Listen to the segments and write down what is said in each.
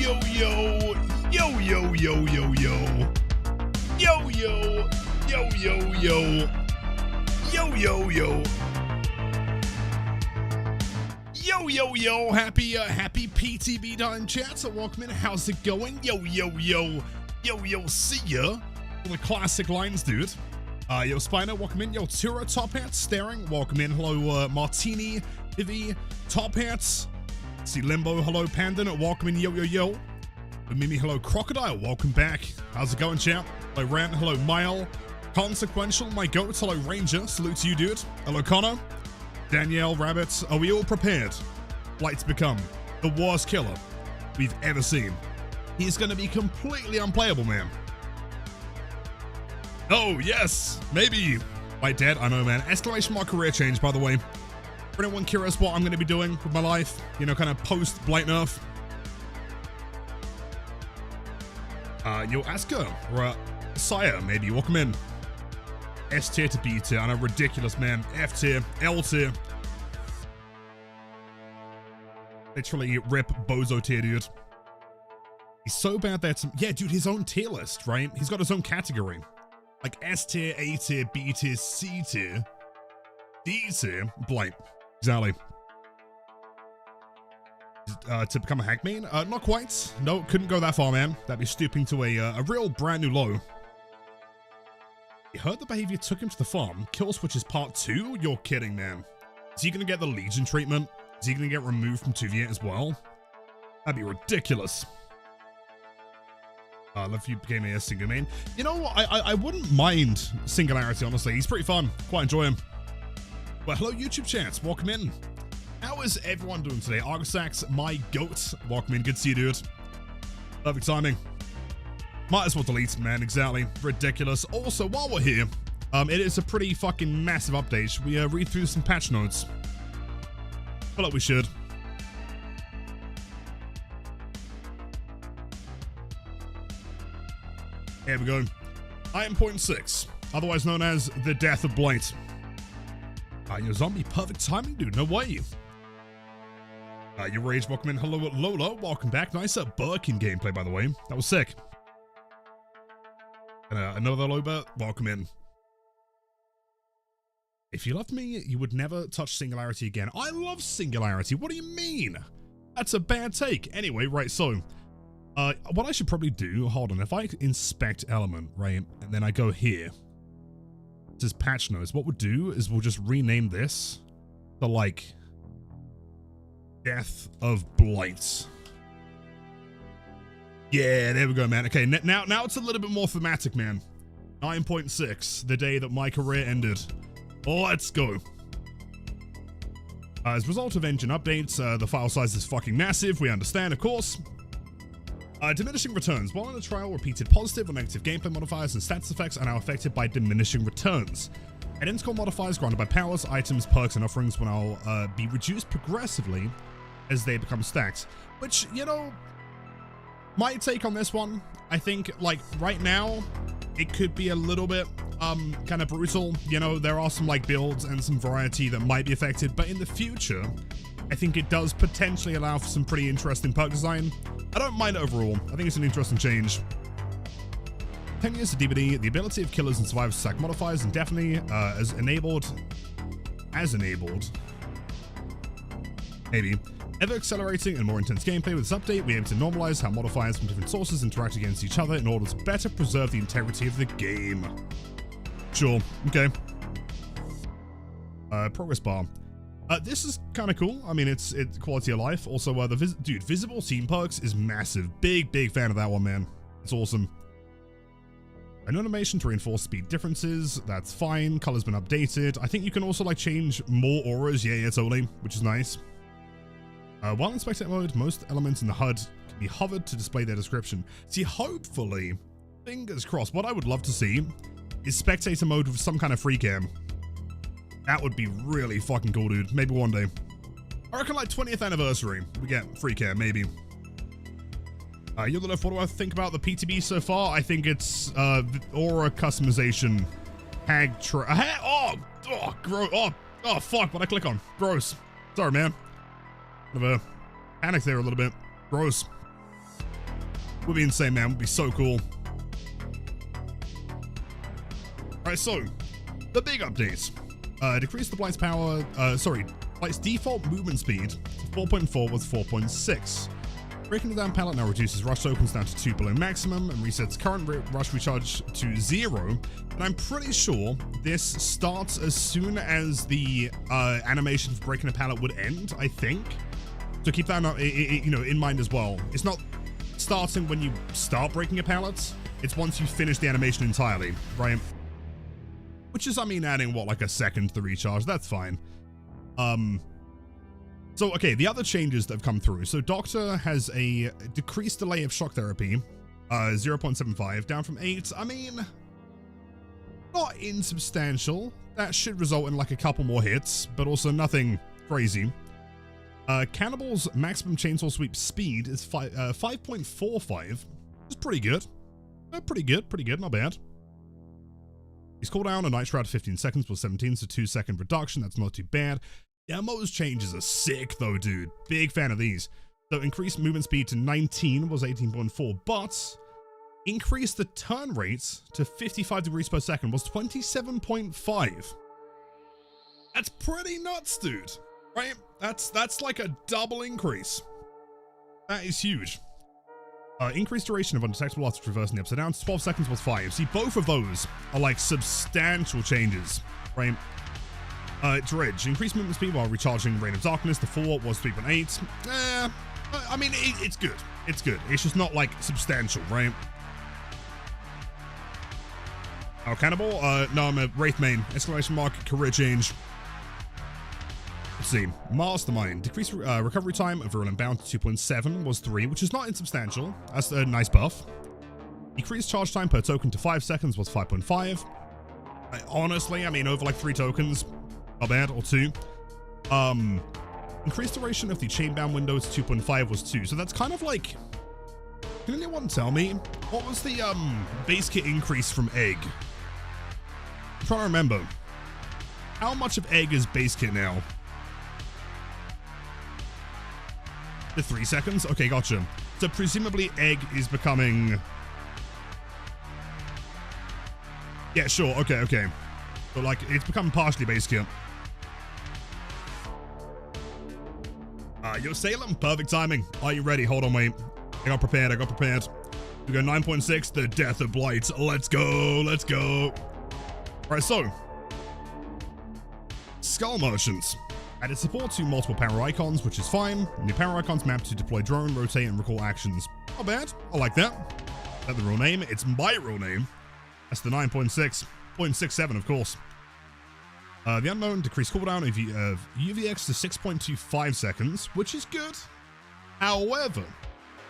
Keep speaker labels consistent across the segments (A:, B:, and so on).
A: yo, yo, yo, yo, yo, yo, yo, yo, yo, yo, yo, yo, yo, yo, yo. Yo, yo, yo, happy PTB time chat. So welcome in, how's it going? Yo, yo, yo, yo, yo, see ya. The classic lines, dude. Yo, Spino, welcome in. Yo, Turo, top hats, staring, welcome in. Hello, Martini, Ivy, top hats. See Limbo, hello, Pandan, welcome in. Yo, yo, yo. Mimi, hello, Crocodile, welcome back. How's it going, champ? Hello, Rant, hello, Mile. Consequential, my goat, hello, Ranger, salute to you, dude. Hello, Connor. Danielle, Rabbit, are we all prepared? Blight to become the worst killer we've ever seen. He's gonna be completely unplayable, man. Oh, yes, maybe. Blight dead, I know, man. Exclamation mark career change, by the way. For anyone curious what I'm gonna be doing with my life, you know, kind of post Blight nerf. Yo, Asker, or Sire, maybe, welcome in. S tier to B tier, I know, ridiculous, man. F tier, L tier. Literally rip Bozo tier, dude. He's so bad that, yeah, dude, his own tier list, right? He's got his own category. Like S tier, A tier, B tier, C tier, D tier, Blight. Exactly. To become a hack main? Not quite. No, couldn't go that far, man. That'd be stooping to a real brand new low. You heard the behavior took him to the farm. Kill switches part 2? You're kidding, man. Is he gonna get the Legion treatment? Is he gonna get removed from 2v8 as well? That'd be ridiculous. Love you became a single main. You know, I wouldn't mind Singularity, honestly. He's pretty fun. Quite enjoy him. Well, hello, YouTube chats. Welcome in. How is everyone doing today? Argosax, my goat. Welcome in. Good to see you, dude. Perfect timing. Might as well delete, man. Exactly. Ridiculous. Also, while we're here, it is a pretty fucking massive update. Should we read through some patch notes? I feel like we should. Here we go. Item point 6, otherwise known as the death of Blight. Your zombie, perfect timing, dude. No way. Your rage, welcome in. Hello, Lola. Welcome back. Nice Birkin gameplay, by the way. That was sick. Another Loba, welcome in. If you loved me, you would never touch Singularity again. I love Singularity. What do you mean? That's a bad take. Anyway, right, so what I should probably do, hold on, if I inspect element, right, and then I go here, it says patch notes, what we'll do is we'll just rename this to, like, Death of Blight. Yeah, there we go, man. Okay, now it's a little bit more thematic, man. 9.6, the day that my career ended. Let's go. As a result of engine updates, the file size is fucking massive. We understand, of course. Diminishing returns. While in the trial, repeated positive or negative gameplay modifiers and stats effects are now affected by diminishing returns. Identical modifiers granted by powers, items, perks, and offerings will now be reduced progressively as they become stacked. Which, you know, my take on this one, I think, like, right now, it could be a little bit kind of brutal. You know, there are some, like, builds and some variety that might be affected, but in the future, I think it does potentially allow for some pretty interesting perk design. I don't mind overall. I think it's an interesting change. 10 years of DBD, the ability of killers and survivors to stack modifiers indefinitely as enabled, maybe. Ever accelerating and more intense gameplay with this update, we aim to normalize how modifiers from different sources interact against each other in order to better preserve the integrity of the game. Sure, okay. Progress bar. This is kind of cool. I mean, it's quality of life. Also, dude, visible team perks is massive. Big fan of that one, man. It's awesome. An animation to reinforce speed differences. That's fine. Color's been updated. I think you can also, like, change more auras. Yeah, totally, which is nice. While in spectator mode, most elements in the HUD can be hovered to display their description. See, hopefully, fingers crossed, what I would love to see is spectator mode with some kind of free cam. That would be really fucking cool, dude. Maybe one day. I reckon, like, 20th anniversary, we get free cam, maybe. You're the left, what do I think about the PTB so far? I think it's aura customization. Oh, fuck, what I click on? Gross. Sorry, man. Kind of a panic there a little bit. Gross. Would be insane, man. Would be so cool. Alright, so the big updates. Decrease the Blight's power, Blight's default movement speed to 4.4 with 4.6. Breaking the down pallet now reduces rush tokens down to 2 below maximum and resets current rush recharge to 0. And I'm pretty sure this starts as soon as the animation for breaking a pallet would end, I think. So keep that in mind as well. It's not starting when you start breaking a pallet. It's once you finish the animation entirely, right? Which is, I mean, adding, what, like a second to the recharge. That's fine. So, okay, the other changes that have come through. So, Doctor has a decreased delay of shock therapy, 0.75, down from 8. I mean, not insubstantial. That should result in, like, a couple more hits, but also nothing crazy. Cannibal's maximum chainsaw sweep speed is 5.45, which is pretty good. Pretty good, not bad. His cooldown on Night Shroud 15 seconds plus 17, so 2-second reduction. That's not too bad. Demo's changes are sick though, dude. Big fan of these. So increased movement speed to 19 was 18.4, but increased the turn rate to 55 degrees per second was 27.5. That's pretty nuts, dude. Right? That's like a double increase. That is huge. Increased duration of undetectable after traversing the upside down to 12 seconds was 5. See, both of those are like substantial changes, right? Dredge, increased movement speed while recharging Reign of Darkness. The 4 was 3.8. I mean, it's good. It's good. It's just not like substantial, right? Oh, Cannibal? No, I'm a Wraith main. Exclamation mark, career change. Let's see. Mastermind. Decreased recovery time of Virulent Bound to 2.7 was 3, which is not insubstantial. That's a nice buff. Decreased charge time per token to 5 seconds was 5.5. Honestly, I mean, over like 3 tokens, not bad, or 2. Increased duration of the chainbound window to 2.5 was 2. So that's kind of like... Can anyone tell me? What was the base kit increase from Egg? I'm trying to remember. How much of Egg is base kit now? The 3 seconds? Okay, gotcha. So presumably Egg is becoming... Yeah, sure. Okay. So like, it's become partially base kit. Yo, Salem, perfect timing. Are you ready? Hold on, wait. I got prepared. We go 9.6, the death of Blight. Let's go. All right, so. Skull Merchants. Added support to multiple power icons, which is fine. New power icons mapped to deploy drone, rotate, and recall actions. Not bad. I like that. Is that the real name? It's my real name. That's the 9.6.67, of course. The Unknown decreased cooldown of UVX to 6.25 seconds, which is good. However,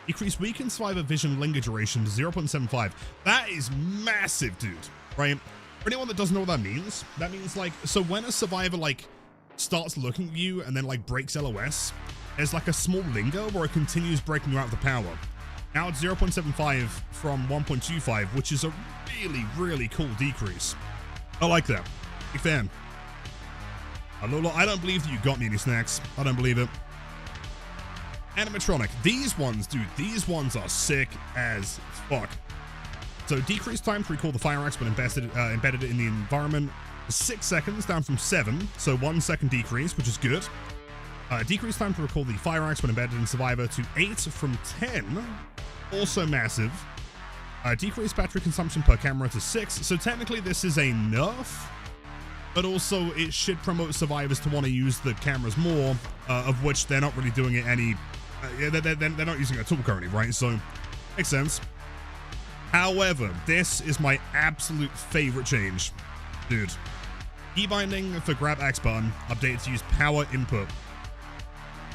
A: decreased weakened survivor vision linger duration to 0.75. That is massive, dude. Right? For anyone that doesn't know what that means like, so when a survivor like starts looking at you and then like breaks LOS, there's like a small linger where it continues breaking you out of the power. Now it's 0.75 from 1.25, which is a really cool decrease. I like that. Big fan. Lola, I don't believe that you got me any snacks. I don't believe it. Animatronic. These ones, dude, these ones are sick as fuck. So decreased time to recall the fire axe when embedded in the environment. 6 seconds down from 7, so 1 second decrease, which is good. Decreased time to recall the fire axe when embedded in survivor to 8 from 10, also massive. Decreased battery consumption per camera to 6, so technically this is a nerf, but also it should promote survivors to want to use the cameras more, of which they're not really doing it any... they're not using a tool currently, right? So, makes sense. However, this is my absolute favorite change. Dude. Key binding for grab axe button, updated to use power input.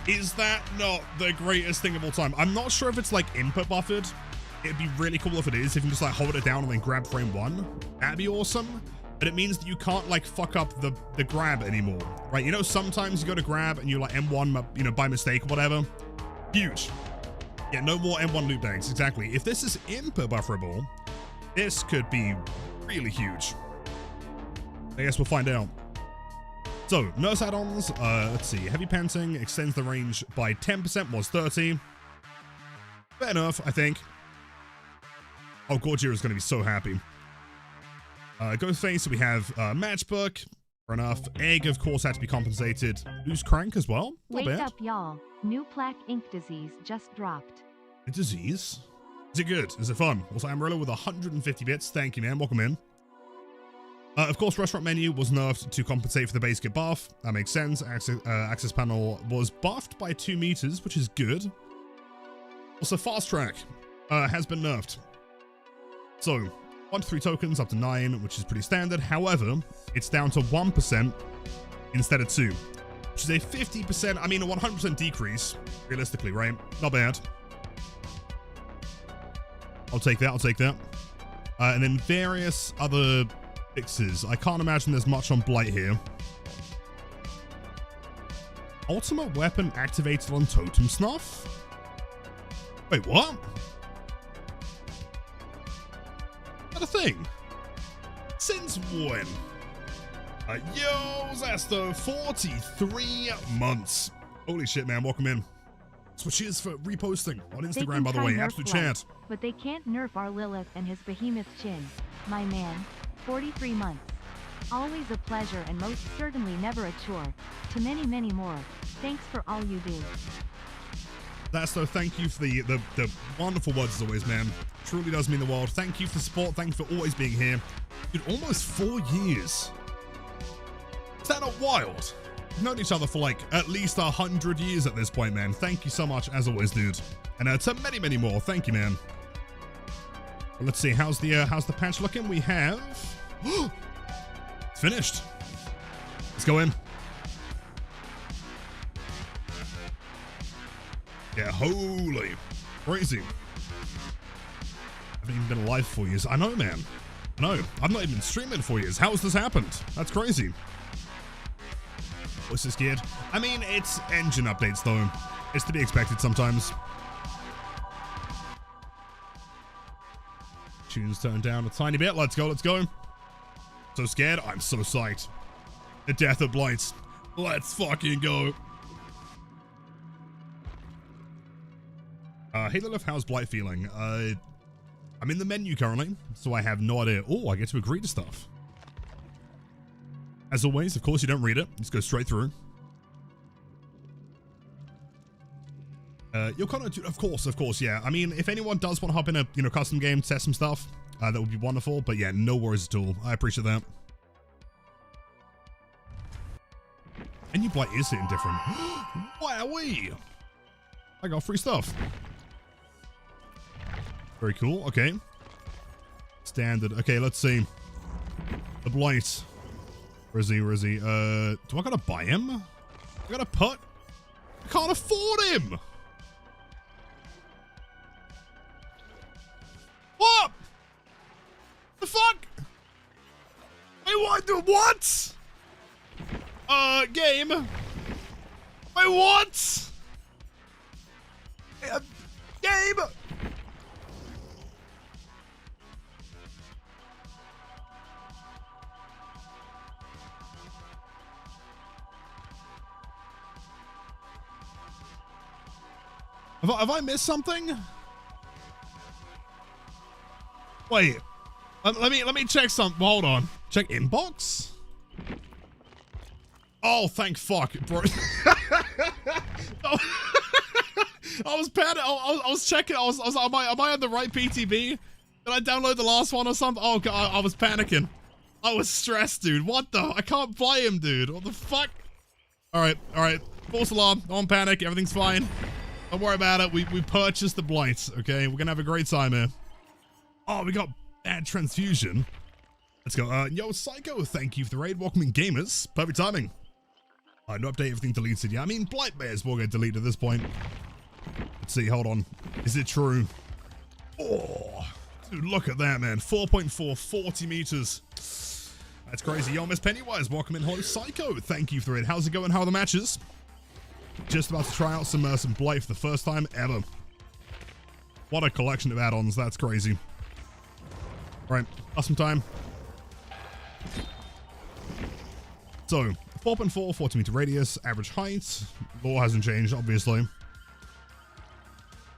A: Is that not the greatest thing of all time? I'm not sure if it's like input buffered. It'd be really cool if it is, if you can just like hold it down and then grab frame 1. That'd be awesome. But it means that you can't like fuck up the grab anymore, right? You know, sometimes you go to grab and you like M1, you know, by mistake or whatever. Huge. Yeah, no more M1 loop banks, exactly. If this is input bufferable, this could be really huge. I guess we'll find out. So, nurse add-ons, let's see. Heavy panting extends the range by 10%, was 30. Fair enough, I think. Oh, Gorgia is going to be so happy. Ghostface, we have Matchbook. Fair enough. Egg, of course, had to be compensated. Lose Crank as well. Not
B: Wake
A: bad.
B: up, y'all. New plaque ink disease just dropped.
A: A disease? Is it good? Is it fun? Also, Amarillo with 150 bits. Thank you, man. Welcome in. Of course, restaurant menu was nerfed to compensate for the base get buff. That makes sense. Access panel was buffed by 2 meters, which is good. Also, fast track has been nerfed. So, 1 to 3 tokens up to 9, which is pretty standard. However, it's down to 1% instead of 2, which is a 50%, I mean a 100% decrease, realistically, right? Not bad. I'll take that, I'll take that. And then various other fixes. I can't imagine there's much on Blight here. Ultimate weapon activated on Totem Snuff? Wait, what? Is that a thing? Since when? Yo, Zasto, 43 months. Holy shit, man, welcome in. That's what she is for reposting on Instagram, by the way. Absolute chant.
B: But they can't nerf our Lilith and his behemoth chin. My man, 43 months. Always a pleasure and most certainly never a chore. To many, many more. Thanks for all you do.
A: Zasto, thank you for the wonderful words as always, man. Truly does mean the world. Thank you for the support. Thank you for always being here. Dude, almost 4 years. Is that not wild? We've known each other for like at least 100 years at this point, man. Thank you so much as always, dude. And to many, many more. Thank you, man. Well, let's see. How's the patch looking? We have it's finished. Let's go in. Yeah, holy crazy. I haven't even been alive for 4 years. I know, man. I know. I've not even been streaming in 4 years. How has this happened? That's crazy. What's this geared? I mean, it's engine updates, though. It's to be expected sometimes. Tunes turned down a tiny bit. Let's go, let's go. So scared. I'm so psyched. The death of Blight. Let's fucking go. Hey Lilith, how's Blight feeling? I'm in the menu currently, so I have no idea. Oh, I get to agree to stuff. As always, of course, you don't read it. Just go straight through. You're kind of course, yeah. I mean, if anyone does want to hop in a custom game, test some stuff, that would be wonderful. But yeah, no worries at all. I appreciate that. And your Blight is hitting different. Wowee! I got free stuff. Very cool. Okay. Standard. Okay, let's see. The Blight. Where is he? Where is he? Do I gotta buy him? I gotta put? I can't afford him! What? The fuck? Wait, what? Game? Wait, what? Game? Have I missed something? Wait. Let me check something. Hold on. Check inbox? Oh, thank fuck, bro. I was panic. I was checking. I was am I on the right PTB? Did I download the last one or something? Oh god, I was panicking. I was stressed, dude. What the? I can't play him, dude. What the fuck? All right. False alarm. Don't panic. Everything's fine. Don't worry about it. We purchased the Blight. Okay, we're gonna have a great time here. Oh, we got bad transfusion. Let's go. Yo, Psycho. Thank you for the raid. Welcome in, gamers. Perfect timing. No update. Everything deleted. Yeah, I mean, Blight Bears will get deleted at this point. Let's see, hold on. Is it true? Oh, dude, look at that, man. 4.4, 40 meters. That's crazy. Yo, Miss Pennywise, welcome in. Hello, Psycho. Thank you for it. How's it going? How are the matches? Just about to try out some Blight for the first time ever. What a collection of add-ons. That's crazy. Right, custom time. So, 4.4, 40 meter radius, average height. Lore hasn't changed, obviously.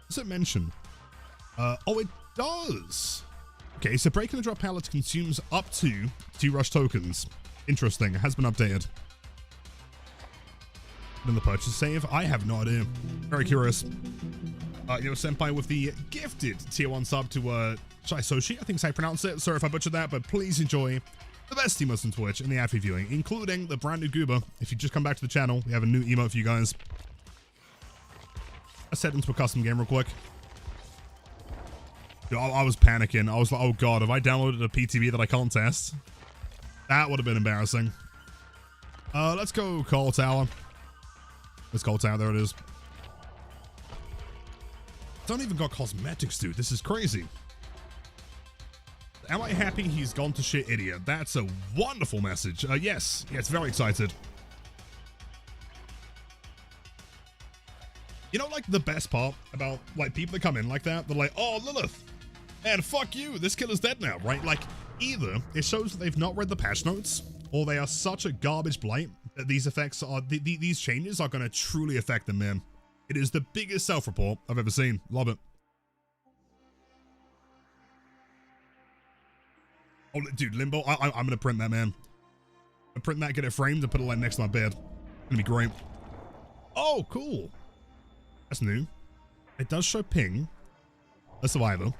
A: Does it mention? Oh, it does. Okay, so breaking the drop pallet consumes up to 2 rush tokens. Interesting. It has been updated. In the purchase save, I have no idea. Very curious. Senpai with the gifted tier 1 sub to Shai Soshi, I think is how I pronounce it. Sorry if I butchered that, but please enjoy the best emotes on Twitch and the ad viewing, including the brand new Goober. If you just come back to the channel, we have a new emote for you guys. I set into a custom game real quick. Dude, I was panicking. I was like, oh god, have I downloaded a PTB that I can't test? That would have been embarrassing. Let's go Call Tower. Let's Call Tower, there it is. Don't even got cosmetics, dude. This is crazy. Am I happy he's gone to shit, idiot? That's a wonderful message. Yes, very excited. You know, like, the best part about, like, people that come in like that, they're like, oh, Lilith, and fuck you, this killer's dead now, right? Like, either it shows that they've not read the patch notes, or they are such a garbage blight that these effects are, these changes are going to truly affect them, man. It is the biggest self-report I've ever seen. Love it. Oh, dude, Limbo, I'm going to print that, man. I print that, get it framed, and put it like next to my bed. It's going to be great. Oh, cool. That's new. It does show ping. A survivor.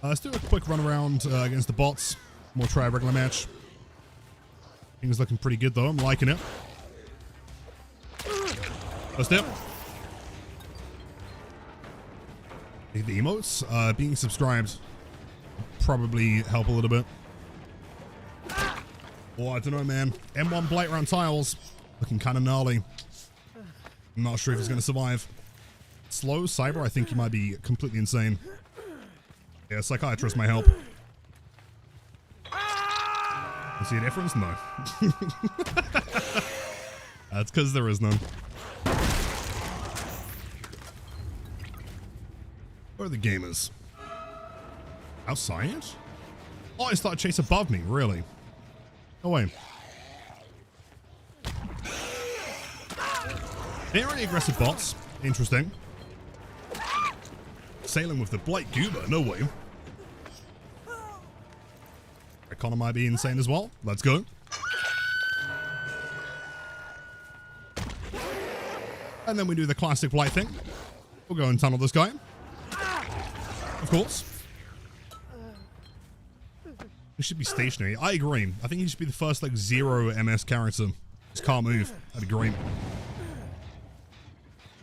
A: Let's do a quick run around against the bots. We'll try a regular match. Things looking pretty good, though. I'm liking it. First step. The emotes, being subscribed probably help a little bit. Oh, I don't know, man. M1 Blight around tiles. Looking kind of gnarly. I'm not sure if he's going to survive. Slow Cyber, I think he might be completely insane. Yeah, Psychiatrist might help. You see a difference? No. That's because there is none. Where are the gamers? Outside? Oh, I started chase above me, really? No way. Very aggressive bots. Interesting. Sailing with the Blight Goober, no way. Connor might be insane as well. Let's go. And then we do the classic Blight thing. We'll go and tunnel this guy. Of course. He should be stationary. I agree. I think he should be the first, like, 0 MS character. Just can't move. That'd be great.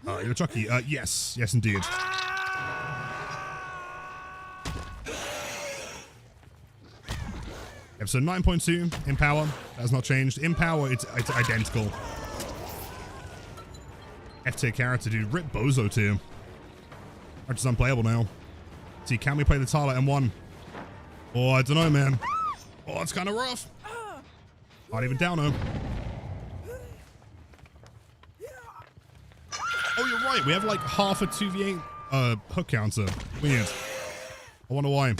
A: You're Chucky. Yes. Yes, indeed. Episode 9.2 in power. That has not changed. In power, it's identical. F tier character, dude. Rip Bozo tier. Which is unplayable now. See, can we play the Tyler M1? Oh, I don't know, man. Oh, it's kind of rough. Not even down him. Oh, you're right. We have like half a 2v8 hook counter. Weird. I wonder why.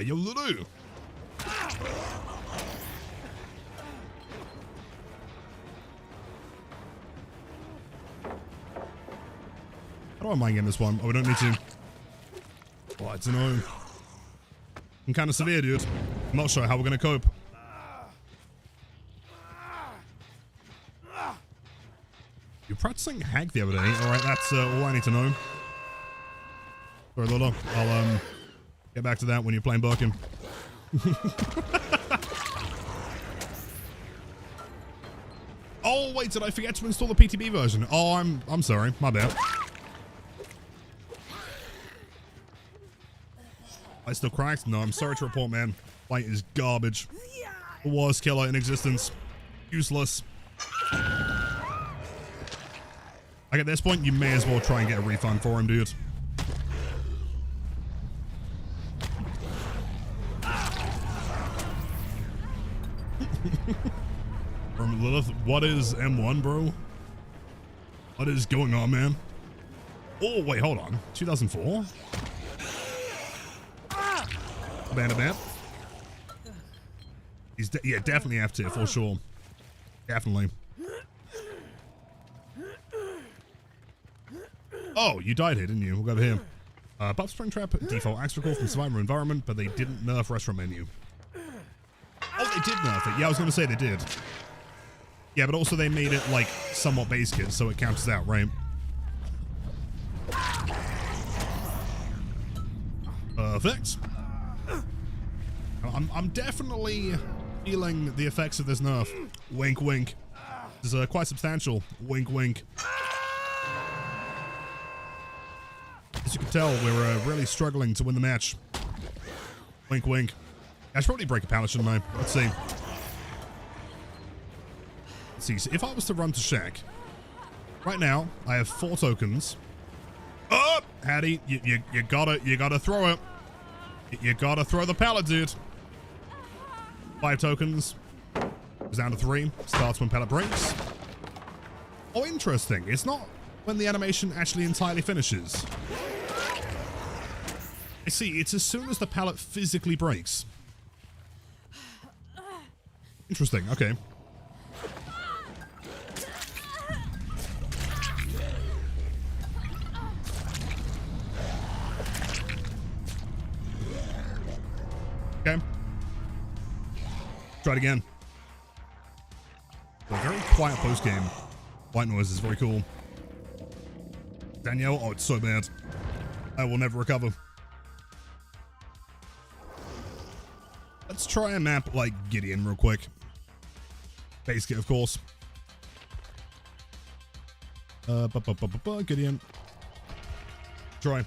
A: Yo, Lulu. How do I mind getting this one? Oh, we don't need to. Oh, I don't know. I'm kind of severe, dude. I'm not sure how we're going to cope. You're practicing hack the other day. Alright, that's all I need to know. Sorry, Lola. I'll get back to that when you're playing Birkin. Oh, wait, did I forget to install the PTB version? Oh, I'm sorry. My bad. I still cracked? No, I'm sorry to report, man. Blight is garbage. The worst killer in existence. Useless. Like, at this point, you may as well try and get a refund for him, dude. From Lilith, what is M1, bro? What is going on, man? Oh, wait, hold on. 2004? Abandonment. He's yeah, definitely F tier for sure. Definitely. Oh, you died here, didn't you? We'll go over here. Buff Springtrap, default axe recall from survivor environment, but they didn't nerf restaurant menu. Oh, they did nerf it. Yeah, I was going to say they did. Yeah, but also they made it, like, somewhat base kit, so it counts out, right? Perfect. I'm definitely feeling the effects of this nerf. Wink, wink. This is quite substantial. Wink, wink. As you can tell, we're really struggling to win the match. Wink, wink. I should probably break a pallet, shouldn't I? Let's see. Let's see. So if I was to run to Shack, right now, I have 4 tokens. Oh! Hattie, you gotta throw it. You gotta throw the pallet, dude. 5 tokens. Goes down to 3. Starts when pallet breaks. Oh, interesting. It's not when the animation actually entirely finishes. I see. It's as soon as the pallet physically breaks. Interesting. Okay. Okay. Try it again. A very quiet post game. White noise is very cool. Danielle, oh, it's so bad. I will never recover. Let's try a map like Gideon real quick. Base kit, of course. Gideon. Try.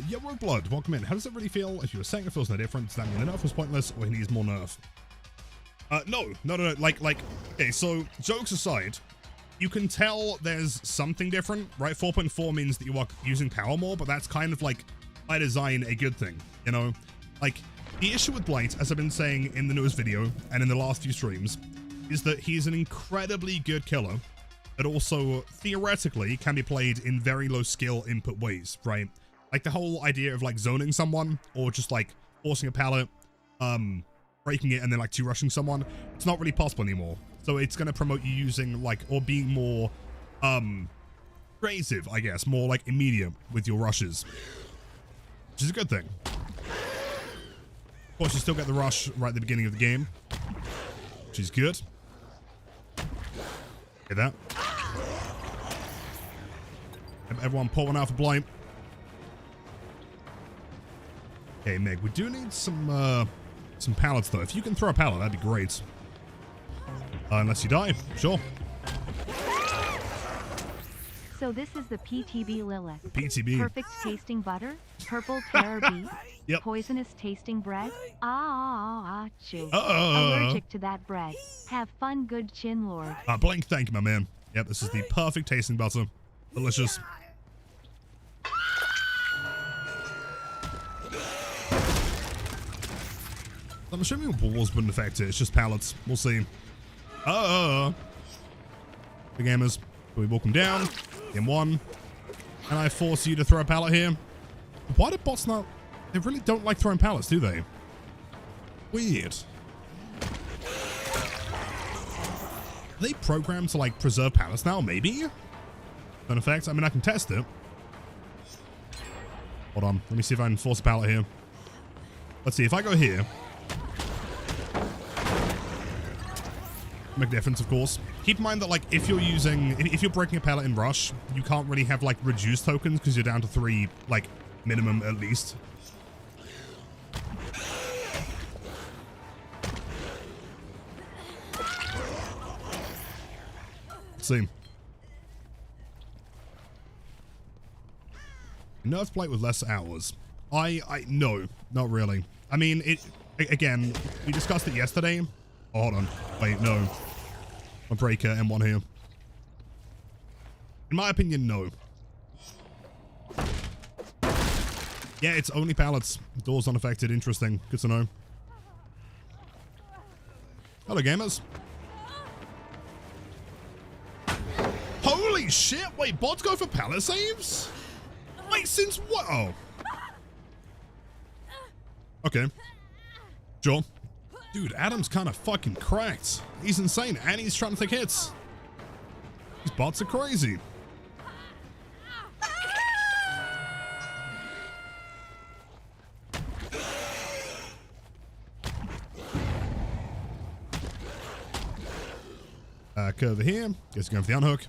A: Yeah, Rogue Blood, welcome in. How does it really feel? If you were saying it feels no different, does that mean the nerf was pointless or he needs more nerf? No. Like, okay, so jokes aside, you can tell there's something different, right? 4.4 means that you are using power more, but that's kind of like, by design, a good thing, you know? Like, the issue with Blight, as I've been saying in the newest video and in the last few streams, is that he's an incredibly good killer, but also, theoretically, can be played in very low skill input ways, right? Like the whole idea of like zoning someone or just like forcing a pallet, breaking it and then like 2-rushing someone, it's not really possible anymore. So it's going to promote you using like, or being more creative, I guess, more like immediate with your rushes, which is a good thing. Of course, you still get the rush right at the beginning of the game, which is good. Get that? Everyone pull one out for Blight. Okay, Meg, we do need some pallets, though. If you can throw a pallet, that'd be great. Unless you die. Sure.
B: So this is the PTB Lilith.
A: PTB.
B: Perfect tasting butter, purple terror beef,
A: yep.
B: Poisonous tasting bread. Chew. Allergic to that bread. Have fun, good chin lord.
A: Blink, thank you, my man. Yep, this is the perfect tasting butter. Delicious. I'm assuming balls wouldn't affect it. It's just pallets. We'll see. The gamers. We walk them down. In 1. And I force you to throw a pallet here. Why do bots not... They really don't like throwing pallets, do they? Weird. Are they programmed to, like, preserve pallets now? Maybe? An effect? I mean, I can test it. Hold on. Let me see if I can force a pallet here. Let's see. If I go here... Make a difference, of course. Keep in mind that, like, if you're breaking a pallet in Rush, you can't really have, like, reduced tokens because you're down to 3, like, minimum at least. Let's see. Nerf Blight with less hours. No, not really. I mean, again, we discussed it yesterday. Oh, hold on. Wait, no. A breaker and 1 here. In my opinion, no. Yeah, it's only pallets. Doors unaffected. Interesting. Good to know. Hello, gamers. Holy shit! Wait, bots go for pallet saves? Wait, since what? Oh. Okay. Sure. Dude, Adam's kind of fucking cracked. He's insane, and he's trying to take hits. These bots are crazy. Back over here. Guess going for the unhook.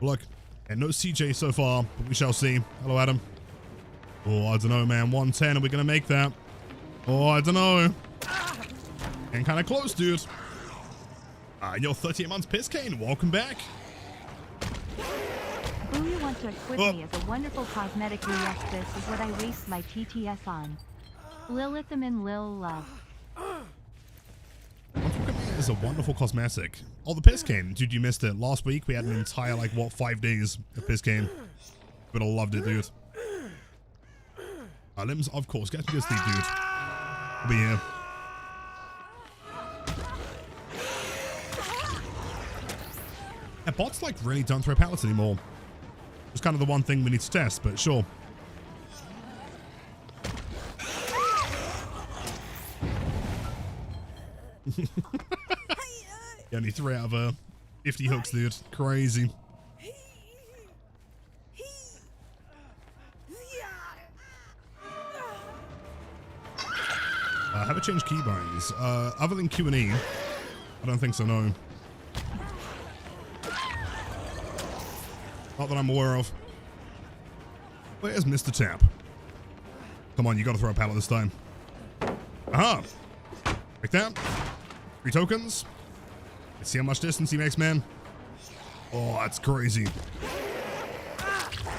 A: Look, and no CJ so far, but we shall see. Hello, Adam. Oh, I don't know, man. 110. Are we going to make that? Oh, I don't know. And kind of close, dude. Your 38 months Piss Cane. Welcome back.
B: Booey wants to equip me as a wonderful cosmetic. Yes, this is what I waste my TTS on. Lilithamin Lil Love.
A: Is a wonderful cosmetic. Oh, the Piss Cane. Dude, you missed it. Last week, we had an entire, like, what, 5 days of Piss Cane. But I loved it, dude. Limbs, of course. Get me to sleep, dude. I'll be here. Yeah, bots, like, really don't throw pallets anymore. It's kind of the one thing we need to test, but sure. Yeah, only 3 out of 50 hooks, dude. Crazy. Have I changed keybinds? Other than Q and E, I don't think so, no. Not that I'm aware of. Where's Mr. Tap? Come on, you gotta throw a pallet this time. Aha! Like that. 3 tokens. Let's see how much distance he makes, man. Oh, that's crazy.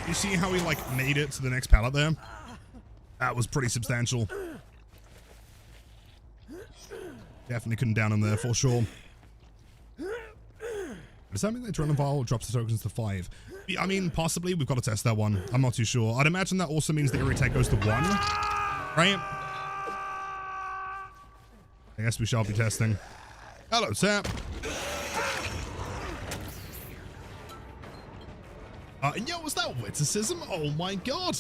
A: You see how he, like, made it to the next pallet there? That was pretty substantial. Definitely couldn't down him there, for sure. Does that mean the adrenaline vial drops the tokens to 5? I mean, possibly. We've got to test that one. I'm not too sure. I'd imagine that also means the irritate goes to 1. Right? I guess we shall be testing. Hello, Tap. Yo, was that witticism? Oh my god.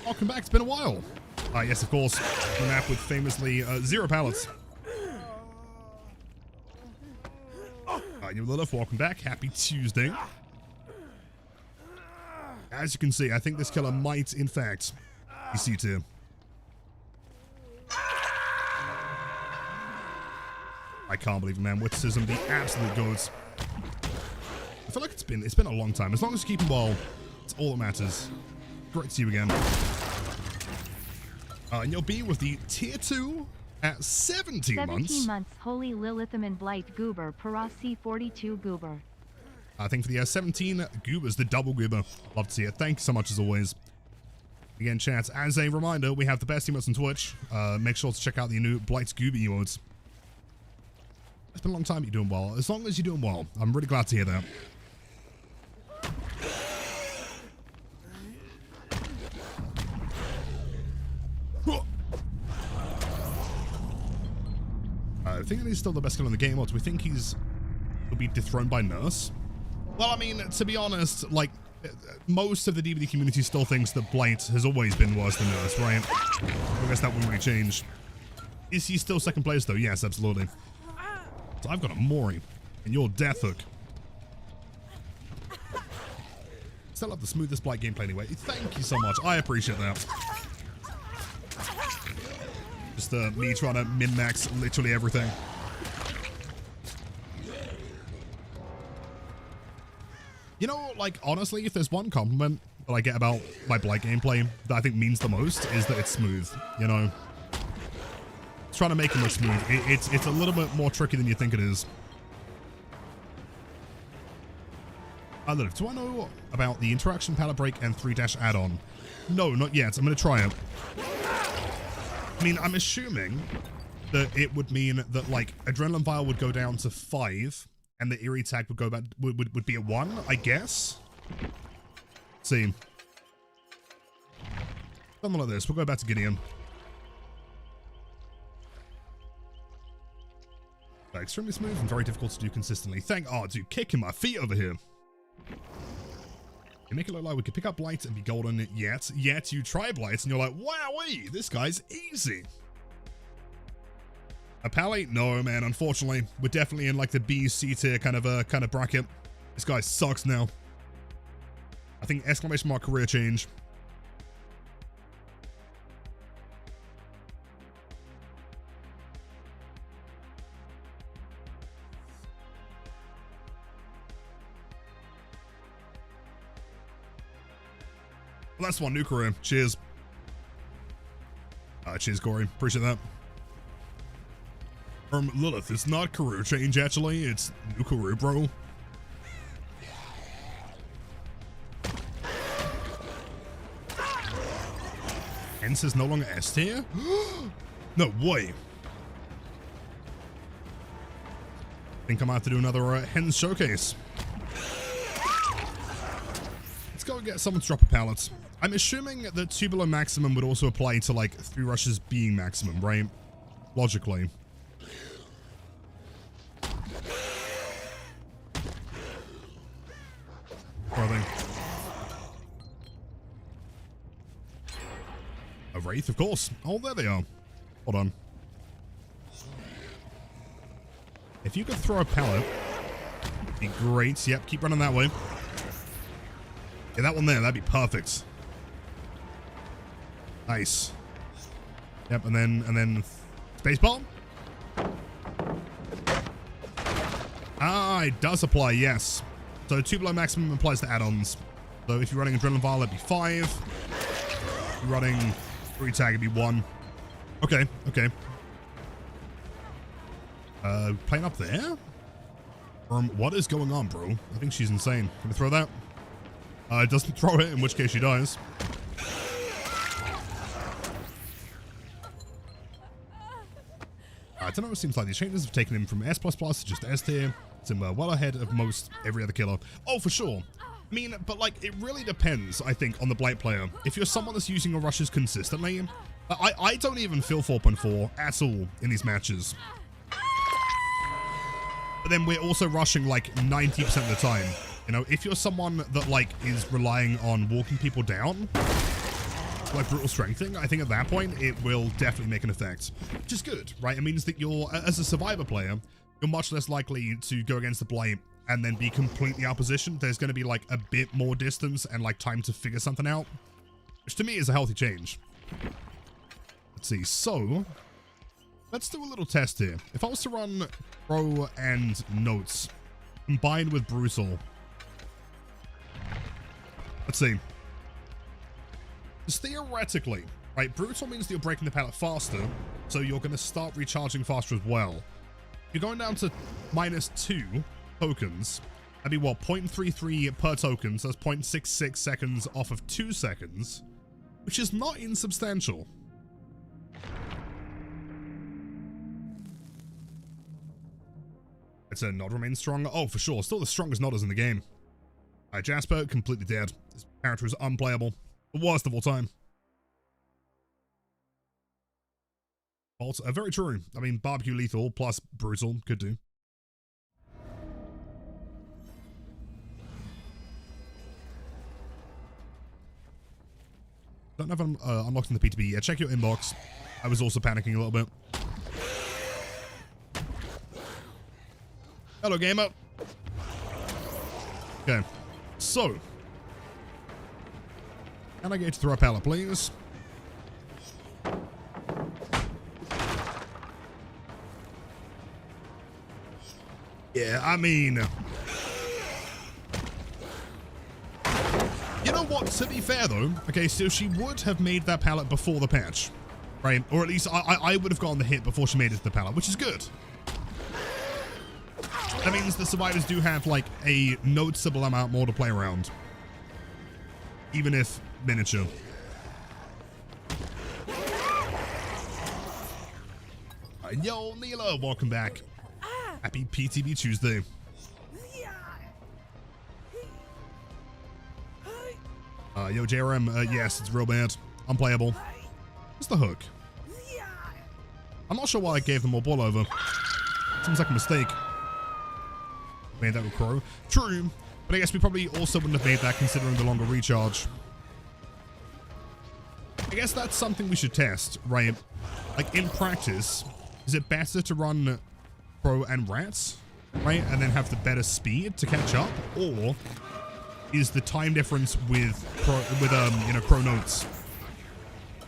A: Welcome back. It's been a while. Yes, of course. The map with famously 0 pallets. You Lilith, welcome back. Happy Tuesday. As you can see, I think this killer might, in fact, be C tier. I can't believe it, man. Witticism, the absolute goats. I feel like it's been a long time. As long as you keep him well, it's all that matters. Great to see you again. And you'll be with the tier 2 at 17 months.
B: 17 months, Holy Lilithamin Blight Goober, Parasi 42 Goober.
A: I think for the 17 goobers, the double goober. Love to see it. Thank you so much as always. Again, chat, as a reminder, we have the best emotes on Twitch. Make sure to check out the new Blight Goober emotes. It's been a long time you're doing well. As long as you're doing well, I'm really glad to hear that. I think he's still the best killer in the game, or do we think will be dethroned by Nerfs? Well, I mean, to be honest, like, most of the DBD community still thinks that Blight has always been worse than Nerfs, right? I guess that wouldn't really change. Is he still second place, though? Yes, absolutely. So I've got a Mori, and you're Death Hook. Still have the smoothest Blight gameplay anyway. Thank you so much. I appreciate that. Just me trying to min-max literally everything. You know, like, honestly, if there's one compliment that I get about my Blight gameplay that I think means the most, is that it's smooth, you know? Trying to make it look smooth. It's a little bit more tricky than you think it is. Look, do I know about the interaction pallet break and 3- add-on? No, not yet. I'm going to try it. I mean, I'm assuming that it would mean that, like, adrenaline vial would go down to 5 and the eerie tag would go back, would be a 1, I guess. Let's see. Something like this. We'll go back to Gideon. Extremely smooth and very difficult to do consistently. Oh, dude, kicking my feet over here. You make it look like we could pick up Blight and be golden, yet you try Blight and you're like, wowee, this guy's easy. A pallet? No, man, unfortunately. We're definitely in like the B, C tier kind of bracket. This guy sucks now. I think exclamation mark career change. That's one, new career. Cheers. Cheers, Corey. Appreciate that. Lilith, it's not career change, actually. It's new career, bro. Hence is no longer S tier? No way. Think I might have to do another Hens showcase. Let's go and get someone to drop a pallet. I'm assuming that 2 below maximum would also apply to like 3 rushes being maximum, right? Logically. A Wraith, of course. Oh, there they are. Hold on. If you could throw a pallet, it'd be great. Yep, keep running that way. Yeah, that one there, that'd be perfect. Nice. Yep, and then spacebar. Ah, it does apply, yes. So 2 below maximum applies to add-ons. So if you're running Adrenaline Vial, it'd be 5. If you're running 3 tag, it'd be 1. Okay, okay. Playing up there? What is going on, bro? I think she's insane. Can we throw that? It doesn't throw it, in which case she dies. I don't know, it seems like these changes have taken him from S++ to just S tier. It's him well ahead of most every other killer. Oh, for sure. I mean, but like, it really depends, I think, on the Blight player. If you're someone that's using your rushes consistently, I don't even feel 4.4 at all in these matches. But then we're also rushing like 90% of the time. You know, if you're someone that like is relying on walking people down, like brutal strengthening, I think at that point it will definitely make an effect, which is good, right? It means that you're, as a survivor player, you're much less likely to go against the Blight and then be completely out of position. There's going to be like a bit more distance and like time to figure something out, which to me is a healthy change. Let's see. So let's do a little test here. If I was to run Pro and Notes combined with Brutal, let's see. Because theoretically, right, Brutal means that you're breaking the pallet faster, so you're going to start recharging faster as well. You're going down to -2 tokens. That'd be what, 0.33 per token, so that's 0.66 seconds off of 2 seconds, which is not insubstantial. It's a Nod remains strong. Oh, for sure. Still the strongest Nodders in the game. Jasper, completely dead. This character is unplayable. The worst of all time. Bolt, very true. I mean, barbecue lethal plus brutal could do. Don't have them unlocked in the PTB yet. Check your inbox. I was also panicking a little bit. Hello, gamer. Okay, so can I get you to throw a pallet, please? Yeah, I mean, you know what? To be fair, though, okay, so she would have made that pallet before the patch, right? Or at least I would have gotten the hit before she made it to the pallet, which is good. That means the survivors do have, like, a noticeable amount more to play around. Even if miniature. Yo, Neela, welcome back. Happy PTB Tuesday. Yo, JRM, yes, it's real bad. Unplayable. What's the hook? I'm not sure why I gave them more ball over. Seems like a mistake. Made that with Crow. True, but I guess we probably also wouldn't have made that considering the longer recharge. I guess that's something we should test, right? Like, in practice, is it better to run Crow and Rats, right? And then have the better speed to catch up? Or is the time difference with Crow Notes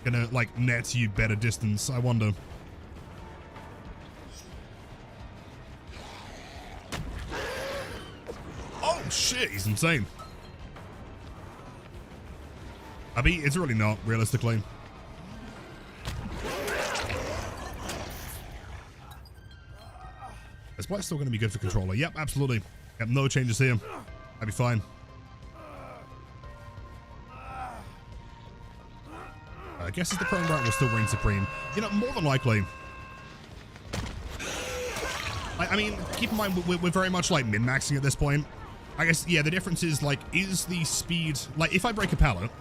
A: gonna, like, net you better distance? I wonder. Oh shit, he's insane. I mean, it's really not, realistically. Is Blight still going to be good for controller? Yep, absolutely. Yep, no changes here. That'd be fine. I guess the Chrome Bright will still reign supreme. You know, more than likely. I mean, keep in mind, we're very much like min-maxing at this point. I guess, yeah, the difference is, like, is the speed... Like, if I break a pallet...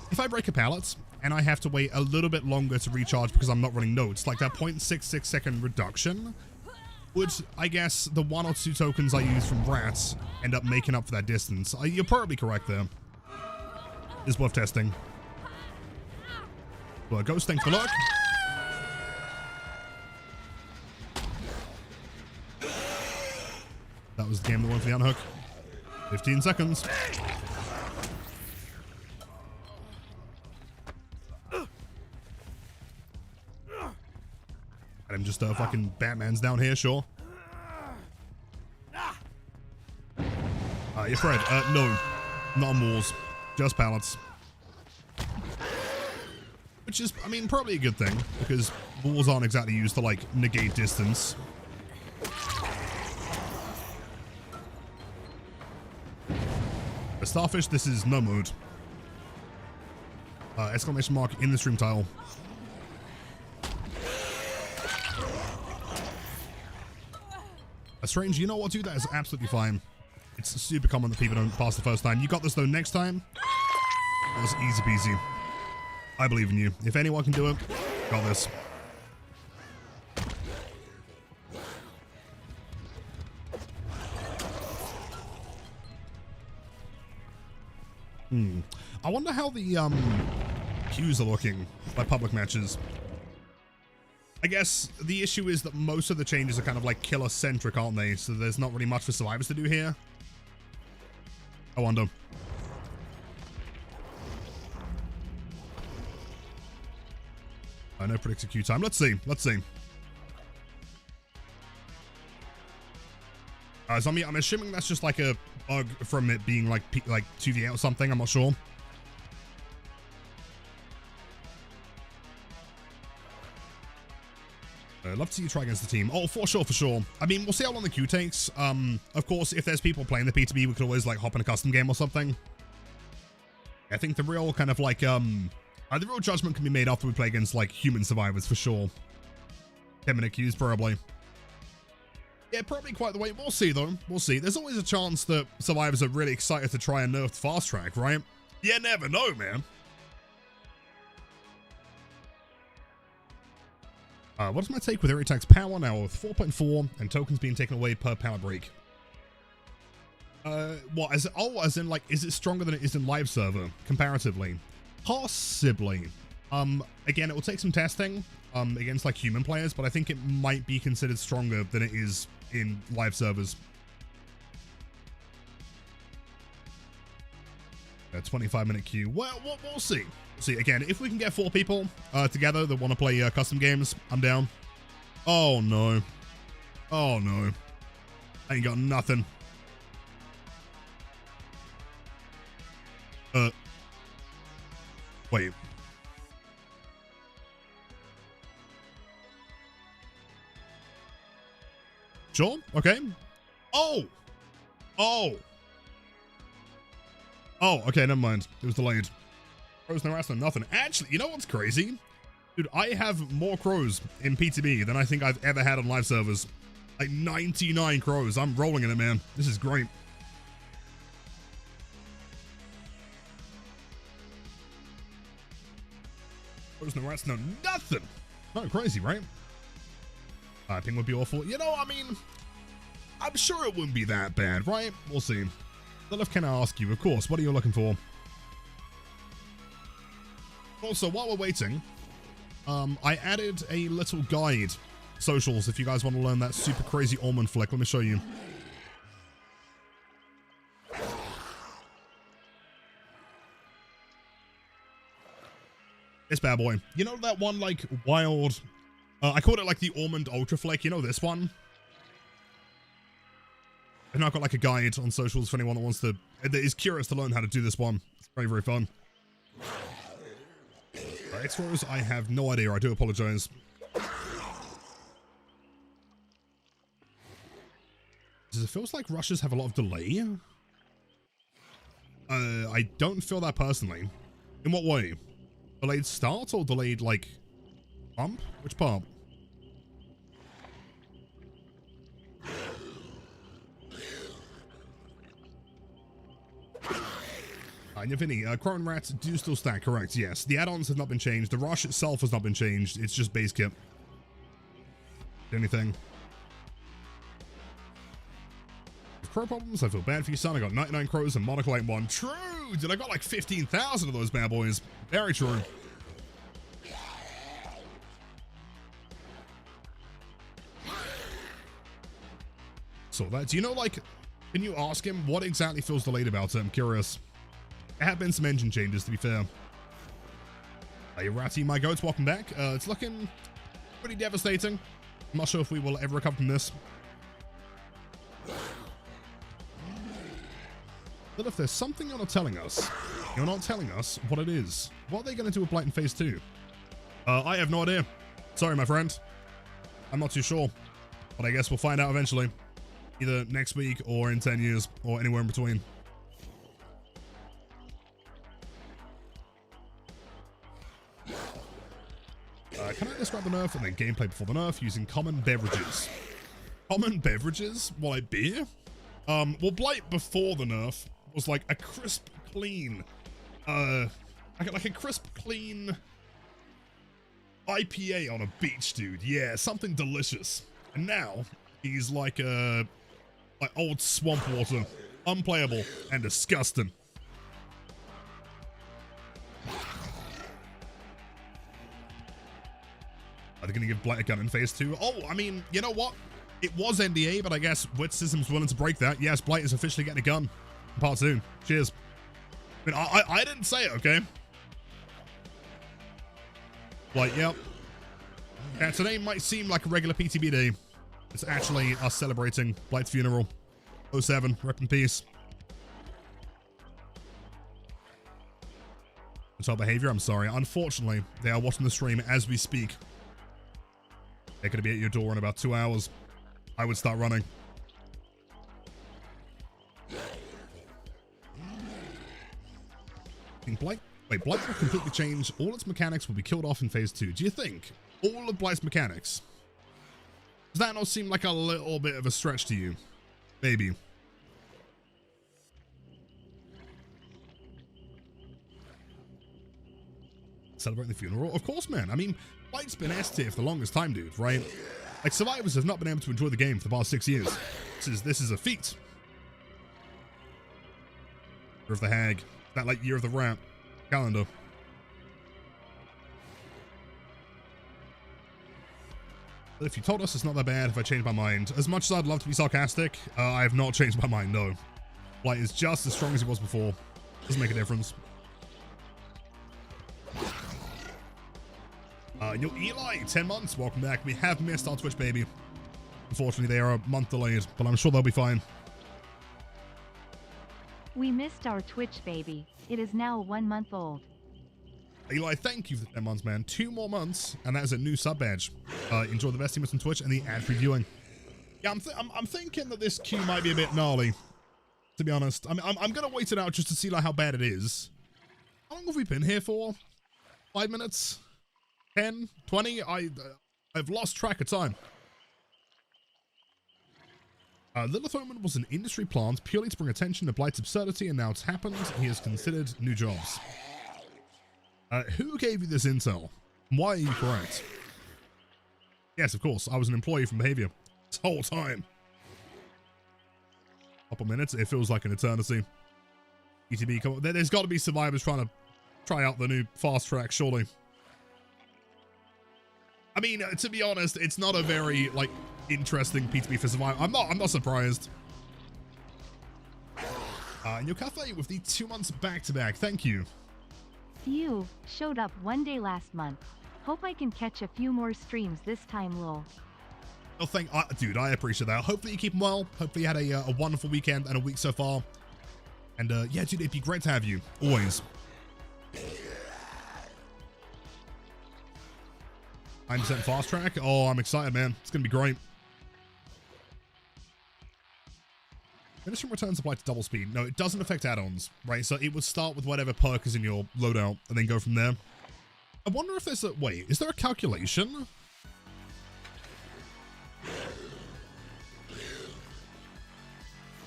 A: if I break a pallet, and I have to wait a little bit longer to recharge because I'm not running nodes, like that 0.66 second reduction would, I guess, the 1 or 2 tokens I use from rats end up making up for that distance. You're probably correct there. It's worth testing. Well, Ghost, thanks for luck. That was the game that went for the unhook. 15 seconds. And I'm just fucking Batman's down here, sure. You're Fred. No. Not on walls. Just pallets. Which is, I mean, probably a good thing, because walls aren't exactly used to, like, negate distance. A starfish, this is no mode. Exclamation mark in the stream tile. A strange, you know what, dude? That is absolutely fine. It's super common that people don't pass the first time. You got this, though, next time. That was easy peasy. I believe in you. If anyone can do it, got this. I wonder how the queues are looking by public matches. I guess the issue is that most of the changes are kind of like killer-centric, aren't they? So there's not really much for survivors to do here. I wonder. I know predicted queue time. Let's see. Let's see. Zombie, I'm assuming that's just like a bug from it being like 2v8 or something. I'm not sure. I'd love to see you try against the team. Oh, for sure, for sure. I mean, we'll see how long the queue takes. Of course, if there's people playing the PTB, we could always like hop in a custom game or something. I think the real kind of like, the real judgment can be made after we play against like human survivors for sure. 10-minute queues, probably. Yeah, probably quite the way. We'll see, though. We'll see. There's always a chance that survivors are really excited to try and nerf fast track, right? You never know, man. What's my take with area tax power now with 4.4 and tokens being taken away per power break? What? As in, like, is it stronger than it is in live server, comparatively? Possibly. Again, it will take some testing, against, like, human players, but I think it might be considered stronger than it is in live servers. A 25-minute queue. Well, we'll see. See, again, if we can get 4 people together that want to play custom games, I'm down. Oh, no. Oh, no. I ain't got nothing. Wait. Sure? Okay. Oh! Oh! Oh, okay, never mind. It was delayed. Crows, no rats, no nothing. Actually, you know what's crazy? Dude, I have more crows in PTB than I think I've ever had on live servers. Like 99 crows. I'm rolling in it, man. This is great. Crows, no rats, no nothing. Not crazy, right? I think would be awful. You know, I mean, I'm sure it wouldn't be that bad, right? We'll see. Lilith, can I ask you, of course, what are you looking for? Also, while we're waiting, I added a little guide, socials, if you guys want to learn that super crazy almond flick. Let me show you. This bad boy. You know that one, like, wild... I called it, like, the almond ultra flick. You know this one? And I've got like a guide on socials for anyone that is curious to learn how to do this one. It's very, very fun. Extras, I have no idea. I do apologize. It feels like rushes have a lot of delay. I don't feel that personally. In what way? Delayed start or delayed, like, pump? Which part? Navini, Crown Rats do still stack, correct, yes. The add-ons have not been changed. The rush itself has not been changed. It's just base kit. Anything. Crow problems, I feel bad for you, son. I got 99 crows and monocle ain't one. True! Dude, I got like 15,000 of those bad boys. Very true. So that, do you know, like, can you ask him what exactly feels delayed about it? I'm curious. There have been some engine changes, to be fair. Hey, Ratty, my goats, welcome back. It's looking pretty devastating. I'm not sure if we will ever recover from this. But if there's something you're not telling us what it is. What are they going to do with Blight in Phase 2? I have no idea. Sorry, my friend. I'm not too sure. But I guess we'll find out eventually. Either next week or in 10 years or anywhere in between. Can I describe the nerf and then gameplay before the nerf using common beverages? Common beverages? Well, like beer? Well, Blight before the nerf was like a crisp, clean, like a crisp, clean IPA on a beach, dude. Yeah, something delicious. And now he's like old swamp water, unplayable and disgusting. Are they going to give Blight a gun in Phase 2? Oh, I mean, you know what? It was NDA, but I guess Witsism's willing to break that. Yes, Blight is officially getting a gun in Part 2. Cheers. I mean, I didn't say it, okay? Blight, yep. Yeah, today might seem like a regular PTB day. It's actually us celebrating Blight's funeral. 07, rep in peace. Child behavior, I'm sorry. Unfortunately, they are watching the stream as we speak. They're going to be at your door in about 2 hours. I would start running. Blight will completely change. All its mechanics will be killed off in Phase 2. Do you think all of Blight's mechanics? Does that not seem like a little bit of a stretch to you? Maybe. Celebrating the funeral? Of course, man. I mean, Blight's been S tier for the longest time, dude, right? Like, survivors have not been able to enjoy the game for the past 6 years. This is a feat. Year of the Hag. That, like, Year of the Rat calendar. But if you told us it's not that bad if I changed my mind. As much as I'd love to be sarcastic, I have not changed my mind, no. Blight is just as strong as he was before. Doesn't make a difference. Yo, Eli, 10 months, welcome back. We have missed our Twitch, baby. Unfortunately, they are a month delayed, but I'm sure they'll be fine.
B: We missed our Twitch, baby. It is now 1 month old.
A: Eli, thank you for the 10 months, man. 2 more months, and that is a new sub badge. Enjoy the best teammates on Twitch and the ad-free viewing. Yeah, I'm thinking that this queue might be a bit gnarly, to be honest. I mean, I'm going to wait it out just to see like how bad it is. How long have we been here for? 5 minutes? 10, 20, I've lost track of time. Lilith Omen was an industry plant purely to bring attention to Blight's absurdity, and now it's happened. He has considered new jobs. Who gave you this intel? Why are you correct? Yes, of course. I was an employee from Behavior this whole time. Couple minutes. It feels like an eternity. PTB, come on. There's got to be survivors trying to try out the new fast track, surely. I mean, to be honest, it's not a very, like, interesting PTB for survival. I'm not surprised. In your cafe with the 2 months back-to-back. Thank you.
B: Phew, showed up one day last month. Hope I can catch a few more streams this time, lol.
A: Oh, dude, I appreciate that. Hopefully you keep well. Hopefully you had a wonderful weekend and a week so far. And yeah, dude, it'd be great to have you. Always. I'm set fast track. Oh, I'm excited, man. It's going to be great. Diminishing returns apply to double speed. No, it doesn't affect add-ons, right? So it would start with whatever perk is in your loadout and then go from there. I wonder if there's a... Wait, is there a calculation?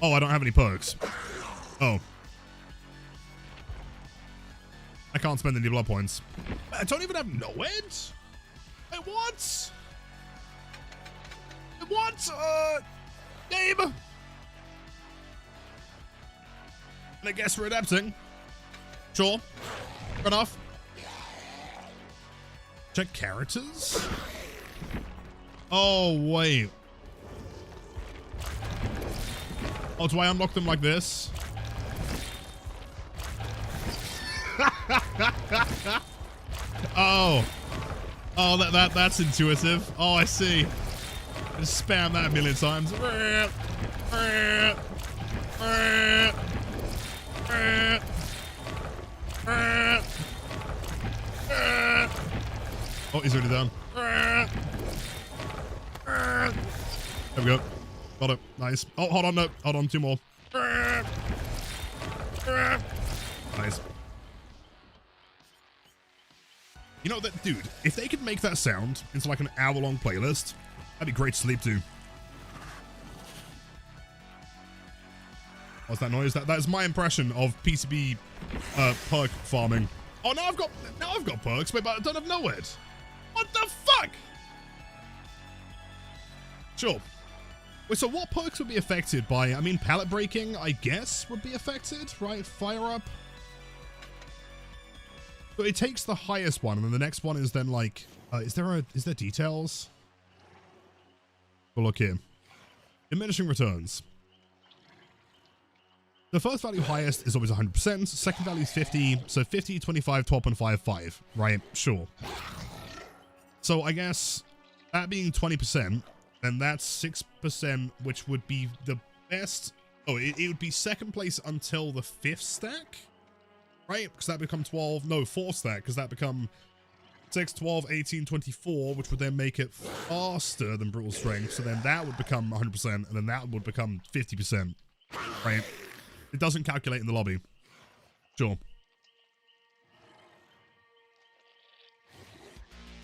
A: Oh, I don't have any perks. Oh. I can't spend any blood points. I don't even have no ed? Wait, what? What? Game? And I guess we're adapting. Sure. Fair enough. Check characters? Oh, wait. Oh, do I unlock them like this? Oh. Oh, that's intuitive. Oh, I see. Just spam that a million times. Oh, he's already done. There we go. Got it. Nice. Oh, hold on. No. Hold on. Two more. Nice. You know that, dude, if they could make that sound into like an hour-long playlist, that'd be great to sleep to. What's that noise? That is my impression of PTB perk farming. Oh, now I've got perks, but I don't have nowhere. What the fuck? Sure. Wait, so what perks would be affected by, I mean, pallet breaking, I guess, would be affected, right? Fire up. So it takes the highest one, and then the next one is then like, is there details? Well, look here. Diminishing returns. The first value highest is always 100%. Second value is 50. So 50, 25, 12.5, 5. Right? Sure. So I guess that being 20%, then that's 6%, which would be the best. Oh, it would be second place until the 5th stack. Right? Because that become 12. No, 4th stack, because that become 6, 12, 18, 24, which would then make it faster than brutal strength. So then that would become 100%, and then that would become 50%. Right? It doesn't calculate in the lobby. Sure.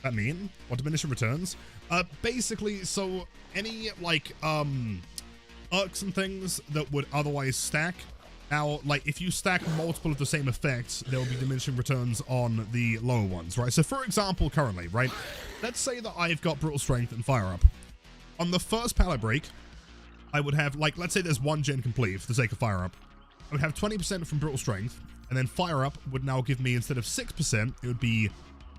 A: That mean? What diminishing returns? Basically, so any like perks and things that would otherwise stack. Now, like if you stack multiple of the same effects, there will be diminishing returns on the lower ones, right? So for example, currently, right? Let's say that I've got brutal strength and fire up. On the first pallet break, I would have like, let's say there's one gen complete for the sake of fire up. I would have 20% from brutal strength, and then fire up would now give me, instead of 6%, it would be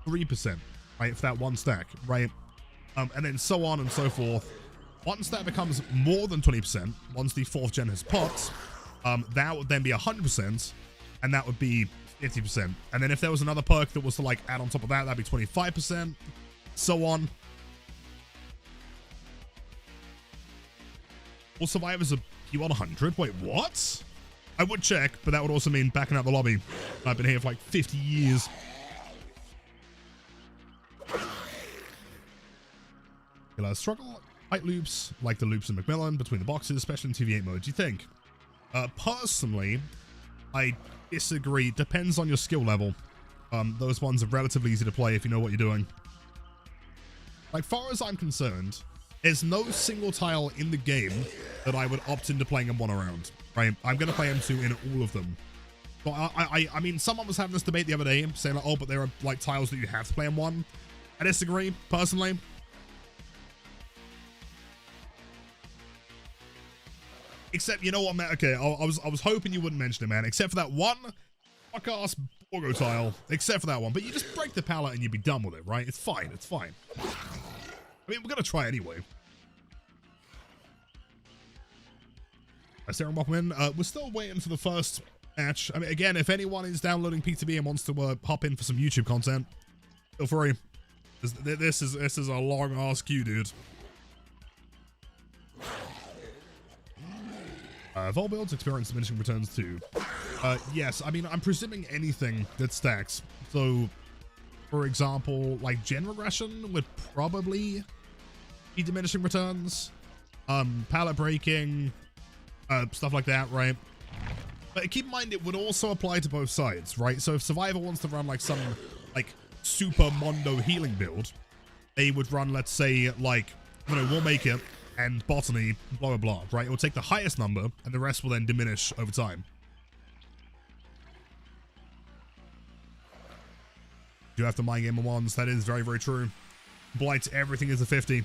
A: 3%, right, for that one stack, right? And then so on and so forth. Once that becomes more than 20%, once the 4th gen has popped, that would then be 100%, and that would be 50%. And then if there was another perk that was to like add on top of that, that'd be 25%, so on. Will survivors a P100? Wait, what? I would check, but that would also mean backing out the lobby. I've been here for like 50 years. Struggle height loops, like the loops in Macmillan, between the boxes, especially in TV8 mode. Do you think? Personally, I disagree. Depends on your skill level. Those ones are relatively easy to play if you know what you're doing. Like, far as I'm concerned, there's no single tile in the game that I would opt into playing M1 around. Right, I'm going to play M2 in all of them. So I mean, someone was having this debate the other day, saying like, oh, but there are like tiles that you have to play M1. I disagree, personally. Except, you know what, man? Okay, I was hoping you wouldn't mention it, man. Except for that one fuck-ass Borgo tile. Except for that one. But you just break the pallet and you'd be done with it, right? It's fine. It's fine. I mean, we're going to try anyway. Sarah Mockman, we're still waiting for the first match. I mean, again, if anyone is downloading PTB and wants to hop in for some YouTube content, feel free. This is a long-ass queue, dude. Vol builds experience diminishing returns too. Yes, I mean, I'm presuming anything that stacks. So, for example, like gen regression would probably be diminishing returns. Pallet breaking, stuff like that, right? But keep in mind, it would also apply to both sides, right? So if Survivor wants to run like some like super mondo healing build, they would run, let's say, like, you know, we'll make it and botany, blah, blah, blah, right? It will take the highest number and the rest will then diminish over time. You have to mind game on ones. That is very, very true. Blight, everything is a 50.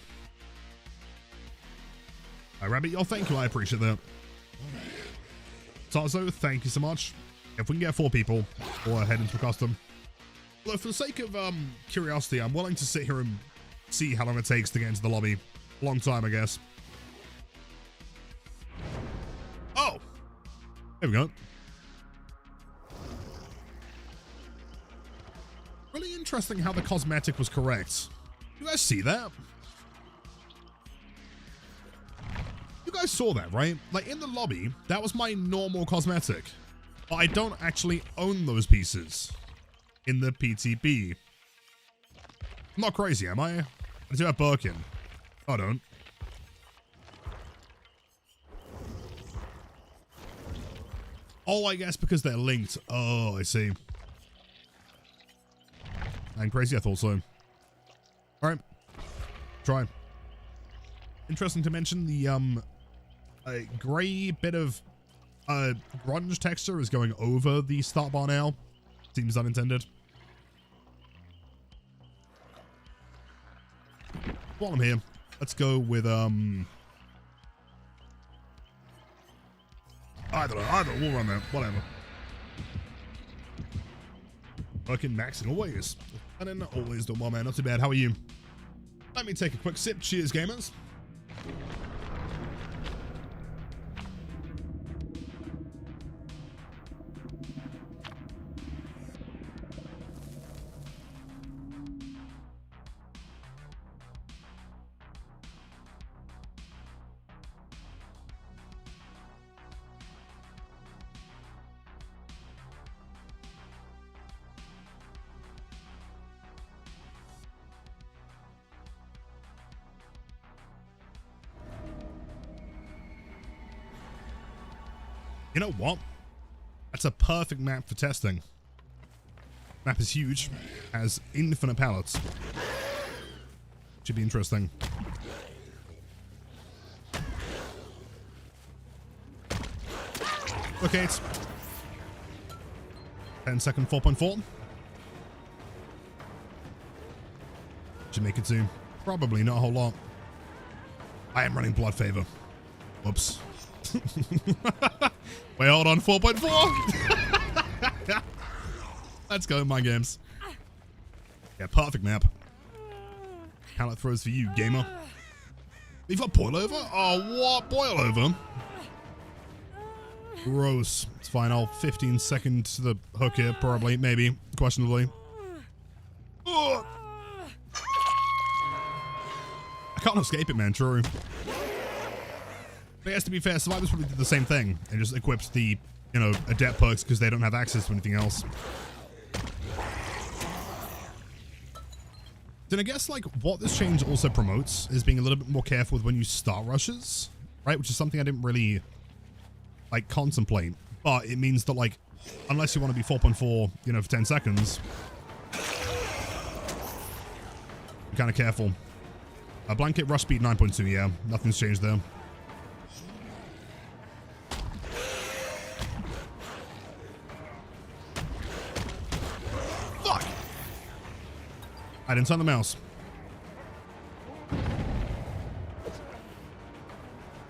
A: Rabbit, yo, thank you. I appreciate that. Tarzo, thank you so much. If we can get 4 people, we'll head into a custom. Look, for the sake of curiosity, I'm willing to sit here and see how long it takes to get into the lobby. A long time, I guess. Oh! There we go. Really interesting how the cosmetic was correct. You guys see that? You guys saw that, right? Like, in the lobby, that was my normal cosmetic. But I don't actually own those pieces in the PTB. I'm not crazy, am I? I do have Perk in. I don't. Oh, I guess because they're linked. Oh, I see. I'm crazy, I thought so. Alright. Try. Interesting to mention, the gray bit of grunge texture is going over the start bar now. Seems unintended. While I'm here, let's go with I don't know, we'll run that, whatever. Working maxing always. And then always doing well, man, not too bad. How are you? Let me take a quick sip. Cheers, gamers. You know what? That's a perfect map for testing. Map is huge, has infinite pallets. Should be interesting. Okay, it's 10-second 4.4. Should make it soon. Probably not a whole lot. I am running blood favor. Whoops. Wait, hold on, 4.4. Let's go, my games. Yeah, perfect map. Pallet throws for you, gamer. We've got boil over? Oh, what? Boil over? Gross. It's fine. I'll 15-second to the hook here, probably, maybe, questionably. Ugh. I can't escape it, man. True. But yes, to be fair, Survivors probably did the same thing and just equipped the, you know, adept perks because they don't have access to anything else. Then I guess, like, what this change also promotes is being a little bit more careful with when you start rushes, right? Which is something I didn't really, like, contemplate. But it means that, like, unless you want to be 4.4, you know, for 10 seconds, be kind of careful. Blanket rush speed 9.2, yeah. Nothing's changed there. Fuck! I didn't turn the mouse.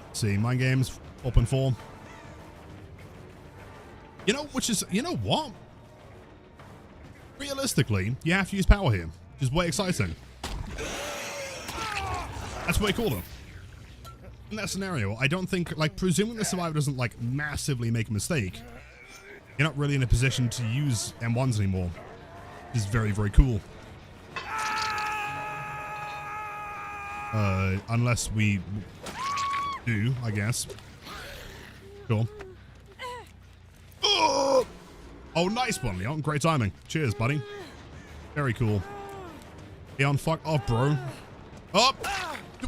A: Let's see, mind games, 4.4. You know, which is, you know what? Realistically, you have to use power here, which is way exciting. That's way cooler. In that scenario, I don't think, like, presuming the survivor doesn't, like, massively make a mistake, you're not really in a position to use M1s anymore. Which is very, very cool. Unless we do, I guess. Cool. Oh, nice one, Leon. Great timing. Cheers, buddy. Very cool. Leon, fuck off, bro. Oh,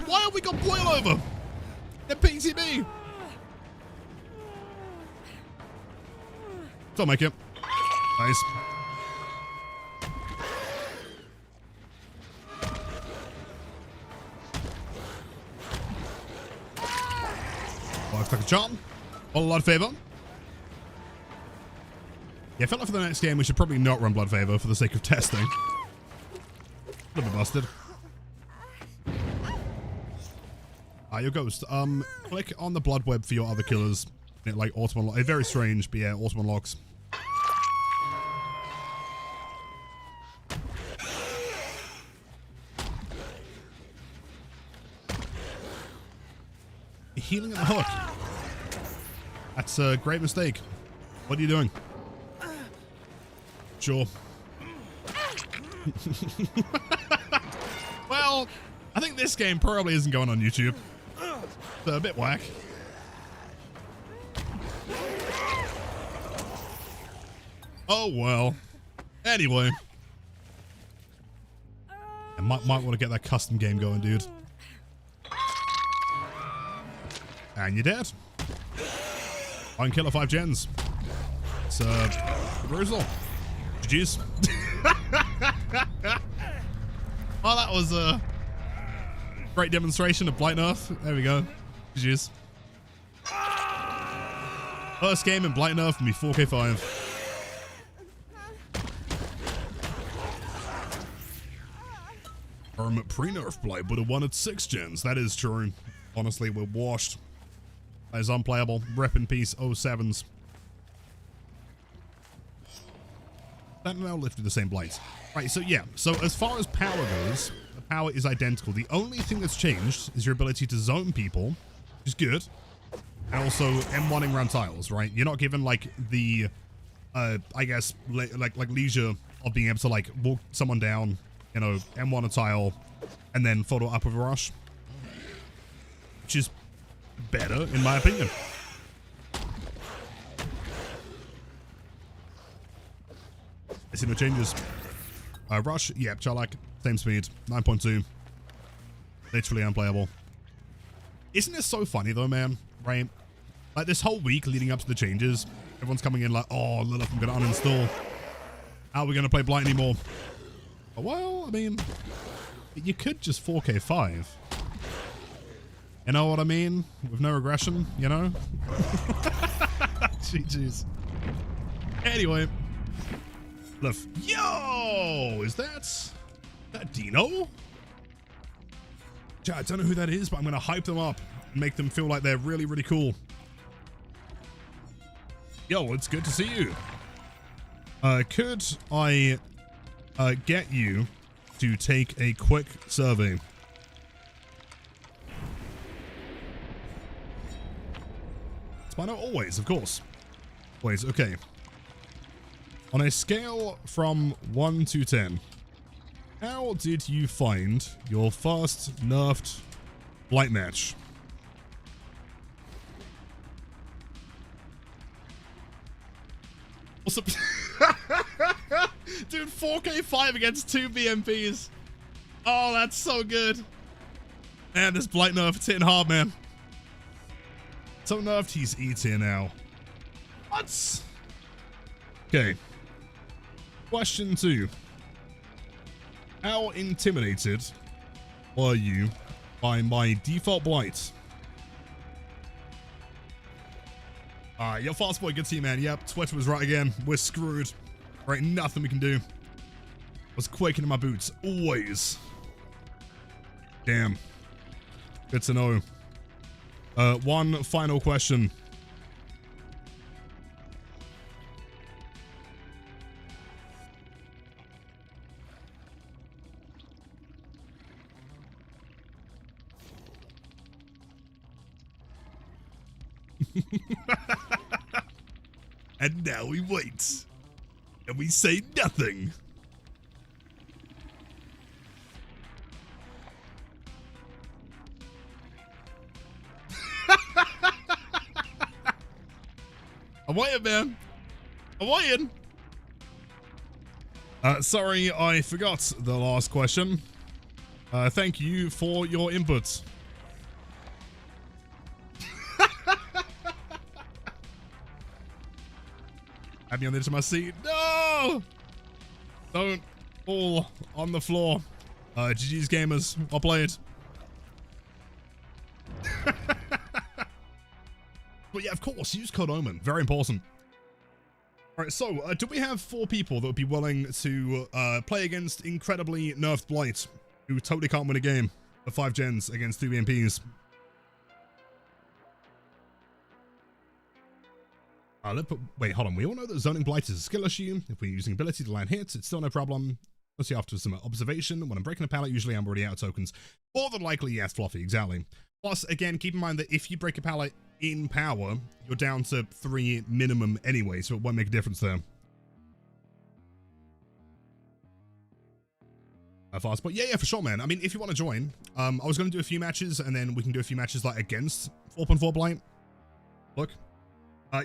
A: why have we got boil over? They're PTB. Don't make it. Nice. Looks like a charm. All Blood Favor. Yeah, I felt like for the next game we should probably not run Blood Favor for the sake of testing. A little bit busted. Your ghost. Click on the blood web for your other killers. It like auto unlock. Very strange, but yeah, auto unlocks. Healing at the hook. That's a great mistake. What are you doing? Sure. Well, I think this game probably isn't going on YouTube. So a bit whack. Oh well. Anyway. I might want to get that custom game going, dude. And you're dead. One killer, 5 gens. It's Traversal. GG's. Oh, that was a great demonstration of Blight Nerf. There we go. GG's. First game in Blight Nerf for me, 4K5. Pre-nerf Blight would have won at 6 gens. That is true. Honestly, we're washed. That is unplayable. Rep in peace, 07s. That now lifted the same Blight. Right, so yeah. So as far as power goes, the power is identical. The only thing that's changed is your ability to zone people, which is good. And also M1ing around tiles, right? You're not given like the, I guess, like leisure of being able to like walk someone down, you know, M1 a tile, and then follow up with a rush. Which is better, in my opinion. I see no changes. Rush, yeah, Charlak, same speed, 9.2. Literally unplayable. Isn't this so funny though, man? Right? Like this whole week leading up to the changes, everyone's coming in like, oh, Lilith, I'm gonna uninstall. How are we gonna play Blight anymore? Well, I mean, you could just 4K5. You know what I mean? With no regression, you know? GG's. Anyway. Look. Yo! Is that Dino? I don't know who that is, but I'm going to hype them up and make them feel like they're really, really cool. Yo, it's good to see you. Could I get you to take a quick survey? Why not always, of course. Always, okay. On a scale from 1 to 10, how did you find your first nerfed Blight match? Awesome. Dude, 4K5 against 2 BMPs. Oh, that's so good. Man, this Blight nerf, it's hitting hard, man. So nerfed, he's E tier now. What? Okay. Question 2. How intimidated were you by my default Blight? Yo, fast boy, good to see you, man. Yep, Twitter was right again. We're screwed. Right, nothing we can do. Was quaking in my boots. Always. Damn. Good to know. One final question. And now we wait. And we say nothing. I'm waiting, man. I'm waiting. Sorry, I forgot the last question. Thank you for your input. Had me on the edge of my seat. No! Don't fall on the floor. GG's gamers. I'll play it. But yeah, of course, use code OMEN. Very important. Alright, so, do we have 4 people that would be willing to play against incredibly nerfed Blight, who totally can't win a game for 5 gens against 2 BMPs? Wait, hold on. We all know that zoning Blight is a skill issue. If we're using ability to land hits, it's still no problem. Let's see after some observation. When I'm breaking a pallet, usually I'm already out of tokens. More than likely, yes, Fluffy, exactly. Plus, again, keep in mind that if you break a pallet in power, you're down to 3 minimum anyway, so it won't make a difference there. Fast, but yeah, for sure, man. I mean, if you want to join, I was going to do a few matches, and then we can do a few matches like against 4.4 Blight. Look.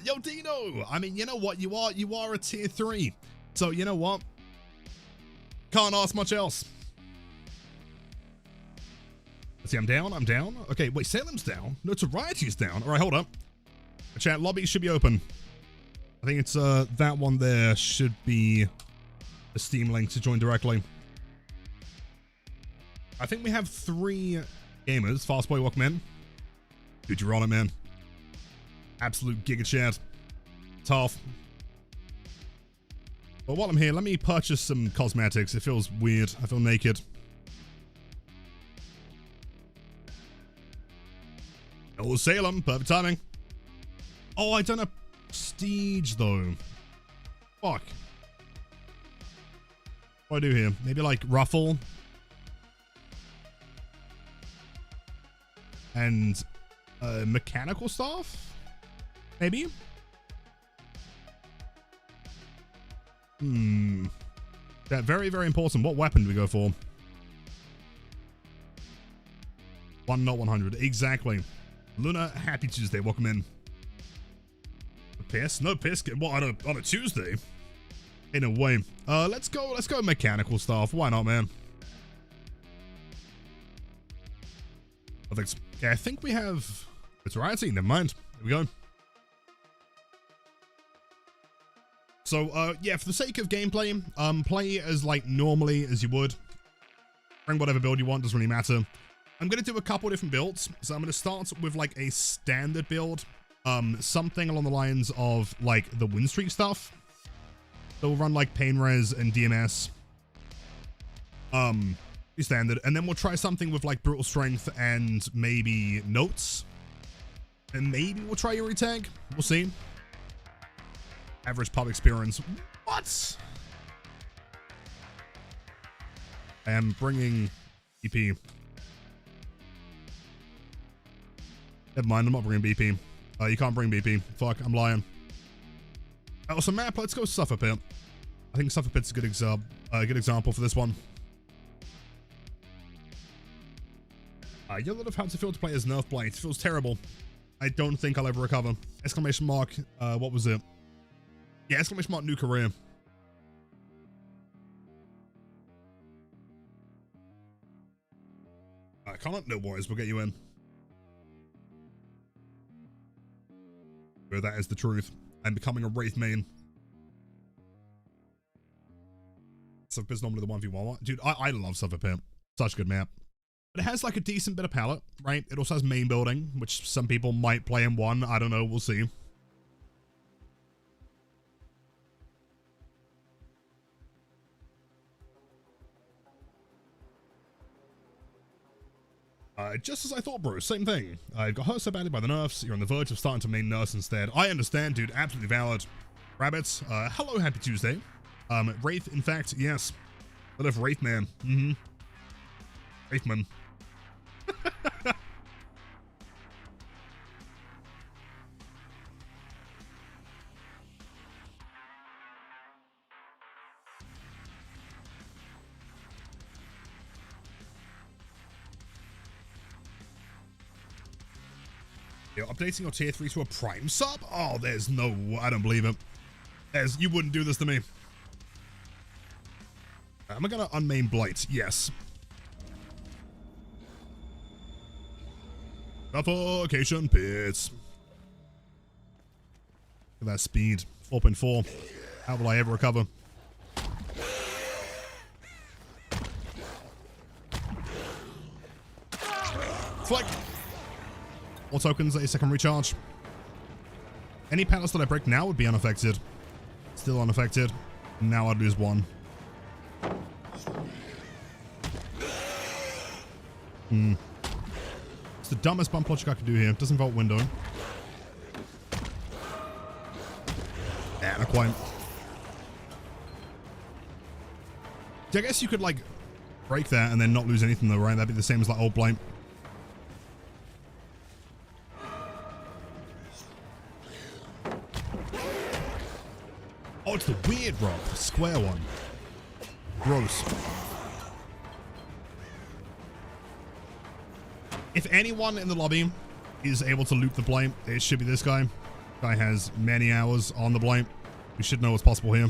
A: Yo, Dino! I mean, you know what? You are a tier 3. So, you know what? Can't ask much else. Let's see, I'm down. Okay, wait, Salem's down. Notoriety's down. All right, hold up. Chat, lobby should be open. I think it's, that one there should be a Steam link to join directly. I think we have 3 gamers. Fastboy, welcome in. Dude, you're on it, man. Absolute giga chat. Tough. But while I'm here, let me purchase some cosmetics. It feels weird. I feel naked. Oh, Salem. Perfect timing. Oh, I done a prestige, though. Fuck. What do I do here? Maybe, like, ruffle. And mechanical stuff? Maybe? That very, very important. What weapon do we go for? 1 not 100. Exactly. Luna, happy Tuesday. Welcome in. Piss? No piss. What, on a Tuesday? In a way. Let's go mechanical stuff. Why not, man? Okay, I think we have... It's variety. Never mind. Here we go. So, yeah, for the sake of gameplay, play as, like, normally as you would. Bring whatever build you want, doesn't really matter. I'm going to do a couple different builds. So I'm going to start with, like, a standard build. Something along the lines of, like, the win streak stuff. So we'll run, like, Pain Res and DMS. Be standard. And then we'll try something with, like, Brutal Strength and maybe Notes. And maybe we'll try Yuri Tag. We'll see. Average pub experience. What? I am bringing BP. Never mind, I'm not bringing BP. You can't bring BP. Fuck, I'm lying. Also, map, let's go Suffer Pit. I think Suffer Pit's a good example for this one. You'll not have how to feel to play as Nerf Blight. It feels terrible. I don't think I'll ever recover. Exclamation mark, what was it? Yeah, exclamation mark, new career. Comment, no worries, we'll get you in. But that is the truth. I'm becoming a Wraith main. Suffer Pit's normally the 1v1. Dude, I love Suffer Pit. Such a good map. But it has like a decent bit of palette, right? It also has main building, which some people might play in 1. I don't know, we'll see. Just as I thought, bro. Same thing. I've got hurt so badly by the nerfs. You're on the verge of starting to main nurse instead. I understand, dude. Absolutely valid. Rabbits. Hello, happy Tuesday. Wraith, in fact, yes. I love Wraithman. Wraithman. You're updating your tier 3 to a prime sub? Oh, there's no... I don't believe it. You wouldn't do this to me. Am I gonna unmain Blight? Yes. Suffocation pits. Look at that speed. 4.4. How will I ever recover? Flick. More tokens, 8-second recharge. Any pallets that I break now would be unaffected. Still unaffected. Now I'd lose one. It's the dumbest bump logic I could do here. Doesn't vault window. Yeah, not quite. I guess you could, like, break that and then not lose anything though, right? That'd be the same as, like, old Blight. Oh, it's the weird rock. The square one. Gross. If anyone in the lobby is able to loop the Blight, it should be this guy. Guy has many hours on the Blight. We should know what's possible here.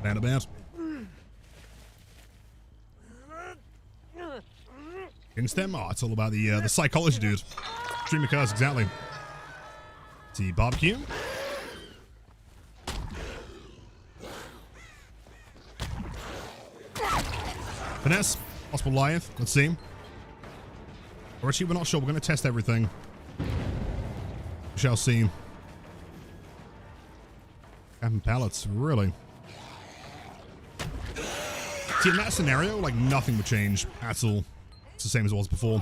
A: Bad about. Against them? Oh, it's all about the psychology, dude. Dream occurs, exactly. See, barbecue. Finesse. Possible Goliath. Let's see. Or actually, we're not sure. We're going to test everything. We shall see. Having pallets, really. See, in that scenario, like, nothing would change at all. It's the same as it was before.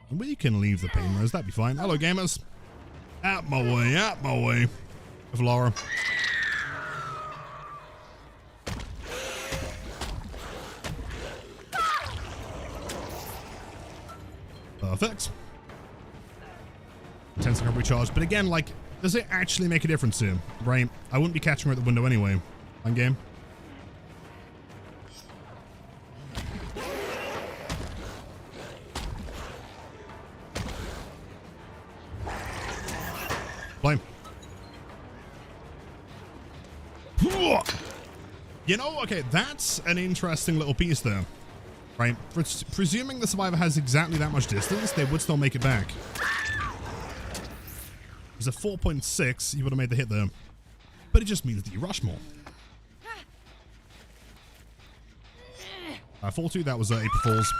A: And we can leave the pain res. That'd be fine. Hello, gamers. Out my way, out my way. With Laura. Perfect. 10-second recharge. But again, like, does it actually make a difference here? Right? I wouldn't be catching her at the window anyway. On game. Blame. You know, okay, that's an interesting little piece there. Right? Presuming the survivor has exactly that much distance, they would still make it back. It was a 4.6, you would have made the hit there. But it just means that you rush more. 4-2, that was April Fool's.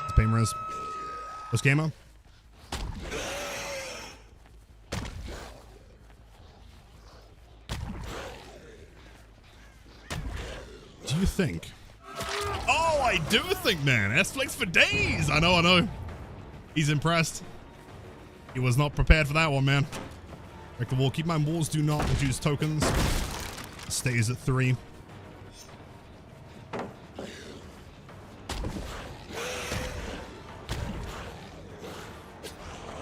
A: It's pain res. First gamer. Do you think? Oh, I do think, man. S-Flex for days. I know. He's impressed. He was not prepared for that one, man. Break the wall. Keep in mind, walls do not reduce tokens. Stays at 3.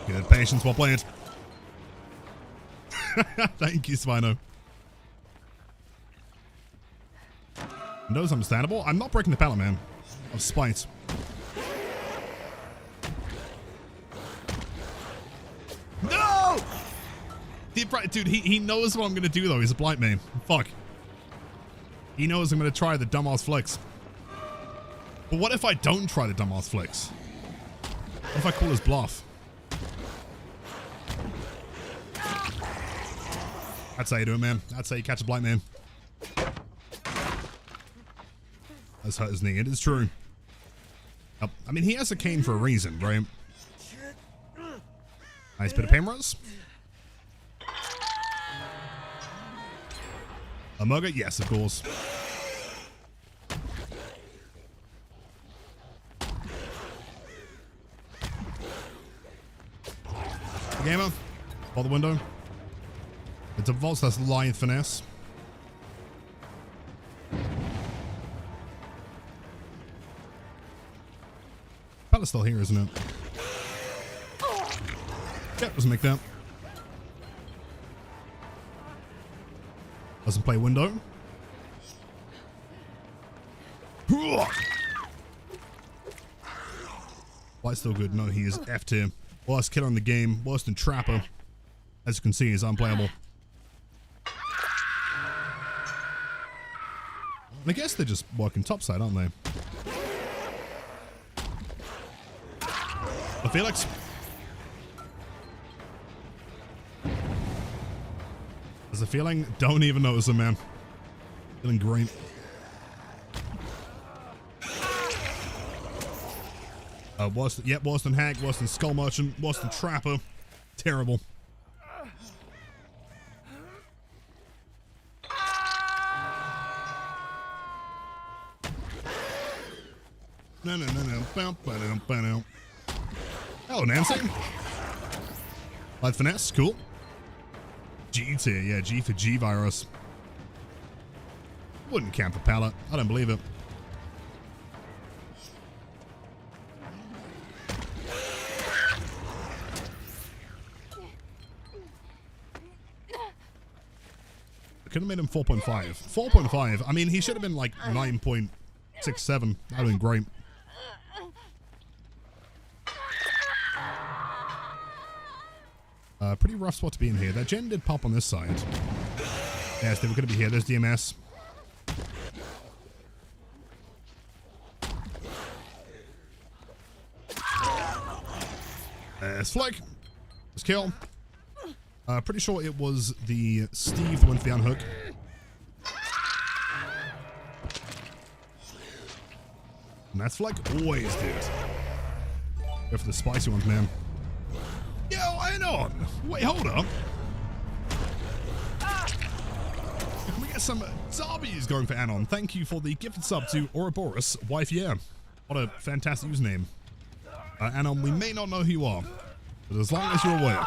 A: Good patience while playing it. Thank you, Swino. No, it's understandable. I'm not breaking the pallet, man. Of spite. No! Dude, he knows what I'm going to do, though. He's a Blight main. Fuck. He knows I'm going to try the dumbass flex. But what if I don't try the dumbass flex? What if I call his bluff? That's how you do it, man. That's how you catch a Blight man. That's hurt his knee. It is true. I mean, he has a cane for a reason, right? Nice bit of pain res. A mugger? Yes, of course. Gamer. By the window. It's a vault, that's lion finesse. Pallet's still here, isn't it? Yep, doesn't make that. Doesn't play window. Blight's still good. No, he is F tier. Worst killer in the game. Worse than Trapper. As you can see, he's unplayable. I guess they're just working topside, aren't they? Felix. There's a feeling. Don't even notice him, man. Feeling great. Worse than Hag, worse than Skull Merchant, worse than Trapper. Terrible. No. Oh, Nancy. Light finesse, cool. G tier, yeah, G for G-Virus. Wouldn't camp a pallet. I don't believe it. Could have made him 4.5. 4.5. I mean, he should have been like 9.67. That would have been great. Pretty rough spot to be in here. That gen did pop on this side. Yes, they were going to be here. There's DMS. There's Flick. There's Kill. Pretty sure it was the Steve that went for the unhook. And that's Flick. Always did. Go for the spicy ones, man. Yo, hang on. Wait, hold up. Can we get some Zombies going for Anon? Thank you for the gifted sub to Ouroboros. Wife, yeah. What a fantastic username. Anon, we may not know who you are, but as long as you're aware,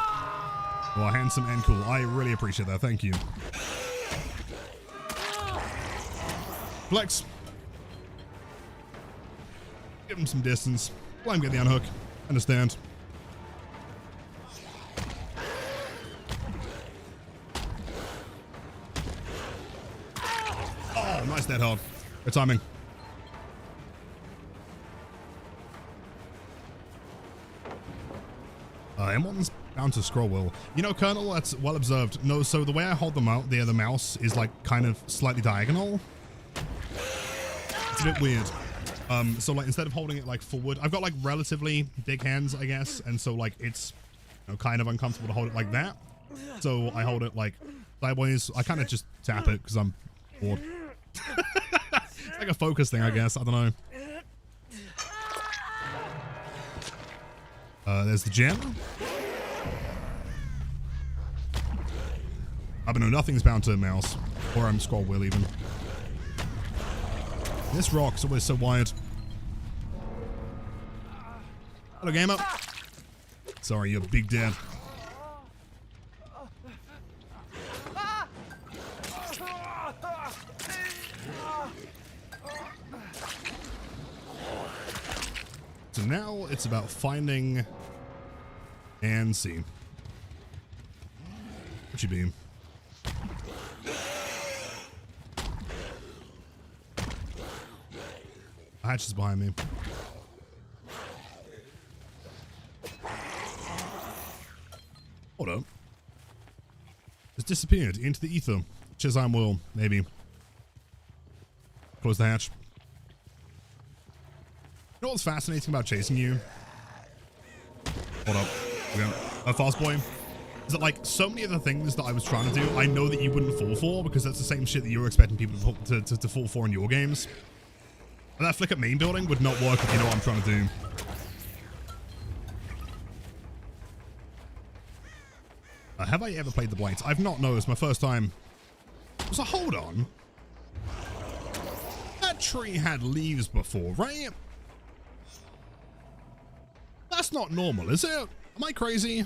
A: you are handsome and cool. I really appreciate that. Thank you. Flex. Give him some distance. Let him get the unhook. Understand. Oh, nice dead hard. Good timing. M1's bound to scroll well. You know, Colonel, that's well observed. No, so the way I hold them out, the other mouse is like kind of slightly diagonal. It's a bit weird. So like instead of holding it like forward, I've got like relatively big hands, I guess, and so like it's, you know, kind of uncomfortable to hold it like that. So I hold it like sideways. I kind of just tap it because I'm bored. It's like a focus thing, I guess. I don't know. There's the gem. I don't know, nothing's bound to a mouse. Or I'm scroll wheel even. This rock's always so wide. Hello, gamer. Sorry, you're big dad. So now it's about finding and see. What you beam? A hatch is behind me. Hold up. It's disappeared into the ether. Chizam will, maybe. Close the hatch. You know what's fascinating about chasing you? Hold up. Fast boy. Is that like so many of the things that I was trying to do, I know that you wouldn't fall for because that's the same shit that you were expecting people to fall for in your games. And that flick at main building would not work if you know what I'm trying to do. Have I ever played the Blight? I've not, no, it's my first time. So hold on. That tree had leaves before, right? That's not normal, is it? Am I crazy?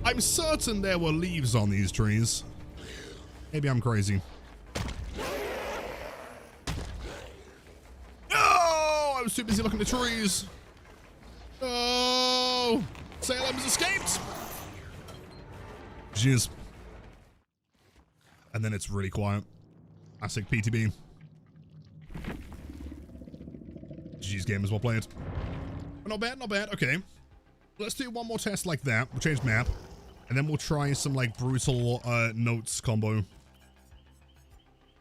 A: I'm certain there were leaves on these trees. Maybe I'm crazy. No! I was too busy looking at the trees. Oh! Salem's escaped! Jeez. And then it's really quiet. Classic PTB. GG's game is well played. But not bad, not bad. Okay. Let's do one more test like that. We'll change map. And then we'll try some like brutal notes combo.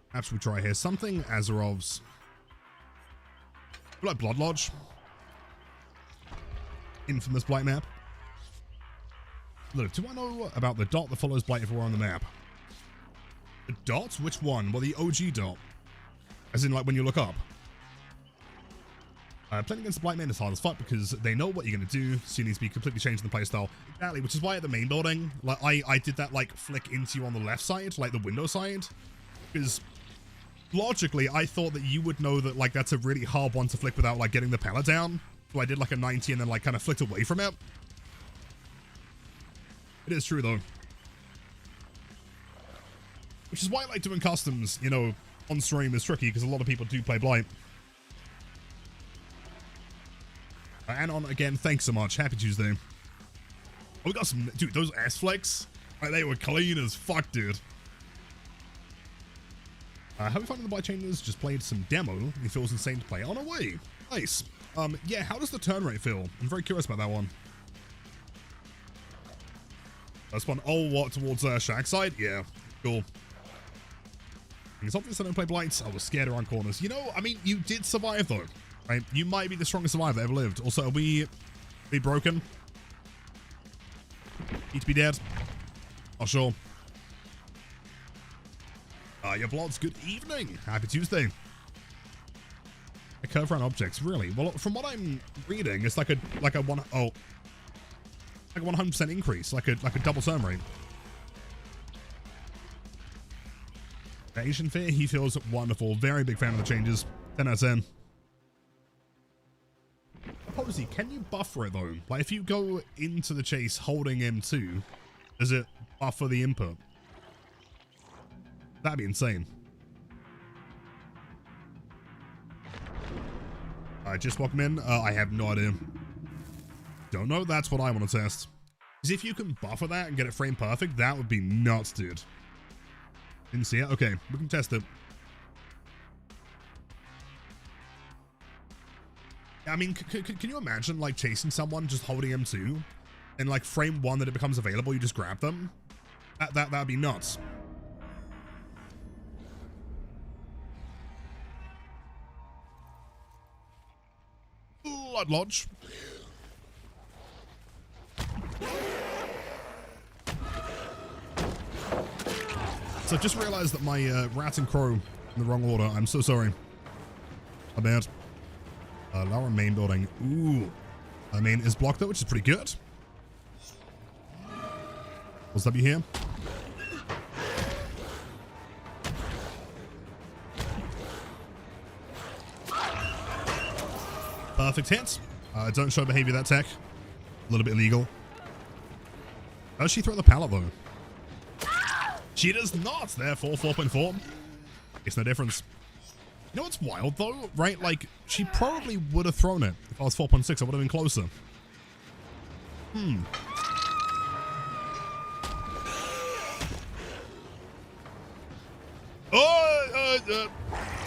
A: Perhaps we try here something Azarov's. Like Blood Lodge. Infamous Blight map. Look, do I know about the dot that follows Blight if we're on the map? The dot? Which one? Well, the OG dot. As in, like, when you look up. Playing against the Blight main is hard as fuck because they know what you're going to do, so you need to be completely changing the playstyle. Exactly, which is why at the main building, like, I did that, like, flick into you on the left side, like the window side. Because logically, I thought that you would know that, like, that's a really hard one to flick without, like, getting the pallet down. So I did, like, a 90 and then, like, kind of flicked away from it. It is true, though. Which is why I like doing customs, you know, on stream is tricky, because a lot of people do play Blight. And on, again, thanks so much. Happy Tuesday. Oh, we got some... Dude, those ass flicks, like, they were clean as fuck, dude. How we finding the Blight Chambers? Just played some demo. It feels insane to play. On our way. Nice. Yeah, how does the turn rate feel? I'm very curious about that one. That's one. Oh, what? Towards Shack side? Yeah. Cool. It's obvious I don't play Blights. I was scared around corners. You know, I mean, you did survive, though. Right? You might be the strongest survivor that ever lived. Also, are we broken? Need to be dead? Not sure. Your blods, good evening. Happy Tuesday. A curve around objects, really? Well, from what I'm reading, it's like a 100% increase, like a double turn rate. Asian Fear, he feels wonderful. Very big fan of the changes. 10 out of 10. Posey, can you buffer it though? Like if you go into the chase holding M2, does it buffer the input? That'd be insane. Just welcome in. I have no idea. Don't know. That's what I want to test. Because if you can buffer that and get it frame perfect, that would be nuts, dude. Didn't see it? Okay, we can test it. I mean, can you imagine, like, chasing someone just holding M2 and, like, frame 1 that it becomes available, you just grab them? That'd be nuts. Blood Lodge. So I've just realized that my rat and crow in the wrong order. I'm so sorry. My bad. Lower main building. Ooh. I mean, is blocked though, which is pretty good. What's W here? Perfect hit. Don't show behavior that tech. A little bit illegal. Does she throw the pallet though? She does not. Therefore, 4.4. It's no difference. You know what's wild though, right? Like, she probably would have thrown it. If I was 4.6, I would have been closer.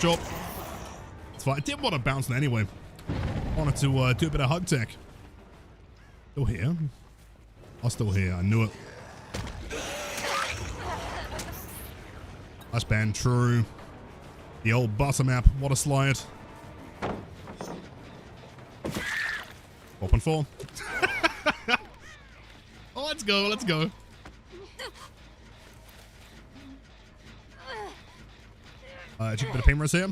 A: Chop. It's fine. I didn't want to bounce it anyway. I wanted to do a bit of hug tech. Still here. I'm still here. I knew it. Flash ban, true. The old butter map. What a slide. 4.4. Oh, let's go. Let's go. Check a bit of pain rush here.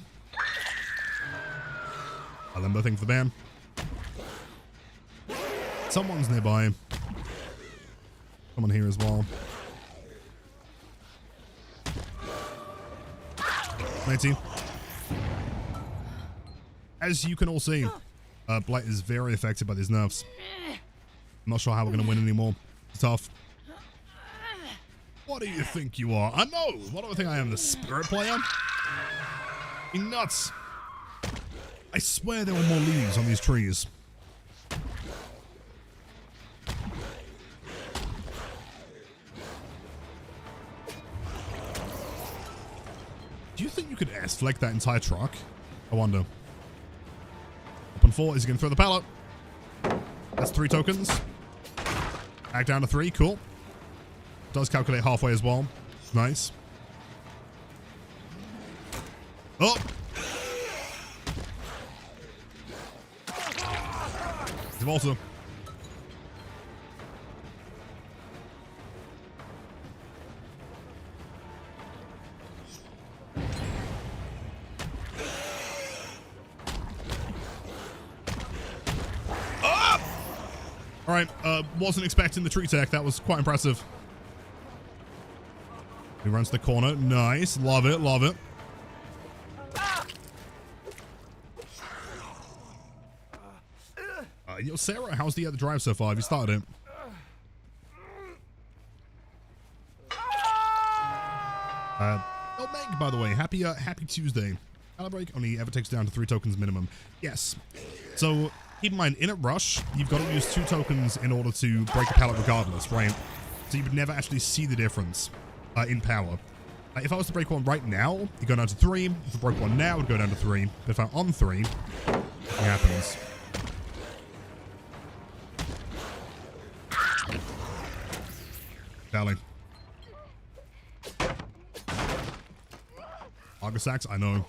A: A limbo thing for the ban. Someone's nearby. Someone here as well. 19. As you can all see, Blight is very affected by these nerfs. I'm not sure how we're going to win anymore. It's tough. What do you think you are? I know! What do I think I am? The spirit player? You nuts! I swear there were more leaves on these trees. Do you think you could S-flick that entire truck? I wonder. Up on 4. Is he going to throw the pallet? That's 3 tokens. Back down to 3. Cool. Does calculate halfway as well. Nice. Oh! Volta. All right, wasn't expecting the tree tech. That was quite impressive. He runs the corner. Nice. Love it. Love it. Yo, Sarah, how's the other drive so far? Have you started it? Oh, Meg, by the way, happy Tuesday. Pallet break only ever takes down to 3 tokens minimum. Yes. So keep in mind, in a rush, you've got to use 2 tokens in order to break a pallet regardless, right? So you would never actually see the difference in power. If I was to break one right now, it'd go down to 3. If I broke one now, it'd go down to 3. But if I'm on 3, it happens. Darling. Argosax, I know.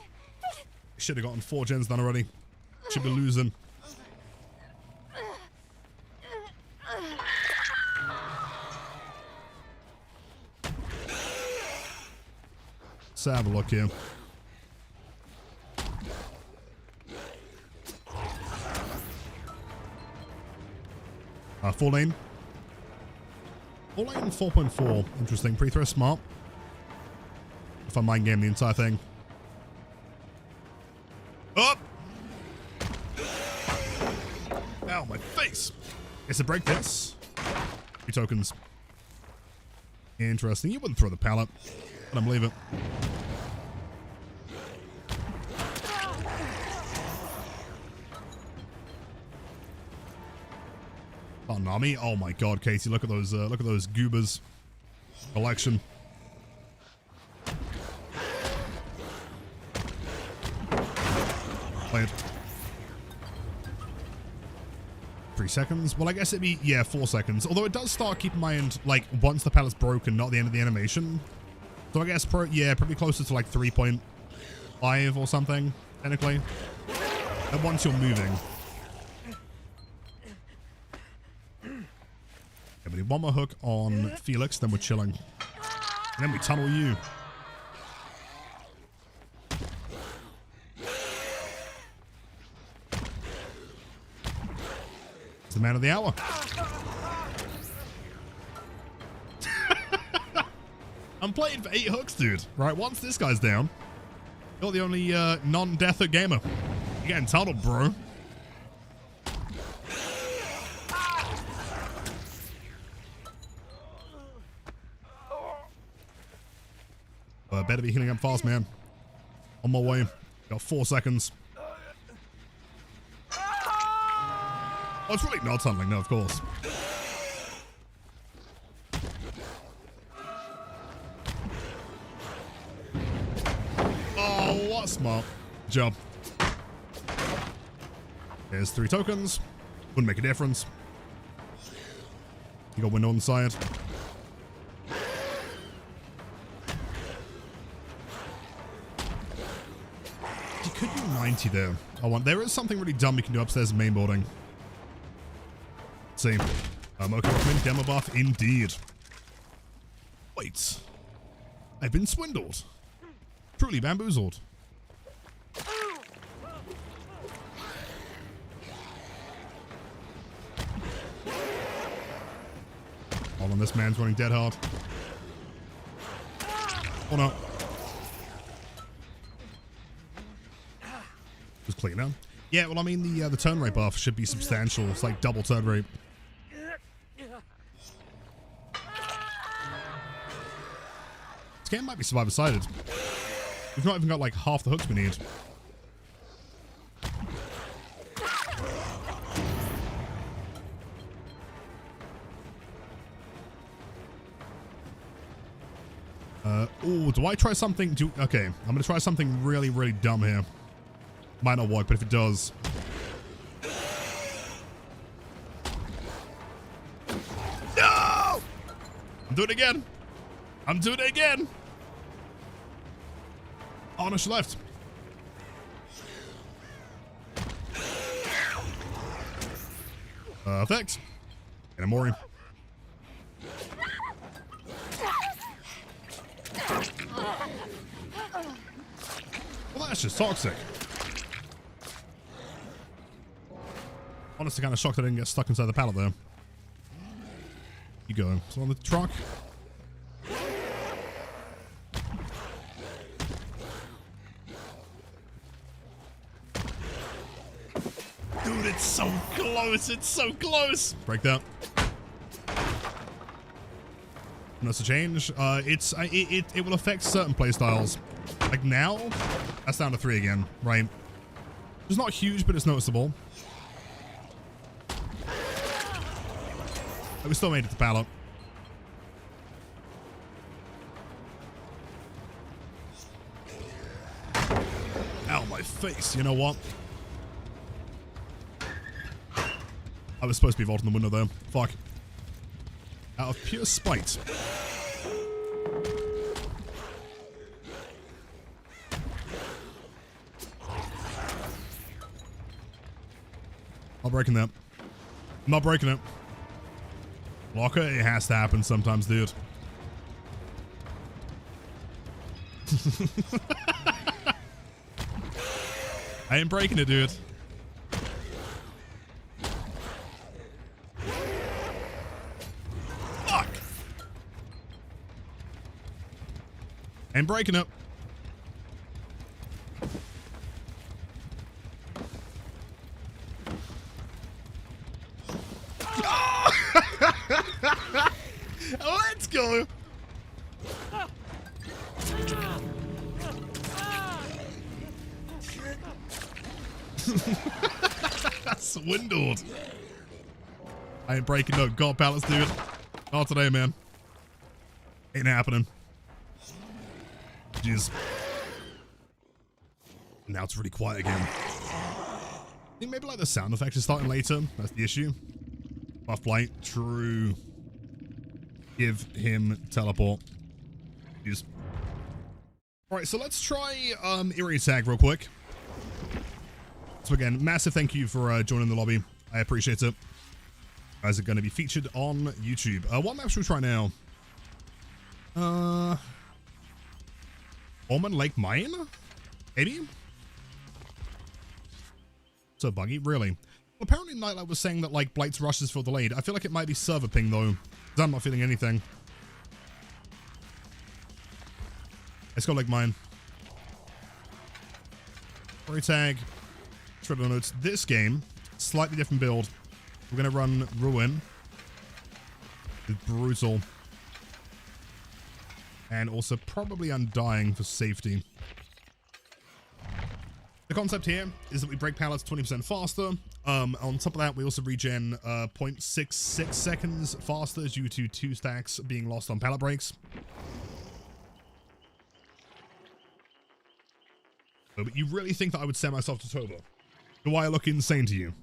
A: Should have gotten 4 gens done already. Should be losing. Let's have a look here. Full lane. Full lane 4.4. Interesting. Pre-throw smart. If I mind game the entire thing. Up! Ow, my face! It's a break this. 2 tokens. Interesting. You wouldn't throw the pallet. I don't believe it. Oh, Nami. Oh my god, Casey, look at those goobers. Collection. Play it. 3 seconds. Well, I guess it'd be, yeah, 4 seconds. Although it does start, keep in mind, like, once the pallet's broken, not the end of the animation. So I guess, probably closer to like 3.5 or something, technically. And once you're moving. Yeah, we need one more hook on Felix, then we're chilling. And then we tunnel you. It's the man of the hour. I'm playing for 8 hooks, dude. Right, once this guy's down, you're the only non-death hook gamer. You're getting tunneled, bro. Better be healing up fast, man. On my way. Got 4 seconds. Oh, it's really not tunneling, no, of course. Oh, what smart job. There's 3 tokens. Wouldn't make a difference. You got window on the side. You could do 90 there. There is something really dumb you can do upstairs in main building. Let's see. Okay, recommend demo buff indeed. Wait. I've been swindled. Truly bamboozled. Hold on, this man's running dead hard. Oh no. Just clean now. Yeah, well, I mean, the turn rate buff should be substantial. It's like double turn rate. This game might be survivor-sided. We've not even got like half the hooks we need. Oh, do I try something? Okay, I'm going to try something really, really dumb here. Might not work, but if it does... No! I'm doing it again. I'm doing it again. Oh, no, she left. Perfect. Get a Mori. Well, that's just toxic. Honestly, kind of shocked I didn't get stuck inside the pallet there. You go. So on the truck. Dude, it's so close. It's so close. Break that. Notice a change. It will affect certain playstyles. Like now, that's down to 3 again, right? It's not huge, but it's noticeable. We still made it to pallet. Ow, my face. You know what? I was supposed to be vaulting the window there. Fuck. Out of pure spite. Not breaking that. I'm not breaking it. Locker, it has to happen sometimes, dude. I ain't breaking it, dude. Fuck! Ain't breaking it. Let's go. Swindled. I ain't breaking no god pallets, dude. Not today, man. Ain't happening. Jeez. Now it's really quiet again. I think maybe like the sound effects is starting later. That's the issue. Buff Blight. True. Give him teleport. Jeez. Alright, so let's try Eerie Tag real quick. So again, massive thank you for joining the lobby. I appreciate it. You guys are going to be featured on YouTube. What map should we try now? Almond Lake Mine? Maybe? So buggy, really? Well, apparently Nightlight was saying that like Blight's rushes feel delayed. I feel like it might be server ping though, because I'm not feeling anything. Let's go Lake Mine. Eerie Tag. Shredder notes. This game, slightly different build. We're going to run Ruin with Brutal. And also probably Undying for safety. The concept here is that we break pallets 20% faster. On top of that, we also regen 0.66 seconds faster due to 2 stacks being lost on pallet breaks. But you really think that I would send myself to Toba? Do I look insane to you?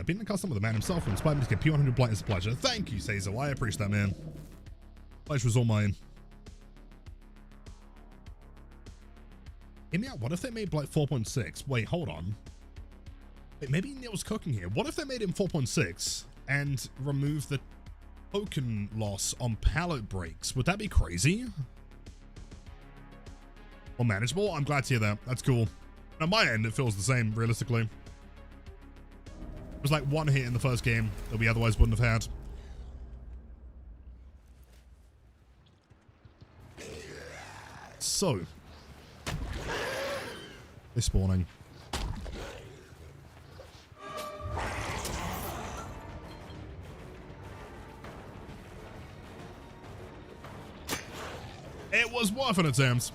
A: Being a customer of the man himself who inspired me to get P100 Blight is a pleasure. Thank you, Cesar. I appreciate that, man. Pleasure was all mine. Hear me out. What if they made Blight 4.6? Wait, hold on. Wait, maybe Neil's cooking here. What if they made him 4.6 and removed the token loss on pallet breaks? Would that be crazy? Or manageable? I'm glad to hear that. That's cool. On my end, it feels the same, realistically. It was like 1 hit in the first game that we otherwise wouldn't have had. So. They're spawning. It was worth an attempt.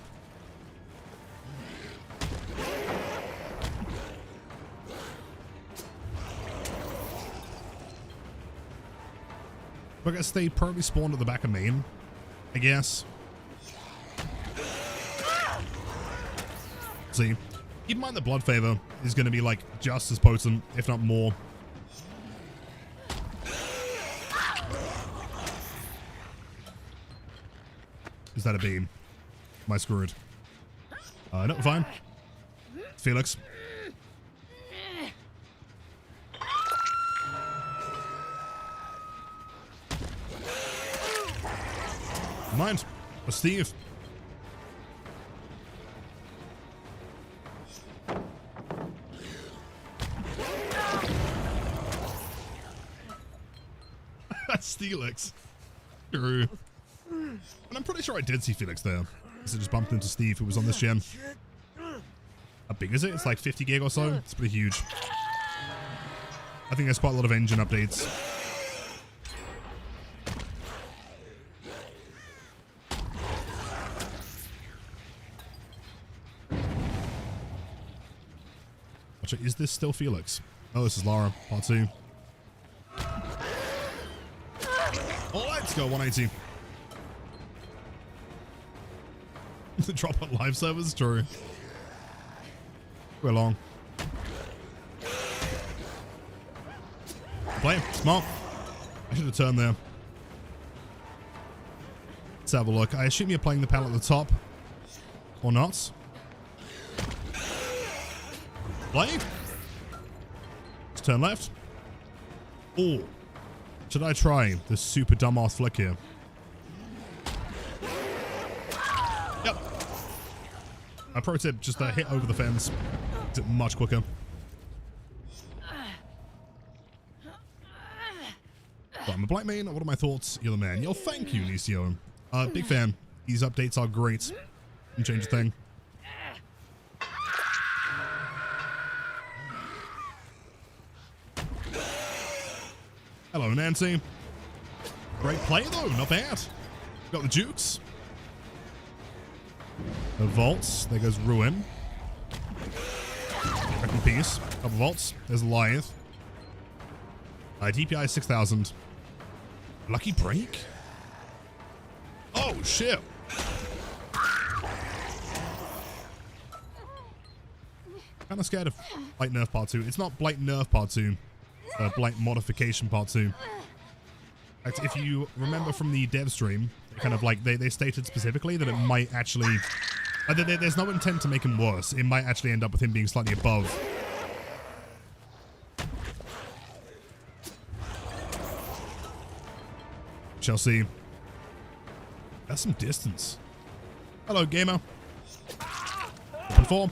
A: I guess they probably spawned at the back of main, I guess. See, keep in mind that Blood Favor is going to be like just as potent, if not more. Is that a beam? Am I screwed? No, fine. Felix. Mind. Or Steve. That's Steelix. True. And I'm pretty sure I did see Felix there. So I just bumped into Steve, who was on this gen. How big is it? It's like 50 gig or so. It's pretty huge. I think there's quite a lot of engine updates. Actually, is this still Felix? Oh, this is Lara, part 2. Oh, let's go, 180. The drop on live servers? True. We're long. Play. Smart. I should have turned there. Let's have a look. I assume you're playing the pallet at the top. Or not. Play. Let's turn left. Oh. Should I try the super dumbass flick here? Yep. A pro tip, just hit over the fence. It's much quicker. But I'm a Blight main. What are my thoughts? You're the man. Yo, thank you, Nicio. Big fan. These updates are great. Can change a thing. Hello, Nancy. Great play, though. Not bad. Got the jukes. The vaults. There goes Ruin. Back in peace. Couple vaults. There's Goliath. DPI 6,000. Lucky break? Oh, shit. Kind of scared of Blight Nerf Part 2. It's not Blight Nerf Part 2. Blight Modification Part 2. If you remember from the dev stream, kind of like they stated specifically that it might actually... there's no intent to make him worse. It might actually end up with him being slightly above. Shall see. That's some distance. Hello, gamer. Open form.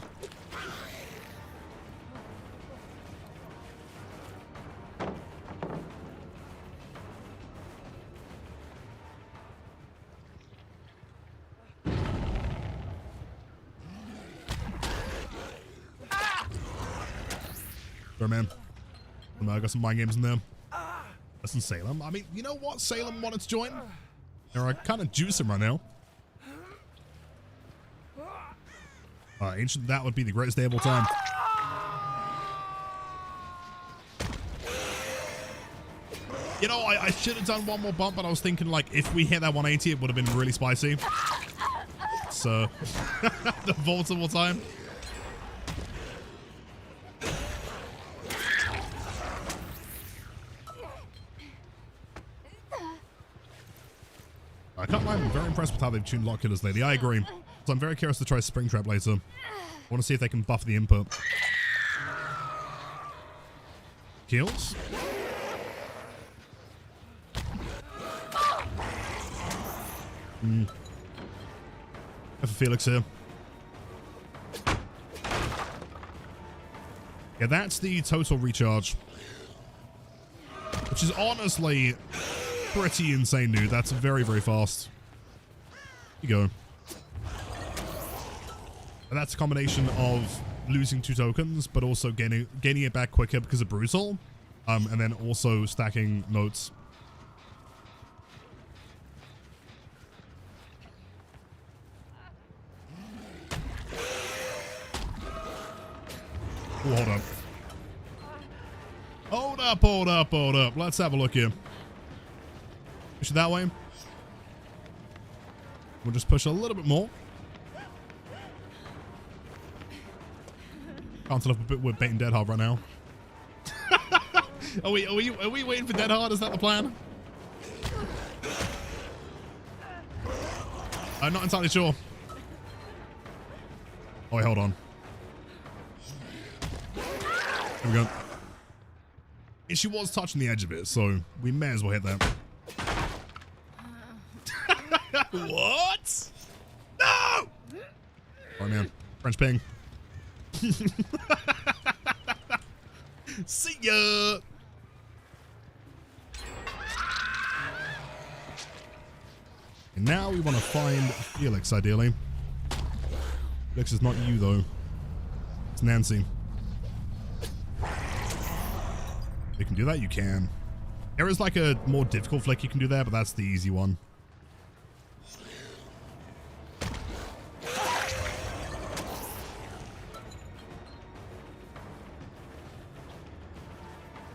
A: Sure, man. I got some mind games in there. Listen, Salem. I mean, you know what? Salem wanted to join. I kind of juice him right now. Ancient, that would be the greatest day of all time. You know, I should have done one more bump, but I was thinking, like, if we hit that 180, it would have been really spicy. So, the vault of all time. I can't lie, I'm very impressed with how they've tuned lock killers lately. I agree. So I'm very curious to try Springtrap later. I want to see if they can buff the input. Kills. For Felix here. Yeah, that's the total recharge. Which is honestly pretty insane, dude. That's very, very fast. Here you go. And that's a combination of losing 2 tokens, but also gaining it back quicker because of Brutal. And then also stacking notes. Ooh, hold up. Hold up, hold up, hold up. Let's have a look here. push it that way. We'll just push a little bit more. Can't tell if we're baiting Dead Hard right now. Are we waiting for Dead Hard? Is that the plan? I'm not entirely sure. Oh wait, hold on. There we go. And she was touching the edge of it, so we may as well hit that. What? No! Alright, man. French ping. See ya! And now we want to find Felix, ideally. Felix is not you, though. It's Nancy. You can do that? You can. There is like a more difficult flick you can do there, but that's the easy one.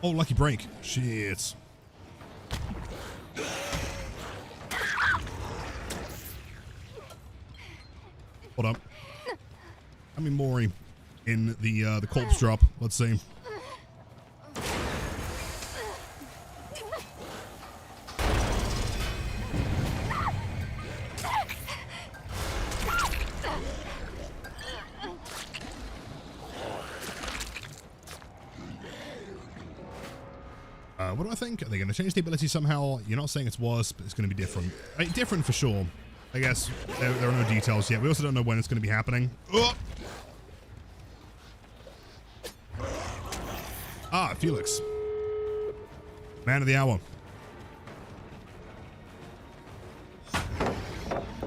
A: Oh, lucky break. Shit. Hold up. How many more in the corpse drop? Let's see. What do I think? Are they going to change the ability somehow? You're not saying it's worse, but it's going to be different. Different for sure. I guess there are no details yet. We also don't know when it's going to be happening. Oh! Ah, Felix. Man of the hour.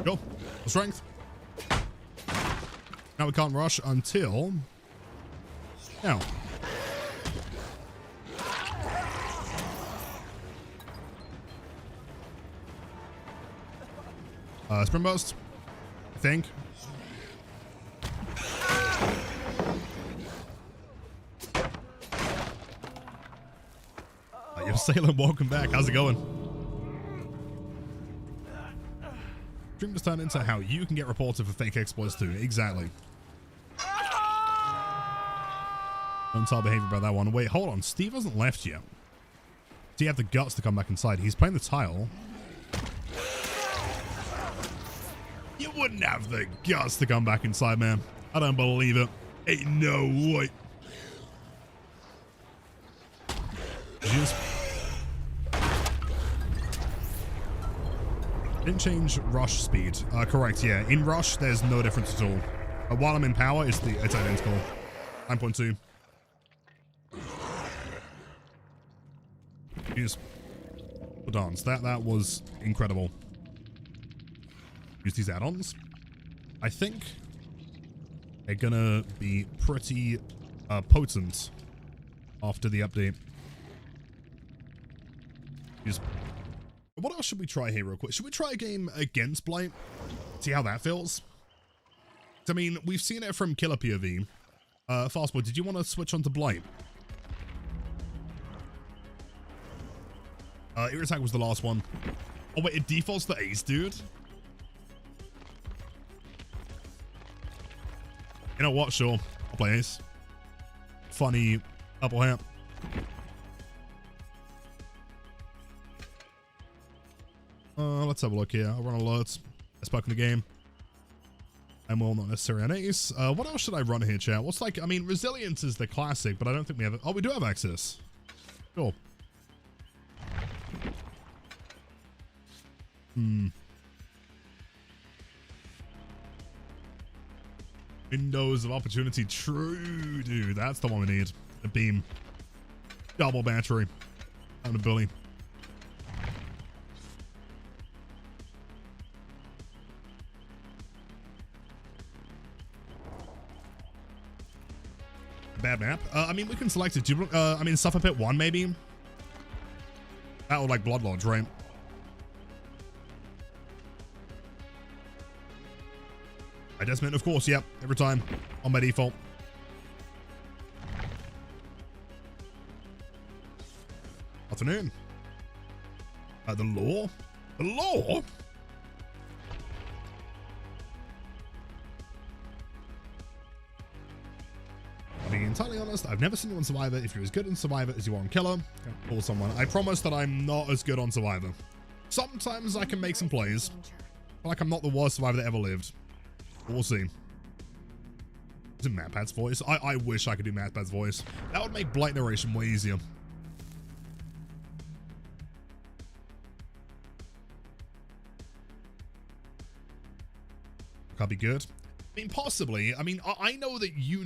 A: Go. Strength. Now we can't rush until now. Sprint burst, I think. Yo, Salem, welcome back. How's it going? Stream just turned into how you can get reported for fake exploits too. Exactly. Don't tell behavior about that one. Wait, hold on. Steve hasn't left yet. Does he have the guts to come back inside? He's playing the tile. You wouldn't have the guts to come back inside, man. I don't believe it. Ain't no way. Didn't change rush speed. Correct, yeah. In rush, there's no difference at all. While I'm in power, it's identical. 9.2. Use the dance. That was incredible. Use these add-ons. I think they're gonna be pretty potent after the update. What else should we try here real quick? Should we try a game against Blight? See how that feels? I mean, we've seen it from Killer POV. Fastboy, did you want to switch on to Blight? Ear attack was the last one. Oh wait, it defaults to Ace, dude. You know what? Sure. I'll play Ace. Funny double hat. Let's have a look here. I'll run alerts. Let's back in the game. And we'll not necessarily an Ace. What else should I run here, chat? What's like, I mean, Resilience is the classic, but I don't think we have it. Oh, we do have access. Cool. Windows of Opportunity. True, dude. That's the one we need. The beam. Double battery. I'm a bully. Bad map. I mean, we can select it. I mean, Suffer Pit 1, maybe? That would like Blood Lodge, right? Desmond, of course, yep. Every time. On by default. Afternoon. The law? The law? Being entirely honest, I've never seen you on Survivor. If you're as good in Survivor as you are on Killer, call someone. I promise that I'm not as good on Survivor. Sometimes I can make some plays. Like I'm not the worst Survivor that ever lived. We'll see. Is it MatPat's voice? I wish I could do MatPat's voice. That would make Blight narration way easier. Can't be good. I mean, possibly. I mean, I know that you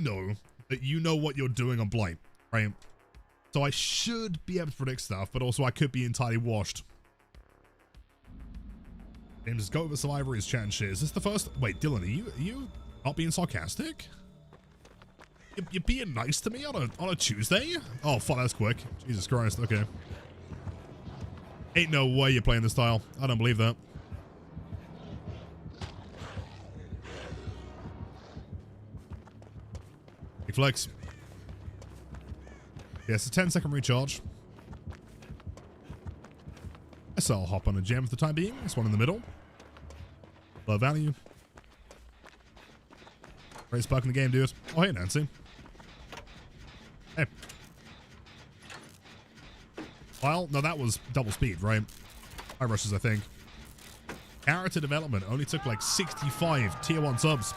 A: know what you're doing on Blight, right? So I should be able to predict stuff, but also I could be entirely washed. James, go over Survivor is chat and shit. Is this the first? Wait, Dylan, are you not being sarcastic? You're being nice to me on a Tuesday? Oh, fuck, that's quick. Jesus Christ. Okay. Ain't no way you're playing this style. I don't believe that. Big flex. Yes, a 10-second recharge. So I'll hop on a gem for the time being. This one in the middle. Low value. Great spark in the game, dude. Oh, hey, Nancy. Hey. Well, no, that was double speed, right? High rushes, I think. Character development only took like 65 tier 1 subs.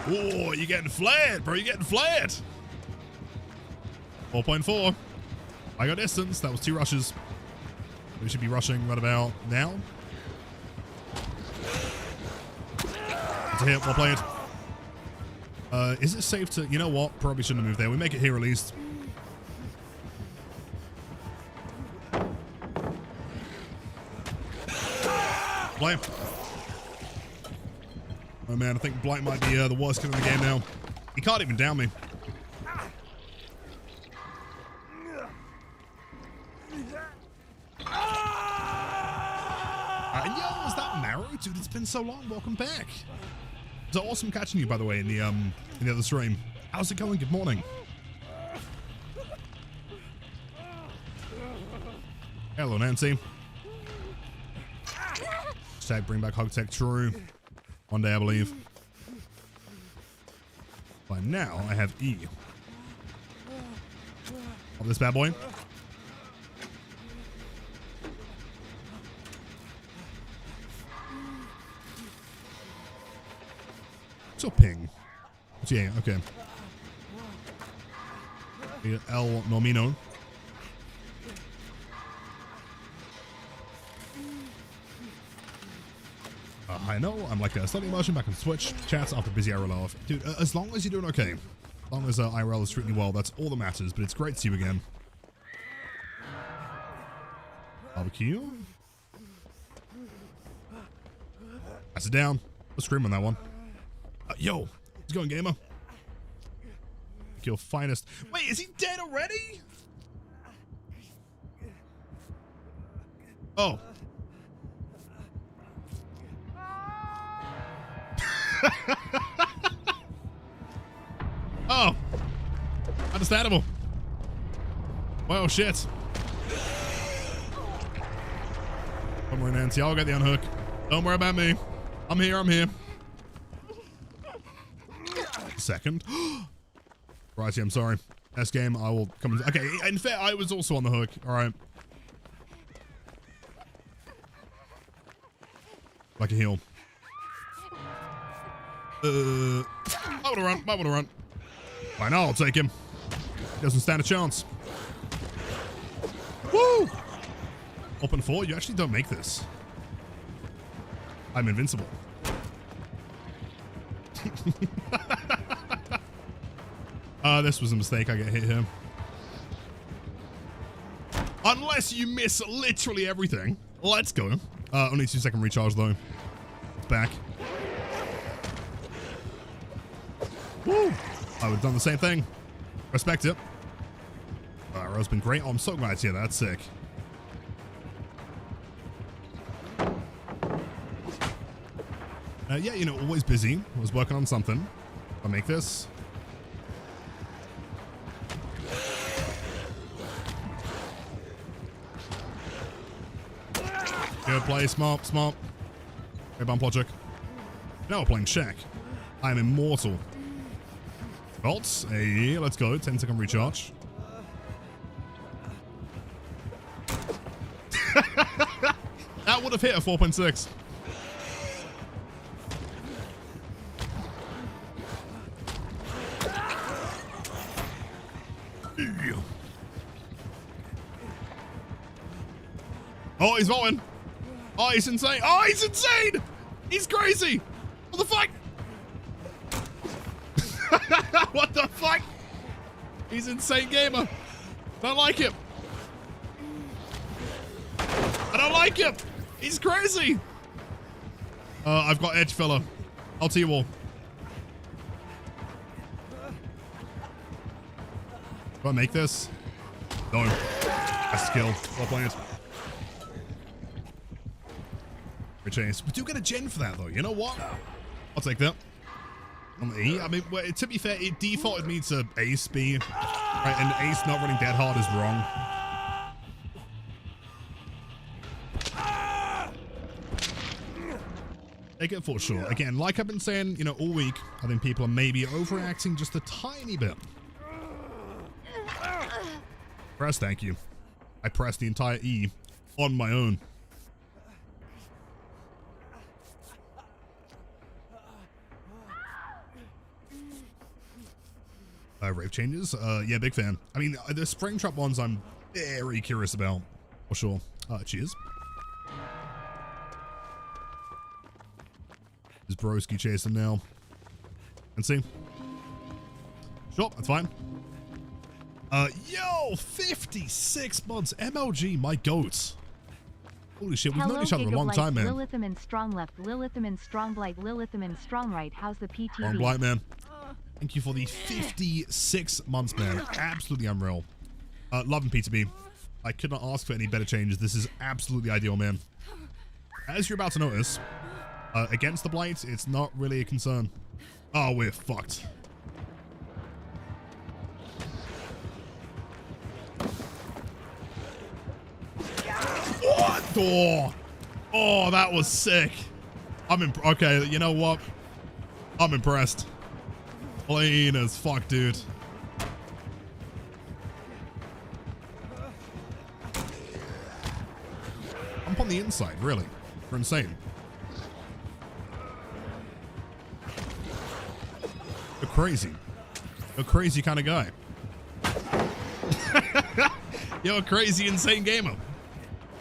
A: Oh, you're getting flared, bro. You're getting flared. 4.4. I got distance. That was 2 rushes. We should be rushing right about now. It's a hit. Well played. Is it safe to... You know what? Probably shouldn't have moved there. We make it here at least. Blight. Oh man, I think Blight might be the worst kid in the game now. He can't even down me. Yo, is that Marrow? Dude, it's been so long. Welcome back. It's awesome catching you, by the way, in the other stream. How's it going? Good morning. Hello, Nancy. Hashtag bring back Hug Tech. True. One day, I believe. By now, I have E. Of this bad boy. What's your ping? What's your okay. El Nomino. I know, I'm like a study immersion back on Switch. Chats after busy IRL off. Dude, as long as you're doing okay. As long as IRL is treating you well, that's all that matters. But it's great to see you again. Barbecue. Pass it down. Let's scream on that one. Yo, how's it going, gamer? Your finest. Wait, is he dead already? Oh. Oh. Understandable. Well, shit. Don't worry, Nancy. I'll get the unhook. Don't worry about me. I'm here. I'm here. Second. Righty, I'm sorry. Next game, I will come in. Okay, in fair, I was also on the hook. All right. Like a heal. I want to run. I want to run. I know, I'll take him. He doesn't stand a chance. Woo! Open 4? You actually don't make this. I'm invincible. This was a mistake. I get hit here. Unless you miss literally everything. Let's go. Only 2-second recharge though. It's back. Woo! I would have done the same thing. Respect it. Rose been great. Oh, I'm so glad to hear that. That's sick. Yeah, you know, always busy. I was working on something. I'll make this. Good play, smart, smart. Okay, bump logic. Now we're playing Shaq. I am immortal. Bolts, hey, let's go. 10-second recharge. That would have hit a 4.6. Oh, he's rolling. Oh, he's insane. Oh, he's insane. He's crazy. What the fuck? What the fuck? He's insane gamer. Don't like him. I don't like him. He's crazy. I've got edge filler. I'll tell you all. Do I make this? No. That's skill. Well played. Great chase. We do get a gen for that though. You know what? I'll take that. On the E. I mean, well, to be fair, it defaulted me to ace B. Right, and ace not running dead hard is wrong. Take it for sure. Again, like I've been saying, you know, all week, I think people are maybe overreacting just a tiny bit. Press, thank you. I pressed the entire E on my own. Rave changes? Yeah, big fan. I mean, the spring trap ones I'm very curious about, for sure. Cheers. Is broski chasing now? And see. Sure, that's fine. Yo, 56 months. MLG, my goats. Holy shit, we've known each other a long time, man.
B: Lilithum and strong left, Lilithum and strong Blight, Lilithum and strong right. How's the PTB?
A: Strong Blight, man. Thank you for the 56 months, man. Absolutely unreal. Loving PTB. I could not ask for any better changes. This is absolutely ideal, man. As you're about to notice, against the Blight, it's not really a concern. Oh, we're fucked. What? Oh, that was sick. Okay, you know what? I'm impressed. Plain as fuck, dude. I'm on the inside, really. We're insane. You're crazy. You're a crazy kind of guy. You're a crazy, insane gamer.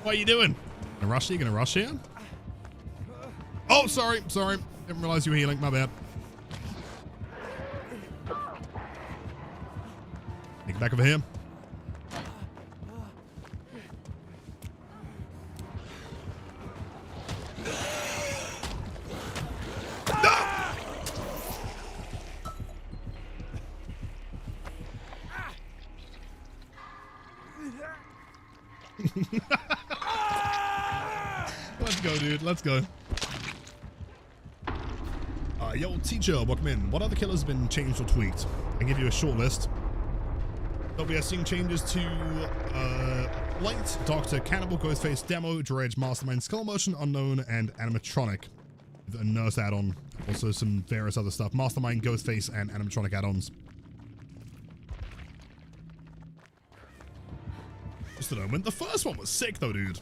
A: What are you doing? Gonna rush here? Gonna rush here? Oh, sorry. Didn't realize you were healing. My bad. Take it back over here. Let's go, dude. Let's go. Yo, teacher, welcome in. What other killers have been changed or tweaked? I give you a short list. But we are seeing changes to Blight, Doctor, Cannibal, Ghostface, Demo, Dredge, Mastermind, Skull Motion, Unknown, and Animatronic. With a Nurse add-on. Also some various other stuff. Mastermind, Ghostface, and Animatronic add-ons. Just a moment. The first one was sick though, dude.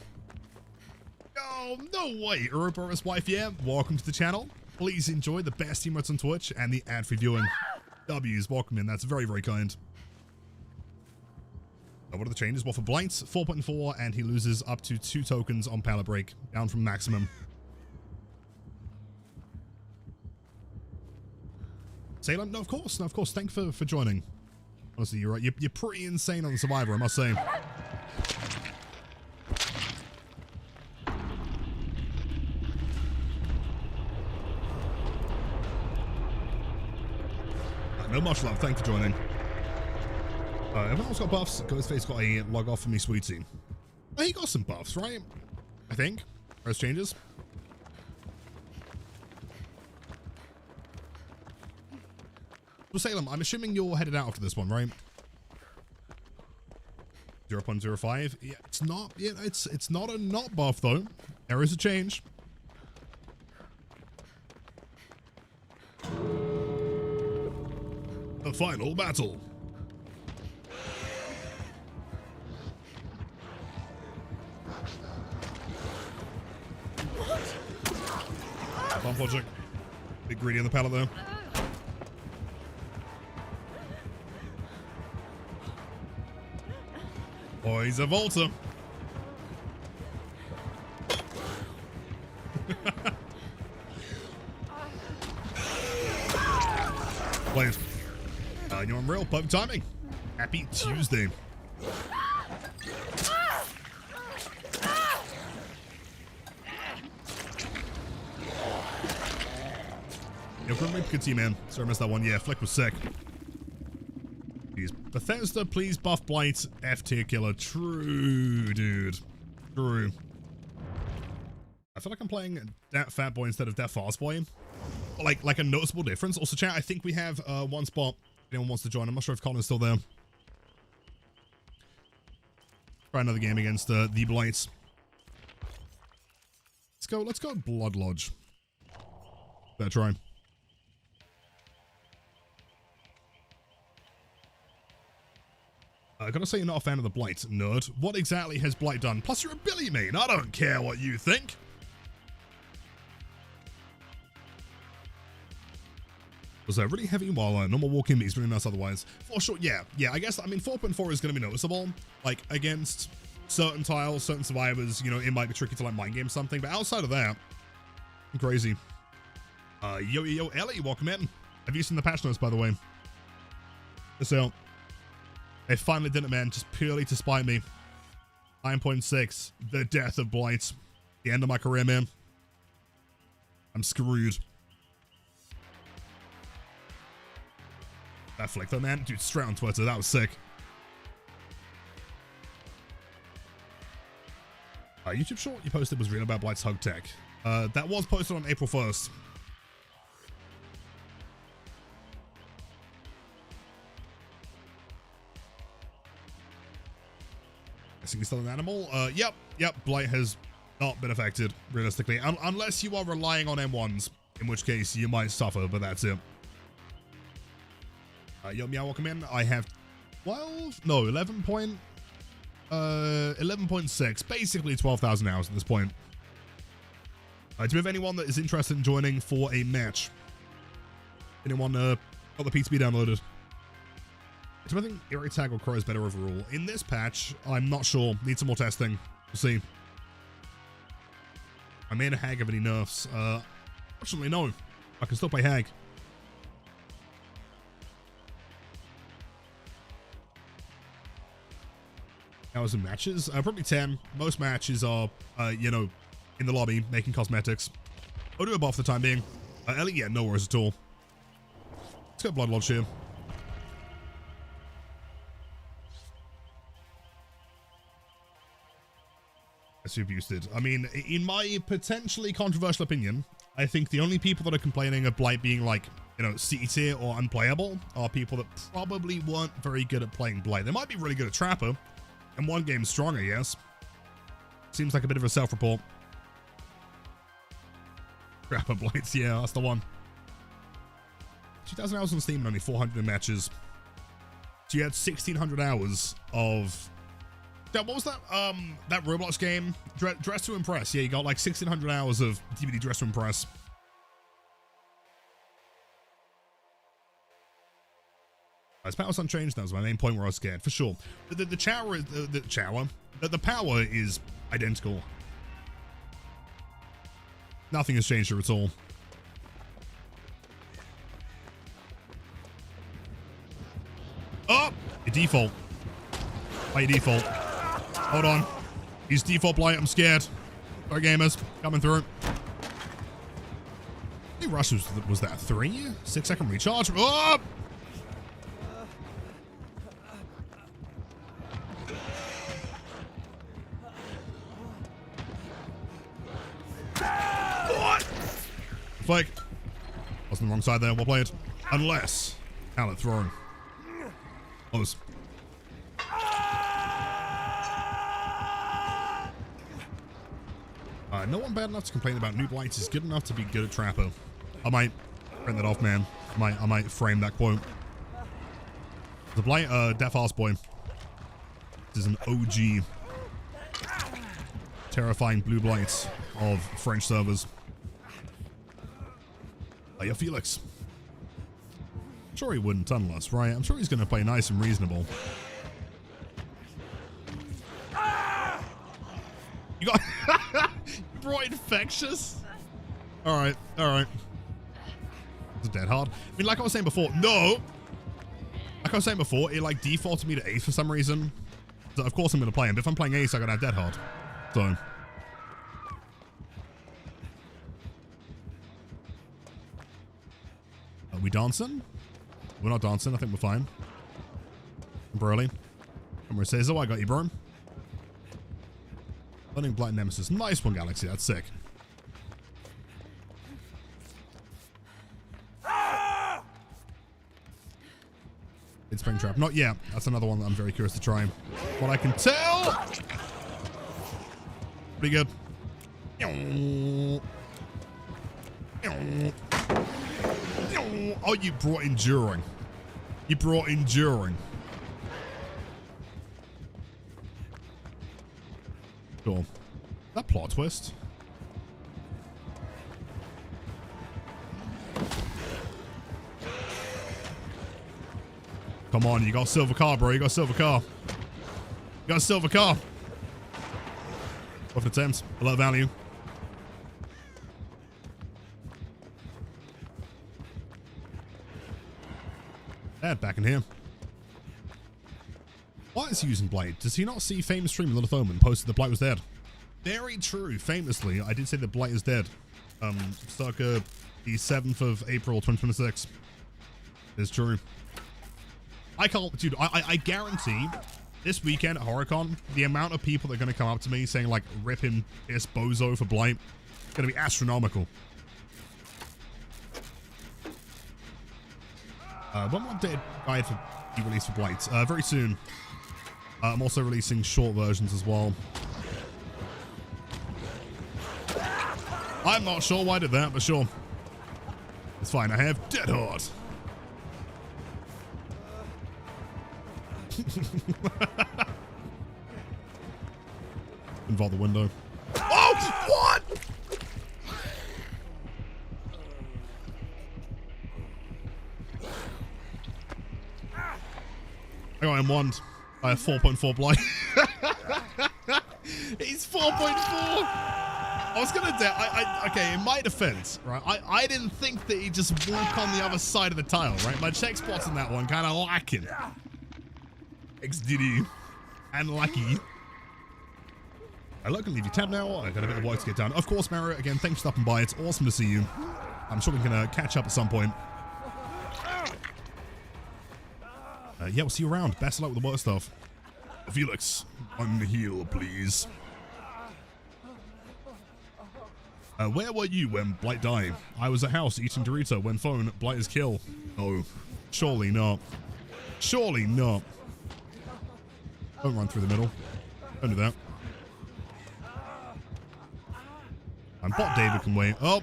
A: Oh, no way. Ouroboros wife, yeah. Welcome to the channel. Please enjoy the best emotes on Twitch and the ad-free viewing. W's, welcome in. That's very, very kind. What are the changes? Well, for Blight, 4.4, and he loses up to 2 tokens on pallet break, down from maximum. Salem? No, of course. No, of course. Thanks for joining. Honestly, you're right. You're pretty insane on the Survivor, I must say. No much love. Thanks for joining. Everyone else got buffs. Ghostface got a log off for me, sweetie. Oh, he got some buffs, right? I think. First changes. So Salem, I'm assuming you're headed out after this one, right? 0.05. Yeah, it's not. Yeah, it's not a not buff though. There is a change. The final battle. Bump logic. Big greedy on the pallet there. Oh, he's a Volta. Blight. You're on real perfect timing. Happy Tuesday. Yo, good team, man. Sorry I missed that one. Yeah, Flick was sick. Jeez. Bethesda, please buff Blight. F tier killer. True, dude. True. I feel like I'm playing that Fat Boy instead of that Fast Boy. Like a noticeable difference. Also, chat, I think we have one spot. If anyone wants to join. I'm not sure if Colin's still there. Try another game against the Blights. Let's go Blood Lodge. Better try. I gotta say you're not a fan of the Blight, nerd. What exactly has Blight done? Plus you're a Billy main. I don't care what you think. Was that really heavy while normal walking is really nice otherwise? For sure, yeah. I guess, I mean, 4.4 is going to be noticeable. Like, against certain tiles, certain survivors, you know, it might be tricky to, like, mind game something. But outside of that, crazy. Yo, Ellie, welcome in. Have you seen the patch notes, by the way? So, they finally did it, man, just purely to spite me. 9.6, the death of Blight. The end of my career, man. I'm screwed. That flick though, man. Dude, straight on Twitter. That was sick. YouTube short you posted was real about Blight's hug tech. That was posted on April 1st. Guessing he's still an animal? Yep. Blight has not been affected, realistically. Unless you are relying on M1s, in which case you might suffer, but that's it. Yo, Meow, welcome in. I have 11.6, basically 12,000 hours at this point. Do we have anyone that is interested in joining for a match? Anyone got the PTB downloaded? Do I think Eerie Tag or Crow is better overall? In this patch, I'm not sure. Need some more testing. We'll see. I made a Hag of any nerfs. Fortunately, no. I can still play Hag. Hours in matches? Probably 10. Most matches are, you know, in the lobby, making cosmetics. I'll do a buff for the time being. Ellie, yeah, no worries at all. Let's go Blood Lodge here. Super boosted. I mean, in my potentially controversial opinion, I think the only people that are complaining of Blight being like, you know, C tier or unplayable are people that probably weren't very good at playing Blight. They might be really good at Trapper. And one game strong, I guess. Seems like a bit of a self-report. Trapper Blights, yeah, that's the one. 2,000 hours on Steam and only 400 in matches. So you had 1,600 hours of... Yeah, what was that? That Roblox game? Dress to Impress. Yeah, you got like 1,600 hours of DVD Dress to Impress. His power's unchanged. That was my main point where I was scared, for sure. The power is identical. Nothing has changed here at all. Oh! Your default. By your default. Hold on. He's default Blight. I'm scared. Sorry, gamers. Coming through. How many rushes was that? 3? 6 second recharge? Oh! Fake. I was on the wrong side there. Well played. Unless pallet throwing. Close. No one bad enough to complain about new Blights is good enough to be good at Trapper. I might print that off, man. I might frame that quote. The Blight, Death Arse Boy. This is an OG terrifying blue Blight of French servers. Yeah, Felix. I'm sure he wouldn't tunnel us, right? I'm sure he's going to play nice and reasonable. You got... you brought infectious? Alright, alright. It's dead hard. I mean, like I was saying before, no! Like I was saying before, it like defaulted me to Ace for some reason. So of course I'm going to play him. But if I'm playing Ace, I got to have dead hard. So... Are we dancing? We're not dancing. I think we're fine. Burley. Come here, Caesar. I got you, bro. Burning Blight Nemesis. Nice one, Galaxy. That's sick. It's Springtrap. Not yet. That's another one that I'm very curious to try. What I can tell. Pretty good. Oh, you brought Enduring. You brought Enduring. Cool. That plot twist. Come on, you got a silver car, bro. You got a silver car. You got a silver car. Worth attempt. A lot of value. Back in here. Why is he using Blight? Does he not see famous stream Little Thoman posted that Blight was dead? Very true. Famously, I did say that Blight is dead. Circa the 7th of April, 2026. It's true. I can't, dude, I guarantee this weekend at HorrorCon, the amount of people that are going to come up to me saying, like, rip him, piss bozo for Blight, is going to be astronomical. One more updated guide for be released for Blight. Very soon. I'm also releasing short versions as well. I'm not sure why I did that, but sure. It's fine. I have Dead Hard. Involve the window. Oh! What? I got him one. I have 4.4 Blight. He's 4.4. I was gonna okay, in my defense, right? I didn't think that he'd just walk on the other side of the tile, right? My check spots in that one kind of lacking. XDD and lucky. I can leave you tab now. I got a bit of work to get done. Of course, Mario. Again, thanks for stopping by. It's awesome to see you. I'm sure we can catch up at some point. Yeah, we'll see you around. Best of luck with the work stuff. Felix, on the heel, please. Where were you when Blight died? I was at house eating Dorito when phone Blight is kill. Oh, surely not. Surely not. Don't run through the middle. Don't do that. And bot David can wait. Oh,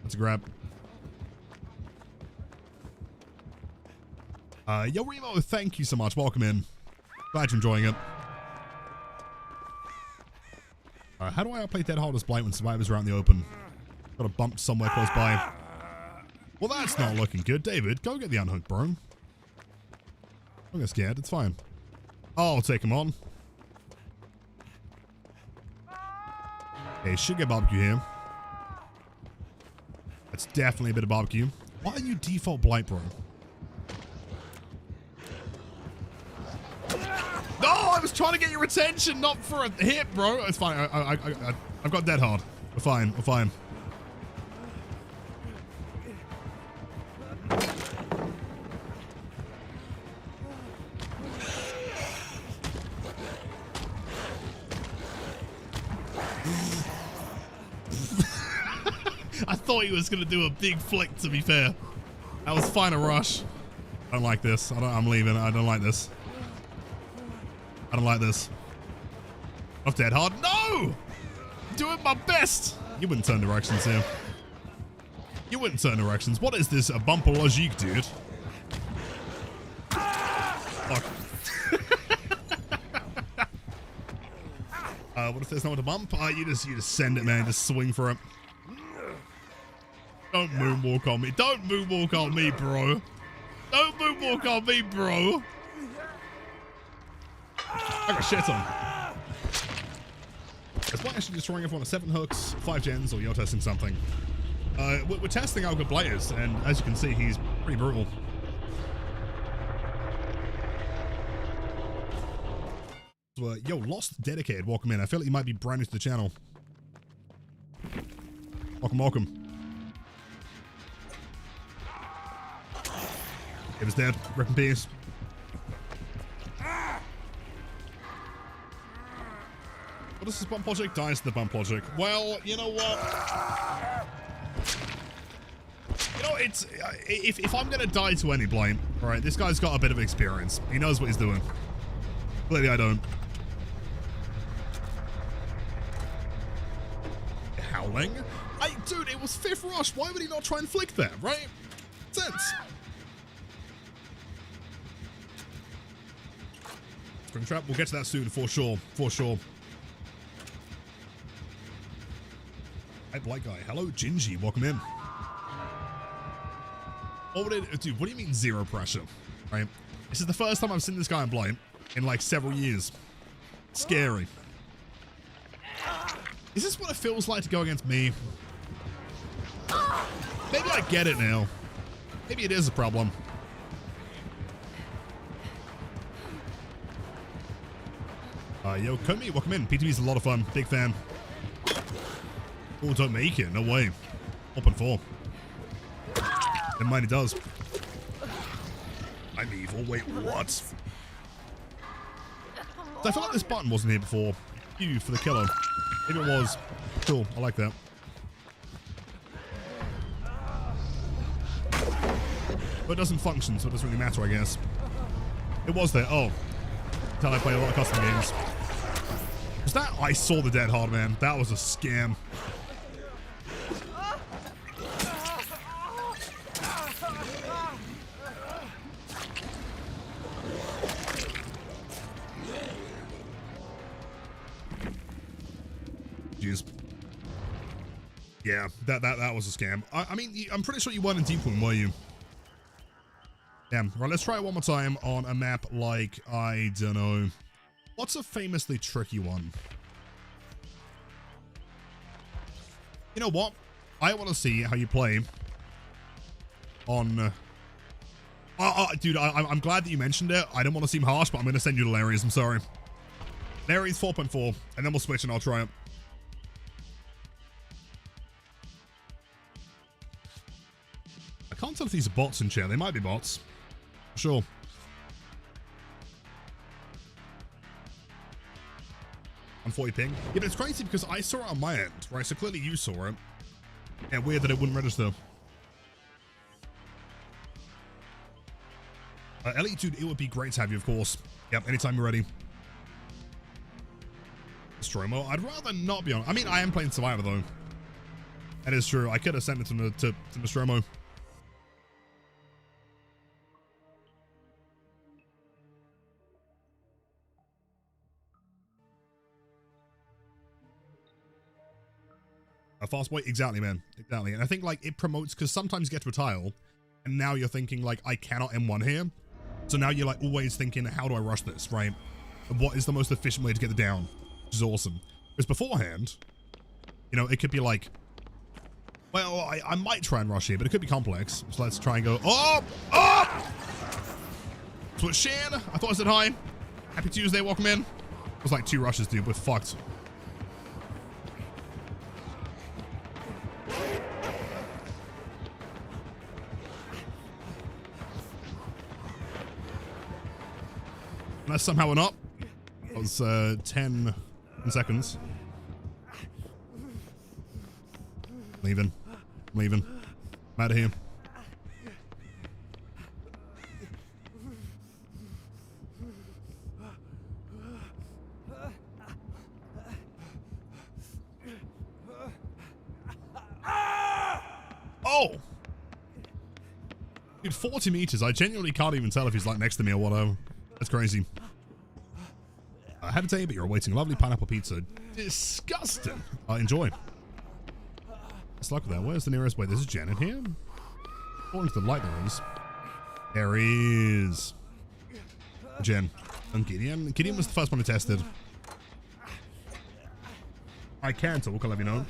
A: that's a grab. Yo, Remo, thank you so much. Welcome in. Glad you're enjoying it. How do I outplay Dead Hard as Blight when survivors are out in the open? Got a bump somewhere close by. Well, that's not looking good. David, go get the unhooked, bro. Don't get scared. It's fine. I'll take him on. Okay, should get barbecue here. That's definitely a bit of barbecue. Why are you default Blight, bro? No, I was trying to get your attention, not for a hit, bro. It's fine. I've got Dead Hard. We're fine. We're fine. I thought he was going to do a big flick, to be fair. That was fine a rush. I don't like this. I'm leaving. I don't like this. I don't like this. Off Dead Hard. No! doing my best. You wouldn't turn directions here. You wouldn't turn directions. What is this? A bumper logique, dude? Fuck. What if there's no one to bump? You just send it, man. Just swing for it. Don't moonwalk on me. Don't moonwalk on me, bro. Don't moonwalk on me, bro. I got shit on. Is Blight actually destroying everyone with 7 hooks, 5 gens, or you're testing something? We're testing how good Blight is, and as you can see, he's pretty brutal. So, yo, Lost Dedicated, welcome in. I feel like you might be brand new to the channel. Welcome, welcome. It was dead. Rip in peace. What is this bump logic? Dies to the bump logic. Well, you know what? You know, it's if I'm gonna die to any Blight, all right, this guy's got a bit of experience. He knows what he's doing. Clearly, I don't. Howling? Dude, it was 5th rush. Why would he not try and flick that, right? Sense. Spring trap. We'll get to that soon, for sure. For sure. Hey, Blight guy. Hello, Gingy. Welcome in. Dude, what do you mean 0 pressure? Right? This is the first time I've seen this guy in Blight in like several years. Scary. Is this what it feels like to go against me? Maybe I get it now. Maybe it is a problem. Yo, Komi, welcome in. PTB's a lot of fun. Big fan. Oh, don't make it. No way. Open 4. Never mind, he does. I'm evil. Wait, what? So I feel like this button wasn't here before. You for the killer. Maybe it was. Cool. I like that. But it doesn't function, so it doesn't really matter, I guess. It was there. Oh. That's how I play a lot of custom games. Was that? I saw the dead hard, man. That was a scam. Jeez. Yeah, that was a scam. I mean, I'm pretty sure you weren't in Deep Wound, were you? Damn. Right, let's try it one more time on a map like, I don't know. What's a famously tricky one? You know what? I want to see how you play on... dude, I'm glad that you mentioned it. I don't want to seem harsh, but I'm going to send you to Larry's. I'm sorry. Larry's 4.4, and then we'll switch and I'll try it. I can't tell if these are bots in chat. They might be bots. Sure. On 40 ping. Yeah, but it's crazy because I saw it on my end, right? So clearly you saw it. Yeah, weird that it wouldn't register. Ellie, dude, it would be great to have you, of course. Yep, anytime you're ready. Destroy mode. I'd rather not be on. I mean, I am playing Survivor, though. That is true. I could have sent it to Nostromo. A fast wait, exactly, man. Exactly. And I think, like, it promotes, because sometimes you get to a tile, and now you're thinking, like, I cannot M1 here. So now you're, like, always thinking, how do I rush this, right? And what is the most efficient way to get it down? Which is awesome. Because beforehand, you know, it could be like, well, I might try and rush here, but it could be complex. So let's try and go, oh! So it's Shan. I thought I said hi. Happy Tuesday, welcome in. It was like 2 rushes, dude. We're fucked. Unless somehow we're not. That was 10 seconds. Leaving. I'm out of here. Oh! Dude, 40 meters. I genuinely can't even tell if he's like next to me or whatever. That's crazy. I had a day, but you're awaiting a lovely pineapple pizza. Disgusting. Enjoy. Let's luck with that. Where's the nearest way? There's a Jen in here. According to the light there is. There is. Jen. And Gideon. Gideon was the first one I tested. I can talk, I'll let you know.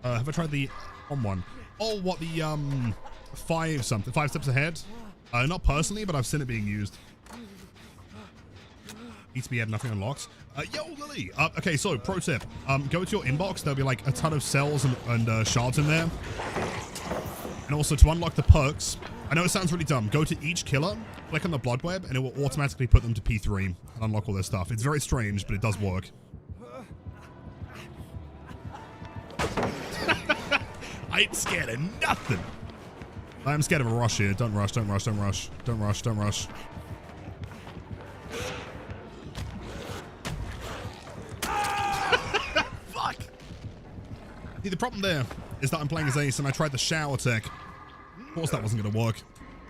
A: Have I tried the on one? Oh, what the 5 steps ahead? Not personally, but I've seen it being used. PTB had nothing unlocked. Yo, Lily. Okay, so pro tip. Go to your inbox. There'll be like a ton of cells and shards in there. And also to unlock the perks. I know it sounds really dumb. Go to each killer, click on the blood web, and it will automatically put them to P3 and unlock all their stuff. It's very strange, but it does work. I ain't scared of nothing. I am scared of a rush here. Don't rush, don't rush, don't rush. Don't rush, don't rush. Fuck! See, the problem there is that I'm playing as Ace and I tried the shower tech. Of course that wasn't going to work.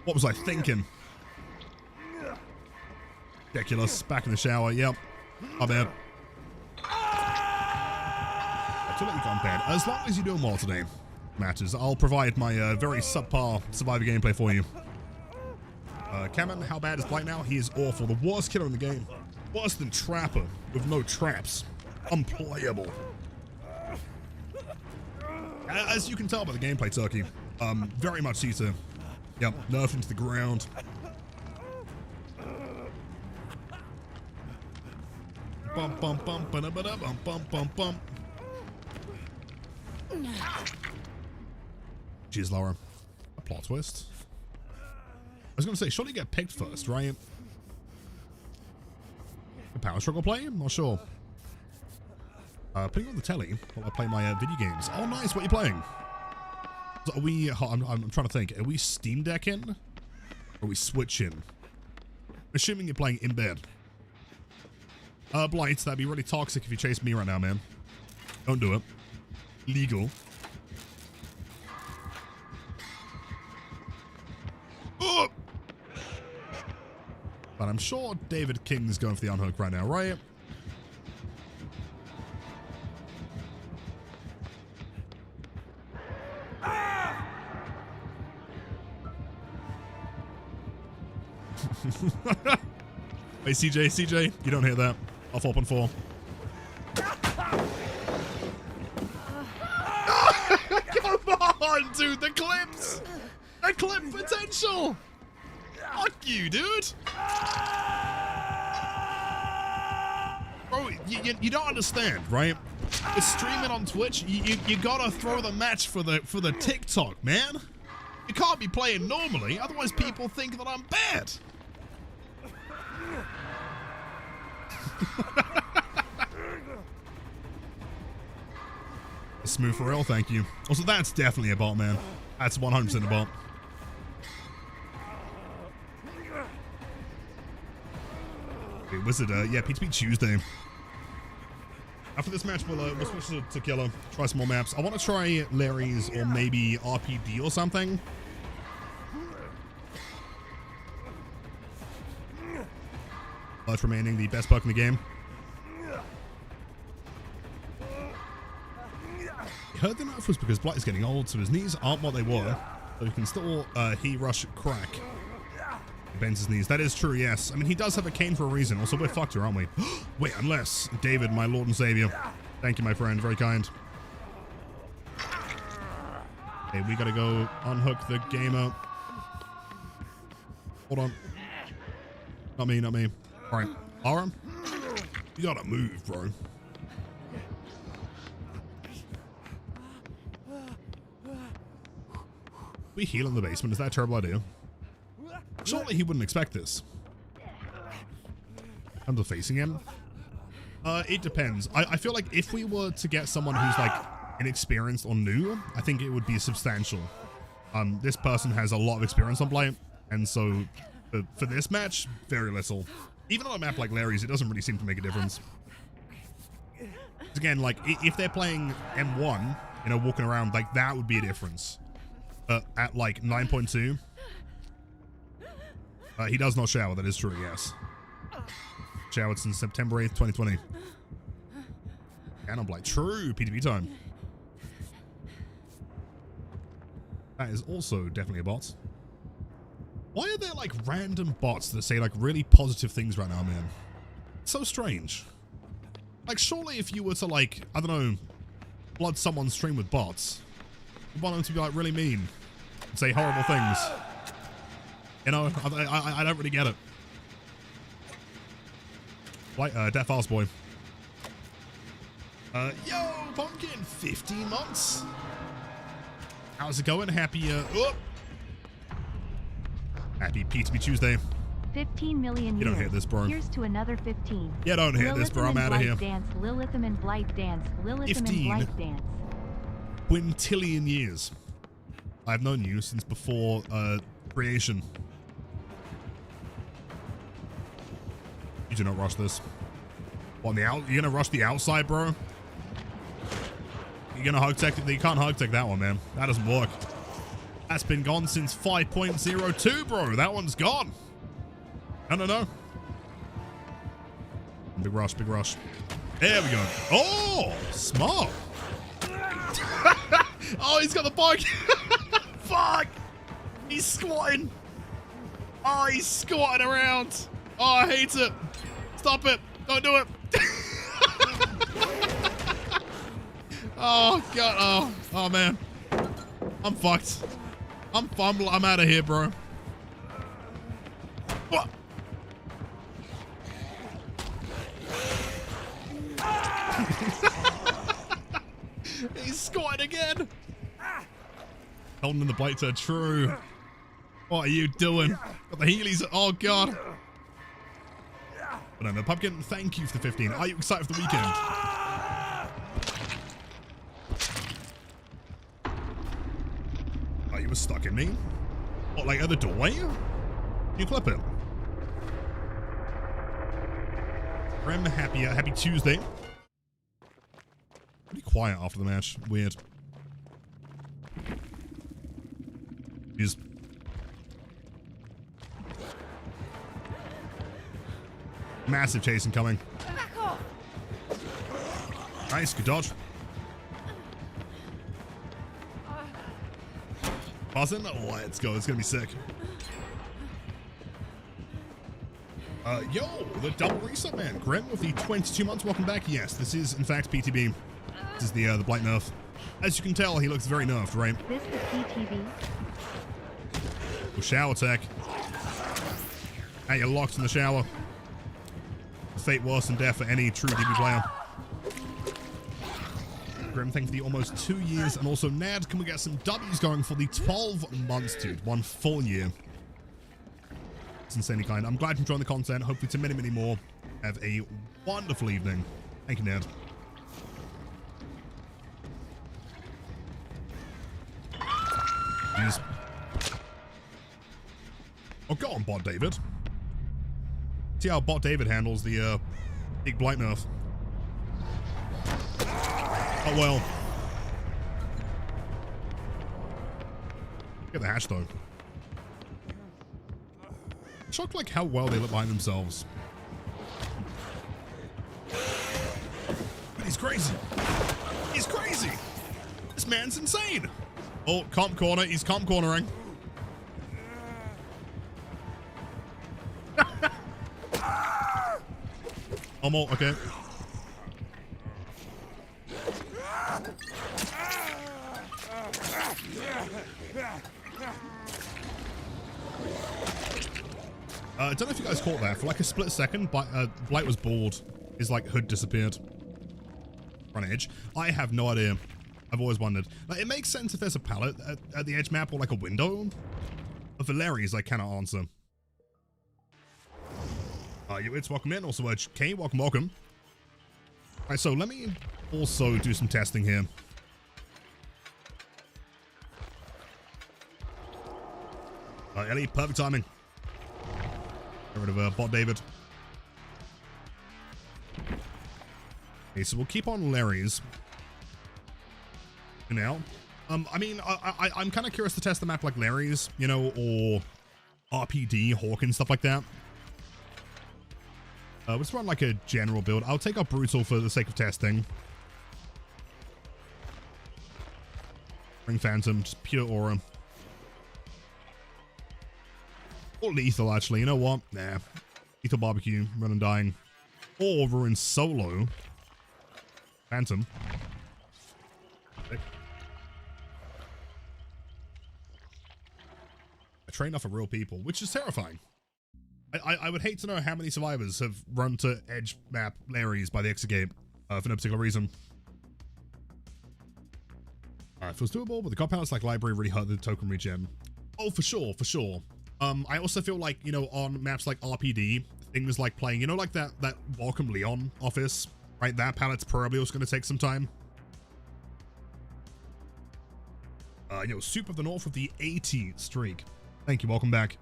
A: What was I thinking? Ridiculous. Back in the shower. Yep. My bad. To let you go on bed. As long as you're doing well today, matters. I'll provide my very subpar survivor gameplay for you. Cameron, how bad is Blight now? He is awful. The worst killer in the game. Worse than Trapper with no traps. Unplayable. As you can tell by the gameplay, Turkey. Very much C2. Yep, nerfed into the ground. Bum bum bum ba da ba da bum bum bum bum. Jeez, Laura. A plot twist. I was going to say, surely get picked first, right? A power struggle play? I'm not sure. Putting on the telly while I play my video games. Oh, nice. What are you playing? So are we... I'm trying to think. Are we Steam Decking? Or are we switching? Assuming you're playing in bed. Blight, that'd be really toxic if you chase me right now, man. Don't do it. Legal. Oh! But I'm sure David King's going for the unhook right now, right? Hey, CJ, you don't hear that. Off open 4. Come on, dude, the clips! The clip potential! Fuck you, dude! Bro, you don't understand, right? It's streaming on Twitch. You gotta throw the match for the TikTok, man. You can't be playing normally, otherwise people think that I'm bad. Smooth for real, thank you. Also, that's definitely a bot, man. That's 100% a bot. Okay, Wizard, yeah, PTB Tuesday. After this match, we'll switch to Killer, try some more maps. I want to try Larry's or maybe RPD or something. Blight remaining the best perk in the game. I heard the nerf was because Blight is getting old, so his knees aren't what they were, but he can still rush crack. He bends his knees. That is true, yes. I mean, he does have a cane for a reason. Also, we're fucked here, aren't we? Wait, unless David, my Lord and Savior. Thank you, my friend. Very kind. Hey, we gotta go unhook the gamer. Hold on. Not me, not me. All right, Aram, you gotta move, bro. We heal in the basement. Is that a terrible idea? Surely he wouldn't expect this. I'm just facing him. It depends. I feel like if we were to get someone who's like inexperienced or new, I think it would be substantial. This person has a lot of experience on Blight, and so for this match, very little. Even on a map like Larry's, it doesn't really seem to make a difference. Again, like if they're playing M1, you know, walking around, like that would be a difference. at like 9.2. He does not shower, that is true, yes. Showered since September 8th, 2020. And I'm like, true, PTB time. That is also definitely a bot. Why are there like random bots that say like really positive things right now, man? So strange. Like, surely if you were to like, I don't know, flood someone's stream with bots, you want them to be like really mean and say horrible things. You know, I don't really get it. Like, Death Fast Boy. Yo, Pumpkin, 15 months. How's it going? Happy, happy PTB Tuesday.
B: 15 million
A: You don't
B: years.
A: hit this, bro.
B: Here's to another 15.
A: Yeah, don't hit this, bro. I'm out of here.
B: Dance, Lilithum and Blight dance, Lilithum
A: 15
B: and Blight dance.
A: quintillion years. I've known you since before creation. You do not rush this. What, you're gonna rush the outside, bro? You're gonna hug tech? You can't hug tech that one, man. That doesn't work. That's been gone since 5.02, bro. That one's gone. No. Big rush, big rush. There we go. Oh, smart. Oh, he's got the bug. Fuck. He's squatting. Oh, he's squatting around. Oh, I hate it. Stop it. Don't do it. Oh, God. Oh, man. I'm fucked. I'm out of here, bro. What? He's squatting again. Holding in the Blight turn. True. What are you doing? Got the healies. Oh, God. But no, Pumpkin, thank you for the 15. Are you excited for the weekend? Oh, you were stuck in me? What, like at the doorway? Can you clip it? Rem, happy Tuesday. Pretty quiet after the match. Weird. Jeez. Massive chasing coming. Nice, good dodge. Buzzing? Oh, let's go. It's gonna be sick. Yo, the double reset, man. Grim with the 22 months. Welcome back. Yes, this is in fact PTB. This is the Blight nerf. As you can tell, he looks very nerfed, right?
B: This is PTB.
A: Well, shower tech. Hey, you're locked in the shower. Fate worse than death for any true DB player. Grim, thank you for the almost 2 years, and also Nad, can we get some W's going for the 12 months, dude? 1 full year. It's insanely kind. I'm glad you enjoyed the content. Hopefully to many, many more. Have a wonderful evening. Thank you, Nad. Jeez. Oh, go on, Bot David. See how Bot David handles the big Blight nerf. Oh, well. Get the hatch, though. Shocked, like, how well they look behind themselves. He's crazy. He's crazy. This man's insane. Oh, comp corner. He's comp cornering. Almost, okay. I don't know if you guys caught that. For like a split second, Blight was bored. His like hood disappeared. Front edge. I have no idea. I've always wondered. Like, it makes sense if there's a pallet at the edge map or like a window. But for Larry's, I cannot answer. It's welcome in. Also, K, welcome. Alright, so let me also do some testing here. Ellie, perfect timing. Get rid of Bot David. Okay, so we'll keep on Larry's for now. I mean, I'm kind of curious to test the map like Larry's, you know, or RPD, Hawk, and stuff like that. Let's run like a general build. I'll take out Brutal for the sake of testing. Bring Phantom, just pure aura. Or Lethal, actually. You know what? Nah. Lethal Barbecue, Run and Dying. Or Ruin Solo. Phantom. I train off of real people, which is terrifying. I would hate to know how many survivors have run to Edge map Larry's by the exit gate for no particular reason. Alright, feels doable, but the cop outs like library really hurt the token regen. Oh, for sure, for sure. I also feel like, you know, on maps like RPD, things like playing, you know, like that Welcome Leon office, right? That pallet's probably also going to take some time. You know, Soup of the North with the 80 streak. Thank you, welcome back.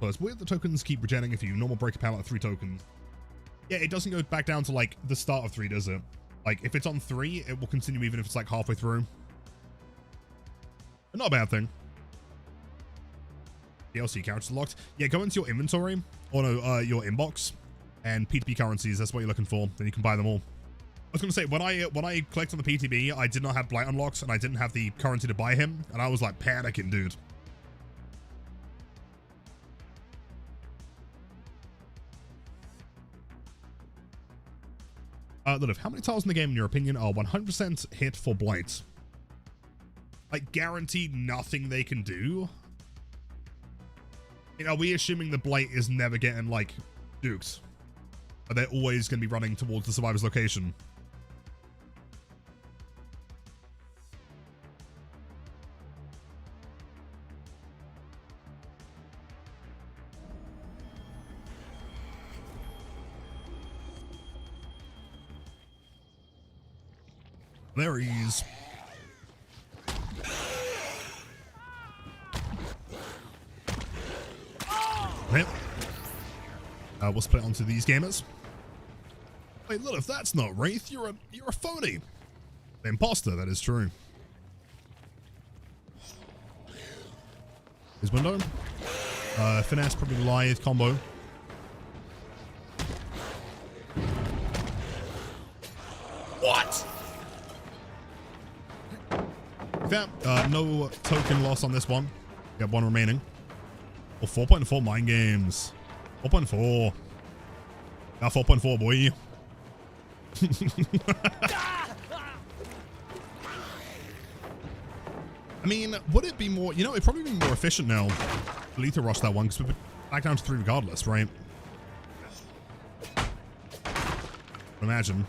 A: So it's weird the tokens keep regenerating if you normal break a pallet at 3 tokens. Yeah, it doesn't go back down to like the start of 3, does it? Like if it's on 3, it will continue even if it's like halfway through. But not a bad thing. DLC characters locked. Yeah, go into your inventory, or no, your inbox, and PTB currencies. That's what you're looking for. Then you can buy them all. I was gonna say when I clicked on the PTB, I did not have Blight unlocked, and I didn't have the currency to buy him, and I was like panicking, dude. Lilith, how many tiles in the game, in your opinion, are 100% hit for Blight? Like, guaranteed nothing they can do? You know, are we assuming the Blight is never getting, like, dukes? Are they always going to be running towards the survivor's location? There he is. Yep. We'll split onto these gamers. Wait, look, if that's not Wraith, you're a phony. The imposter, that is true. His window. Finesse, probably Lithe combo. What? Yeah, no token loss on this one. We have 1 remaining. Oh, 4.4 mind games. 4.4. Now 4.4, boy. I mean, would it be more, you know, it'd probably be more efficient now to lethal rush that one because we're back down to 3 regardless, right? Imagine.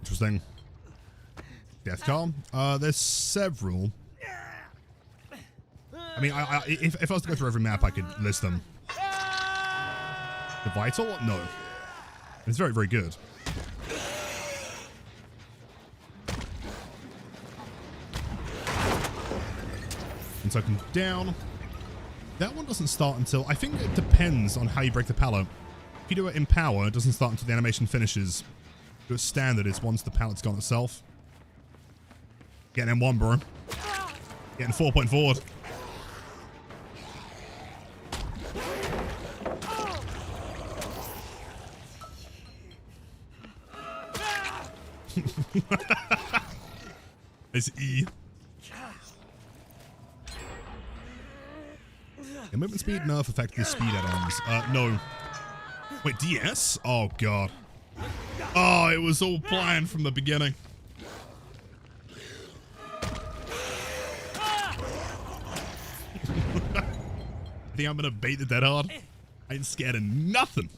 A: Interesting. Death calm. There's several. I mean, if I was to go through every map, I could list them. The vital? No. It's very, very good. And so I can down. That one doesn't start until, I think it depends on how you break the pallet. If you do it in power, it doesn't start until the animation finishes. Do it standard, it's once the pallet's gone itself. Getting M1, bro. Getting 4-point forward. It's E. Yeah, movement speed nerf affect the speed add-ons. No. Wait, DS? Oh, God. Oh, it was all planned from the beginning. I think I'm gonna bait it that hard. I ain't scared of nothing.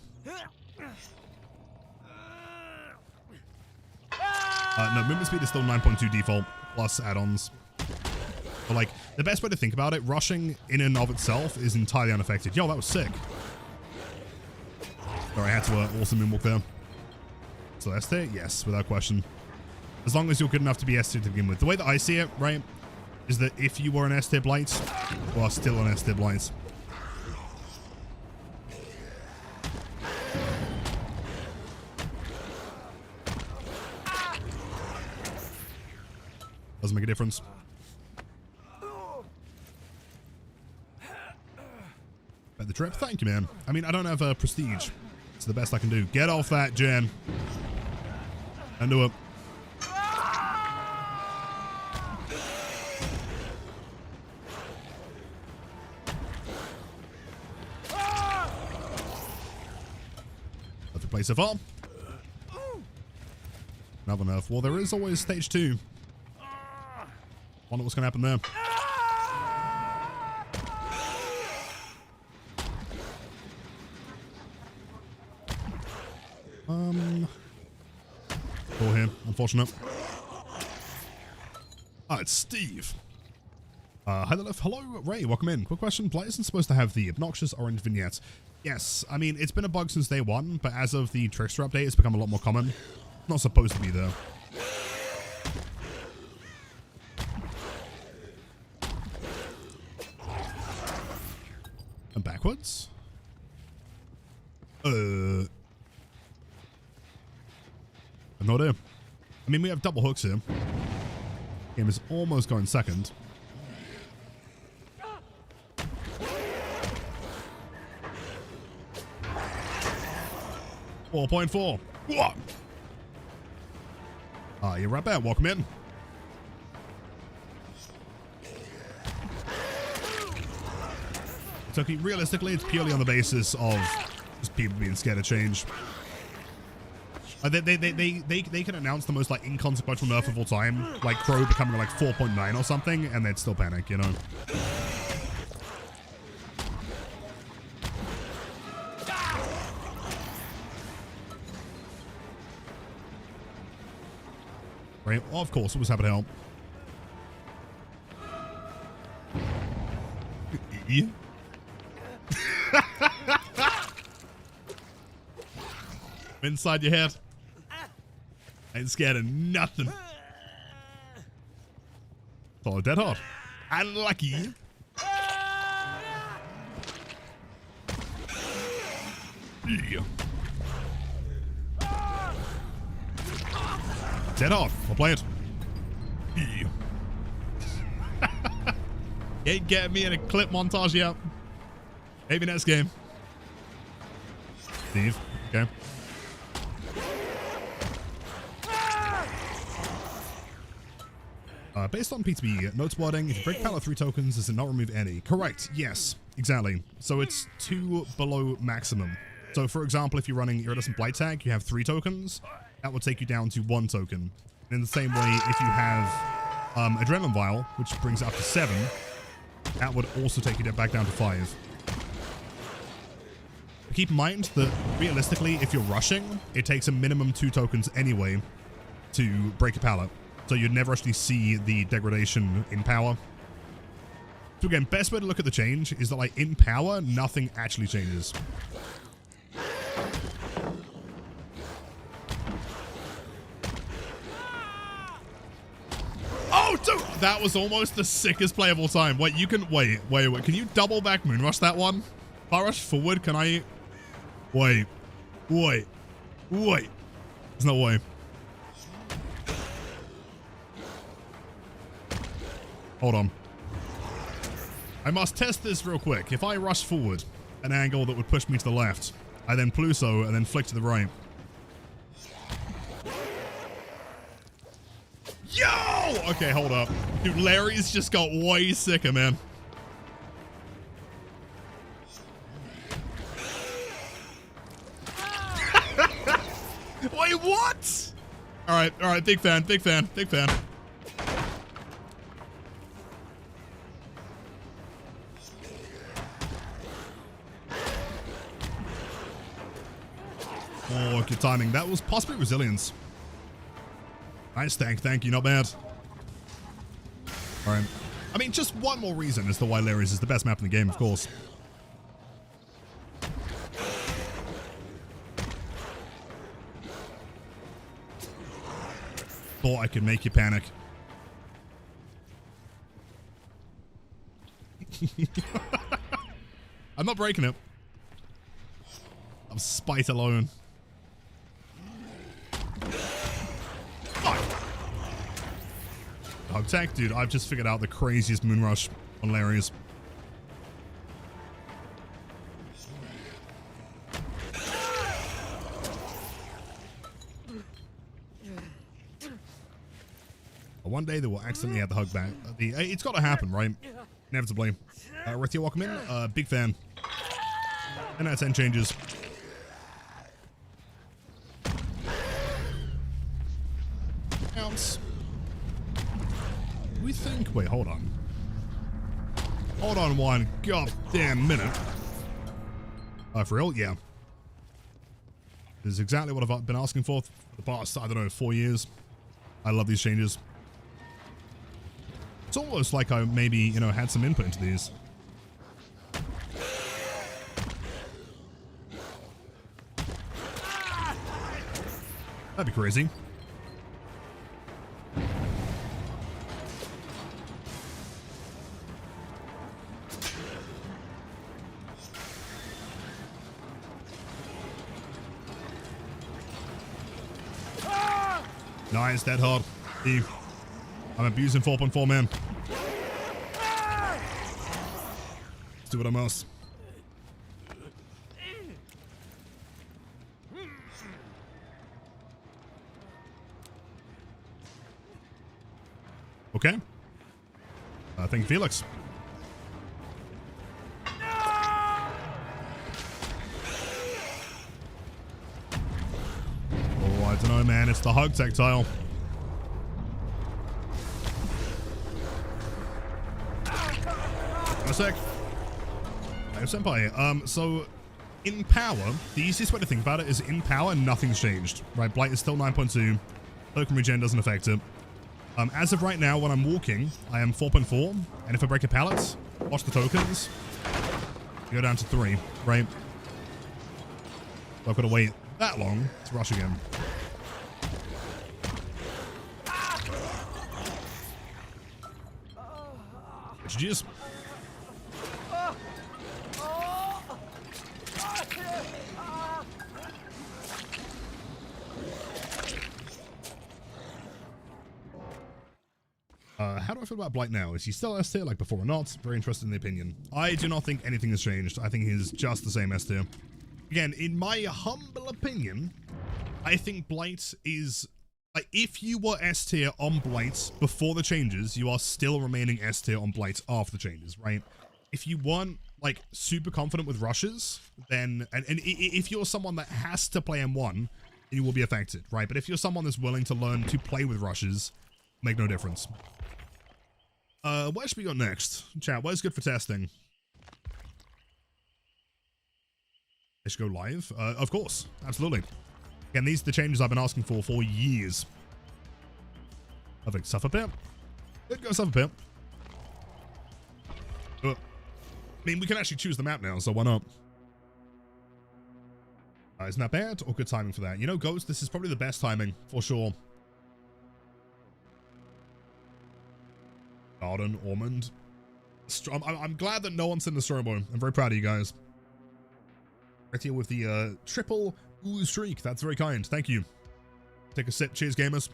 A: No, movement speed is still 9.2 default, plus add-ons. But, like, the best way to think about it, rushing in and of itself is entirely unaffected. Yo, that was sick. Sorry, I had to awesome moonwalk there. Celeste? Yes, without question. As long as you're good enough to be S tier to begin with. The way that I see it, right, is that if you were an S tier Blight, you are still an S tier Blight. Doesn't make a difference. Bet the trip. Thank you, man. I mean, I don't have a prestige. It's the best I can do. Get off that, Jen. And do it. Perfect play so far. Another nerf. Well, there is always stage 2. Wonder what's going to happen there. Door here, unfortunate. It's Steve. Hello, Ray, welcome in. Quick question, Blight isn't supposed to have the obnoxious orange vignette. Yes, I mean, it's been a bug since day 1, but as of the Trickster update, it's become a lot more common. It's not supposed to be there. And backwards? I have no idea. I mean, we have double hooks here. Game is almost going second. $4.4. What? You're right there. Welcome in. So realistically, it's purely on the basis of just people being scared of change. They can announce the most like inconsequential nerf of all time, like Crow becoming like 4.9 or something, and they'd still panic, you know. Right? Well, of course, it was happy to help. Inside your head. Ain't scared of nothing. Oh, dead hot. Unlucky. Yeah. Dead hot. I'll play it. Yeah. Ain't getting me in a clip montage yet. Maybe next game. Steve. Okay. Based on PTB, notes wording, if you break pallet 3 tokens, does it not remove any? Correct, yes, exactly. So it's 2 below maximum. So for example, if you're running Iridescent Blight tag, you have 3 tokens, that will take you down to 1 token. And in the same way, if you have Adrenaline Vial, which brings it up to 7, that would also take you back down to 5. Keep in mind that realistically, if you're rushing, it takes a minimum 2 tokens anyway to break a pallet. So you'd never actually see the degradation in power. So again, best way to look at the change is that like in power, nothing actually changes. Oh, dude! That was almost the sickest play of all time. Wait, you can, wait. Can you double back Moonrush that one? Far rush forward, can I? Wait. There's no way. Hold on. I must test this real quick. If I rush forward an angle that would push me to the left, I then Pluso and then flick to the right. Yo! Okay, hold up. Dude, Larry's just got way sicker, man. Wait, what? All right, big fan. Oh, good timing. That was possibly resilience. Nice tank, thank you, not bad. Alright. I mean, just one more reason as to why Larry's is the best map in the game, of course. Thought I could make you panic. I'm not breaking it. I'm spite alone. Hug tech, dude. I've just figured out the craziest moonrush on Larry's. One day they will accidentally have the hug back. It's got to happen, right? Inevitably. Rithia, welcome in. Big fan. 10 out of 10 changes. Counts. We think. Wait, hold on. Hold on one goddamn minute. For real? Yeah. This is exactly what I've been asking for the past, I don't know, 4 years. I love these changes. It's almost like I maybe, you know, had some input into these. That'd be crazy. Nice, dead hard. Steve. I'm abusing 4.4, man. Let's do what I must. Okay. Thank you, Felix. Oh, I don't know, man. It's the hug tactile. A sec. Hey, Senpai. So in power, the easiest way to think about it is in power, nothing's changed. Right? Blight is still 9.2. Token regen doesn't affect it. As of right now, when I'm walking, I am 4.4. And if I break a pallet, watch the tokens. Go down to 3, right? So I've got to wait that long to rush again. GG's. How do I feel about Blight now? Is he still S tier like before or not? Very interested in the opinion. I do not think anything has changed. I think he's just the same S tier. Again, in my humble opinion, I think Blight is... Like, if you were S tier on Blight before the changes, you are still remaining S tier on Blight after the changes, right? If you weren't, like, super confident with rushes, then... And if you're someone that has to play M1, then you will be affected, right? But if you're someone that's willing to learn to play with rushes, make no difference. What should we go next? Chat, what is good for testing? I should go live? Of course. Absolutely. Again, these are the changes I've been asking for years. Perfect. Suffer Pit. Good go, Suffer Pit. I mean, we can actually choose the map now, so why not? Isn't that bad or good timing for that? You know, Ghost, this is probably the best timing, for sure. Garden, Ormond. I'm glad that no one's in the story mode. I'm very proud of you guys. Right here with the triple ooh streak. That's very kind. Thank you. Take a sip. Cheers, gamers.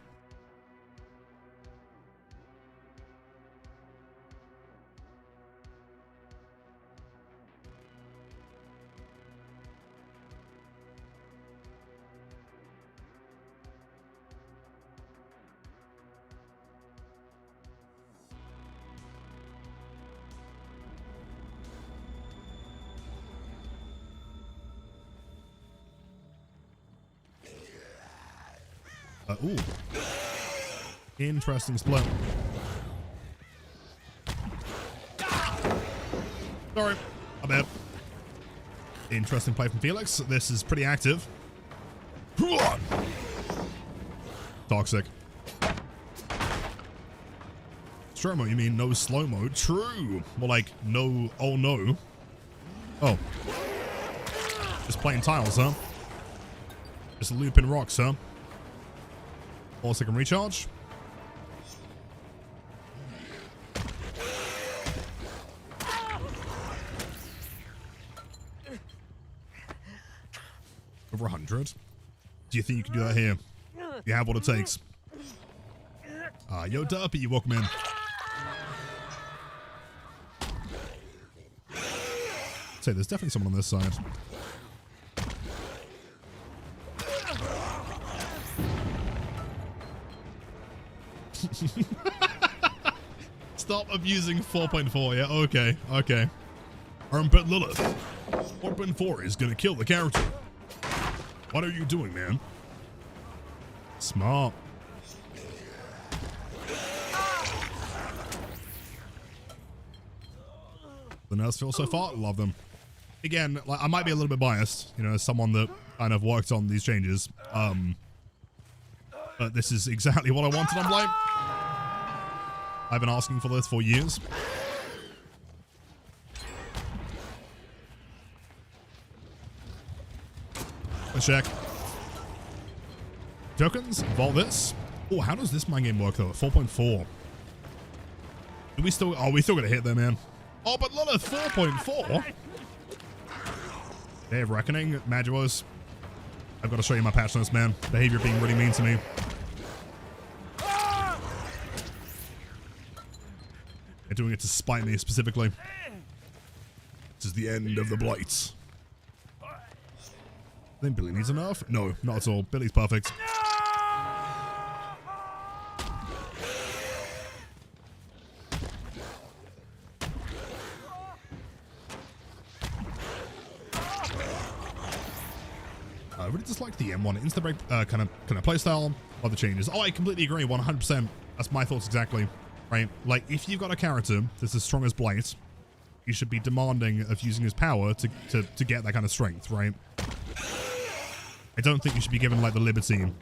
A: Ooh. Interesting split. Sorry. My bad. Interesting play from Felix. This is pretty active. Toxic. Slow-mo, you mean no slow-mo? True. More like no, oh no. Oh. Just playing tiles, huh? Just looping rocks, huh? 4-second recharge. P100. Do you think you can do that here? You have what it takes. Yo, Derpy, welcome in. Say, there's definitely someone on this side. Stop abusing 4.4. Yeah, okay, okay. But Lilith, 4.4 is gonna kill the character. What are you doing, man? Smart. The Nerfs feel so far, love them. Again, like, I might be a little bit biased, you know, as someone that kind of worked on these changes. But this is exactly what I wanted on Blight. I've been asking for this for years. Let's check. Tokens, vault this. Oh, how does this mind game work though? At 4.4. Do we still? Oh, we still gotta hit there, man. Oh, but Lilith, 4.4. Day of Reckoning, Maduos. I've got to show you my patch notes, man. Behavior being really mean to me. They're doing it to spite me specifically. This is the end of the Blight. I think Billy needs a nerf? No, not at all. Billy's perfect. I really dislike the M1 insta break kind of playstyle. Other changes. Oh, I completely agree. 100%. That's my thoughts exactly. Right? Like, if you've got a character that's as strong as Blight, you should be demanding of using his power to get that kind of strength, right? I don't think you should be given like the liberty of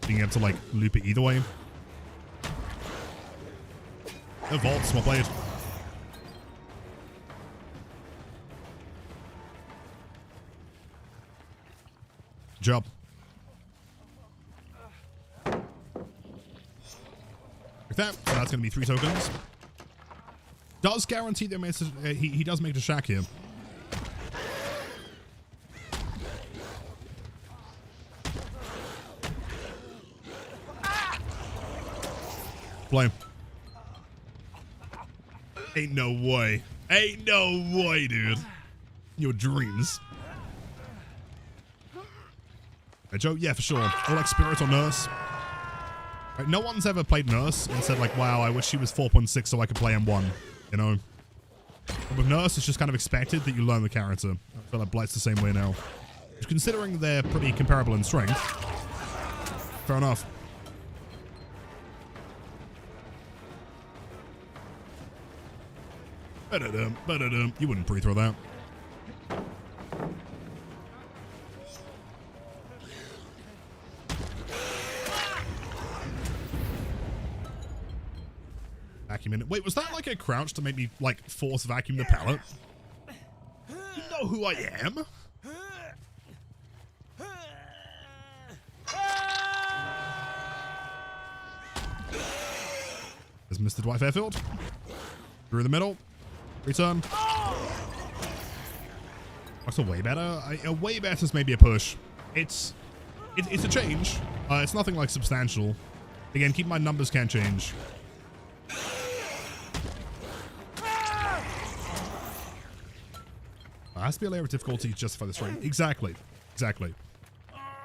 A: being able to like loop it either way. The vaults, well played. Job. Like that. So that's going to be 3 tokens. Does guarantee that he does make the shack here. Play. Ain't no way. Ain't no way, dude. Your dreams. Joe, yeah, for sure. Or like Spirit or Nurse. Right, no one's ever played Nurse and said like, wow, I wish she was 4.6 so I could play M1. You know? But with Nurse, it's just kind of expected that you learn the character. I feel like Blight's the same way now. Considering they're pretty comparable in strength. Fair enough. You wouldn't pre-throw that. Vacuum in it. Wait, was that like a crouch to make me like force vacuum the pallet? You know who I am? There's Mr. Dwight Fairfield. Through the middle. Return. That's a way better. A way better is maybe a push. It's a change. It's nothing like substantial. Again, keep in mind numbers can change. Has to be a layer of difficulty to justify the strength. Exactly. Exactly.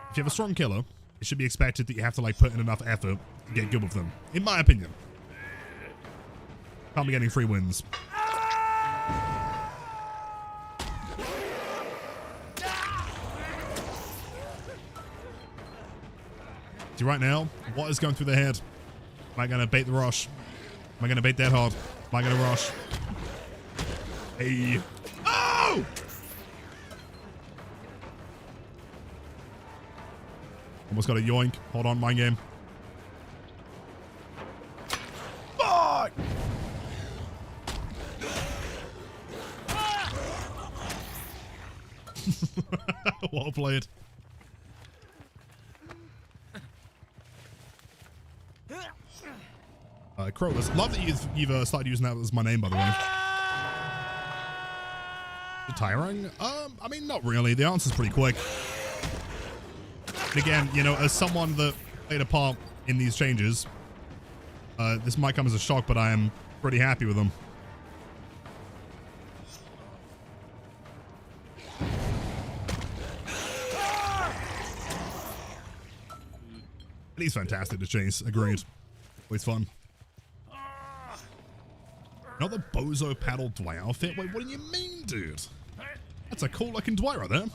A: If you have a strong killer, it should be expected that you have to like put in enough effort to get good with them. In my opinion. Can't be getting free wins. See, right now, what is going through their head? Am I going to bait the rush? Am I going to bait that hard? Am I going to rush? Hey. Oh! Almost got a yoink. Hold on, mind game. Fuck! Well played. Crowless. Love that you've started using that as my name, by the way. Tiring? I mean, not really. The answer's pretty quick. And again, you know, as someone that played a part in these changes, this might come as a shock, but I am pretty happy with them. And he's fantastic to chase. Agreed. Always fun. Another bozo paddle Dwight outfit? Wait, what do you mean, dude? That's a cool looking Dwight right there.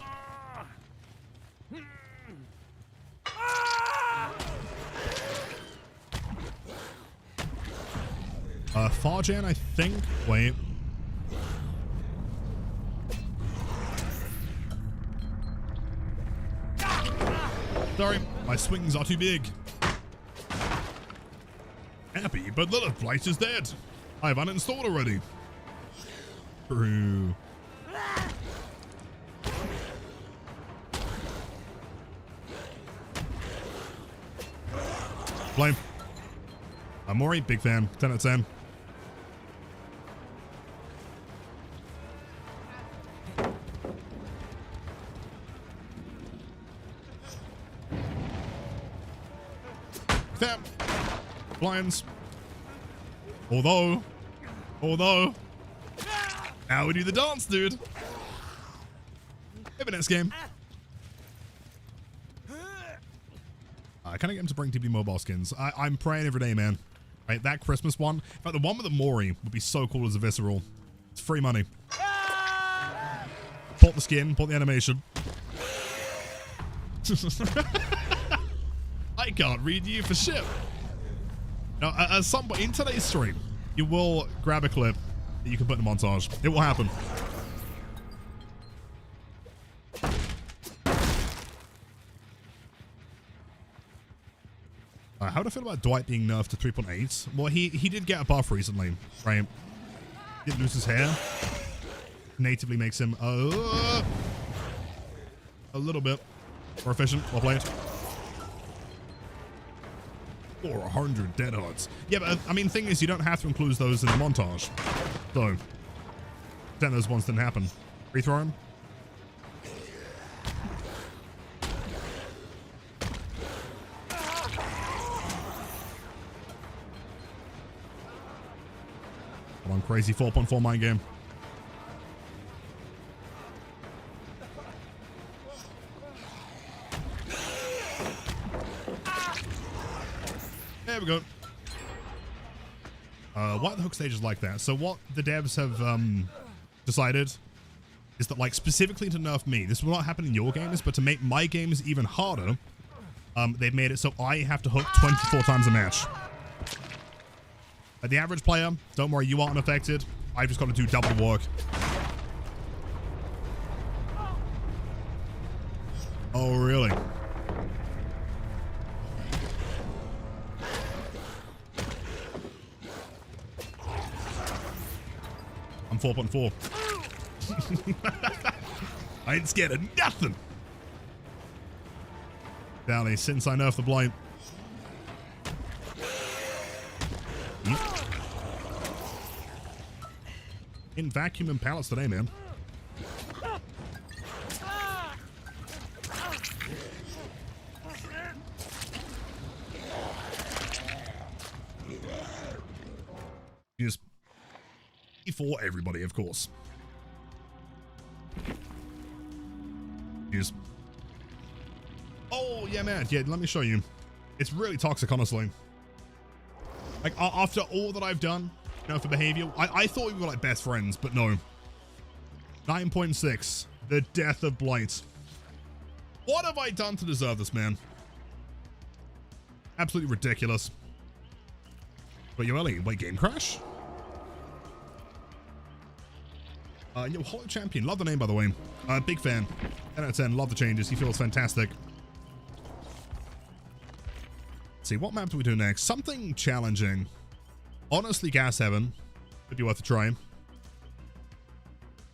A: Farjan, I think. Wait. Sorry, my swings are too big. Happy, but Lilith Blight is dead. I've uninstalled already. True. Blame. Maury, big fan. 10 out of 10. Fam. Blinds. Although, now we do the dance, dude. Maybe next game. Can I get him to bring TB mobile skins? I'm praying every day, man. Right, that Christmas one. In fact, the one with the Mori would be so cool as a visceral. It's free money. Bought the skin, bought the animation. I can't read you for shit. Now, at some point in today's stream, you will grab a clip that you can put in a montage. It will happen. How do I feel about Dwight being nerfed to 3.8? Well, he did get a buff recently, right? Didn't lose his hair. Natively makes him a little bit more efficient. Well played. 400 dead odds. Yeah, but I mean, the thing is, you don't have to include those in the montage. So, pretend those ones didn't happen. Rethrow him. Come on, crazy 4.4 mind game. There we go. Why are the hook stages like that? So what the devs have decided is that, like, specifically to nerf me, this will not happen in your games, but to make my games even harder, they've made it so I have to hook 24 times a match. The average player, don't worry, you aren't affected. I've just got to do double work. Oh, really? I'm 4.4. I ain't scared of nothing. Downy, since I nerfed the Blight. In vacuum and pallets today, man. Just for everybody, of course. Just. Oh yeah, man. Yeah, let me show you. It's really toxic, honestly. Like after all that I've done, you know, for behavior, I thought we were like best friends, but no. 9.6, the death of Blight. What have I done to deserve this, man? Absolutely ridiculous. But you Ellie, wait, game crash? Yo, Hollow Champion, love the name, by the way. Big fan. 10 out of 10, love the changes. He feels fantastic. Let's see, what map do we do next? Something challenging. Honestly, Gas Heaven could be worth a try.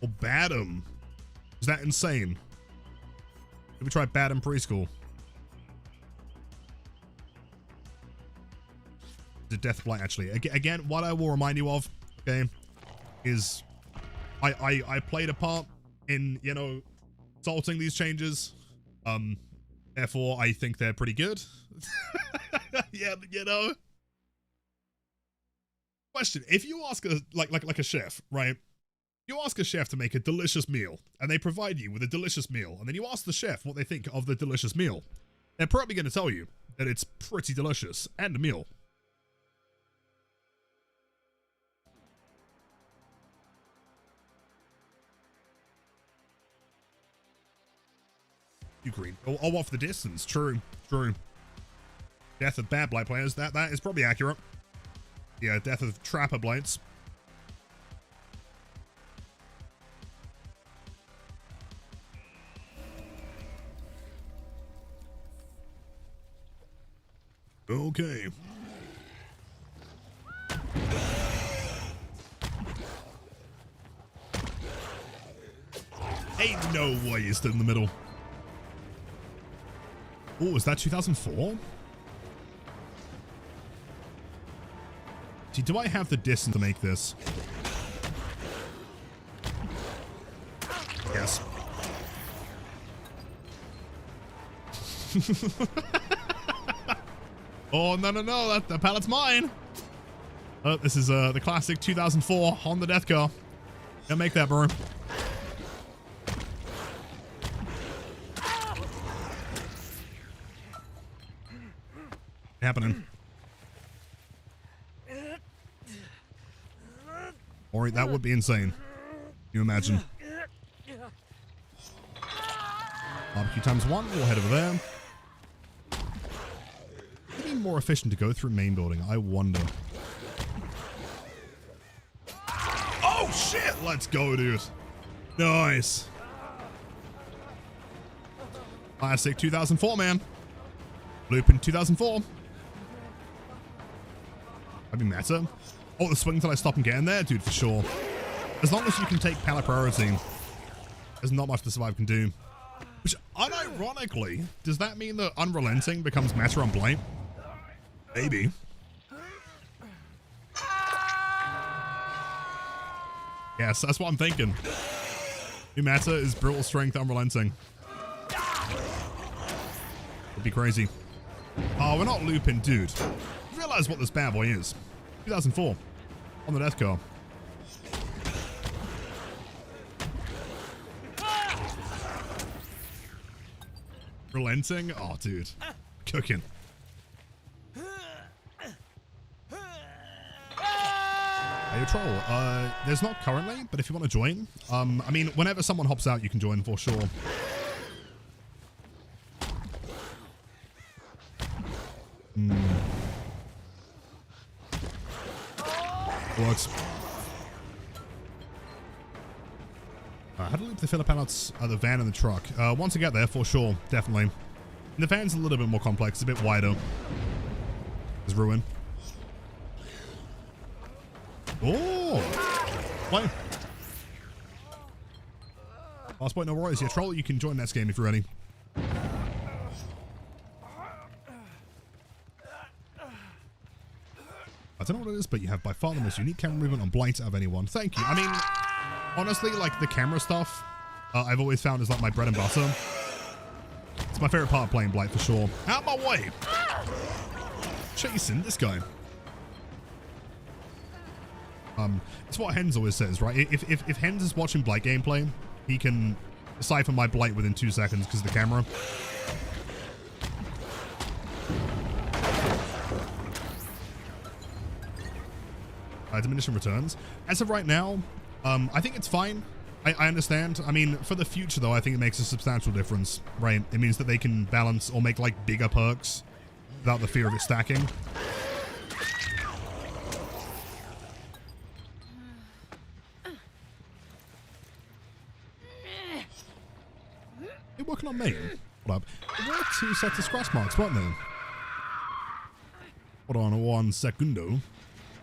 A: Or Badham. Is that insane? Did we try Badham Preschool? The Death Blight, actually. Again, what I will remind you of, okay, is I played a part in, you know, salting these changes. Therefore, I think they're pretty good. Yeah, you know. Question: if you ask a like a chef, right? You ask a chef to make a delicious meal, and they provide you with a delicious meal, and then you ask the chef what they think of the delicious meal. They're probably going to tell you that it's pretty delicious and a meal. You green. Oh, off the distance. True. True. Death of bad Blight players. That is probably accurate. Yeah, death of trapper Blights. Okay. Ain't no way you stood in the middle. Oh, is that 2004? See, do I have the distance to make this? Yes. Oh, no, that pallet's mine. Oh, this is the classic 2004 on the death car. Can't make that, bro. Happening. Alright, that would be insane. Can you imagine? Barbecue ×1, we'll head over there. Would it be more efficient to go through main building? I wonder. Oh shit! Let's go, dude. Nice. Classic 2004, man. Looping 2004. That'd be meta. Oh, the swing until I stop and get in there? Dude, for sure. As long as you can take pallet priority, there's not much the survive can do. Which, unironically, does that mean that Unrelenting becomes meta on Blight? Maybe. Yes, that's what I'm thinking. New meta is Brutal Strength Unrelenting. Would be crazy. Oh, we're not looping, dude. Realize what this bad boy is. 2004. On the death car. Relenting? Oh, dude. Cooking. Hey, troll. There's not currently, but if you want to join, I mean, whenever someone hops out, you can join for sure. Works. How to loop the filler pallets, the van and the truck. Once I get there, for sure, definitely. And the van's a little bit more complex, a bit wider. There's ruin. Oh! Play. Last point, no worries. Yeah, troll, you can join next game if you're ready. I don't know what it is, but you have by far the most unique camera movement on Blight out of anyone. Thank you. I mean, honestly, like the camera stuff, I've always found is like my bread and butter. It's my favorite part of playing Blight for sure. Out my way! Chasing this guy. It's what Hens always says, right? If Hens is watching Blight gameplay, he can decipher my Blight within 2 seconds because of the camera. Diminishing returns. As of right now, I think it's fine. I understand. I mean, for the future, though, I think it makes a substantial difference, right? It means that they can balance or make, like, bigger perks without the fear of it stacking. You're working on main. Hold up. There were 2 sets of scratch marks, weren't there? Hold on 1 segundo.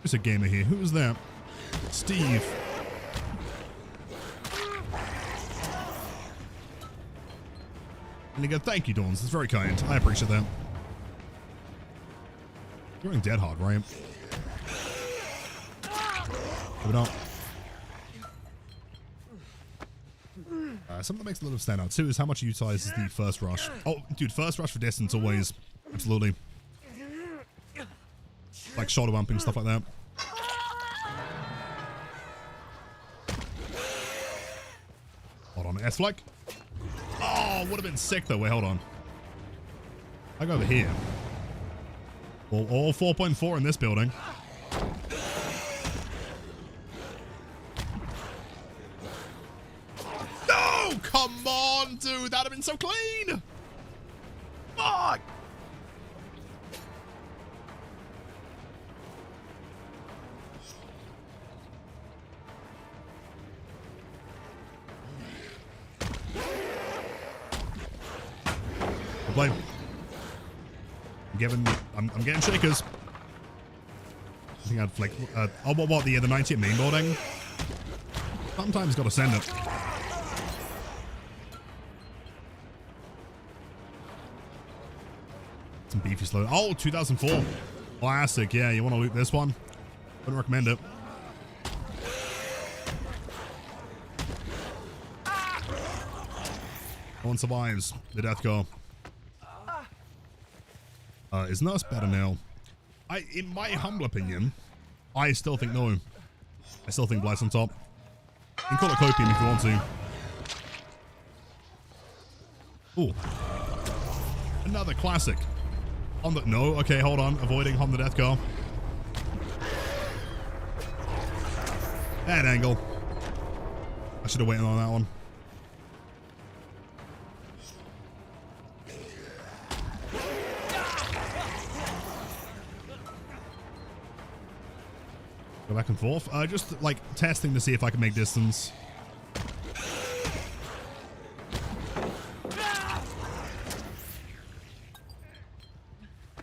A: There's a gamer here. Who is that? Steve. And again, thank you, Dawns. That's very kind. I appreciate that. You're in dead hard, right? Maybe not. Something that makes a little stand out too is how much it utilizes the first rush. Oh, dude, first rush for distance always. Absolutely. Like shoulder bumping, stuff like that. Hold on, S-flick. Oh, would have been sick though. Wait, hold on. I go over here. Well, all 4.4 in this building. No! Come on, dude. That'd have been so clean. Fuck! Blame. I'm getting shakers. I think I'd flick. Oh, what? The 90 at main building? Sometimes gotta send it. Some beefy slow. Oh, 2004. Classic. Yeah, you want to loot this one? Wouldn't recommend it. No one survives the death car. Is Nerfs better now? In my humble opinion, I still think no. I still think Blight's on top. You can call it copium if you want to. Ooh. Another classic. No, okay, hold on. Avoiding Honda Death Car. Bad angle. I should have waited on that one. Go back and forth. Just like testing to see if I can make distance.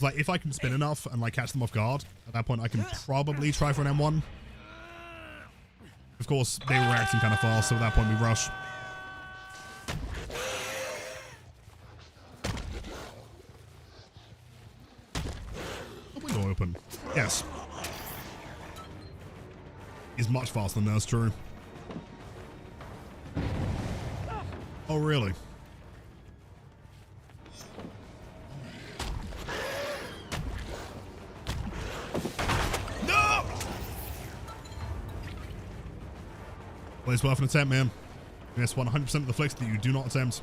A: Like if I can spin enough and like catch them off guard, at that point I can probably try for an M1. Of course, they were reacting kind of fast, so at that point we rush. Window open. Yes. He's much faster than that's true. Oh, really? No! Well, it's worth an attempt, man. Yes, 100% of the flicks that you do not attempt.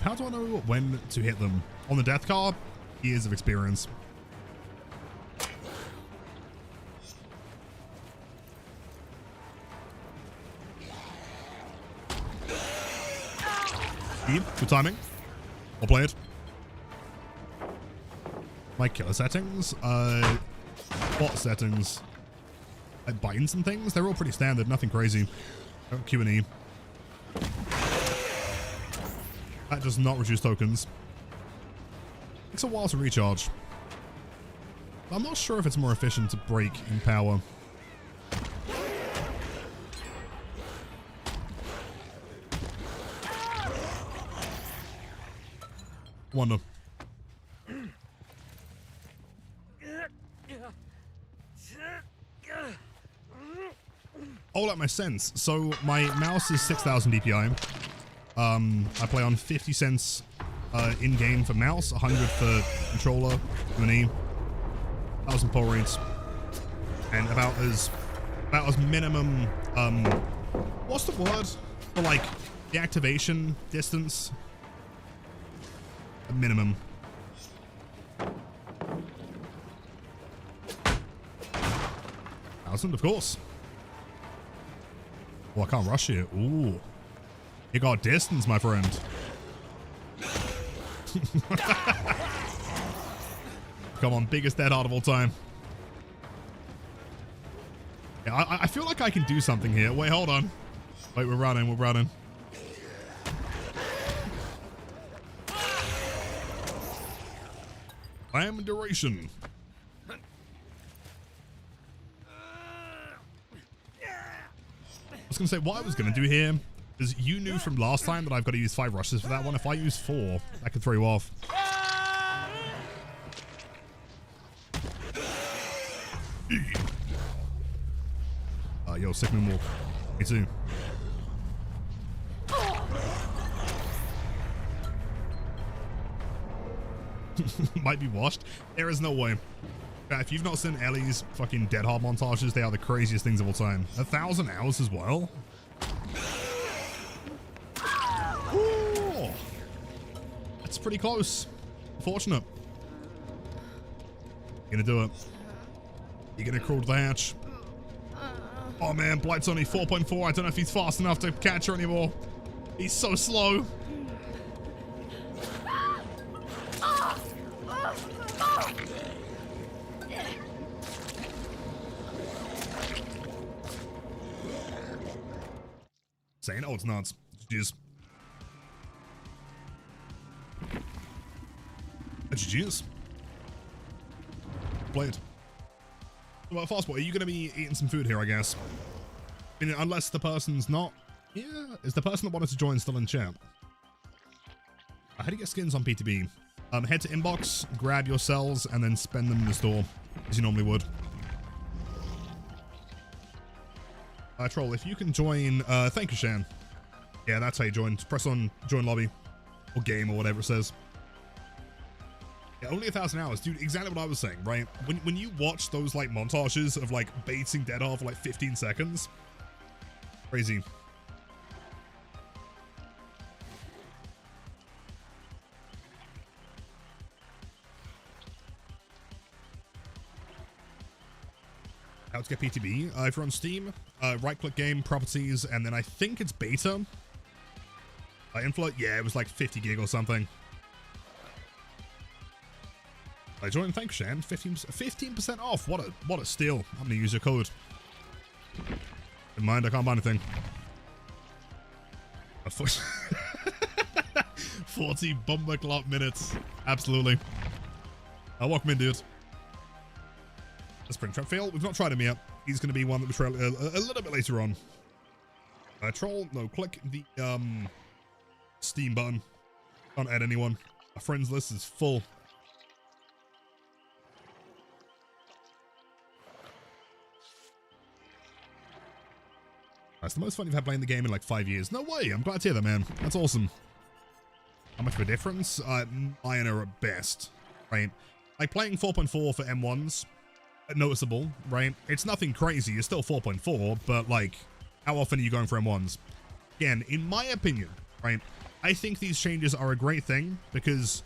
A: How do I know when to hit them? On the death card, years of experience. Good timing. I'll play it. My killer settings, bot settings, like binds and things, they're all pretty standard, nothing crazy. Q&E. That does not reduce tokens. Takes a while to recharge. I'm not sure if it's more efficient to break in power. Wonder. Oh, that makes sense. So my mouse is 6,000 DPI. I play on 50 cents in-game for mouse, 100 for controller, Q&E, 1,000 pull rates, and about as minimum, what's the word for like the activation distance? A minimum. Thousand, of course. Oh, I can't rush it. Ooh. You got distance, my friend. Come on, biggest dead hard of all time. Yeah, I feel like I can do something here. Wait, hold on. Wait, we're running, we're running. Slam duration. I was going to say what I was going to do here Because you knew from last time that I've got to use 5 rushes for that one. If I use 4, that could throw you off. Yo, sick me more. Me too. Might be washed. There is no way. If you've not seen Ellie's fucking dead hard montages, they are the craziest things of all time. 1,000 hours as well. Ooh. That's pretty close. Fortunate. You're gonna do it. You're gonna crawl to the hatch. Oh man, Blight's only 4.4. I don't know if he's fast enough to catch her anymore. He's so slow. Saying, oh, it's not. GG's. GG's. Blight. Well, Fastball, are you going to be eating some food here, I guess? I mean, unless the person's not. Yeah, is the person that wanted to join still in chat? How do you get skins on PTB? Head to inbox, grab your cells, and then spend them in the store, as you normally would. Troll, if you can join, thank you, Shan. Yeah, that's how you join. Just press on join lobby or game or whatever it says. Yeah, only 1,000 hours, dude. Exactly what I was saying, right? When you watch those like montages of like baiting dead hard for like 15 seconds, crazy. How to get PTB? If you're on Steam, right-click game, properties, and then I think it's beta. Inflow? Yeah, it was like 50 gig or something. I joined. Thanks, Shan. 15% off. What a steal. I'm gonna use your code. In mind, I can't buy anything. 40 bomber clock minutes. Absolutely. Welcome in, dude. The Springtrap fail. We've not tried him yet. He's going to be one that we try a little bit later on. Troll, no, click the Steam button. Can't add anyone. Our friends list is full. That's the most fun you've had playing the game in like 5 years. No way. I'm glad to hear that, man. That's awesome. How much of a difference? Minor at best, right? Like playing 4.4 for M1s. Noticeable, right? It's nothing crazy. You're still 4.4, but like, how often are you going for M1s? Again, in my opinion, right? I think these changes are a great thing because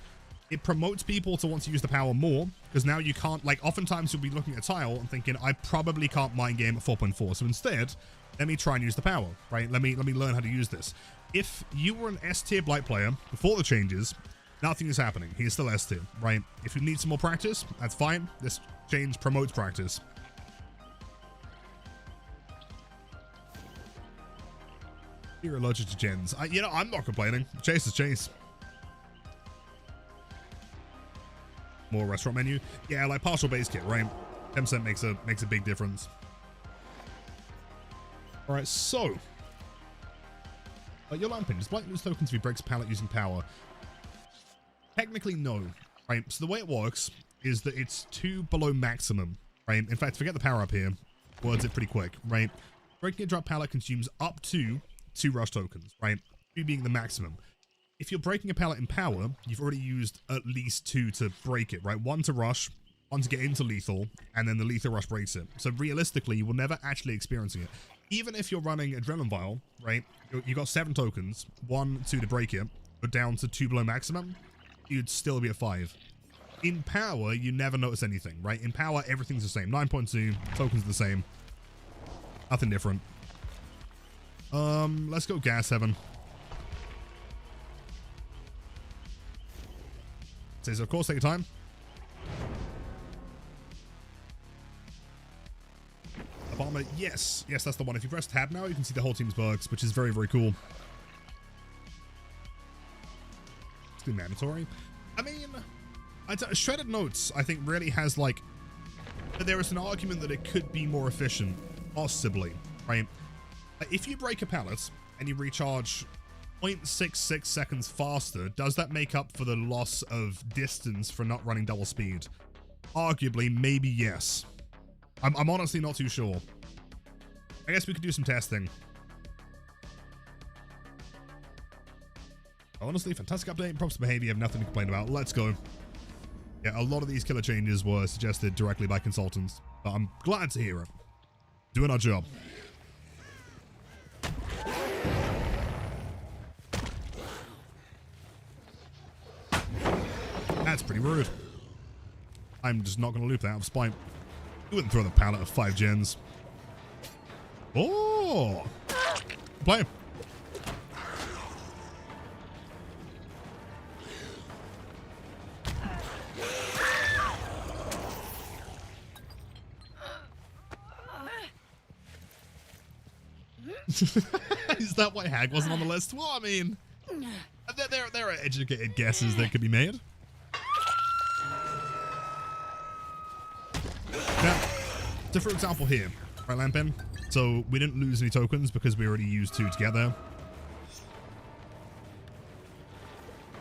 A: it promotes people to want to use the power more. Because now you can't, like, oftentimes you'll be looking at a tile and thinking, I probably can't mind game at 4.4. So instead, let me try and use the power, right? Let me learn how to use this. If you were an S tier Blight player before the changes, nothing is happening. He is still S tier, right? If you need some more practice, that's fine. This change promotes practice. You're allergic to gens. You know, I'm not complaining. Chase is chase. More restaurant menu. Yeah, like partial base kit, right? 10% makes a big difference. All right, so your lamp pin. Does Blight lose tokens if he breaks a pallet using power? Technically, no. Right. So the way it works is that it's 2 below maximum. Right. In fact, forget the power up here. Words it pretty quick. Right. Breaking a drop pallet consumes up to 2 rush tokens. Right. 2 being the maximum. If you're breaking a pallet in power, you've already used at least 2 to break it. Right. 1 to rush, 1 to get into lethal, and then the lethal rush breaks it. So realistically, you will never actually experiencing it. Even if you're running Adrenaline Vial, right, you got 7 tokens, 1, 2 to break it, but down to 2 below maximum, you'd still be at 5. In power, you never notice anything, right? In power, everything's the same. 9.2, tokens are the same. Nothing different. Let's go gas heaven. Says, of course, take your time. Bomber, yes, that's the one. If you press tab now, you can see the whole team's perks, which is very, very cool. It's been mandatory. I mean, Shredded Notes, I think, really has like, there is an argument that it could be more efficient, possibly, right? If you break a pallet, and you recharge 0.66 seconds faster, does that make up for the loss of distance for not running double speed? Arguably, maybe yes. I'm honestly not too sure. I guess we could do some testing. Honestly, fantastic update. Props to behavior. Have nothing to complain about. Let's go. Yeah, a lot of these killer changes were suggested directly by consultants, but I'm glad to hear it. Doing our job. That's pretty rude. I'm just not going to loop that out of spite. You wouldn't throw the pallet of 5 gens. Oh! Play. Is that why Hag wasn't on the list? Well, I mean, there are educated guesses that could be made. Now, so for example here, right, Lampin? So we didn't lose any tokens because we already used 2 to get there.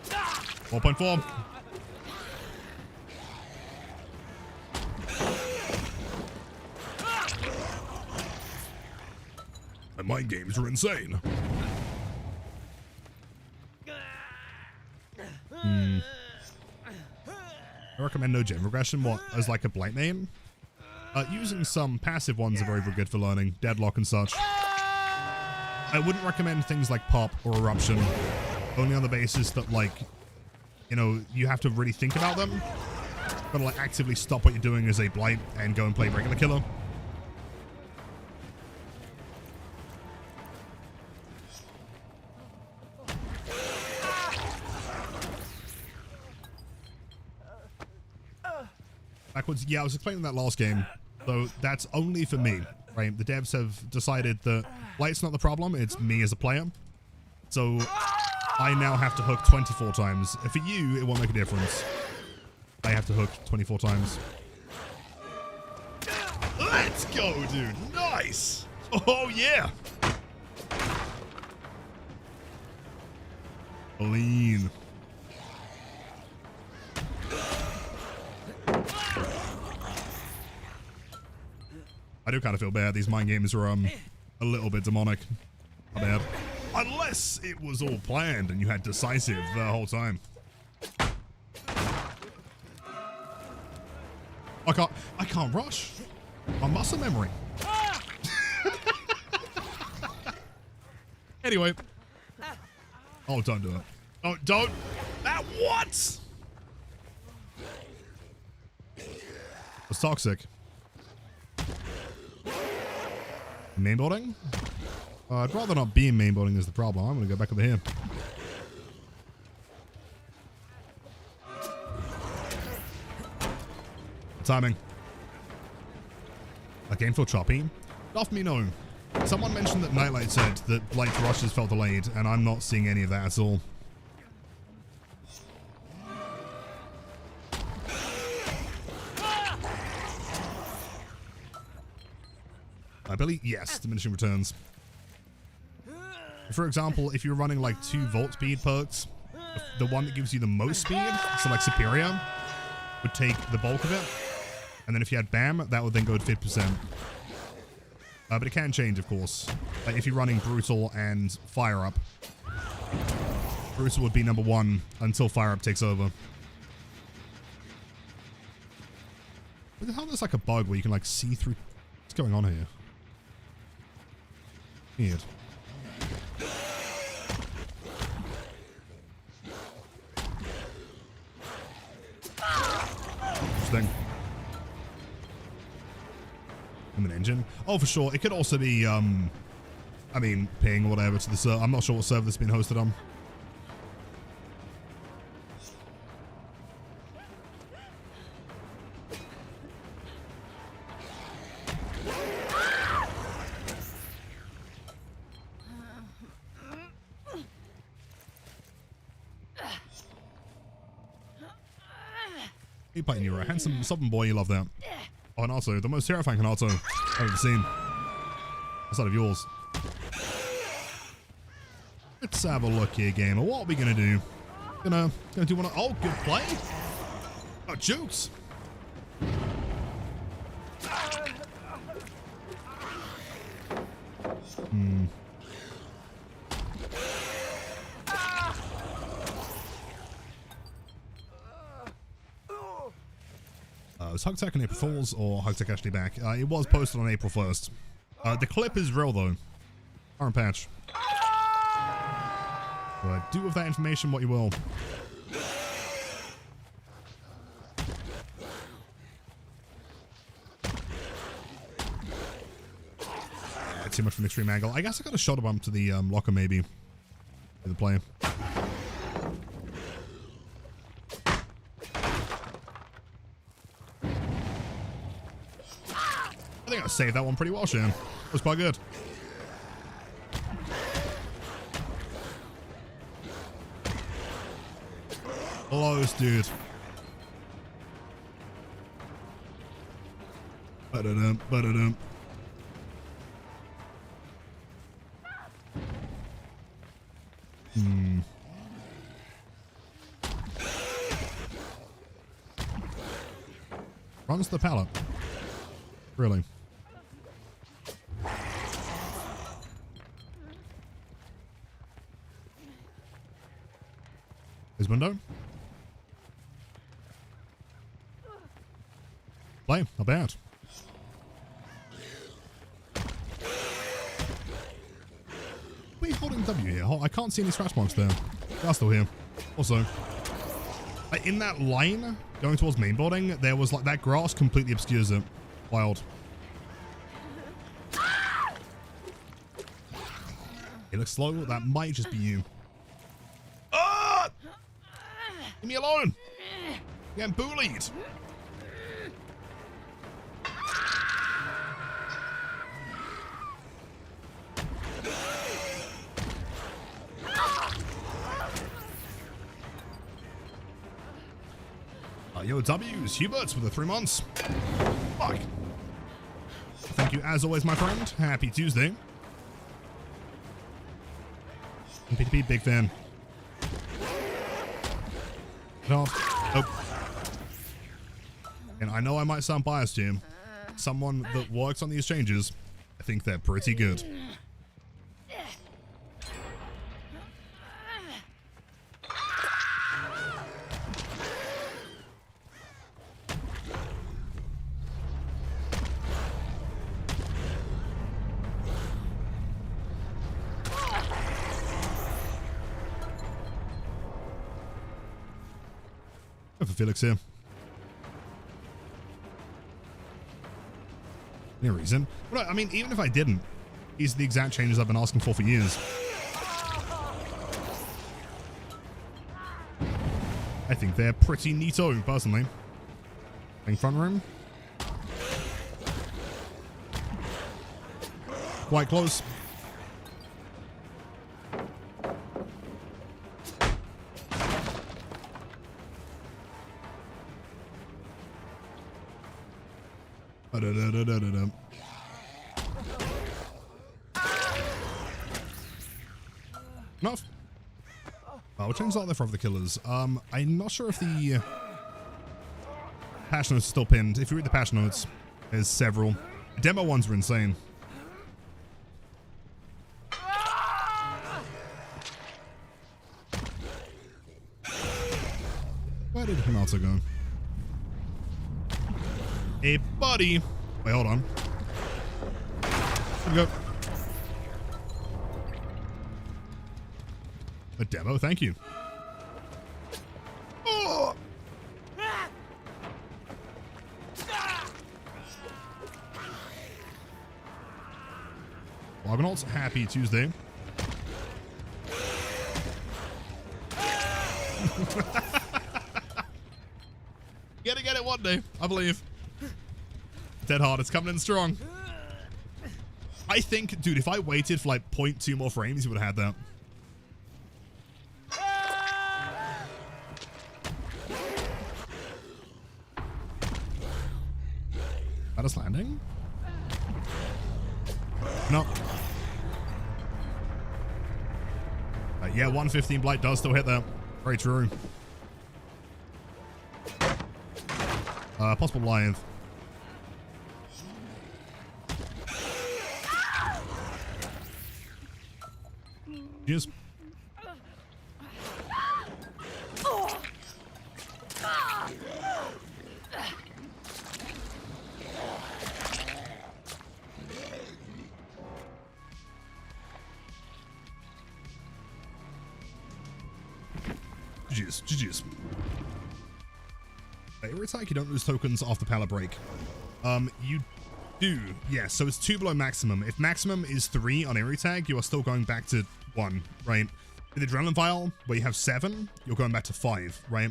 A: 4.4. My mind games are insane. I recommend no gen regression. What, as like a Blight main? Using some passive ones are very, very good for learning. Deadlock and such. I wouldn't recommend things like Pop or Eruption. Only on the basis that, like, you know, you have to really think about them. Gotta, like, actively stop what you're doing as a Blight and go and play regular killer. Backwards. Yeah, I was explaining that last game. So that's only for me, right? The devs have decided that Blight's not the problem, it's me as a player. So I now have to hook 24 times. For you, it won't make a difference. I have to hook 24 times. Let's go, dude. Nice. Oh, yeah. Clean. I do kind of feel bad. These mind games are a little bit demonic. Not bad. Unless it was all planned and you had decisive the whole time. I can't rush. My muscle memory. Anyway. Oh, don't do it. Oh, don't. That what? It's toxic. Mainboarding? I'd rather not be in mainboarding is the problem. I'm going to go back over here. Timing. A game feel choppy? Off me, no. Someone mentioned that Nightlight said that Blight rushes felt delayed, and I'm not seeing any of that at all. I believe, yes, diminishing returns. For example, if you're running like 2 volt speed perks, the one that gives you the most speed, so like superior, would take the bulk of it. And then if you had BAM, that would then go to 50%. But it can change, of course. Like if you're running Brutal and Fire Up, Brutal would be number 1 until Fire Up takes over. What the hell? There's like a bug where you can like see through. What's going on here? Weird. Interesting. I'm an engine. Oh, for sure. It could also be, I mean, ping or whatever to the server. I'm not sure what server this has been hosted on. Playing you, a handsome southern boy, you love that. Oh, and also the most terrifying Kanato I've ever seen. Outside of yours. Let's have a look here, gamer. What are we gonna do? Gonna do one of, oh, good play. Oh, jukes. Was Hug Tech on April Fools or Hug Tech actually back? It was posted on April 1st. The clip is real though. Current patch. But do with that information what you will. Too much from the extreme angle. I guess I got a shot bump to the locker maybe. The play. I think I saved that one pretty well, Shan. It was quite good. Close, dude. Ba-da-dum, ba-da-dum. Runs the pallet. Really? His window? Play, not bad. We're holding W here. I can't see any scratch marks there. They are still here. Also, in that line going towards main building, there was like that grass completely obscures it. Wild. It looks slow. That might just be you. Ah! Leave me alone. I'm getting bullied. Yo, W's, Hubert's with the 3 months. Fuck. Thank you as always, my friend. Happy Tuesday. And PTB, big fan. No. Oh. And I know I might sound biased here. Someone that works on these changes, I think they're pretty good. For Felix here. Any reason? Well, I mean, even if I didn't, these are the exact changes I've been asking for years. I think they're pretty neato, personally. In front room. Quite close. Enough. We'll change that there for the killers. I'm not sure if the patch notes are still pinned. If you read the patch notes, there's several. Demo ones were insane. Where did Hinata go? Hey, buddy. Wait, hold on. There we go. A demo, thank you. Oh. Argonauts, happy Tuesday. Gonna get it one day, I believe. Dead hard, it's coming in strong. I think, dude, if I waited for like 0.2 more frames, you would have had that. That is landing? No. Yeah, 115 Blight does still hit there. Very true. Possible Lion. Yes. GG's. Every attack you don't lose tokens after pallet break. You do, yes. So it's 2 below maximum. If maximum is 3 on every tag, you are still going back to 1, right? With the Adrenaline Vial, where you have 7, you're going back to 5, right?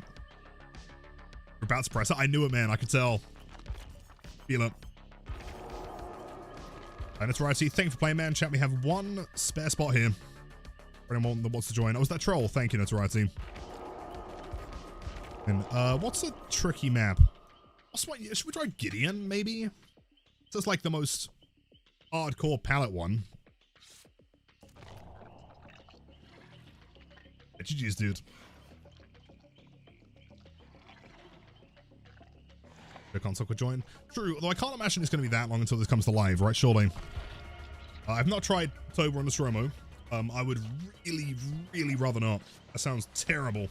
A: We're about to press it. I knew it, man. I could tell. Feel it. And it's right. Thank you for playing, man. Chat, we have 1 spare spot here for anyone that wants to join. Oh, was that troll? Thank you, Notoriety. And what's a tricky map? Should we try Gideon, maybe? This is like the most hardcore pallet one. Yeah, GG's, dude. The console could join. True, although I can't imagine it's going to be that long until this comes to live, right? Surely. I've not tried Tober on the Stromo. I would really, really rather not. That sounds terrible.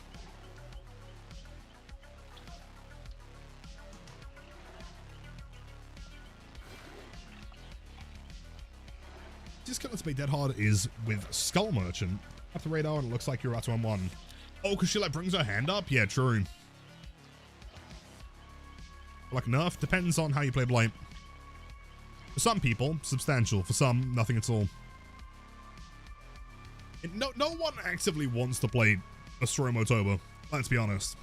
A: Just going to make dead hard is with Skull Merchant. At the radar, and it looks like you're about to M1. Oh, because she like brings her hand up? Yeah, true. Like Nerf, depends on how you play Blight. For some people, substantial. For some, nothing at all. No one actively wants to play Nostromo Toba. Let's be honest.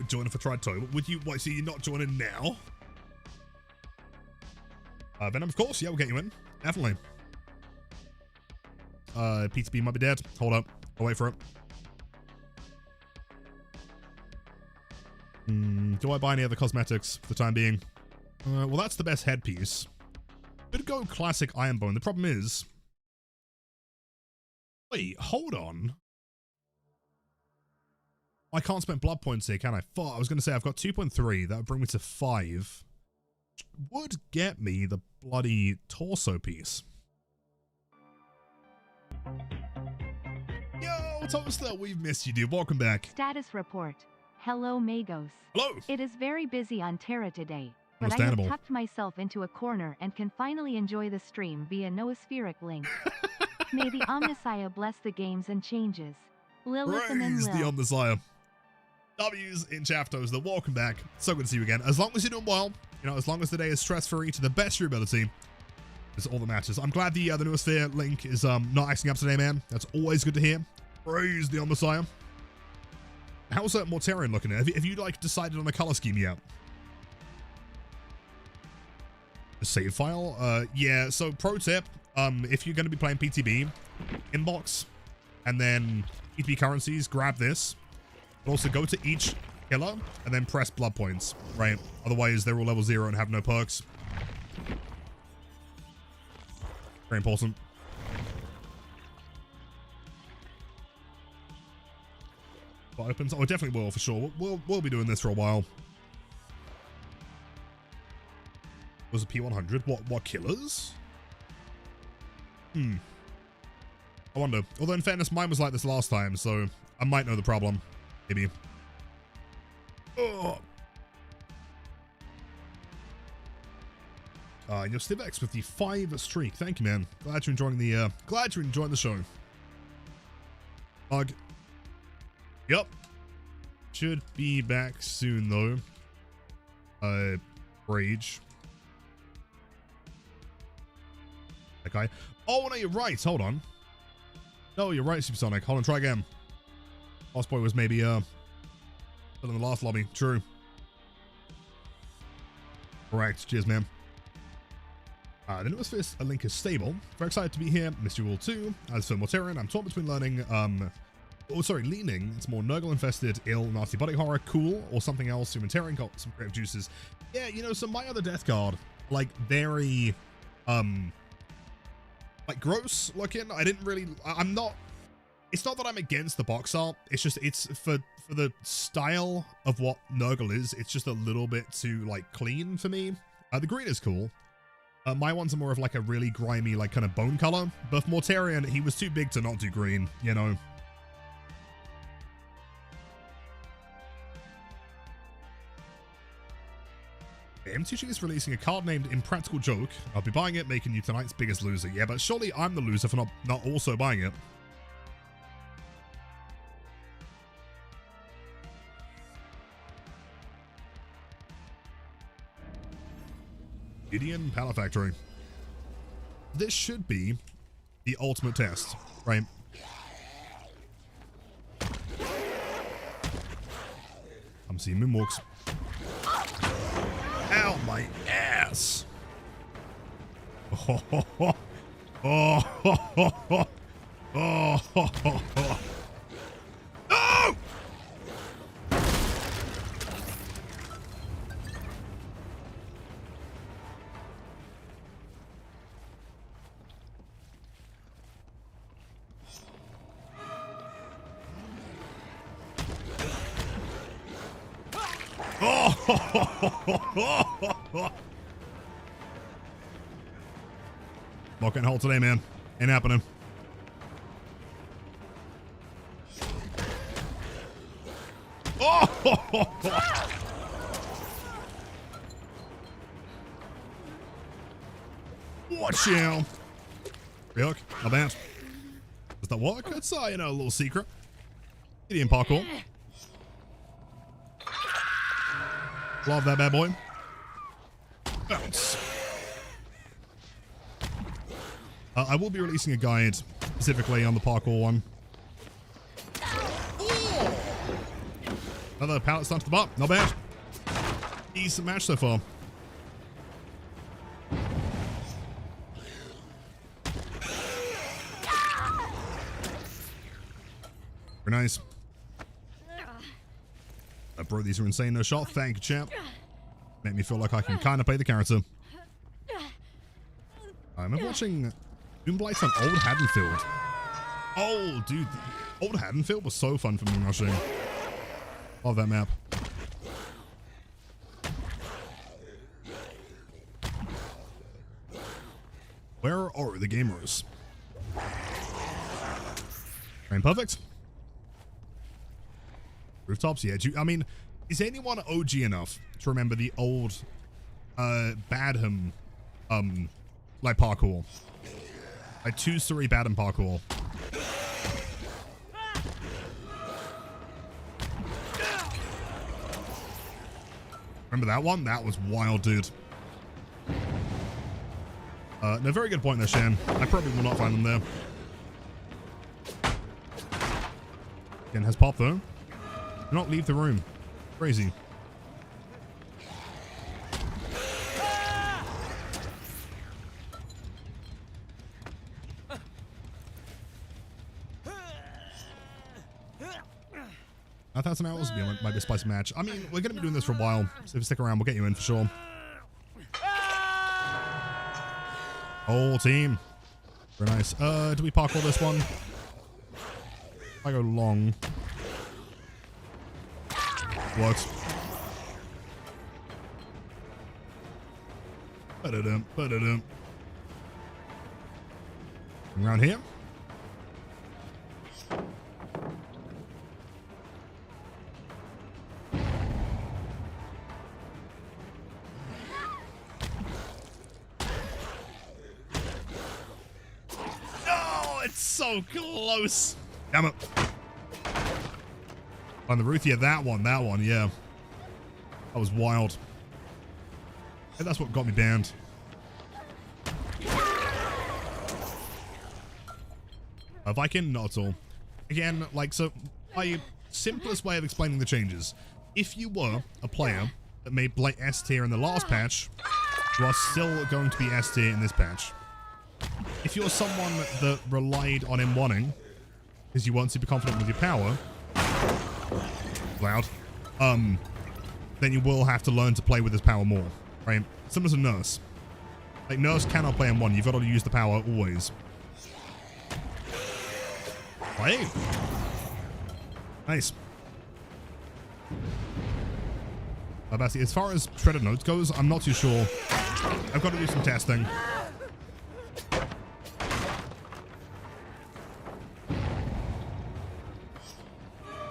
A: Join if I tried Toba. Would you? Wait, so you're not joining now? Venom, of course. Yeah, we'll get you in. Definitely. PTB might be dead. Hold up. I'll wait for it. Do I buy any other cosmetics for the time being? Well, that's the best headpiece. Could go classic Ironbone. The problem is... Wait, hold on. I can't spend blood points here, can I? Fuck, I was going to say I've got 2.3. That would bring me to 5. Would get me the bloody torso piece. Yo, Toaster, we've missed you, dude. Welcome back.
B: Status report. Hello, Magos.
A: Hello.
B: It is very busy on Terra today, but I have tucked myself into a corner and can finally enjoy the stream via Noospheric link. May the Omnissiah bless the games and changes. Lilith and
A: Praise the Omnissiah. W's in chat, Toaster. Welcome back. So good to see you again. As long as you're doing well, you know, as long as the day is stress-free to the best of your ability, is all that matters. I'm glad the Noosphere link is not acting up today, man. That's always good to hear. Praise the Omnissiah. How's that Mortarian looking at? Have you like decided on a color scheme yet? A save file? Yeah, so pro tip, if you're going to be playing PTB, inbox, and then PTB currencies, grab this. But also go to each killer, and then press blood points, right? Otherwise, they're all level 0 and have no perks. Very important. What opens? Oh, it definitely will, for sure. We'll be doing this for a while. Was a P100? What killers? I wonder. Although in fairness, mine was like this last time, so I might know the problem. Maybe. Oh. Your Stivex with the 5 streak. Thank you, man. Glad you're enjoying the show. Bug. Yep. Should be back soon though. Rage. That guy. Oh no, you're right. Hold on. No, you're right, Supersonic. Hold on, try again. Last boy was maybe still in the last lobby. True. Correct. Cheers, man. The newest fist, a link is stable. Very excited to be here. Missed you all too. As for Mortarian, I'm torn between learning leaning. It's more Nurgle infested, ill, nasty body horror, cool, or something else. Humanitarian got some creative juices. Yeah, you know, so my other death guard, like very like gross looking. I didn't really, I'm not, it's not that I'm against the box art. It's just, it's for the style of what Nurgle is, it's just a little bit too like clean for me. The green is cool. My ones are more of like a really grimy, like kind of bone color. But for Mortarion, he was too big to not do green, you know. M2G is releasing a card named Impractical Joke. I'll be buying it, making you tonight's biggest loser. Yeah, but surely I'm the loser for not also buying it. Gideon Pallet Factory. This should be the ultimate test, right? I'm seeing moonwalks. Ow, my ass! Oh, oh, oh, oh, oh, oh, oh, oh, oh, oh. No! Not getting hold today, man. Ain't happening. Watch out. Perk, not bad. Does that work? It's, you know, a little secret. Gideon parkour. Love that bad boy. Bounce. I will be releasing a guide specifically on the parkour one. Another pallet stuff to the butt. Not bad. Decent match so far. Very nice. Bro, these are insane. No shot. Thank you, champ. Make me feel like I can kind of play the character. I'm watching Blight on old Haddonfield. Oh, dude. Old Haddonfield was so fun for me rushing. Love that map. Where are the gamers? Frame perfect. Rooftops, yeah. I mean, is anyone OG enough to remember the old Badham like parkour? Like 2-story Badham parkour. Remember that one? That was wild, dude. No, very good point there, Shan. I probably will not find them there. Again, has pop though. Do not leave the room. Crazy. $1,000 will be my best spicy match. I mean, we're going to be doing this for a while, so if you stick around, we'll get you in for sure. Whole team. Very nice. Do we parkour this one? I go long. Works. Ba-da-dum, ba-da-dum. Around here. Oh, it's so close. Damn it. On the roof, yeah, that one, yeah. That was wild. And that's what got me banned. Viking, not at all. Again, like, so, my simplest way of explaining the changes. If you were a player that made Blight S tier in the last patch, you are still going to be S tier in this patch. If you're someone that relied on M1ing, because you weren't super confident with your power, loud, then you will have to learn to play with this power more, right? Similar to Nurse. Like, Nurse cannot play M1, you've got to use the power always. Hey. Nice. As far as shredded notes goes, I'm not too sure. I've got to do some testing.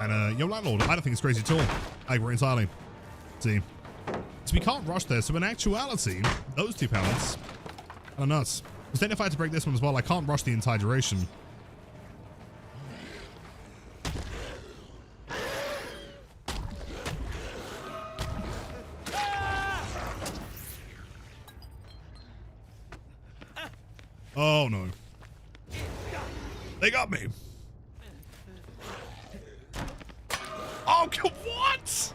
A: And, yo, landlord, I don't think it's crazy at all. I agree entirely. Let's see. So we can't rush this. So in actuality, those two pallets are nuts. Because then if I had to break this one as well, I can't rush the entire duration. Oh, no. They got me. Oh, what?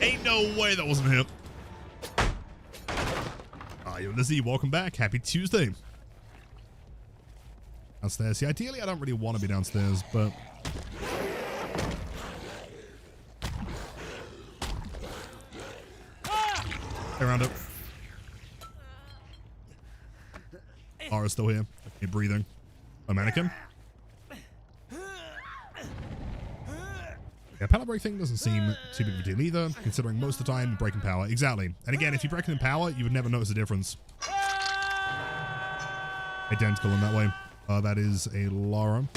A: Ain't no way that wasn't him. Ah, yo, Lizzie, welcome back. Happy Tuesday. Downstairs. See, ideally, I don't really want to be downstairs, but... around it. Lara's still here. Okay, breathing. A mannequin. Yeah, pallet break thing doesn't seem too big of a deal either, considering most of the time breaking power. Exactly. And again, if you break it in power, you would never notice a difference. Identical in that way. That is a Lara.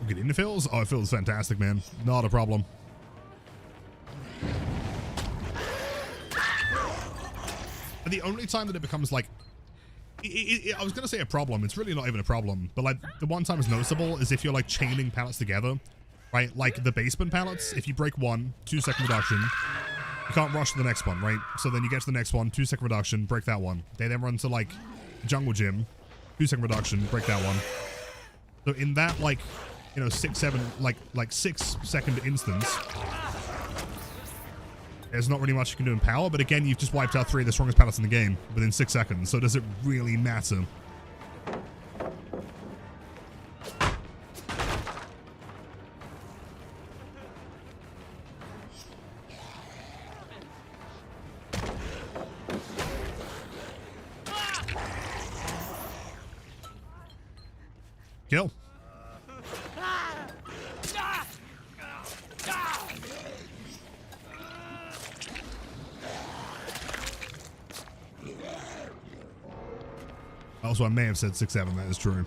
A: Gideon feels? Oh, it feels fantastic, man. Not a problem. And the only time that it becomes like... I was going to say a problem. It's really not even a problem. But like the one time it's noticeable is if you're like chaining pallets together. Right? Like the basement pallets. If you break one, 2-second reduction. You can't rush to the next one, right? So then you get to the next one, 2-second reduction, break that one. They then run to like jungle gym. 2-second reduction, break that one. So in that like... you know, 6-second instance, there's not really much you can do in power, but again, you've just wiped out 3 of the strongest pallets in the game within 6 seconds, so does it really matter? Kill. Also, I may have said 6-7. That is true.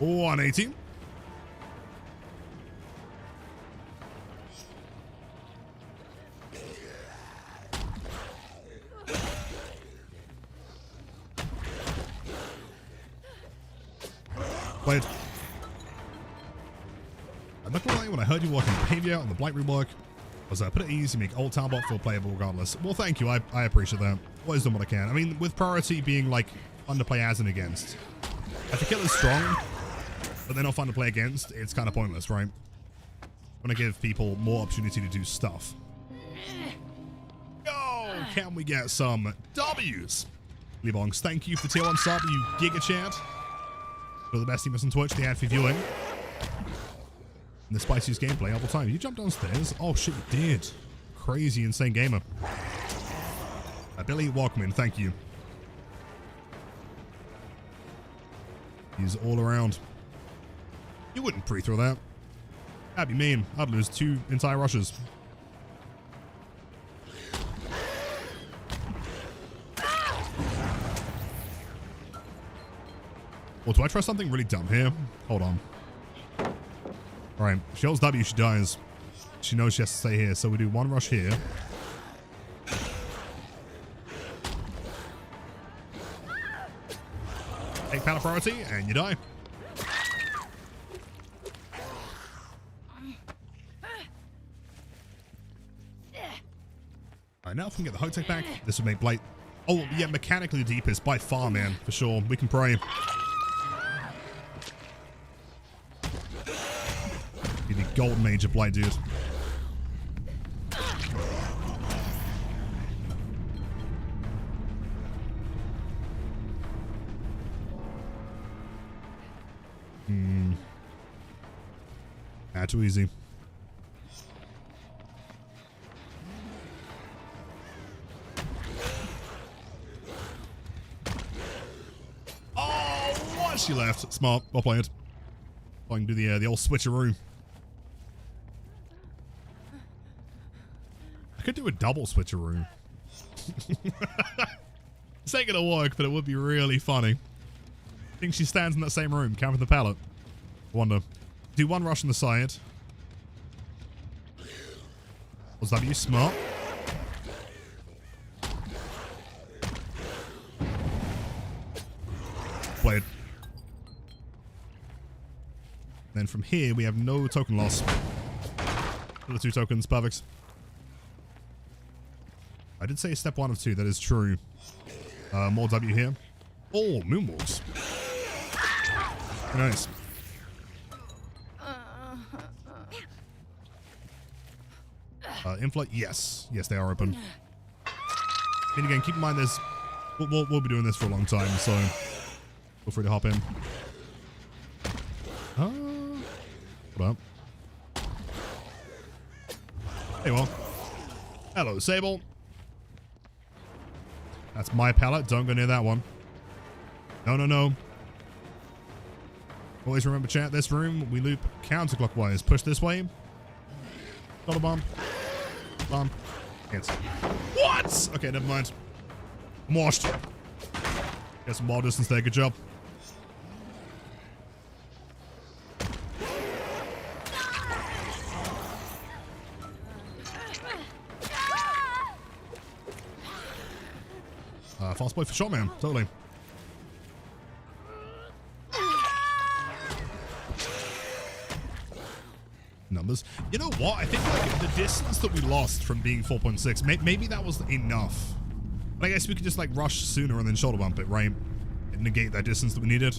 A: Oh, 118. Blight. I'm not gonna lie, when I heard you working behavior on the Blight rework, was put it easy, make old Talbot feel playable regardless. Well, thank you. I appreciate that. Always done what I can. I mean, with priority being like fun to play as and against. If the kill is strong, but they're not fun to play against, it's kind of pointless, right? I want to give people more opportunity to do stuff. Yo, can we get some W's? Lebongs, thank you for the tier 1 sub, you giga chat. For the best teamers on Twitch, the ad-free viewing. And the spiciest gameplay all the time. You jumped downstairs? Oh shit, you did. Crazy, insane gamer. Billy, welcome in, thank you. He's all around. You wouldn't pre-throw that. That'd be mean. I'd lose 2 entire rushes. Well, do I try something really dumb here? Hold on. Alright, she holds W, she dies. She knows she has to stay here, so we do 1 rush here. Take pallet priority, and you die. Alright, now if we can get the hug tech back, this would make Blight... Oh, yeah, mechanically the deepest, by far, man, for sure. We can pray. Be the golden age of Blight, dude. Ah, too easy. Oh, what? She left. Smart. Well played. I can do the old switcheroo. I could do a double switcheroo. This ain't gonna work, but it would be really funny. I think she stands in that same room, camping the pallet. I wonder. Do one rush on the side. Was that you? Smart. Played. Then from here, we have no token loss. The 2 tokens, perfect. I did say step 1 of 2, that is true. More W here. Oh, moonwalks. Nice. Inflight, yes. Yes, they are open. And again, keep in mind there's... We'll be doing this for a long time, so feel free to hop in. What up? Hey, well. Hello, Sable. That's my pallet. Don't go near that one. No, no, no. Always remember, chat, this room, we loop counterclockwise. Push this way. Got a bump. Bump. Hits. What? Okay, never mind. I'm washed. Get some ball distance there. Good job. Fast boy for sure, man. Totally. Numbers. You know what? I think like the distance that we lost from being 4.6, maybe that was enough. But I guess we could just like rush sooner and then shoulder bump it, right? And negate that distance that we needed.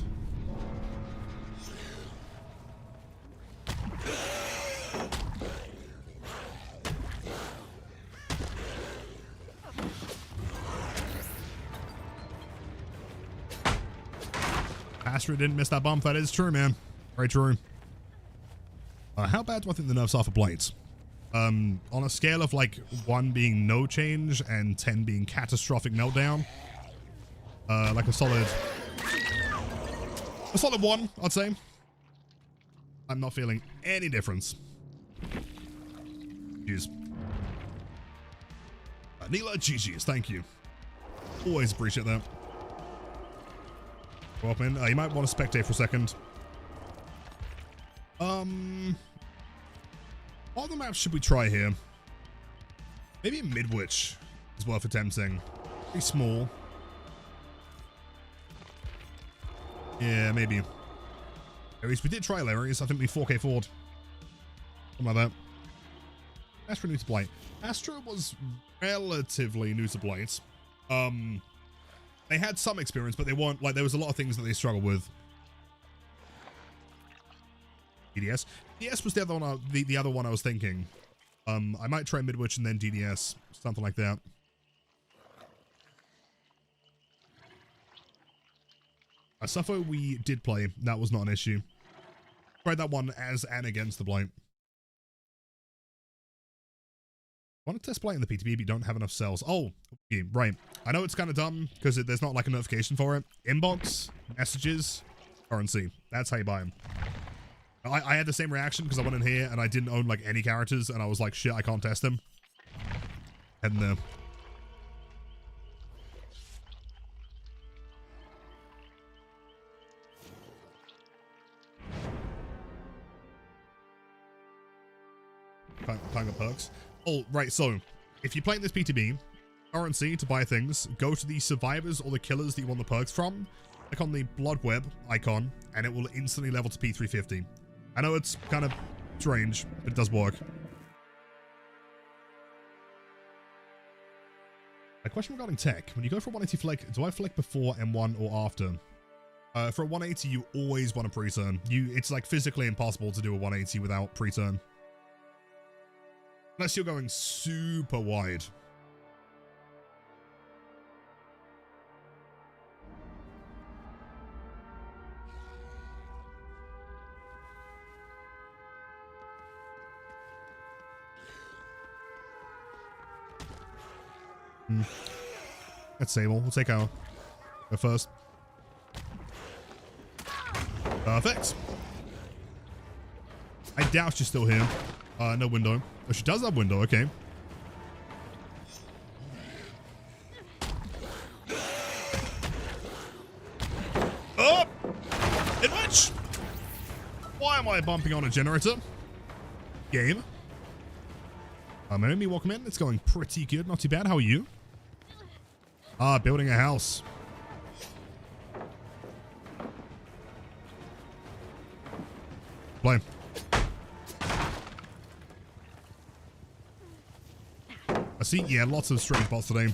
A: Astra didn't miss that bump. That is true, man. Very true. How bad do I think the nerfs are for Blight? On a scale of like 1 being no change and 10 being catastrophic meltdown, like a solid 1, I'd say. I'm not feeling any difference. Jeez. Neela, GG's, thank you. Always appreciate that. Go up in. You might want to spectate for a second. What other maps should we try here? Maybe Midwich is worth attempting. Pretty small. Yeah, maybe. At least we did try Larry's. I think we 4K forward. Something like that. Astra new to Blight. Astra was relatively new to Blight. They had some experience, but they weren't like there was a lot of things that they struggled with. DDS. DDS was the other one. The other one I was thinking. I might try Midwich and then DDS, something like that. Suffer we did play. That was not an issue. Tried that one as and against the Blight. I want to test Blight in the PTB, but you don't have enough cells. Oh, okay, right. I know it's kind of dumb because there's not like a notification for it. Inbox, messages, currency. That's how you buy them. I had the same reaction because I went in here and I didn't own like any characters and I was like, shit, I can't test them. Heading there. Playing the perks. Oh, right, so if you're playing this PTB, currency to buy things, go to the survivors or the killers that you want the perks from, click on the blood web icon, and it will instantly level to P350. I know it's kind of strange, but it does work. A question regarding tech. When you go for a 180 flick, do I flick before M1 or after? For a 180, you always want a pre-turn. It's like physically impossible to do a 180 without pre-turn. Unless you're going super wide. That's Sable. We'll take our go first. Perfect. I doubt she's still here. No window. Oh, she does have window. Okay. Oh! In which? Why am I bumping on a generator? Game. Naomi, welcome in. It's going pretty good. Not too bad. How are you? Building a house. Play. I see, yeah, lots of strange bots today.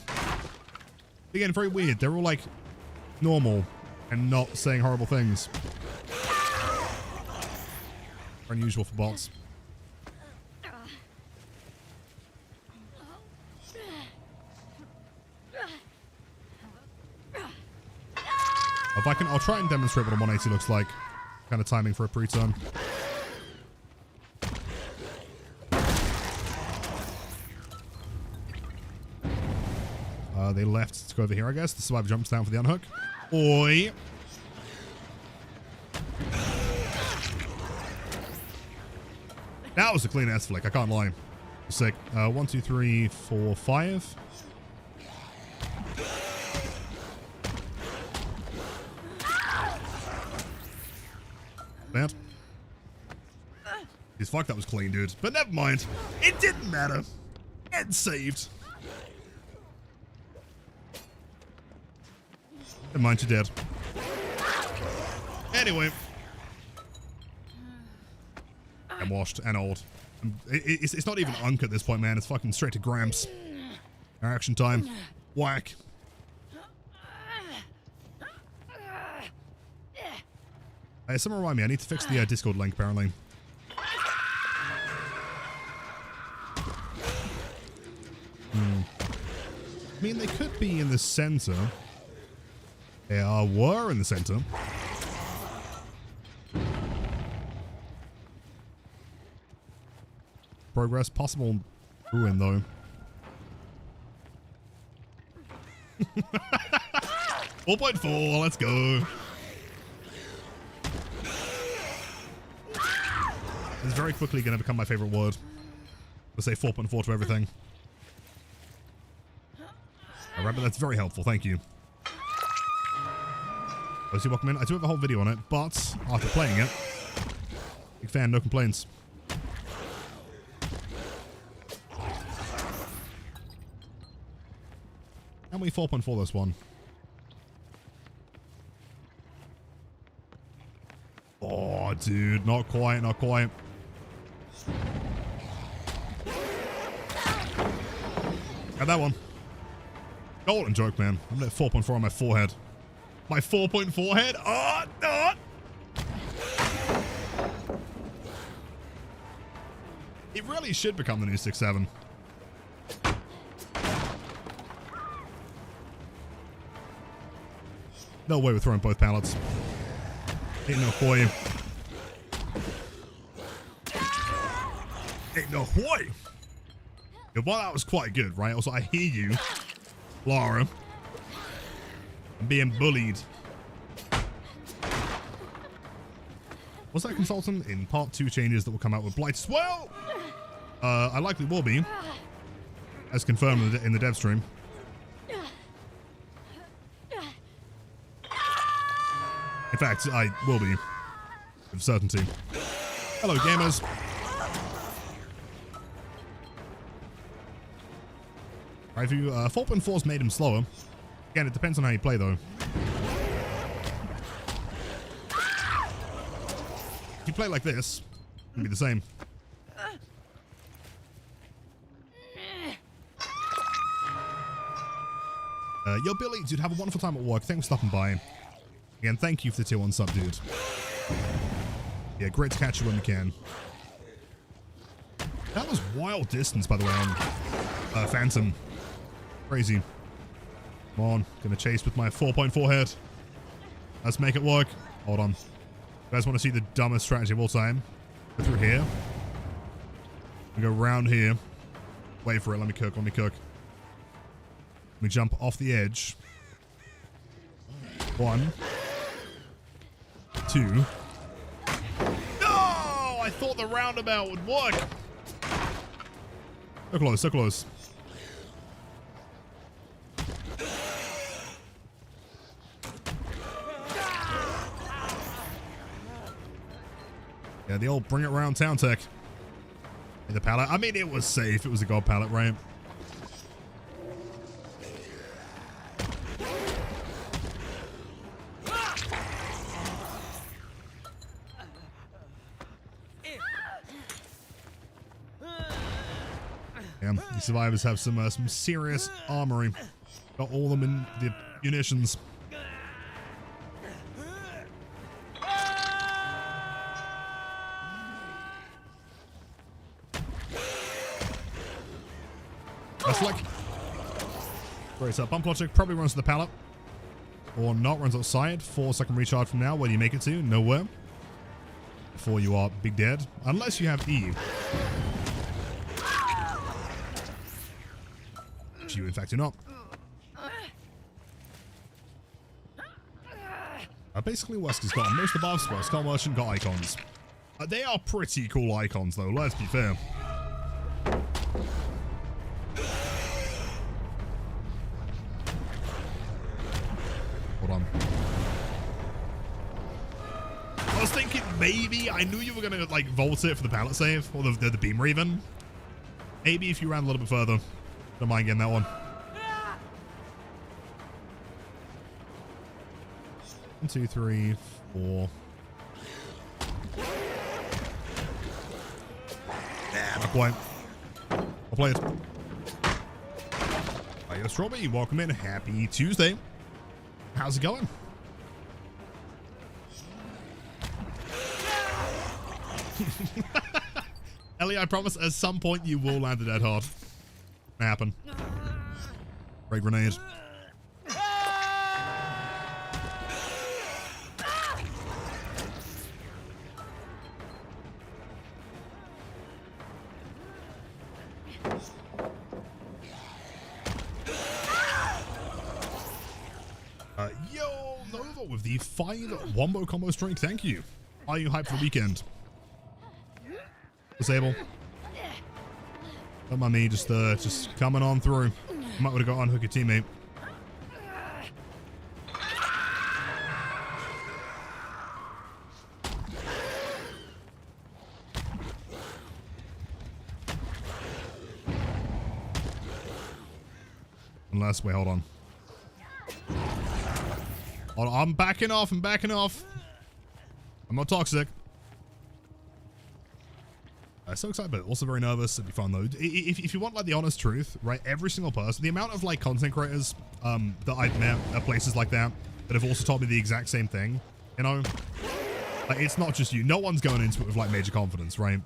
A: Again, very weird. They're all like normal and not saying horrible things. Unusual for bots. If I can, I'll try and demonstrate what a 180 looks like. Kind of timing for a pre-turn. They left to go over here, I guess. The survivor jumps down for the unhook. Oi! That was a clean ass flick, I can't lie. Sick. 1, 2, 3, 4, 5. That. He's fuck, that was clean, dude. But never mind. It didn't matter. It saved. Never mind, you're dead. Anyway. I'm washed and old. It's not even Unk at this point, man. It's fucking straight to Gramps. Action time. Whack. Hey, someone remind me. I need to fix the Discord link, apparently. I mean, they could be in the center. They were in the center. Progress. Possible ruin, though. 4.4. Let's go. It's very quickly going to become my favorite word. I'll say 4.4 to everything. Alright, but that's very helpful. Thank you. Let's see, welcome in. I do have a whole video on it, but after playing it, big fan, no complaints. And we 4.4 this one. Oh, dude, not quite, not quite. Got that one. Golden joke, man. I'm at 4.4 on my forehead. My 4.4 head? Oh, no! It really should become the new 6.7. No way we're throwing both pallets. Ain't no way. Ain't no way. Yeah, well, that was quite good, right? Also, I hear you, Lara. I'm being bullied. Was that consultant in part 2 changes that will come out with Blight as well? I likely will be, as confirmed in the dev stream. In fact, I will be, with certainty. Hello, gamers. Right, if you 4.4's made him slower. Again, it depends on how you play, though. If you play like this, it'll be the same. Yo, Billy, dude, have a wonderful time at work. Thanks for stopping by. Again, thank you for the tier 1 sub, dude. Yeah, great to catch you when we can. That was wild distance, by the way, on Phantom. Crazy. Come on, gonna chase with my 4.4 head. Let's make it work. Hold on. You guys want to see the dumbest strategy of all time? Go through here. We go round here. Wait for it. Let me cook. Let me cook. We jump off the edge. 1, 2. No! I thought the roundabout would work. So close, so close. Yeah, the old bring it around town tech. In the pallet. I mean, it was safe. It was a god pallet, right? Yeah, the survivors have some serious armory. Got all of them in the munitions. That's luck. Great, so bump logic probably runs to the pallet. Or not, runs outside. 4-second recharge from now. Where do you make it to? Nowhere. Before you are big dead. Unless you have E. Which you in fact do not. Basically Wesker's got most of the buffs, but Skull Merchant got icons. They are pretty cool icons though, let's be fair. Hold on. I was thinking maybe, I knew you were gonna like vault it for the pallet save, or the beam even. Maybe if you ran a little bit further. Don't mind getting that one. 1, 2, 3, 4. Nah, not quite. I'll play it. Hi, Strawberry. Welcome in. Happy Tuesday. How's it going? Ellie, I promise at some point you will land a dead hard. Happen. Great grenade. Yo, Nova with the 5 wombo combo string. Thank you. Are you hyped for the weekend? Disable. Don't mind me, just coming on through. Might would have got unhook a teammate. Unless, wait, hold on. Hold on, I'm backing off, I'm backing off. I'm not toxic. So excited, but also very nervous. It'd be fun though. If you want like the honest truth, right? Every single person, the amount of like content creators that I've met at places like that have also told me the exact same thing. You know, like it's not just you. No one's going into it with like major confidence, right?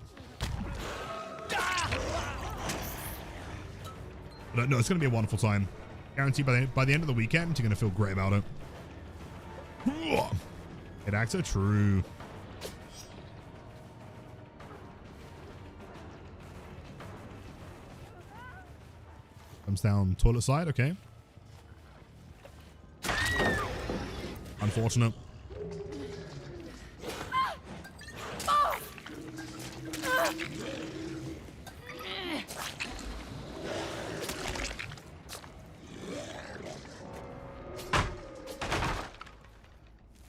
A: But no, it's gonna be a wonderful time. Guaranteed by the end of the weekend, you're gonna feel great about it. Hit actor, true. Comes down toilet side, okay. Unfortunate.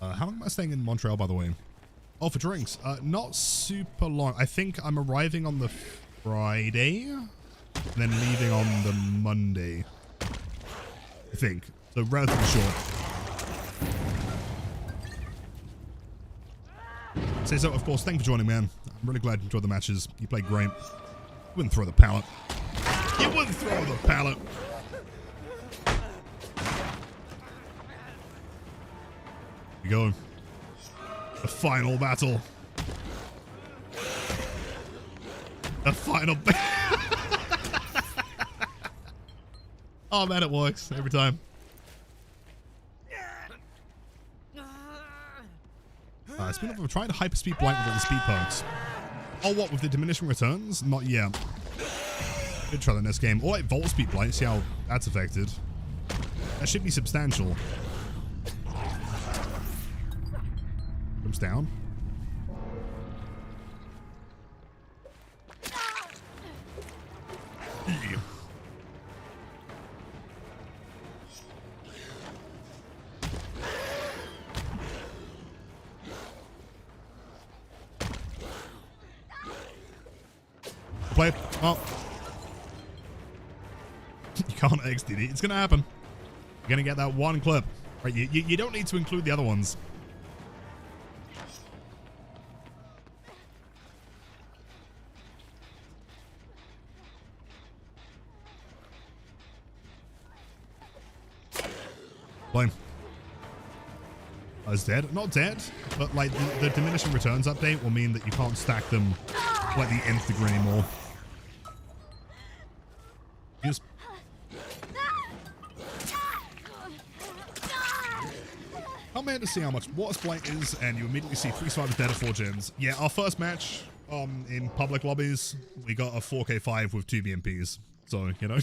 A: How long am I staying in Montreal, by the way? Oh, for drinks. Not super long. I think I'm arriving on the Friday. And then leaving on the Monday, I think. So relatively short. Say so, of course. Thank you for joining, man. I'm really glad you enjoyed the matches. You played great. You wouldn't throw the pallet. You wouldn't throw the pallet. Here we go. The final battle. The final battle. Oh man, it works every time. Speaking of, I'm trying to hyperspeed Blight with all the speed perks. Oh, what, with the diminishing returns? Not yet. Good try in this game. Or like volt speed Blight, see how that's affected. That should be substantial. Comes down. Yeah. Play it. Oh. You can't exit it. It's going to happen. You're going to get that one clip. Right, you don't need to include the other ones. Blame. I was dead. Not dead, but like the diminishing returns update will mean that you can't stack them like the nth degree anymore. Just come here to see how much water Blight is, and you immediately see 3 survivors dead at 4 gens. Yeah, our first match in public lobbies, we got a 4K5 with 2 BMPs. So, you know,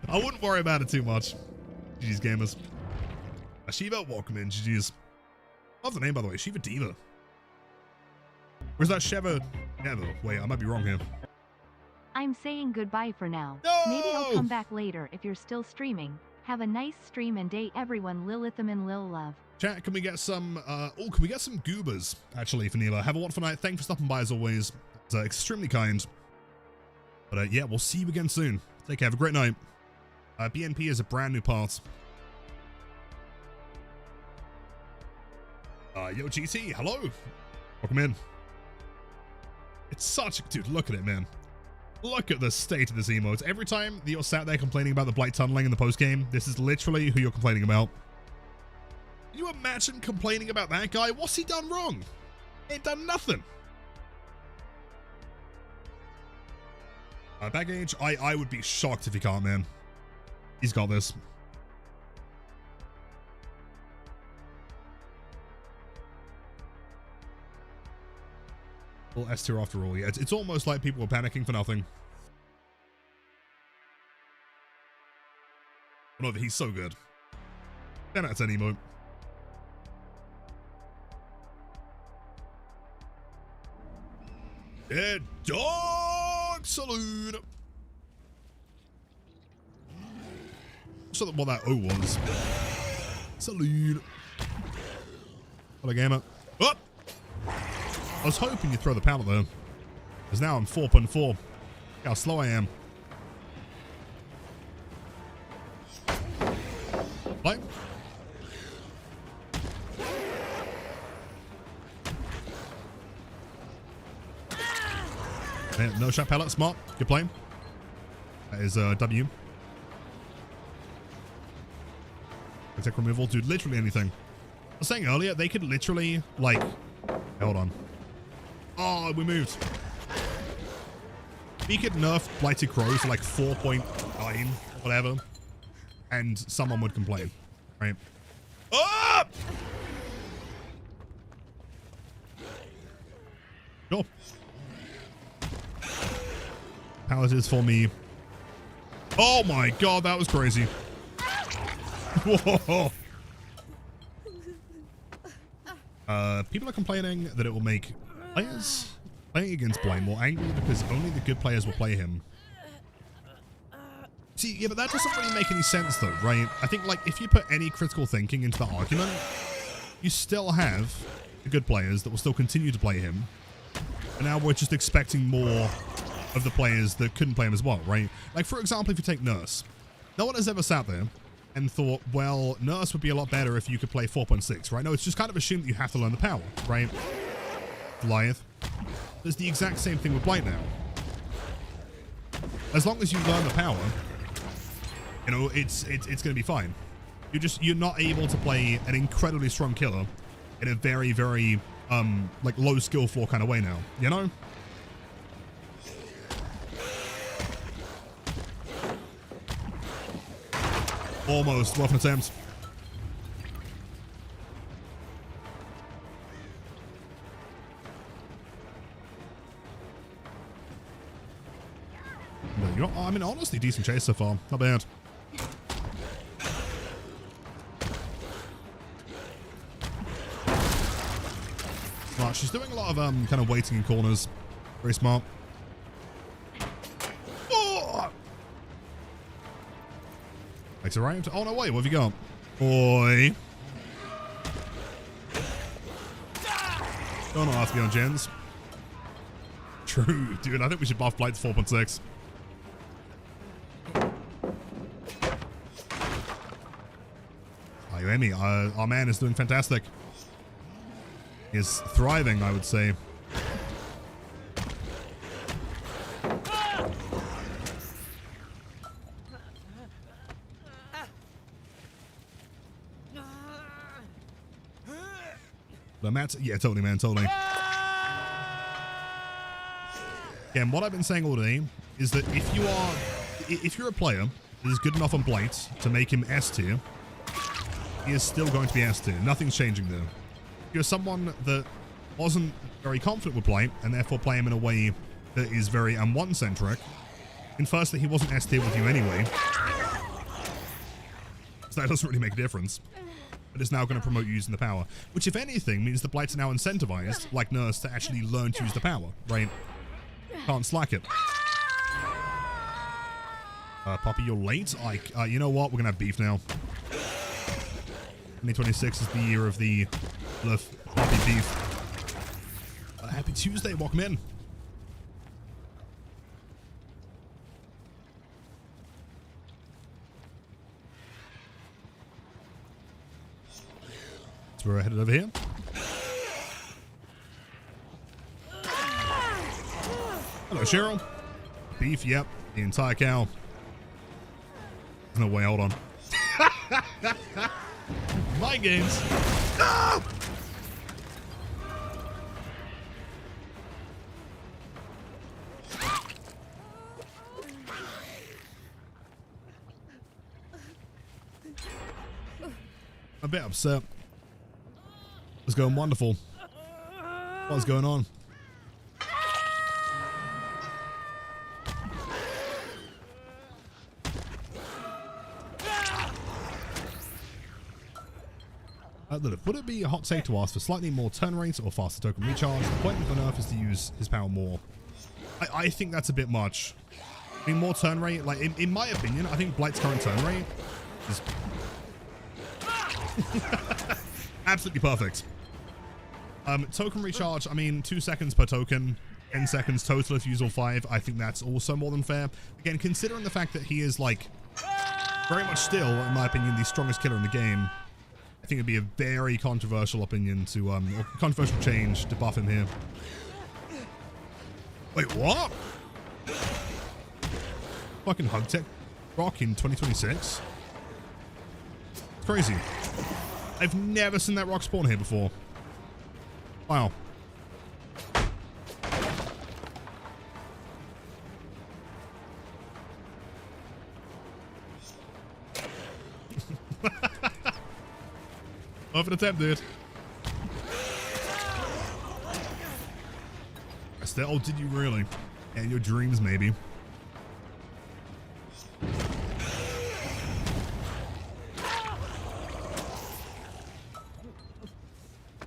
A: I wouldn't worry about it too much. GG's gamers. Shiva, welcome in. GG's. Love the name, by the way. Shiva Diva. Or is that Sheva Never? Wait, I might be wrong here.
B: I'm saying goodbye for now.
A: No!
B: Maybe I'll come back later if you're still streaming. Have a nice stream and day, everyone. Lilitham and Lil Love.
A: Chat, can we get some, can we get some goobers, actually, for Neela? Have a wonderful night. Thank you for stopping by, as always. It's extremely kind. But, yeah, we'll see you again soon. Take care. Have a great night. BNP is a brand new part. Yo, GT, hello. Welcome in. It's such a... Dude, look at it, man. Look at the state of this emote. Every time that you're sat there complaining about the Blight tunneling in the post-game, this is literally who you're complaining about. Can you imagine complaining about that guy? What's he done wrong? He ain't done nothing. Baggage, I would be shocked if he can't, man. He's got this. Well, S tier after all, yeah. It's almost like people were panicking for nothing. No, he's so good. 10 out of 10 emote. Dead Dog Saloon. So what that O was. Saloon. What a gamer. Oh! I was hoping you'd throw the pallet though. Because now I'm 4.4. Look how slow I am. Blight. No shot pallet. Smart. Good play. That is W. Attack removal. Dude, literally anything. I was saying earlier, they could literally, like... Hold on. Oh, we moved. We could nerf Blighted Crow to like 4.9 or whatever, and someone would complain, right? Oh! Sure. Pallet is for me. Oh my god, that was crazy. Whoa. People are complaining that it will make players playing against Blight more angry because only the good players will play him. See, yeah, but that doesn't really make any sense though, right? I think, like, if you put any critical thinking into the argument, you still have the good players that will still continue to play him. And now we're just expecting more of the players that couldn't play him as well, right? Like, for example, if you take Nerfs. No one has ever sat there and thought, well, Nerfs would be a lot better if you could play 4.6, right? No, it's just kind of assumed that you have to learn the power, right? Goliath. There's the exact same thing with Blight now. As long as you learn the power, you know, it's gonna be fine. You're not able to play an incredibly strong killer in a very, very like low skill floor kind of way now, you know? Almost. Worth an attempt. I mean, honestly, decent chase so far. Not bad. smart. She's doing a lot of kind of waiting in corners. Very smart. Oh! Makes it right. Oh, no, wait. What have you got? Boy. Don't ask me on gens. True, dude. I think we should buff Blight to 4.6. Amy, our man is doing fantastic. He is thriving, I would say. The Matt, yeah, totally, man, totally. Again, what I've been saying all day is that if you're a player that is good enough on Blight to make him S tier, he is still going to be S tier. Nothing's changing there. If you're someone that wasn't very confident with Blight and therefore play him in a way that is very M1 centric, infers that he wasn't S tier with you anyway. So that doesn't really make a difference. But it's now going to promote you using the power, which if anything means the Blights are now incentivized, like Nerfs, to actually learn to use the power, right? Can't slack it. Poppy, you're late. You know what? We're going to have beef now. 2026 is the year of the Poppy beef. Happy Tuesday. Welcome in. So we're headed over here. Hello, Cheryl. Beef, yep. The entire cow. There's no way, hold on. My games. No! I'm a bit upset. It's going wonderful. What's going on? Would it be a hot take to ask for slightly more turn rate or faster token recharge? The point of the nerf is to use his power more. I think that's a bit much. I mean, more turn rate, like, in my opinion, I think Blight's current turn rate is absolutely perfect. Token recharge, I mean, 2 seconds per token, 10 seconds total if you use all 5. I think that's also more than fair. Again, considering the fact that he is, like, very much still, in my opinion, the strongest killer in the game, I think it'd be a very controversial opinion to, or controversial change to buff him here. Wait, what? Fucking hug tech rock in 2026? It's crazy. I've never seen that rock spawn here before. Wow. Off an attempt, dude. Oh, did you really? And your dreams, maybe.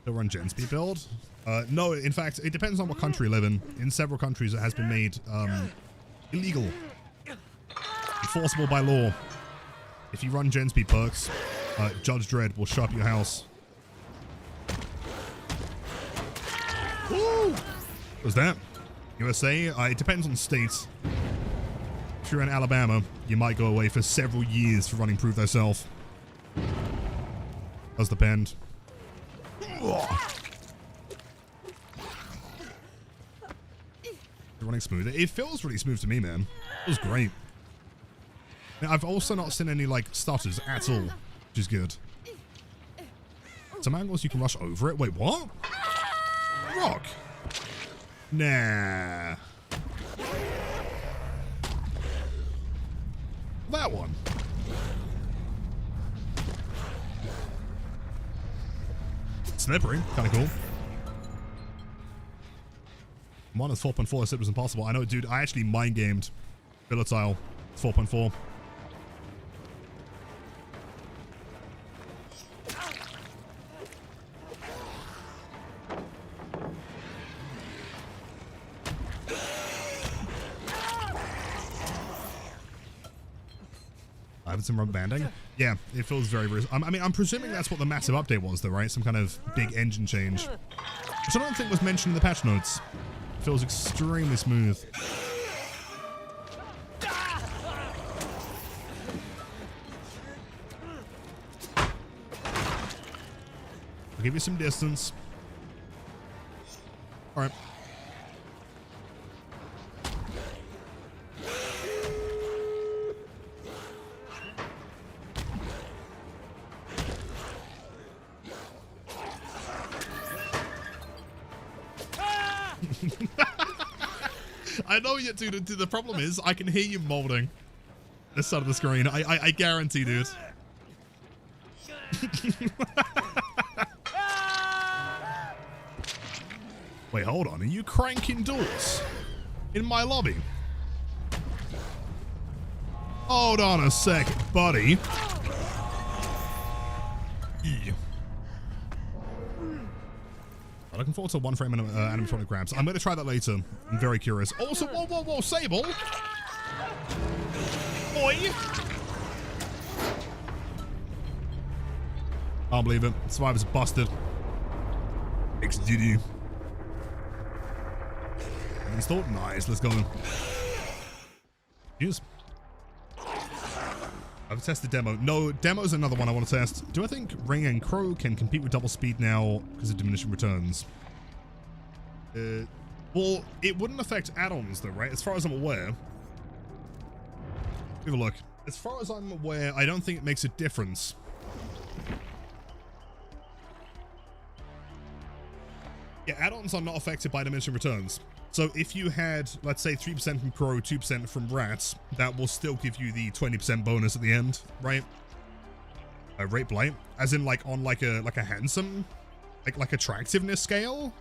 A: They'll run gen speed build? No, in fact, it depends on what country you live in. In several countries, it has been made illegal. Enforceable by law. If you run gen speed perks, Judge Dredd will shut up your house. Woo! What was that? USA? It depends on states. If you're in Alabama, you might go away for several years for running Prove Thyself. Does depend. Running smooth. It feels really smooth to me, man. It feels great. Now, I've also not seen any, like, stutters at all, which is good. Some angles you can rush over it. Wait, what? Rock? Nah. That one. Slippery. Kind of cool. Minus 4.4, I said it was impossible. I know, dude. I actually mind gamed Volatile 4.4. Having some rubber banding. Yeah, it feels very, very... I mean, I'm presuming that's what the massive update was, though, right? Some kind of big engine change. Which I don't think was mentioned in the patch notes. It feels extremely smooth. I'll give you some distance. All right. I know you, dude. The problem is, I can hear you molding this side of the screen. I guarantee, dude. Wait, hold on. Are you cranking doors in my lobby? Hold on a sec, buddy. Yeah. I'm looking forward to one frame animatronic grabs. I'm going to try that later. I'm very curious. Also, whoa, whoa, whoa, Sable. Boy. Can't believe it. Survivor's busted. Gideon. Installed? Nice. Let's go. Cheers. I've tested demo. No, demo's another one I want to test. Do I think Ring and Crow can compete with double speed now because of diminishing returns? Well, it wouldn't affect add-ons though, right? As far as I'm aware. Have a look. As far as I'm aware, I don't think it makes a difference. Yeah, add-ons are not affected by diminishing returns. So if you had, let's say, 3% from Crow, 2% from Rats, that will still give you the 20% bonus at the end, right? Rate Blight, as in like on like a handsome, like attractiveness scale.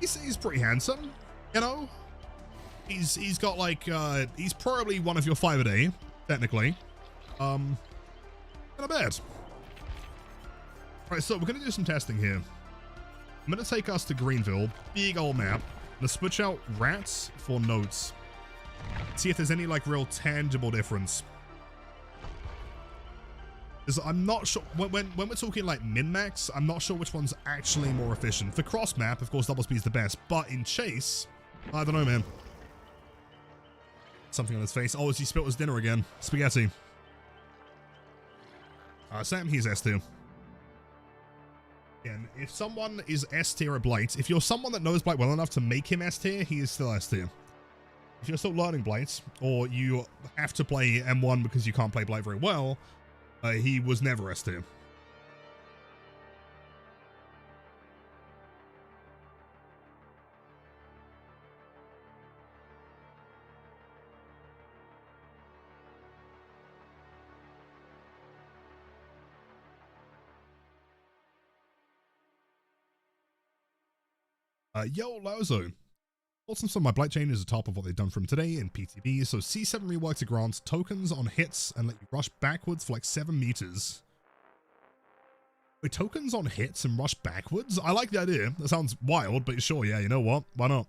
A: He's pretty handsome, you know. He's got like he's probably one of your 5 a day, technically. Not bad. Right, so we're gonna do some testing here. I'm going to take us to Greenville, big old map. I'm going to switch out Rats for Notes. See if there's any like real tangible difference. Because I'm not sure, when we're talking like min-max, I'm not sure which one's actually more efficient. For cross map, of course, double speed's the best. But in chase, I don't know, man. Something on his face. Oh, he spilled his dinner again. Spaghetti. Sam, he's S2. Again, if someone is S tier at Blight, if you're someone that knows Blight well enough to make him S tier, he is still S tier. If you're still learning Blight, or you have to play M1 because you can't play Blight very well, he was never S tier. Yo, Lozo. Also, some of my Blight chain is the top of what they've done from today in PTB. So C7 rework to grant tokens on hits and let you rush backwards for like 7 meters. Wait, tokens on hits and rush backwards? I like the idea. That sounds wild, but sure, yeah, you know what? Why not?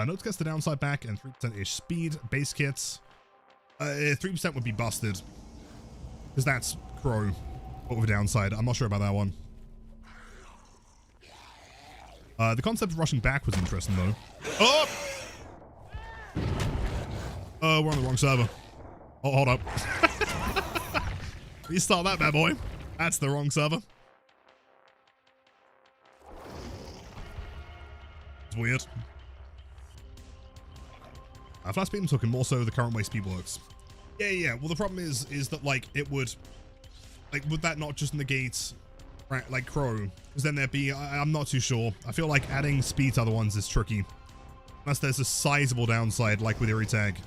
A: Notes gets the downside back and 3%-ish speed. Base kits. 3% would be busted. Because that's Crow. But with a downside. I'm not sure about that one. The concept of rushing back was interesting, though. Oh! We're on the wrong server. Oh, hold up. Restart that bad boy. That's the wrong server. It's weird. Flash speed and token more so the current way speed works. Yeah. Well, the problem is that like it would, like, would that not just negate, right, like Crow? Because then there'd be, I'm not too sure. I feel like adding speed to other ones is tricky, unless there's a sizable downside, like with Eerie Tag.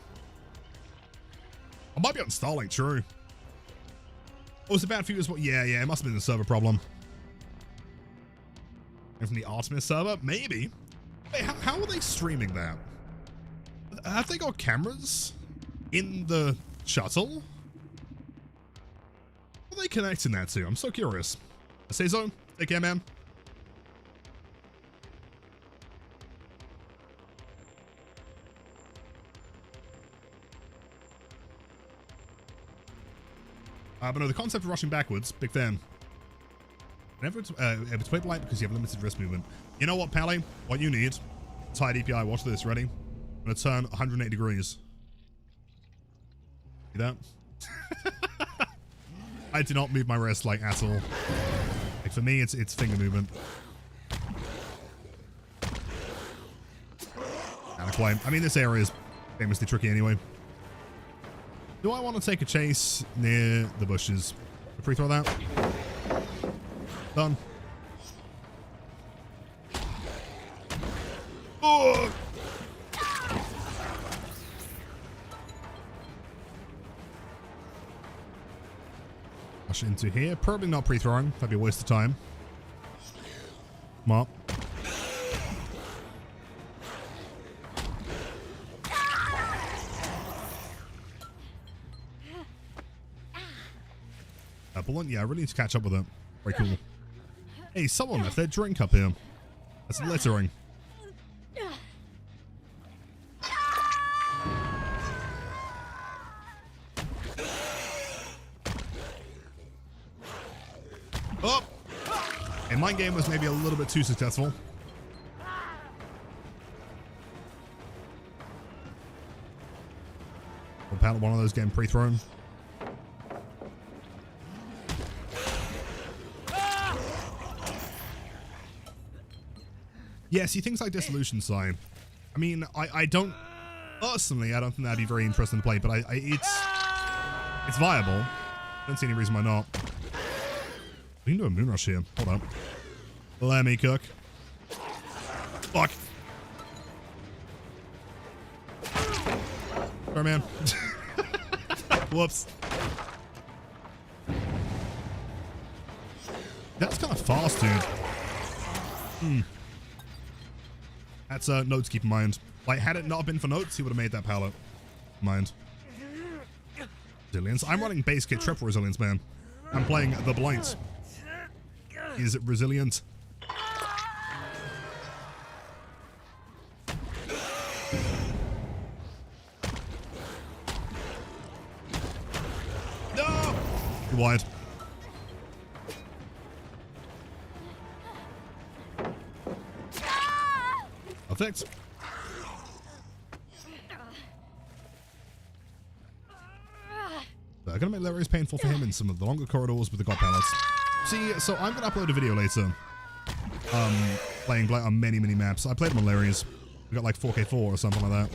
A: I might be on Starlink, true. Oh, it's about a few years. Yeah, it must have been the server problem. And from the Artemis server, maybe. Wait, how are they streaming that? Have they got cameras in the shuttle? What are they connecting that to? I'm so curious. I say so. Take care, man. But no, the concept of rushing backwards, big fan. Never able to play Blight because you have limited wrist movement. You know what, Pally? What you need? It's high DPI. Watch this. Ready? I'm going to turn 180 degrees. See that? I do not move my wrist like at all. Like for me, it's finger movement. And quite. I mean, this area is famously tricky anyway. Do I want to take a chase near the bushes? Free throw that. Done. Oh! Rush into here. Probably not pre-throwing. That'd be a waste of time. Come on. Bullet, yeah, I really need to catch up with it. Very cool. Hey, someone left their drink up here. That's littering. Oh! And my game was maybe a little bit too successful. One of those getting pre-thrown. Yeah, see, things like Dissolution Sign. I mean, I don't... Personally, I don't think that'd be very interesting to play, but it's viable. I don't see any reason why not. We can do a Moonrush here. Hold up. Let me cook. Fuck. Sorry, man. Whoops. That's kind of fast, dude. That's notes, keep in mind. Like, had it not been for notes, he would have made that pallet. Mind. Resilience. I'm running base kit triple resilience, man. I'm playing the Blight. Is it resilient? No! You're wide. Perfect. I'm gonna make Larry's painful for him in some of the longer corridors with the god pallets. See, so I'm gonna upload a video later. Playing Blight on many maps. I played them on Larry's. We got like 4K4 or something like that.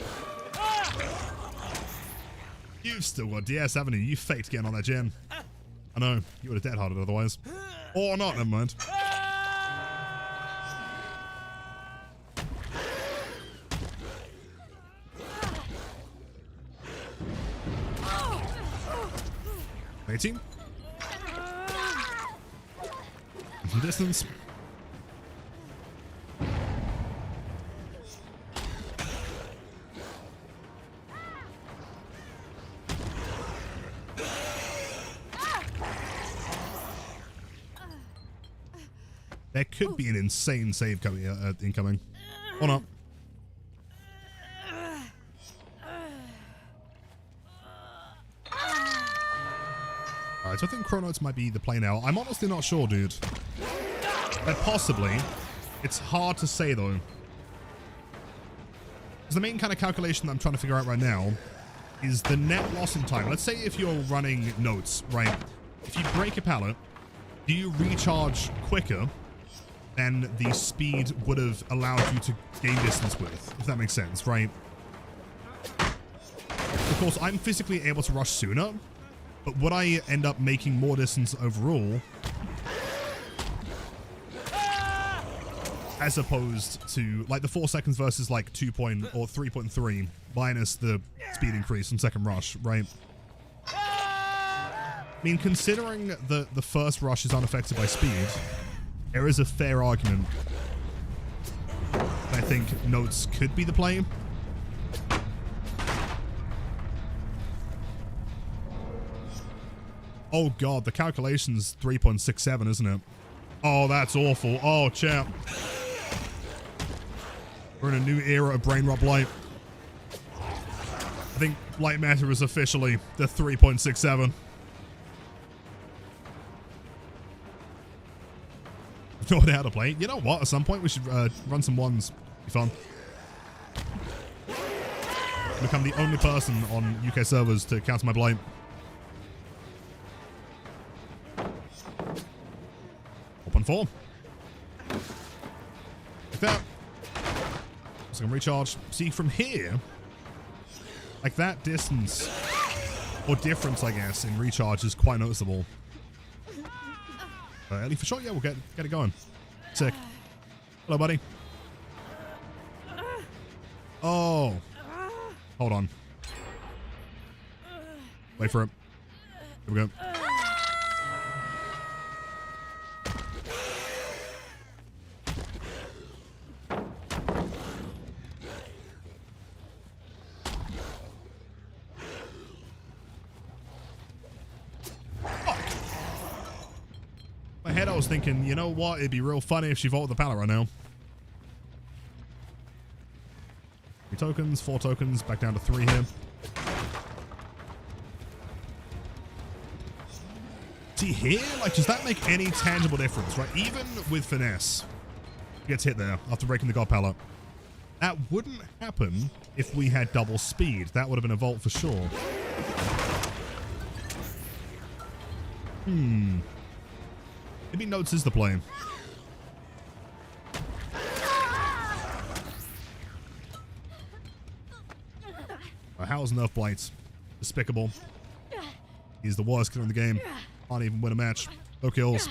A: You've still got DS, haven't you? You faked getting on that gen. I know. You would have dead-hearted otherwise. Or not, never mind. Team. Some distance. There could be an insane save coming incoming. Or not. Alright, so I think Chronotes might be the play now. I'm honestly not sure, dude. But possibly. It's hard to say, though. Because the main kind of calculation that I'm trying to figure out right now is the net loss in time. Let's say if you're running notes, right? If you break a pallet, do you recharge quicker than the speed would have allowed you to gain distance with? If that makes sense, right? Of course, I'm physically able to rush sooner. But would I end up making more distance overall? As opposed to, like, the 4 seconds versus, like, 2 point or 3.3 minus the speed increase on second rush, right? I mean, considering the first rush is unaffected by speed, there is a fair argument. I think notes could be the play. Oh god, the calculation's 3.67, isn't it? Oh, that's awful. Oh, champ. We're in a new era of brain rot Blight. I think Blight Meta is officially the 3.67. no idea how to play. You know what? At some point, we should run some ones. Be fun. Become the only person on UK servers to counter my Blight. Open 4. Like that. So I can recharge. See, from here, like that distance, or difference, I guess, in recharge is quite noticeable. Ellie, for sure, yeah, we'll get it going. Sick. Hello, buddy. Oh. Hold on. Wait for it. Here we go. My head, I was thinking, you know what? It'd be real funny if she vaulted the pallet right now. 3 tokens, 4 tokens, back down to 3 here. See here, like, does that make any tangible difference, right? Even with finesse, gets hit there after breaking the god pallet. That wouldn't happen if we had double speed. That would have been a vault for sure. Maybe notes is the play. How's Nerf Blight? Despicable. He's the worst killer in the game. Can't even win a match. No kills.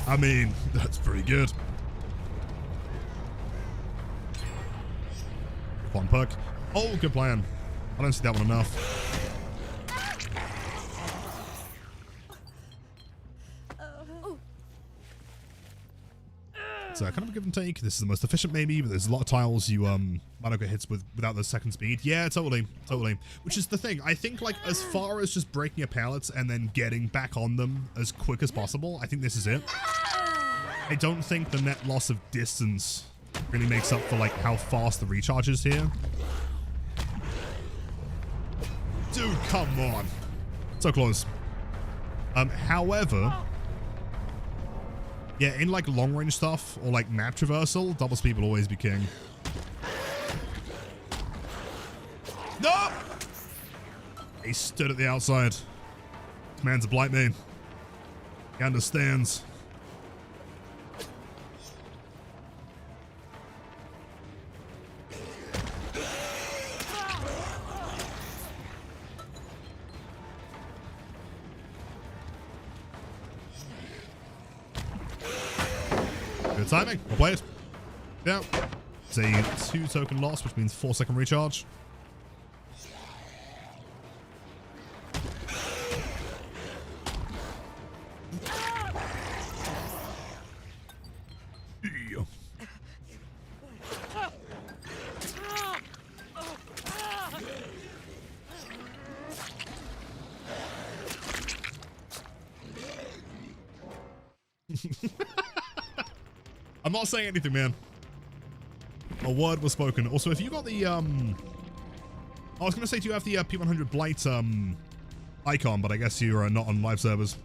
A: I mean, that's pretty good. Come on, Perk. Oh, good plan. I don't see that one enough. Kind of a give and take. This is the most efficient maybe, but there's a lot of tiles you might not get hits with without the second speed. Yeah, totally. Which is the thing. I think, like, as far as just breaking your pallets and then getting back on them as quick as possible, I think this is it. I don't think the net loss of distance really makes up for, like, how fast the recharge is here. Dude, come on. So close. However, yeah, in like long range stuff or like map traversal, double speed will always be king. No! He stood at the outside. This man's a Blight man. He understands. Good timing. I'll play it. Yeah. It's a 2 token loss, which means 4 second recharge. I'm not saying anything, man. A word was spoken. Also, if you got the, I was going to say, do you have the P100 Blight icon, but I guess you're not on live servers.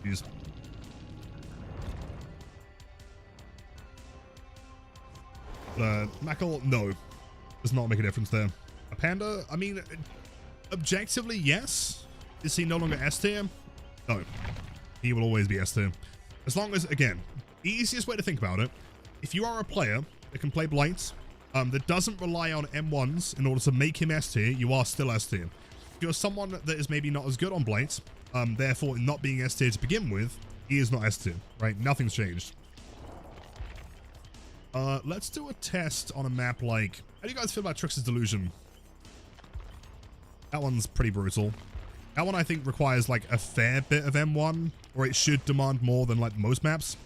A: Jeez. Mackle, no. Does not make a difference there. A Panda, I mean, objectively, yes. Is he no longer S tier? No. He will always be S tier. As long as, again, easiest way to think about it, if you are a player that can play Blight, that doesn't rely on M1s in order to make him S tier, you are still S tier. If you're someone that is maybe not as good on Blight, therefore not being S tier to begin with, he is not S tier, right? Nothing's changed. Let's do a test on a map like, how do you guys feel about Trix's Delusion? That one's pretty brutal. That one I think requires like a fair bit of M1, or it should demand more than like most maps.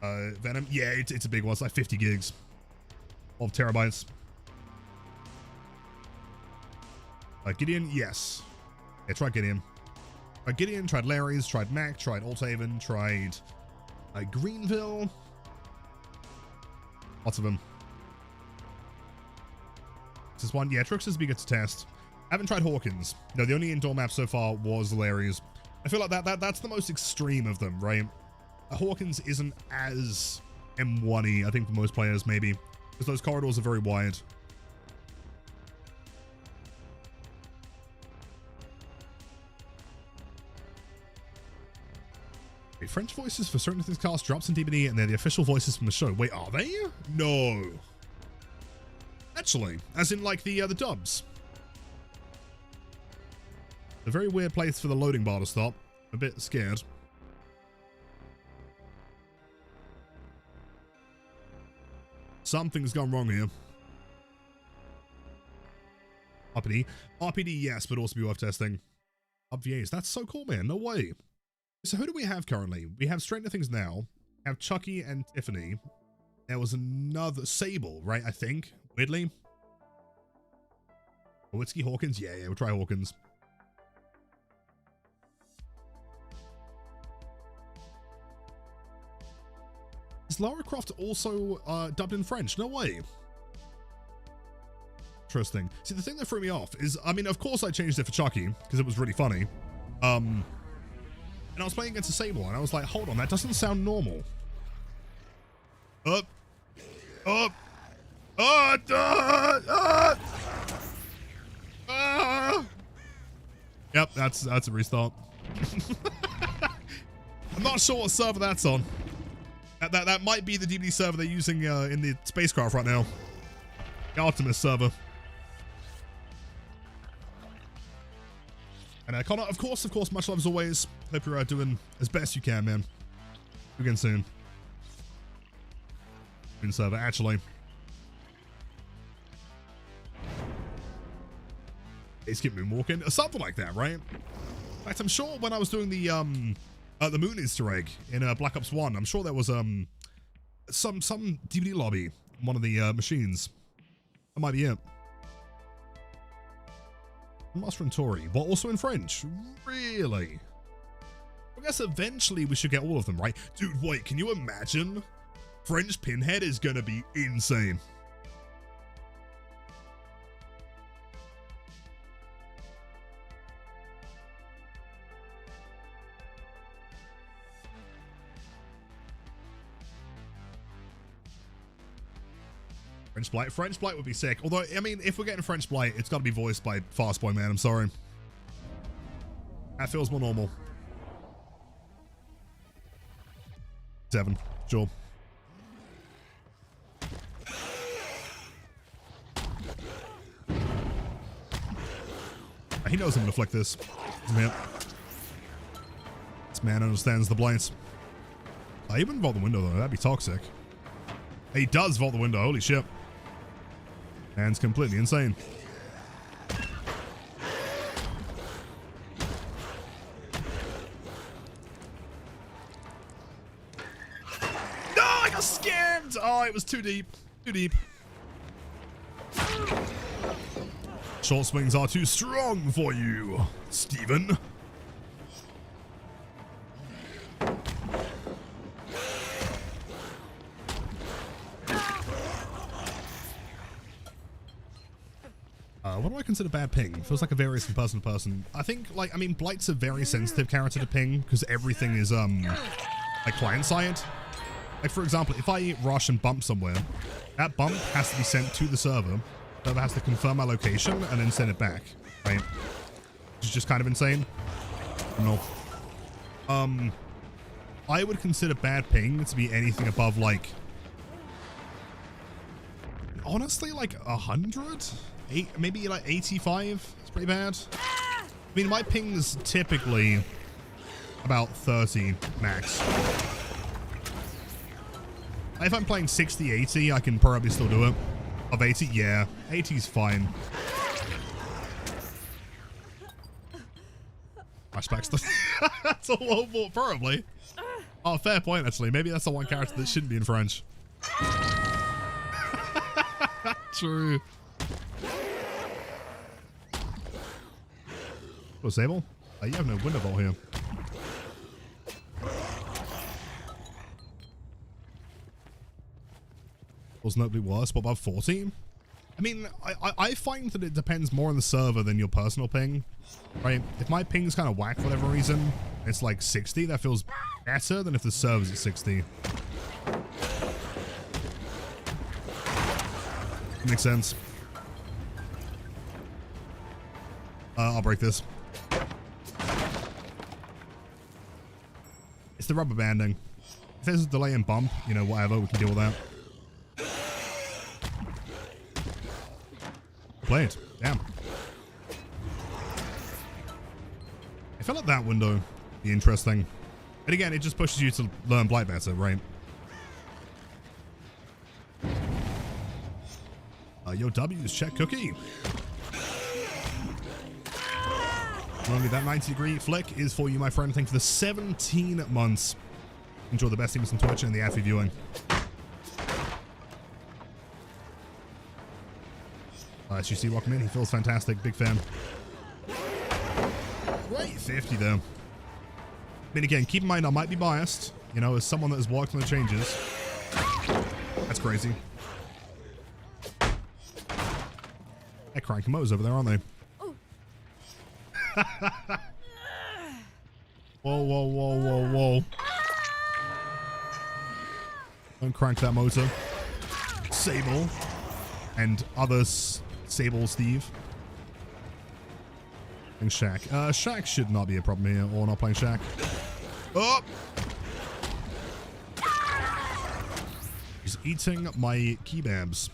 A: Venom, yeah, it's a big one. It's like 50 gigs. 12 terabytes. Gideon, yes. Yeah, try Gideon. Tried Gideon, tried Larry's, tried Mac, tried Althaven, tried Greenville. Lots of them. This is one. Yeah, Trix is bigger to test. I haven't tried Hawkins. No, the only indoor map so far was Larry's. I feel like that's the most extreme of them, right? Hawkins isn't as M1-y, I think, for most players, maybe. Because those corridors are very wide. Okay, French voices for certain things cast drops in DBD, and they're the official voices from the show. Wait, are they? No. Actually, as in, like, the dubs. A very weird place for the loading bar to stop. A bit scared. Something's gone wrong here. RPD, yes, but also be worth testing. Obvious, that's so cool, man. No way. So who do we have currently? We have Straightening Things now. We have Chucky and Tiffany. There was another Sable, right? I think. Weirdly. Nowitzki, Hawkins? Yeah, we'll try Hawkins. Is Lara Croft also dubbed in French? No way. Interesting. See, the thing that threw me off is, I mean, of course I changed it for Chucky because it was really funny. And I was playing against a Sable and I was like, hold on, that doesn't sound normal. Yep, that's a restart. I'm not sure what server that's on. That might be the DBD server they're using in the spacecraft right now. The Artemis server. And Connor, of course, much love as always. Hope you're doing as best you can, man. Again soon. In server, actually. It's keep moonwalking, or something like that, right? In fact, I'm sure when I was doing the moon Easter egg in Black Ops 1, I'm sure there was some DVD lobby in one of the machines. That might be it. Master and Tori, but also in French. Really? I guess eventually we should get all of them, right? Dude, wait, can you imagine? French Pinhead is gonna be insane. French Blight would be sick. Although, I mean, if we're getting French Blight, it's got to be voiced by Fastboy, man. I'm sorry. That feels more normal. 7. Sure. He knows I'm going to flick this. This man understands the Blights. He wouldn't vault the window, though. That'd be toxic. He does vault the window. Holy shit. Man's completely insane. No, I got scammed! Oh, it was too deep. Too deep. Short swings are too strong for you, Steven. What do I consider bad ping? Feels like it varies from person to person. I think, like, I mean, Blight's a very sensitive character to ping because everything is, like, client-side. Like, for example, if I rush and bump somewhere, that bump has to be sent to the server. The server has to confirm my location and then send it back, right? Which is just kind of insane. No. I would consider bad ping to be anything above, like, honestly, like 100? Maybe like 85. It's pretty bad. I mean, my ping's typically about 30 max. If I'm playing 60, 80, I can probably still do it. Of 80, yeah. 80's fine. Flashbacks. That's a low vault, probably. Oh, fair point, actually. Maybe that's the one character that shouldn't be in French. True. Oh, Sable? You have no window vault here. Was notably worse, but above 40? I mean, I find that it depends more on the server than your personal ping, right? If my ping's kind of whack for whatever reason, it's like 60, that feels better than if the server's at 60. Makes sense. I'll break this. It's the rubber banding. If there's a delay and bump, you know, whatever, we can deal with that. Play it. Damn. I feel like that window be interesting. And again, it just pushes you to learn Blight better, right? Yo, W's, check cookie. Only that 90-degree flick is for you, my friend. Thank you for the 17 months. Enjoy the best things on Twitch and the ad-free viewing. SUC, welcome in. He feels fantastic. Big fan. Great 50 though. I mean, again, keep in mind I might be biased, you know, as someone that has worked on the changes. That's crazy. They're cranking motors over there, aren't they? Whoa, whoa, whoa, whoa, whoa. Don't crank that motor. Sable. And others. Sable Steve. And Shaq. Shaq should not be a problem here, or not playing Shaq. Oh! He's eating my kebabs.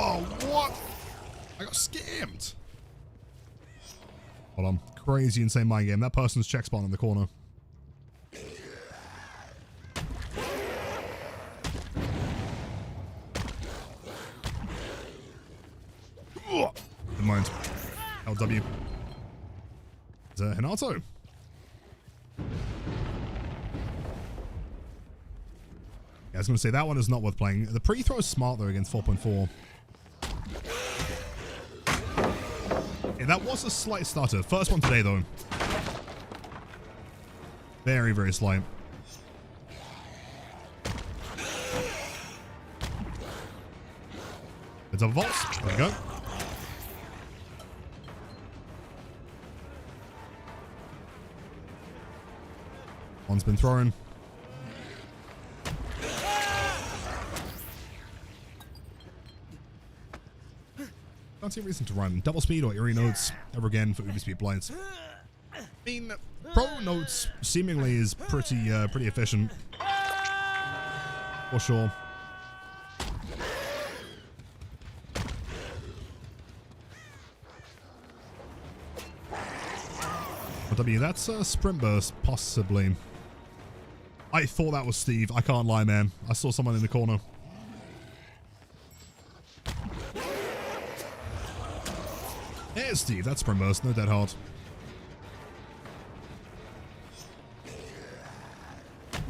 A: Oh, what? I got scammed. Hold on. Crazy insane mind game. That person's check spawn in the corner. Never mind. LW. It's Hinato. Yeah, I was going to say that one is not worth playing. The pre-throw is smart though against 4.4. Yeah, that was a slight stutter. First one today, though. Very, very slight. It's a vault. There we go. One's been thrown. Don't see a reason to run double speed or eerie notes ever again for Uber Speed Blights. I mean, pro notes seemingly is pretty efficient. For sure. W, that's a sprint burst, possibly. I thought that was Steve. I can't lie, man. I saw someone in the corner. Here's Steve. That's sprint burst. No dead hard. I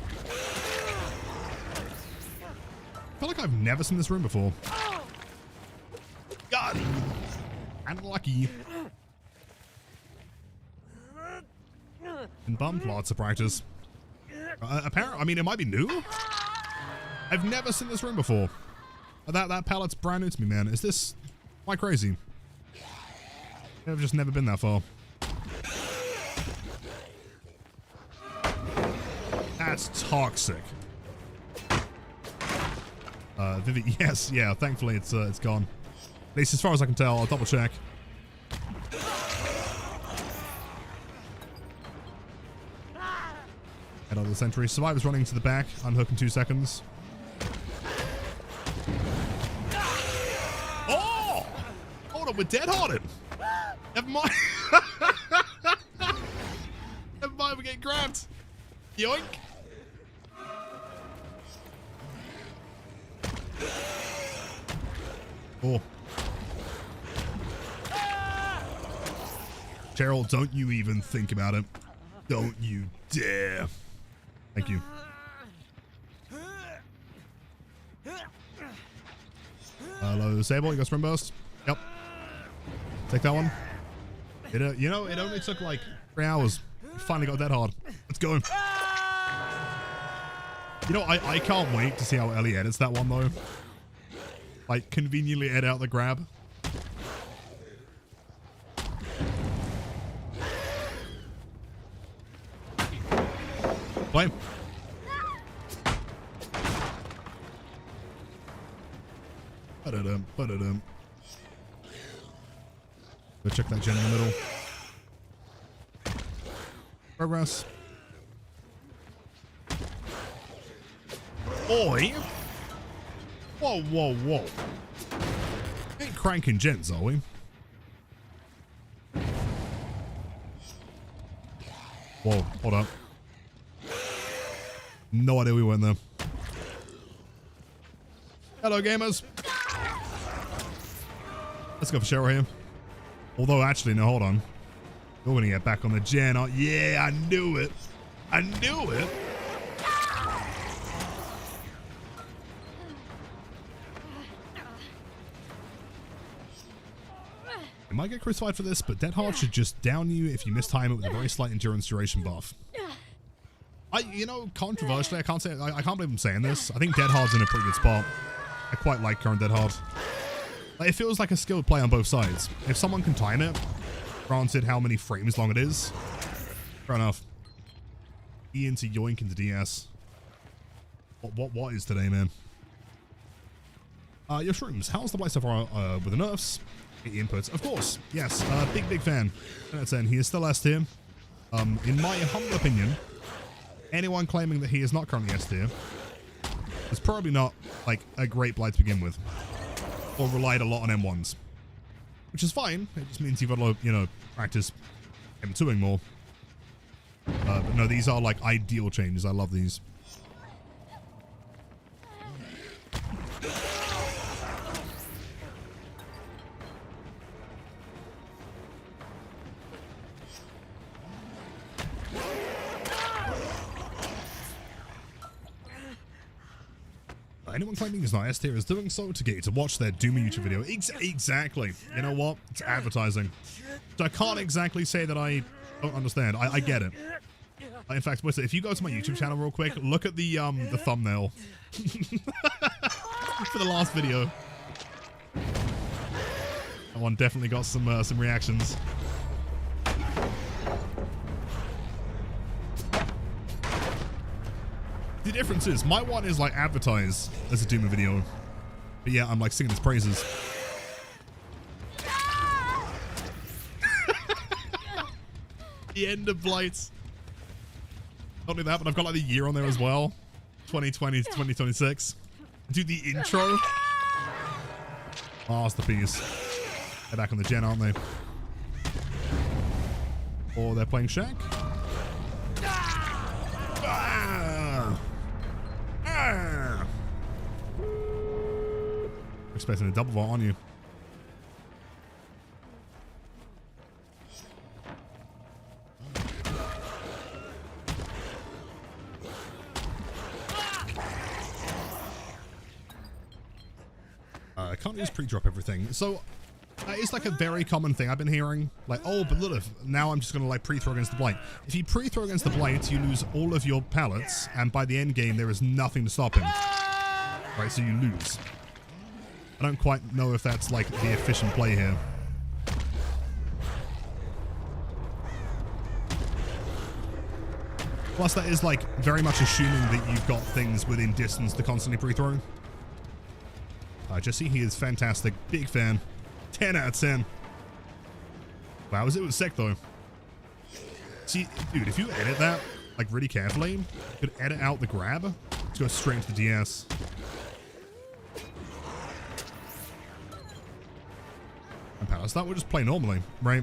A: feel like I've never seen this room before. God. Unlucky. And bump, lots of practice. Apparently, I mean, it might be new. I've never seen this room before. That pallet's brand new to me, man. Is this quite crazy? I've just never been that far. That's toxic. Vivi, yes, yeah. Thankfully, it's gone. At least as far as I can tell. I'll double check. Head out of the sentry. Survivor's running to the back. Unhook in 2 seconds. Oh! Hold on, we're dead-hearted. Never mind. Never mind, we're getting grabbed. Yoink. Oh. Cheryl, don't you even think about it. Don't you dare. Thank you. Hello, Sable. You got sprint burst? Yep. Take that one. It, you know, it only took like 3 hours. We finally got that hard. Let's go. You know, I can't wait to see how Ellie edits that one though. Like, conveniently edit out the grab. Play. Ba-da-dum. Go check that gen in the middle. Progress. Oi! Whoa, whoa, whoa. Ain't cranking gens, are we? Whoa, hold up. No idea we went there. Hello, gamers. Let's go for Cheryl here. Although, actually, no, hold on. You're going to get back on the gen. Yeah, I knew it. I knew it. You might get crucified for this, but Dead Hard should just down you if you mistime it with a very slight endurance duration buff. You know, controversially, I can't believe I'm saying this. I think Dead Hard's in a pretty good spot. I quite like current Dead Hard. Like, it feels like a skilled play on both sides. If someone can time it, granted how many frames long it is, fair enough. E into yoink into DS. What is today, man? Your shrooms. How's the Blight so far with the nerfs? The inputs, of course. Yes, big fan. 10 out of 10. He is still S tier. In my humble opinion, anyone claiming that he is not currently S tier is probably not like a great Blight to begin with, or relied a lot on M1s, which is fine. It just means you've got to, you know, practice M2ing more. But no, these are like ideal changes. I love these. Anyone claiming he's not S tier is doing so to get you to watch their Doomy YouTube video. Exactly. You know what? It's advertising. So I can't exactly say that I don't understand. I get it. In fact, if you go to my YouTube channel real quick, look at the thumbnail for the last video. That one definitely got some reactions. The difference is, my one is like advertised as a Doomer video, but yeah, I'm like singing his praises. The end of Blight. Not only that, but I've got like the year on there as well. 2020 to 2026. Do the intro. Masterpiece. They're back on the gen, aren't they? Or they're playing Shaq. Expecting a double vault on you. I can't just pre-drop everything. So it's like a very common thing I've been hearing. Like, oh, but look, now I'm just going to like pre-throw against the Blight. If you pre-throw against the Blight, you lose all of your pallets, and by the end game, there is nothing to stop him. Right, so you lose. I don't quite know if that's like the efficient play here. Plus, that is like very much assuming that you've got things within distance to constantly pre-throw. Jesse, he is fantastic. Big fan. 10 out of 10. Wow, it was sick though. See, dude, if you edit that like really carefully, you could edit out the grab to go straight into the DS. And pallets, that would just play normally, right?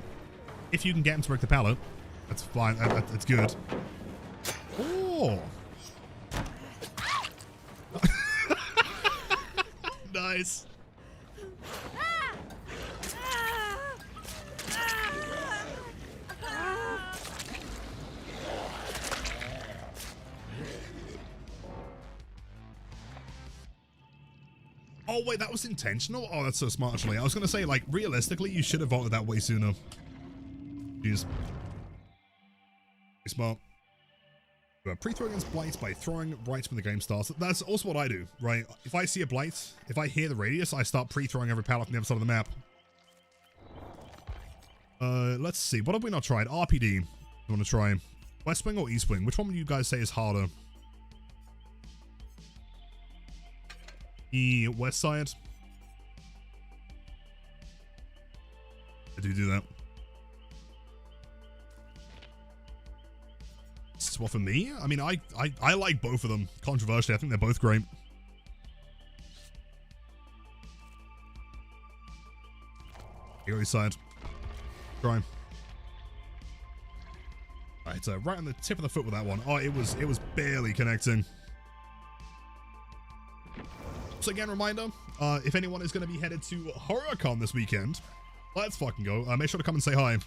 A: If you can get him to break the pallet, that's fine. That's good. Oh. Nice. Oh, wait, that was intentional? Oh, that's so smart, actually. I was going to say, like, realistically, you should have voted that way sooner. Jeez. Smart. Pre-throw against Blight by throwing right when the game starts. That's also what I do, right? If I see a Blight, if I hear the radius, I start pre-throwing every pallet on the other side of the map. Let's see. What have we not tried? RPD. I want to try. West Wing or East Wing? Which one would you guys say is harder? The West side. I do that. Well, for me, I mean, I like both of them. Controversially, I think they're both great. Here, East side. Try. Right, right on the tip of the foot with that one. Oh, it was barely connecting. So again, reminder, if anyone is going to be headed to HorrorCon this weekend, let's fucking go. Make sure to come and say hi.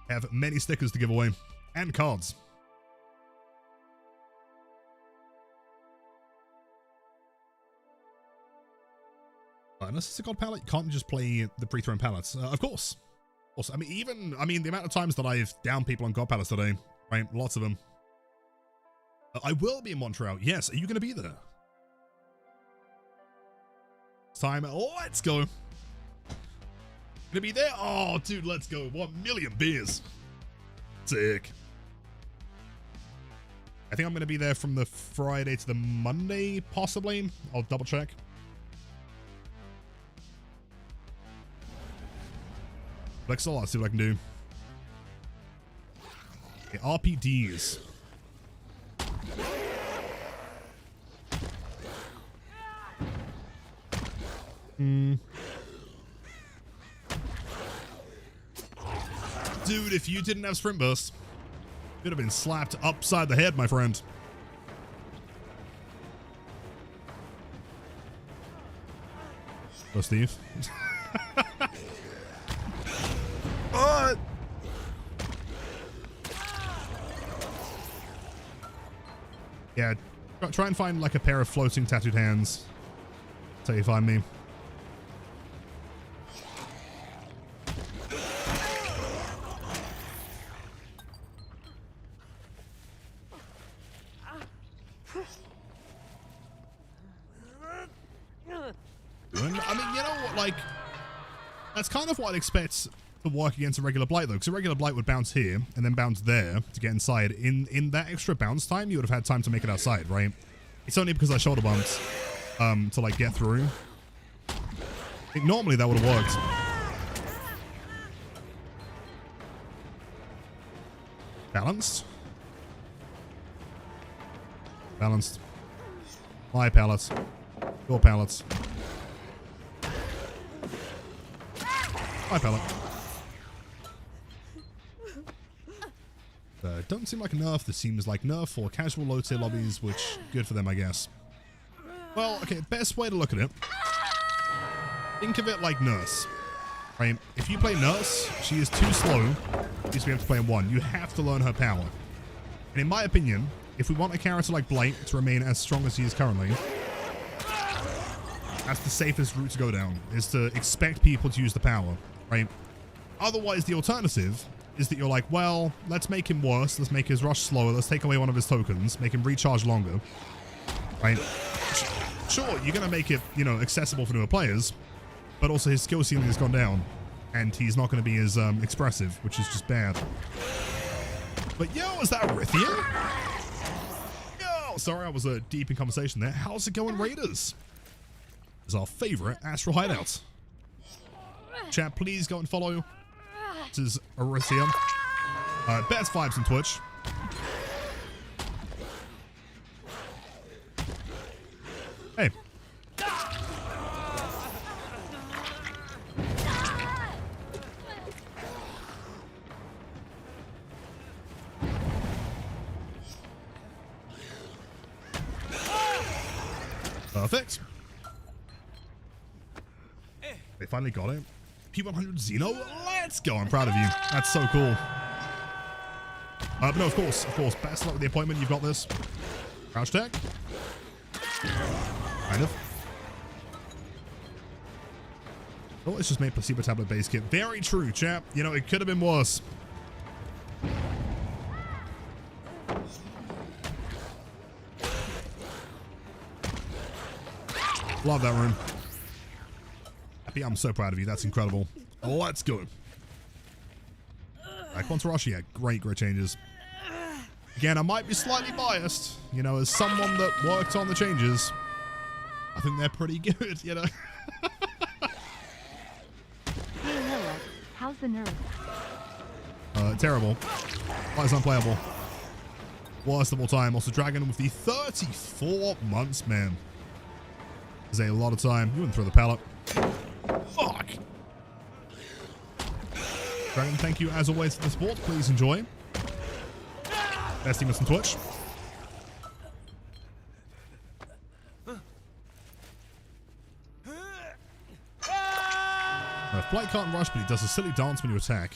A: I have many stickers to give away and cards. Unless it's a god pallet, you can't just play the pre-thrown pallets. Of course. Also, I mean, the amount of times that I've downed people on god pallets today, right? Lots of them. I will be in Montreal. Yes. Are you going to be there? Time. Let's go. Gonna be there? Oh, dude, let's go. 1 million beers. Sick. I think I'm going to be there from the Friday to the Monday, possibly. I'll double check. Let's see what I can do. Okay, RPDs. Dude, if you didn't have sprint burst, you'd have been slapped upside the head, my friend. Oh, Steve. What? Yeah, try and find like a pair of floating tattooed hands. That's how you find me. I mean, you know what, like, that's kind of what I'd expect to work against a regular Blight, though, because a regular Blight would bounce here and then bounce there to get inside. In that extra bounce time, you would have had time to make it outside, right? It's only because I shoulder bumped to, like, get through. I think normally that would have worked. Balanced. Balanced. My pallets. Your pallets. My pallet. Don't seem like a nerf. This seems like nerf for casual low tier lobbies, which good for them, I guess. Well, okay, best way to look at it. Think of it like Nurse, right? If you play Nurse, she is too slow. You used to be able to play in one. You have to learn her power. And in my opinion, if we want a character like Blight to remain as strong as he is currently, that's the safest route to go down, is to expect people to use the power, right? Otherwise, the alternative is that you're like, well, let's make him worse. Let's make his rush slower. Let's take away one of his tokens, make him recharge longer, right? Sure, you're going to make it, you know, accessible for newer players, but also his skill ceiling has gone down, and he's not going to be as expressive, which is just bad. But yo, is that Rithian? Yo, sorry, I was deep in conversation there. How's it going, Raiders? Is our favorite Astral Hideout. Chat, please go and follow. This is Arithia. Best vibes on Twitch. Hey. Perfect. They finally got it. P100 Xeno, let's go. I'm proud of you. That's so cool. But no, of course. Best luck with the appointment. You've got this. Crouch tag. Kind of. Oh, let's just make placebo tablet base kit. Very true, chap. You know, it could have been worse. Love that room. Happy, I'm so proud of you. That's incredible. Let's go. Quantarashi, yeah, great changes. Again, I might be slightly biased, you know, as someone that worked on the changes. I think they're pretty good, you know.
B: Hey Lilith, how's the nerves?
A: Terrible. It's unplayable. Worst of all time. Also, Dragon with the 34 months, man. Is a lot of time. You wouldn't throw the pallet. Fuck. Dragon, thank you as always for the support. Please enjoy. Best team on Twitch. Blight can't rush, but he does a silly dance when you attack.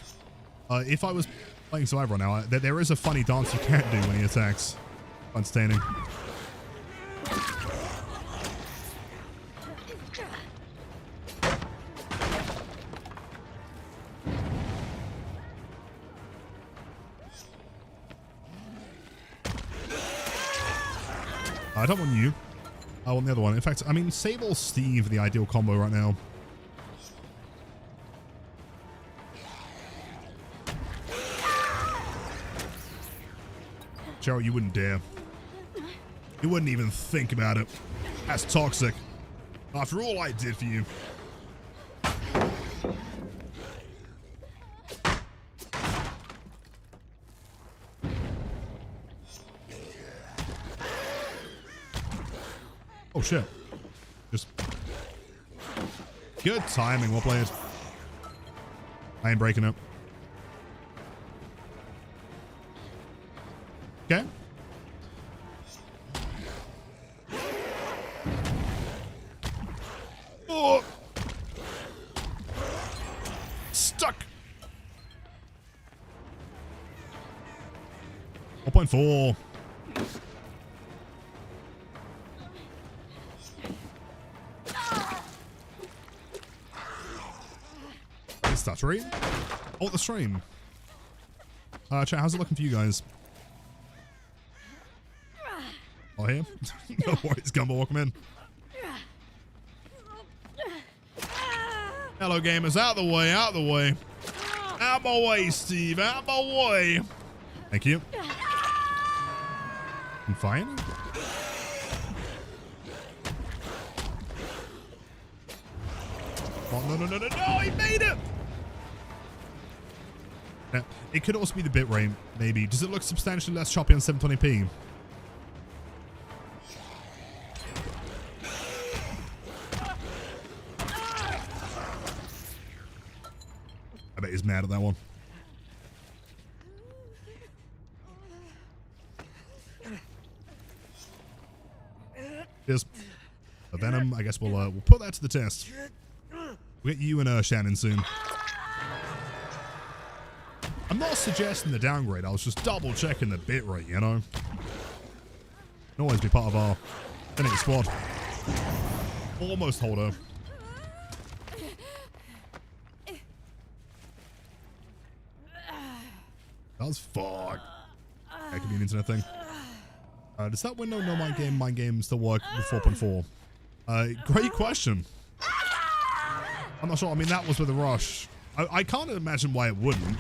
A: If I was playing Survivor now, there is a funny dance you can't do when he attacks. Entertaining. I don't want you. I want the other one. In fact, I mean, Sable Steve, the ideal combo right now. Cheryl, you wouldn't dare. You wouldn't even think about it. That's toxic. After all I did for you. Oh shit. Just good timing, well played. I ain't breaking it. Okay. Oh. Stuck. 1.4. Stuttering. Oh, the stream. Chat, how's it looking for you guys? Oh, here? No worries, Gumbo, welcome in. Hello, gamers. Out the way, out the way. Out my way, Steve. Out my way. Thank you. I'm fine. Oh, no, no, no, no, no. He made it. Now, it could also be the bitrate, maybe. Does it look substantially less choppy on 720p? I bet he's mad at that one. Cheers. A Venom, I guess we'll put that to the test. We'll get you and Shannon soon. I'm not suggesting the downgrade, I was just double checking the bitrate, you know? Can always be part of our Infinity squad. Almost holder. That's fuck. That could be an internet thing. Does that window no mind game still work with 4.4? Great question. I'm not sure. I mean, that was with a rush. I can't imagine why it wouldn't.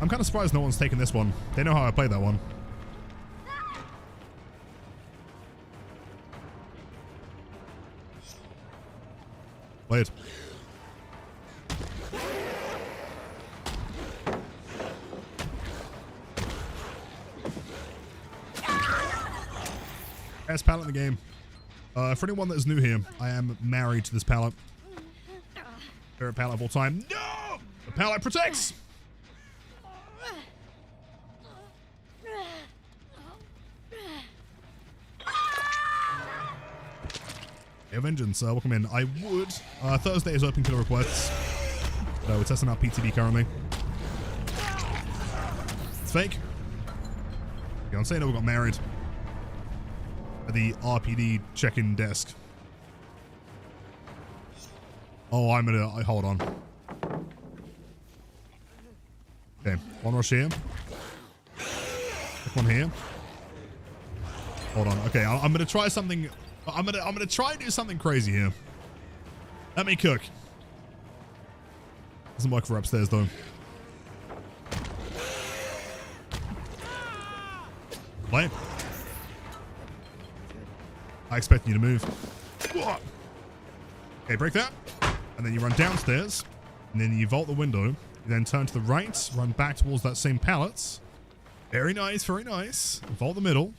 A: I'm kind of surprised no one's taken this one. They know how I play that one. Play it. Best pallet in the game. For anyone that is new here, I am married to this pallet. Favorite pallet of all time. No! The pallet protects! Yeah, Vengeance, welcome in. I would. Thursday is open killer requests. We're testing out PTB currently. It's fake. Fiancé never got married. At the RPD check-in desk. Oh, hold on. Okay, one rush here. One here. Hold on. Okay, I'm gonna try something. I'm gonna try and do something crazy here. Let me cook. Doesn't work for upstairs though. Blight. I expect you to move. Okay, break that. And then you run downstairs. And then you vault the window. You then turn to the right. Run back towards that same pallet. Very nice, very nice. Vault the middle.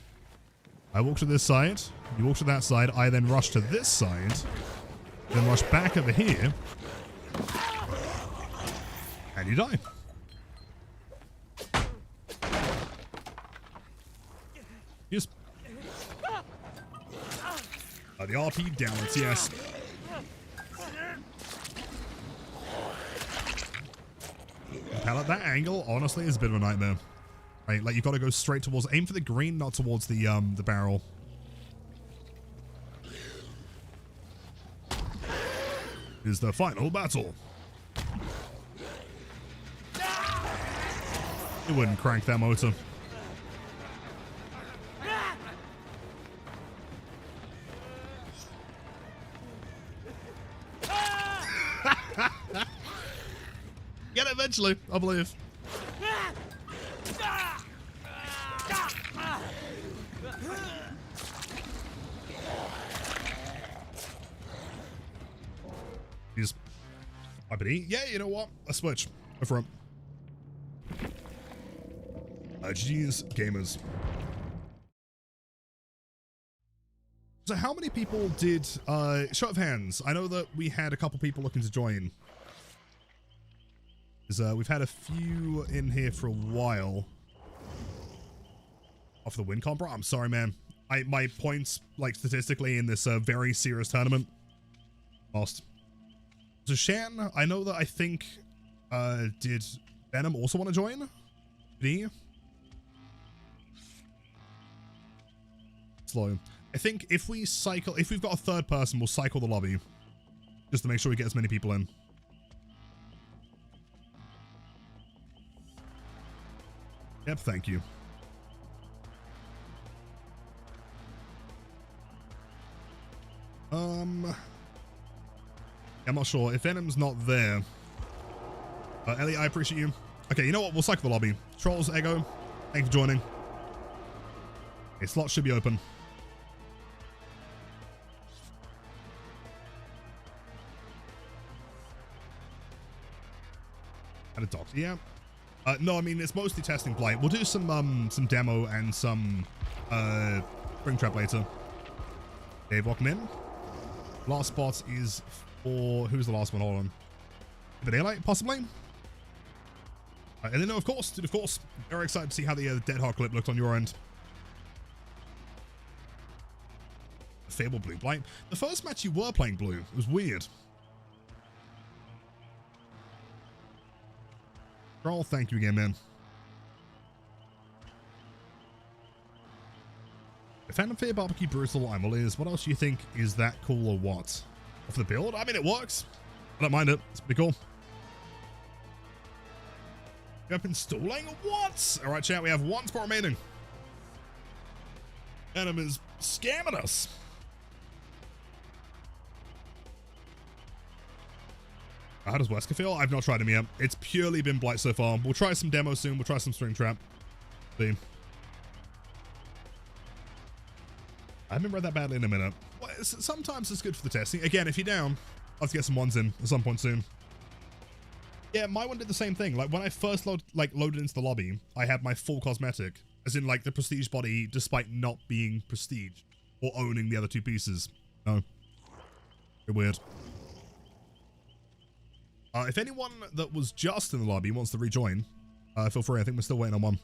A: I walk to this side. You walk to that side. I then rush to this side. Then rush back over here. And you die. Yes. The RP downwards, yes. Pallet, that angle, honestly, is a bit of a nightmare. Right, like, you've got to go straight towards... Aim for the green, not towards the barrel. Is the final battle. It wouldn't crank that motor. Get it eventually, I believe. He's RPD. Yeah, you know what? Let's switch. Go for him. GG's gamers. So how many people did, show of hands. I know that we had a couple people looking to join. We've had a few in here for a while. Off the win comp, bro. I'm sorry, man. My points, like, statistically in this very serious tournament, lost. So Shan, I know that I think, did Venom also want to join? D? Slow. I think if we've got a third person, we'll cycle the lobby. Just to make sure we get as many people in. Yep, thank you. I'm not sure. If Venom's not there. Ellie, I appreciate you. Okay, you know what? We'll cycle the lobby. Trolls, Ego, thank you for joining. Okay, slots should be open. Had a doctor, yeah. No, I mean, it's mostly testing Blight. We'll do some demo and some Springtrap later. Dave, welcome in. Last spot is for... Who's the last one? Hold on. The Daylight, possibly? Elena, of course. Dude, of course. Very excited to see how the Dead Hard clip looked on your end. Fable Blue Blight. The first match you were playing Blue. It was weird. Troll, thank you again, man. Phantom Fear, Barbecue, Brutal, I'm all ears. What else do you think is that cool or what? Off the build? I mean, it works. I don't mind it. It's pretty cool. Up installing? What? Alright, chat, we have one spot remaining. Venom is scamming us. How does Wesker feel? I've not tried him yet. It's purely been Blight so far. We'll try some demos soon. We'll try some Springtrap. See. I haven't read that badly in a minute. Well, sometimes it's good for the testing. Again, if you're down, let's get some ones in at some point soon. Yeah, my one did the same thing. Like, when I first loaded into the lobby, I had my full cosmetic. As in, like, the prestige body, despite not being prestige. Or owning the other two pieces. No. Very weird. If anyone that was just in the lobby wants to rejoin, feel free. I think we're still waiting on one.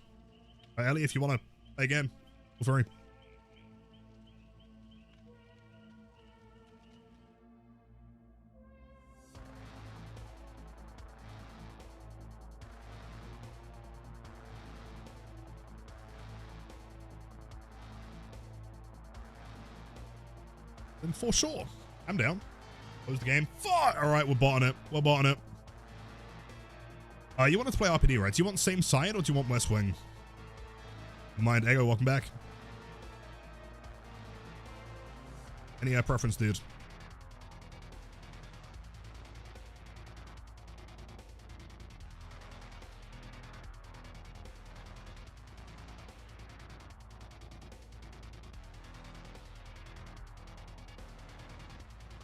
A: Ellie, if you want to play again, feel free. then for sure. I'm down. Close the game. Fuck! Alright, we're botting it. We're botting it. You wanted to play RPD, right? Do you want same side or do you want West Wing? Mind, Ego, welcome back. Any preference, dude?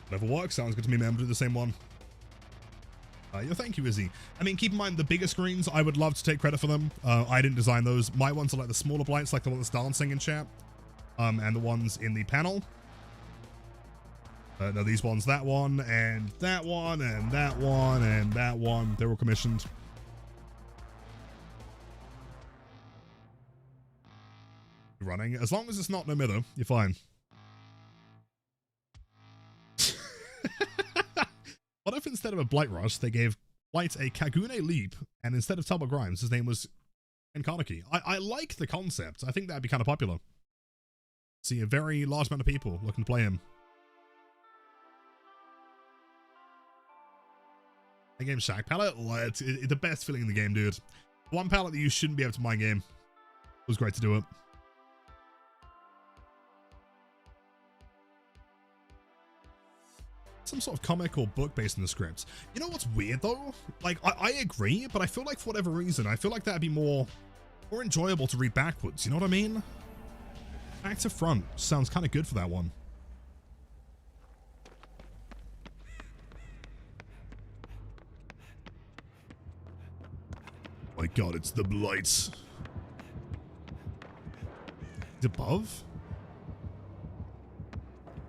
A: Whatever works, sounds good to me, man. We'll do the same one. Yeah, thank you, Izzy. I mean, keep in mind the bigger screens, I would love to take credit for them. I didn't design those. My ones are like the smaller blights, like the one that's dancing in chat. And the ones in the panel. No, these ones, that one, and that one, and that one, and that one. They were commissioned. Running. As long as it's not no middle, you're fine. What if instead of a Blight Rush, they gave Blight a Kagune Leap, and instead of Tubber Grimes, his name was Kaneki? I like the concept. I think that'd be kind of popular. See a very large amount of people looking to play him. The game Shack pallet, it's the best feeling in the game, dude. One pallet that you shouldn't be able to mine game. It was great to do it. Some sort of comic or book based on the script. You know what's weird though? Like, I agree, but I feel like for whatever reason, I feel like that'd be more enjoyable to read backwards. You know what I mean? Back to front sounds kind of good for that one. My God, it's the Blights. He's above?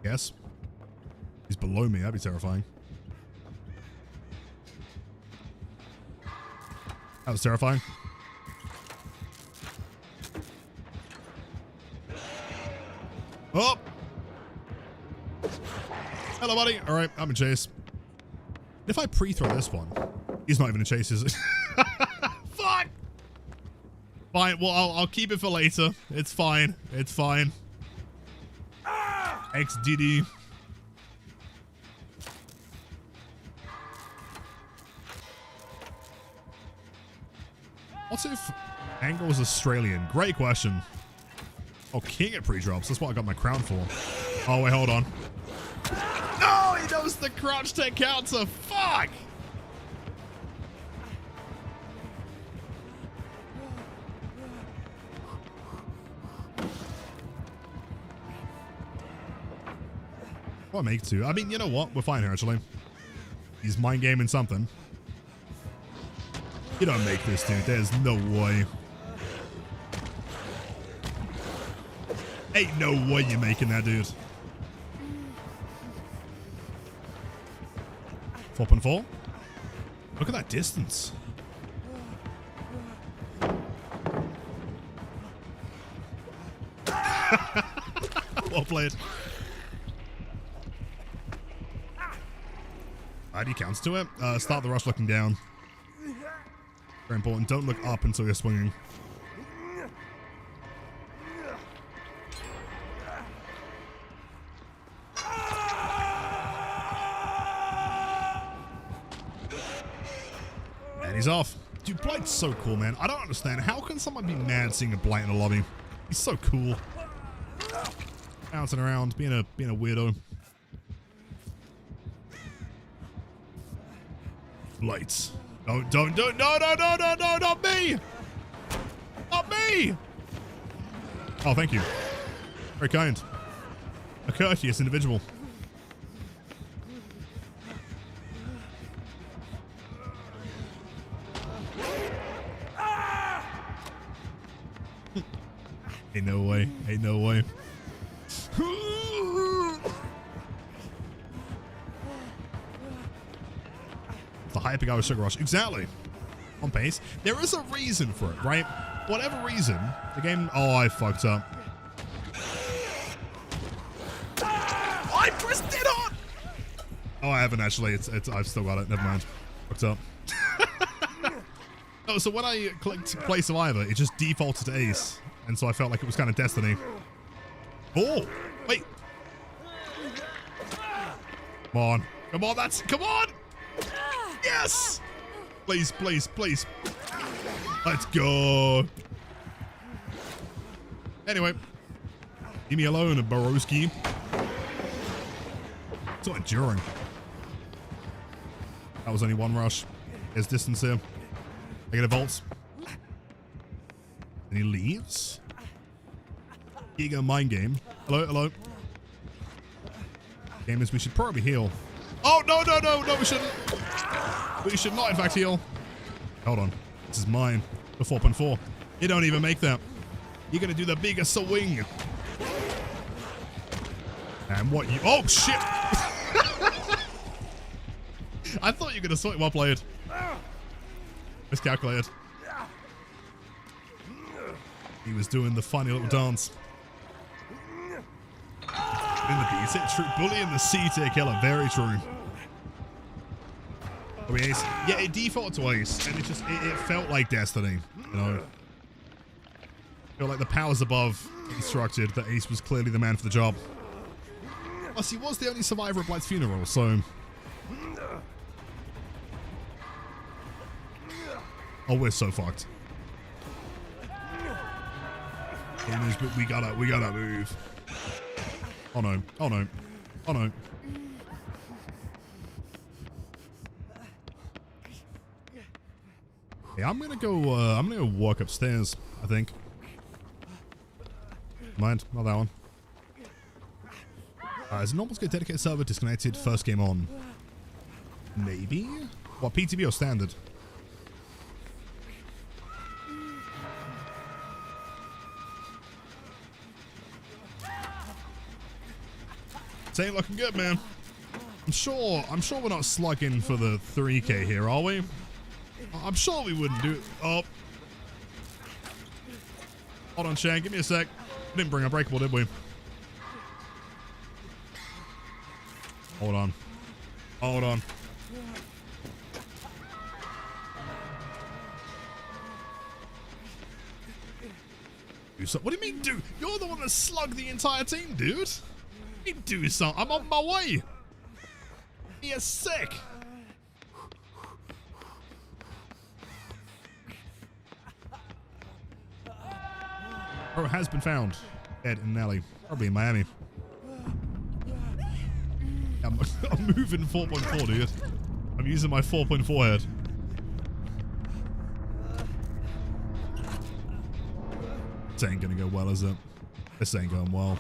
A: Yes. He's below me. That'd be terrifying. That was terrifying. Oh! Hello, buddy. All right, I'm in chase. If I pre-throw this one, he's not even in chase, is it? Fuck! Fine. Well, I'll keep it for later. It's fine. It's fine. XDD. What if Angle was Australian? Great question. Oh, king at pre-drops. That's what I got my crown for. Oh, wait, hold on. No, he knows the crouch tech counter. Fuck! Well, make two. I mean, you know what? We're fine here, actually. He's mind gaming something. You don't make this, dude. There's no way. Ain't no way you're making that, dude. 4.4. Look at that distance. Well played. How do you counter to it? Start the rush looking down. Very important. Don't look up until you're swinging. And he's off. Dude, Blight's so cool, man. I don't understand. How can someone be mad seeing a Blight in a lobby? He's so cool. Bouncing around, being a weirdo. Blights. Don't, no, not me! Not me! Oh, thank you. Very kind. A courteous individual. Ain't no way. Ain't no way. The hype guy with Sugar Rush. Exactly. On pace. There is a reason for it, right? Whatever reason, the game... Oh, I fucked up. I pressed it on! Oh, I haven't actually. I've still got it. Never mind. Fucked up. Oh, so when I clicked play survivor, it just defaulted to ace. And so I felt like it was kind of destiny. Oh! Wait! Come on. Come on, come on! Yes! Please, please, please. Let's go. Anyway. Leave me alone, Borowski. So enduring. That was only one rush. There's distance here. Negative volts. And he leaves. Ego mind game. Hello, hello. Game is we should probably heal. Oh, no, no, no, no, we shouldn't. We should not, in fact, heal. Hold on. This is mine. The 4.4. You don't even make that. You're going to do the biggest swing. And what you... Oh, shit. I thought you were going to swing. Well played. Miscalculated. He was doing the funny little dance. In the B, is it true? Bully in the C tier killer. Very true. Oh, ace. Yeah, it defaulted to ace, and it just it felt like destiny. You know, I feel like the powers above instructed that Ace was clearly the man for the job. Plus, he was the only survivor at Blight's funeral, so. Oh, we're so fucked. But we gotta move. Oh no! Oh no! Oh no! Hey, I'm gonna go walk upstairs, I think. Mind, not that one. Is a normal scale dedicated server disconnected first game on? Maybe? What, PTB or standard? This ain't looking good, man. I'm sure we're not slugging for the 3K here, are we? I'm sure we wouldn't do it. Oh. Hold on, Shane. Give me a sec. We didn't bring Unbreakable, did we? Hold on. Hold on. What do you mean, dude? You're the one that slugged the entire team, dude. You do something. I'm on my way. Be a sec. Bro has been found. Dead in an alley. Probably in Miami. I'm moving 4.4, dude. I'm using my 4.4 head. This ain't gonna go well, is it? This ain't going well.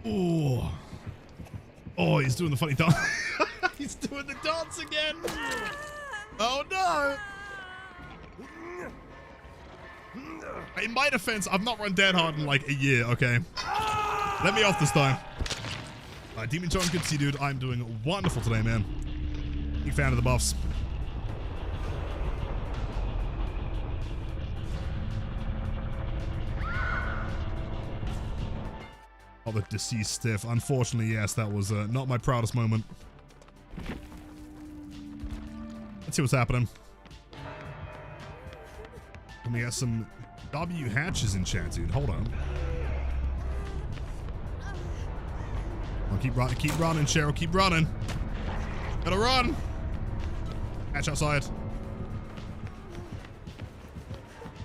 A: Oh. Oh, he's doing the funny dance. He's doing the dance again. Oh no. In my defense, I've not run dead hard in like a year, okay? Let me off this time. Demon John, good to see you, dude. I'm doing wonderful today, man. Big fan of the buffs. Oh, the deceased stiff. Unfortunately, yes, that was not my proudest moment. Let's see what's happening. Let me get some W hatches in chat, dude. Hold on. Oh, keep running, Cheryl. Keep running. Gotta run. Hatch outside. It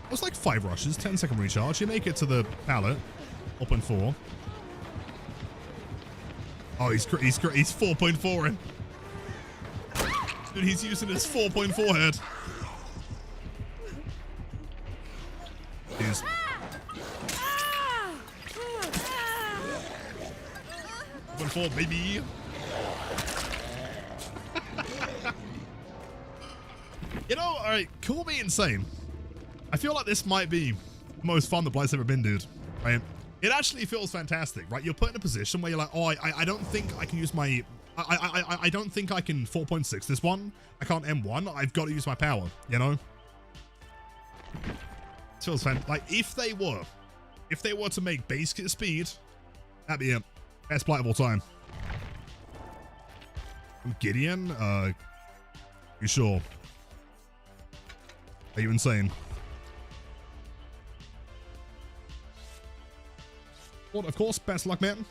A: was like 5 rushes, 10-second recharge. You make it to the pallet. 4.4. Oh, he's 4.4 in. Dude, he's using his 4.4 head. Jeez. 4.4, baby. You know, alright, call me insane. I feel like this might be the most fun the Blight's ever been, dude. Right? It actually feels fantastic, right? You're put in a position where you're like, oh, I don't think I can use my... I don't think I can 4.6 this one. I can't M1. I've got to use my power, you know? It feels fantastic. Like, if they were to make base kit speed, that'd be it. Best Blight of all time. Gideon, You sure? Are you insane? Well, of course, best luck, man.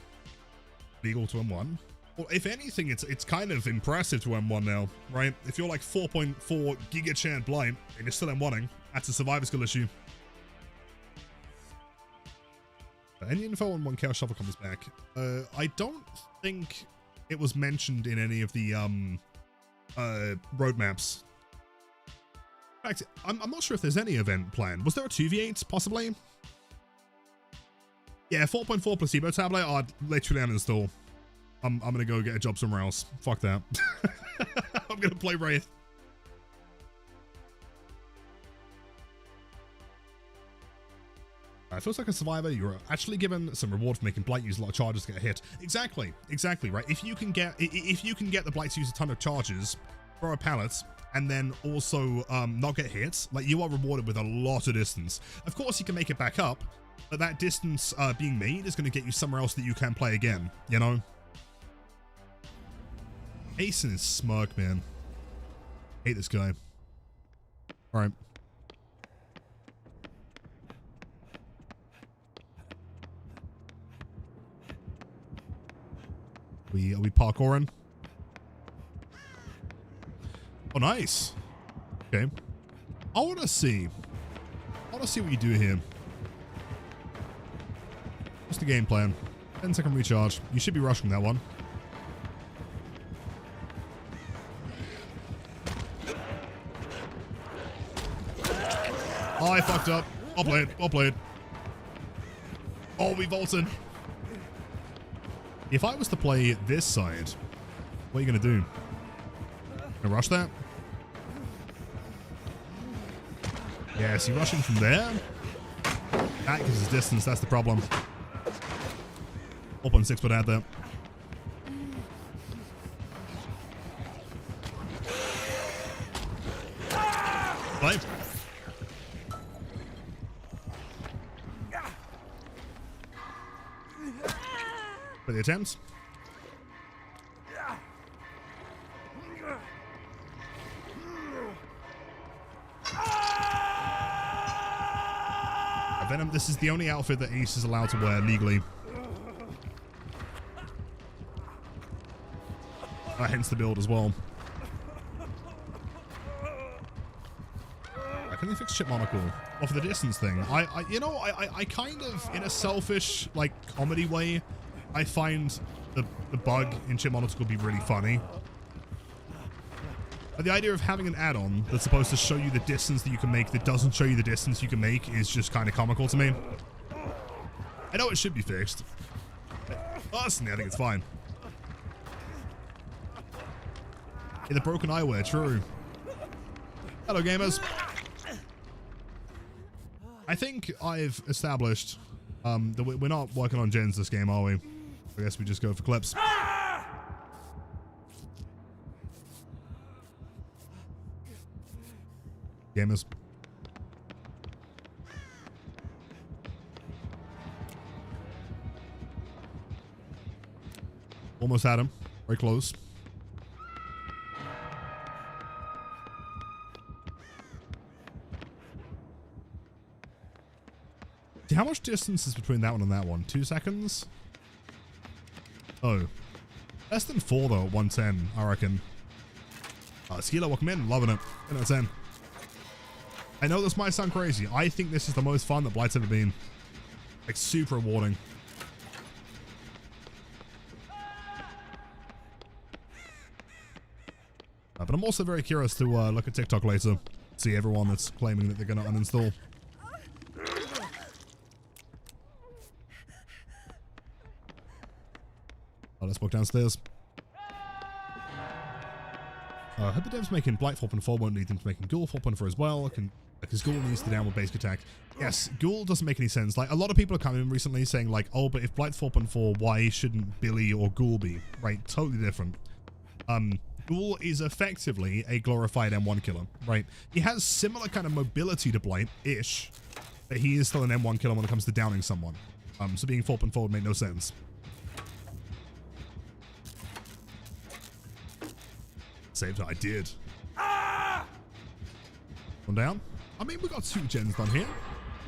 A: Legal to M1. Well, if anything, it's kind of impressive to M1 now, right? If you're like 4.4 Giga Chant Blight and you're still M1ing, that's a survivor skill issue. Any info on 1 Chaos Shovel comes back? I don't think it was mentioned in any of the roadmaps. In fact, I'm not sure if there's any event planned. Was there a 2v8 possibly? Yeah, 4.4 placebo tablet. I'd literally uninstall. I'm gonna go get a job somewhere else. Fuck that. I'm gonna play Wraith. It feels like a survivor. You're actually given some reward for making Blight use a lot of charges to get hit. Exactly, right. If you can get the Blight to use a ton of charges, throw a pallet, and then also not get hit, like you are rewarded with a lot of distance. Of course, you can make it back up, but that distance being made is going to get you somewhere else that you can play again. You know. Ace and his smirk, man. Hate this guy. All right. Are we parkouring? Oh, nice. Okay. I want to see what you do here. What's the game plan? 10-second recharge. You should be rushing that one. Oh, I fucked up. I'll play it. I'll play it. Oh, we vaulted. If I was to play this side, what are you going to do? Gonna rush that? Yeah, is he rushing from there? That gives his distance, that's the problem. 4.6 would add that. Play. For the attempts. Venom, this is the only outfit that Ace is allowed to wear legally. Hence the build as well. Can they fix Chip Monocle? Well, for the distance thing, I kind of, in a selfish, like, comedy way, I find the bug in Chip Monocle be really funny. But the idea of having an add-on that's supposed to show you the distance that you can make that doesn't show you the distance you can make is just kind of comical to me. I know it should be fixed. Personally, I think it's fine. Yeah, the broken eyewear, true. Hello, gamers. I think I've established that we're not working on gens this game, are we? I guess we just go for clips. Gamers. Almost had him. Very close. See, how much distance is between that one and that one? 2 seconds? Oh. Less than 4 though at 110, I reckon. Skilo, welcome in. Loving it. 10 out of 10. I know this might sound crazy. I think this is the most fun that Blight's ever been. Like, super rewarding. But I'm also very curious to look at TikTok later. See everyone that's claiming that they're going to uninstall. Oh, let's walk downstairs. I hope the devs making Blight 4.4 won't lead them to making Ghoul 4.4 as well. Because Ghoul needs the downward basic attack. Yes, Ghoul doesn't make any sense. Like, a lot of people are coming in recently saying like, oh, but if Blight 4.4, why shouldn't Billy or Ghoul be? Right, totally different. Ghoul is effectively a glorified M1 killer, right? He has similar kind of mobility to Blight-ish, but he is still an M1 killer when it comes to downing someone. So being 4.4 would make no sense. Saved, I did. One down. I mean, we got 2 gens done here.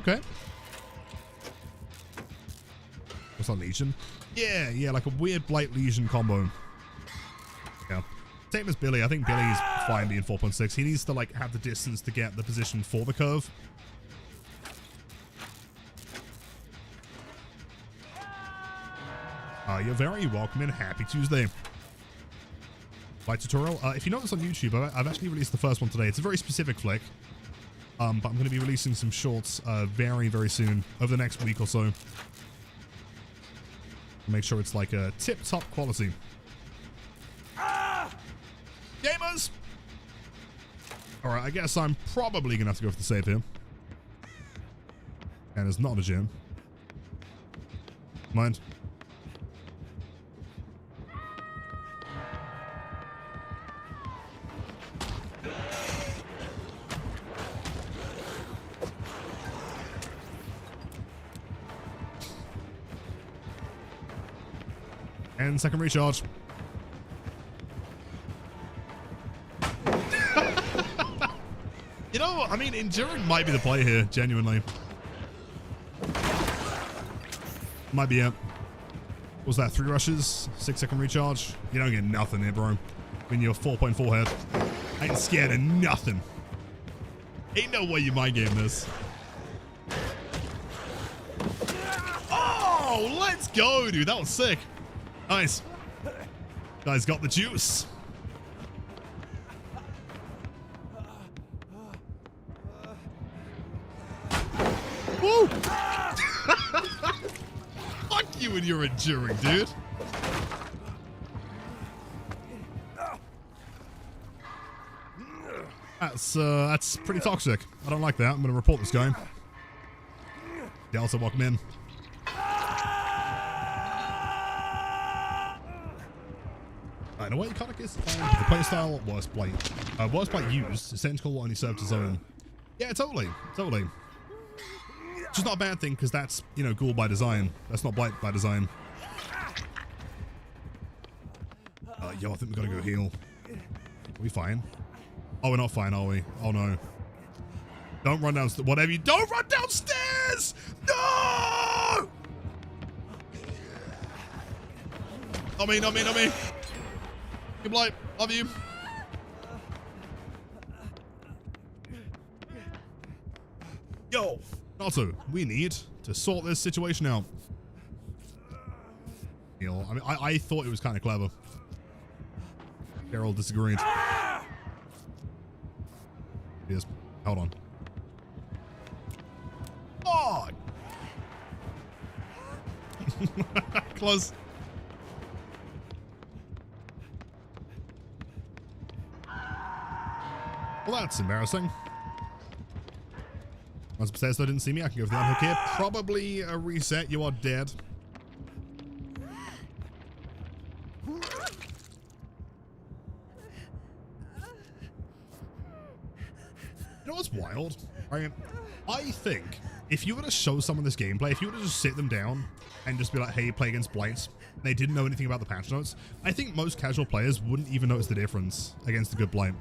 A: Okay. What's that, Legion? Yeah, like a weird Blight Legion combo. Yeah. Same as Billy. I think Billy's fine being 4.6. He needs to, like, have the distance to get the position for the curve. You're very welcome and happy Tuesday. Blight tutorial. If you notice on YouTube, I've actually released the first one today. It's a very specific flick. But I'm going to be releasing some shorts very, very soon, over the next week or so. Make sure it's like a tip-top quality. Gamers! Alright, I guess I'm probably going to have to go for the save here. And it's not a gym. Mind. And second recharge. You know, I mean, enduring might be the play here, genuinely. Might be it. What was that, 3 rushes? 6-second recharge? You don't get nothing here, bro. When you're 4.4 head. I ain't scared of nothing. Ain't no way you mind game this. Oh, let's go, dude. That was sick. Nice. Guys got the juice. Woo! Fuck you and your enduring, dude. That's pretty toxic. I don't like that. I'm gonna report this guy. Delta, welcome in. In a way, Kodak is the playstyle worst Blight. Worst Blight used, essential only served his own. Yeah, totally. Which is not a bad thing, because that's, you know, Ghoul by design. That's not Blight by design. Yo, I think we gotta go heal. Are we fine? Oh, we're not fine, are we? Oh no. Don't run downstairs. Whatever you don't run downstairs! No! On me. Good Blight, love you. Yo, Nato, we need to sort this situation out. You know, I mean, I thought it was kind of clever. Carol disagreed. Yes, hold on. Oh! Close. Well, that's embarrassing. Once Bethesda didn't see me, I can go for the unhook here. Probably a reset. You are dead. You know what's wild? I think if you were to show someone this gameplay, if you were to just sit them down and just be like, hey, play against Blights, and they didn't know anything about the patch notes, I think most casual players wouldn't even notice the difference against a good Blight.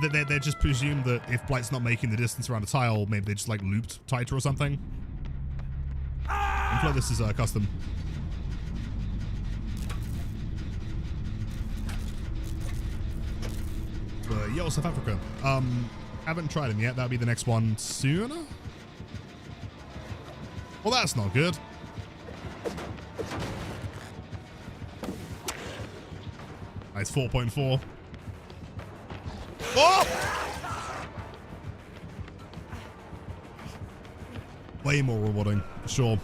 A: They just presume that if Blight's not making the distance around a tile, maybe they just like looped tighter or something. I'm sure this is custom. Yo, South Africa. Haven't tried them yet. That'll be the next one sooner. Well, that's not good. Nice 4.4. Oh! Way more rewarding, for sure.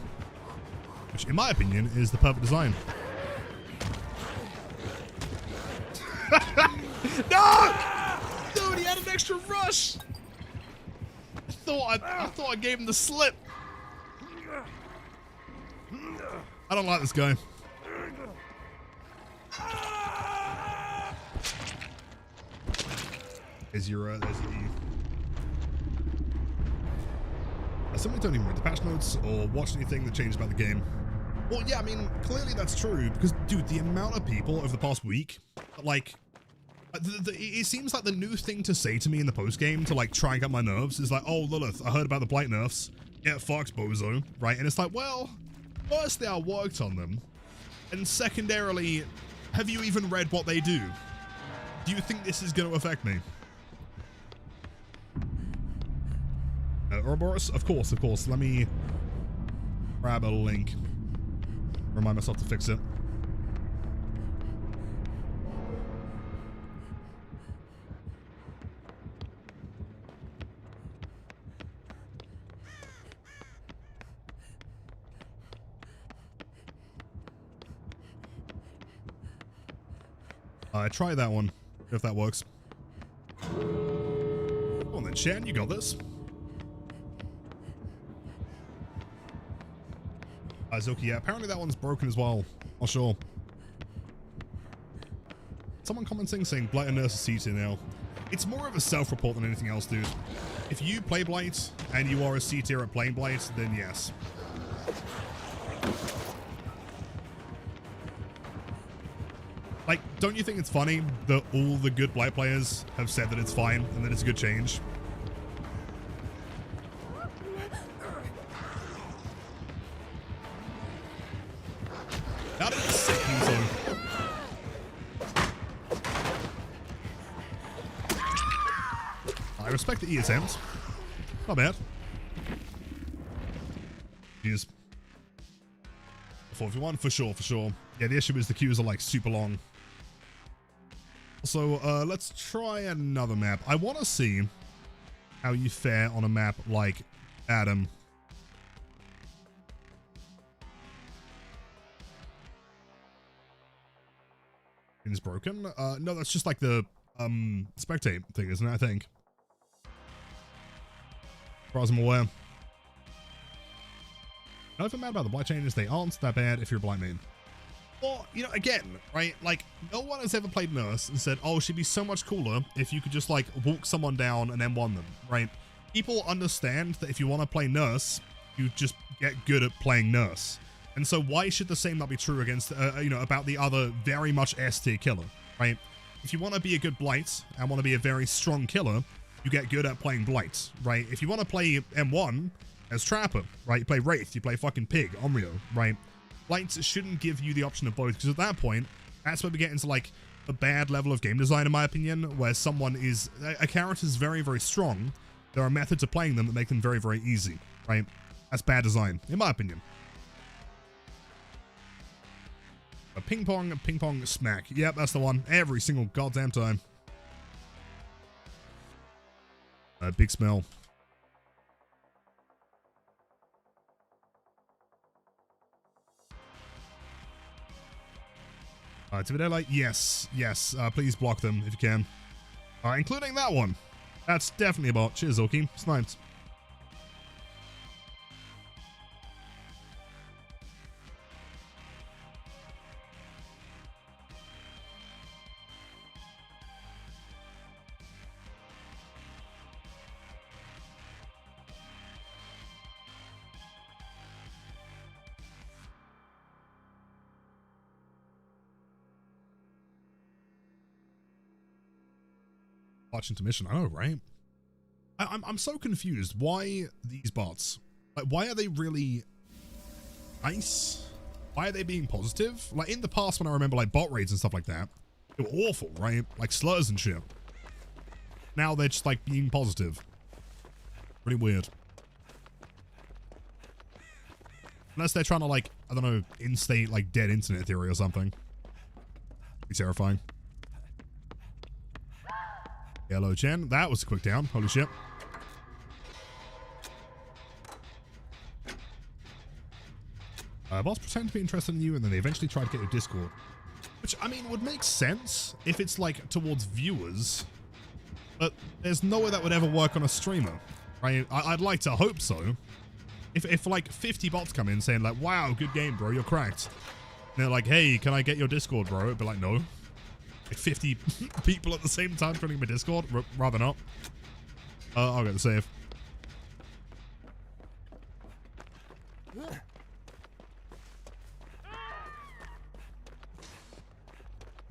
A: Which, in my opinion, is the perfect design. No! Dude, he had an extra rush. I thought I gave him the slip. I don't like this guy. There's your E. I simply don't even read the patch notes or watch anything that changes about the game. Well, yeah, I mean, clearly that's true because, dude, the amount of people over the past week, like It seems like the new thing to say to me in the post game to like try and get my nerves is like, oh Lilith, I heard about the Blight nerfs. Get fucked, bozo, right? And it's like, well, firstly, I worked on them, and secondarily, have you even read what they do? Do you think this is going to affect me? Ouroboros? Of course. Let me grab a link. Remind myself to fix it. Try that one, if that works. Come on then, Shan, you got this. Zoki, yeah, apparently that one's broken as well. Not sure. Someone commenting saying Blight and Nurse is CT now. It's more of a self-report than anything else, dude. If you play Blight and you are a C tier at playing Blight, then yes. Like, don't you think it's funny that all the good Blight players have said that it's fine and that it's a good change? How did it sit him so? I respect the E attempts. Not bad. Jeez. 4v1 for sure. Yeah, the issue is the queues are like super long. So let's try another map. I want to see how you fare on a map like Adam. It's broken? No, that's just like the spectate thing, isn't it? I think. As far as I'm aware. Nothing mad about the Blight changes. They aren't that bad if you're a Blight main. Well, you know, again, right? Like, no one has ever played Nurse and said, oh, she'd be so much cooler if you could just, like, walk someone down and then one them, right? People understand that if you want to play Nurse, you just get good at playing Nurse. And so why should the same not be true against, you know, about the other very much S-tier killer, right? If you want to be a good Blight and want to be a very strong killer, you get good at playing Blight, right? If you want to play M1 as Trapper, right? You play Wraith, you play fucking Pig, Onryo, right? Blights shouldn't give you the option of both, because at that point, that's where we get into like a bad level of game design, in my opinion, where someone is, a character is very, very strong. There are methods of playing them that make them very, very easy, right? That's bad design, in my opinion. A ping pong smack. Yep, that's the one. Every single goddamn time. Big smell. Like, yes. Please block them if you can. Including that one. That's definitely a bot. Cheers, Oki. Sniped. Watch intermission. I know, right? I'm so confused. Why these bots? Like, why are they really nice? Why are they being positive? Like, in the past, when I remember like bot raids and stuff like that, they were awful, right? Like slurs and shit. Now they're just like being positive. Pretty weird. Unless they're trying to like, I don't know, instate like dead internet theory or something. Be terrifying. Hello, Chen. That was a quick down. Holy shit. Bots pretend to be interested in you, and then they eventually try to get your Discord. Which, I mean, would make sense if it's, like, towards viewers. But there's no way that would ever work on a streamer. Right? I'd like to hope so. If like, 50 bots come in saying, like, wow, good game, bro, you're cracked. And they're like, hey, can I get your Discord, bro? It'd be like, no. 50 people at the same time joining my Discord? Rather not. I'll get the save.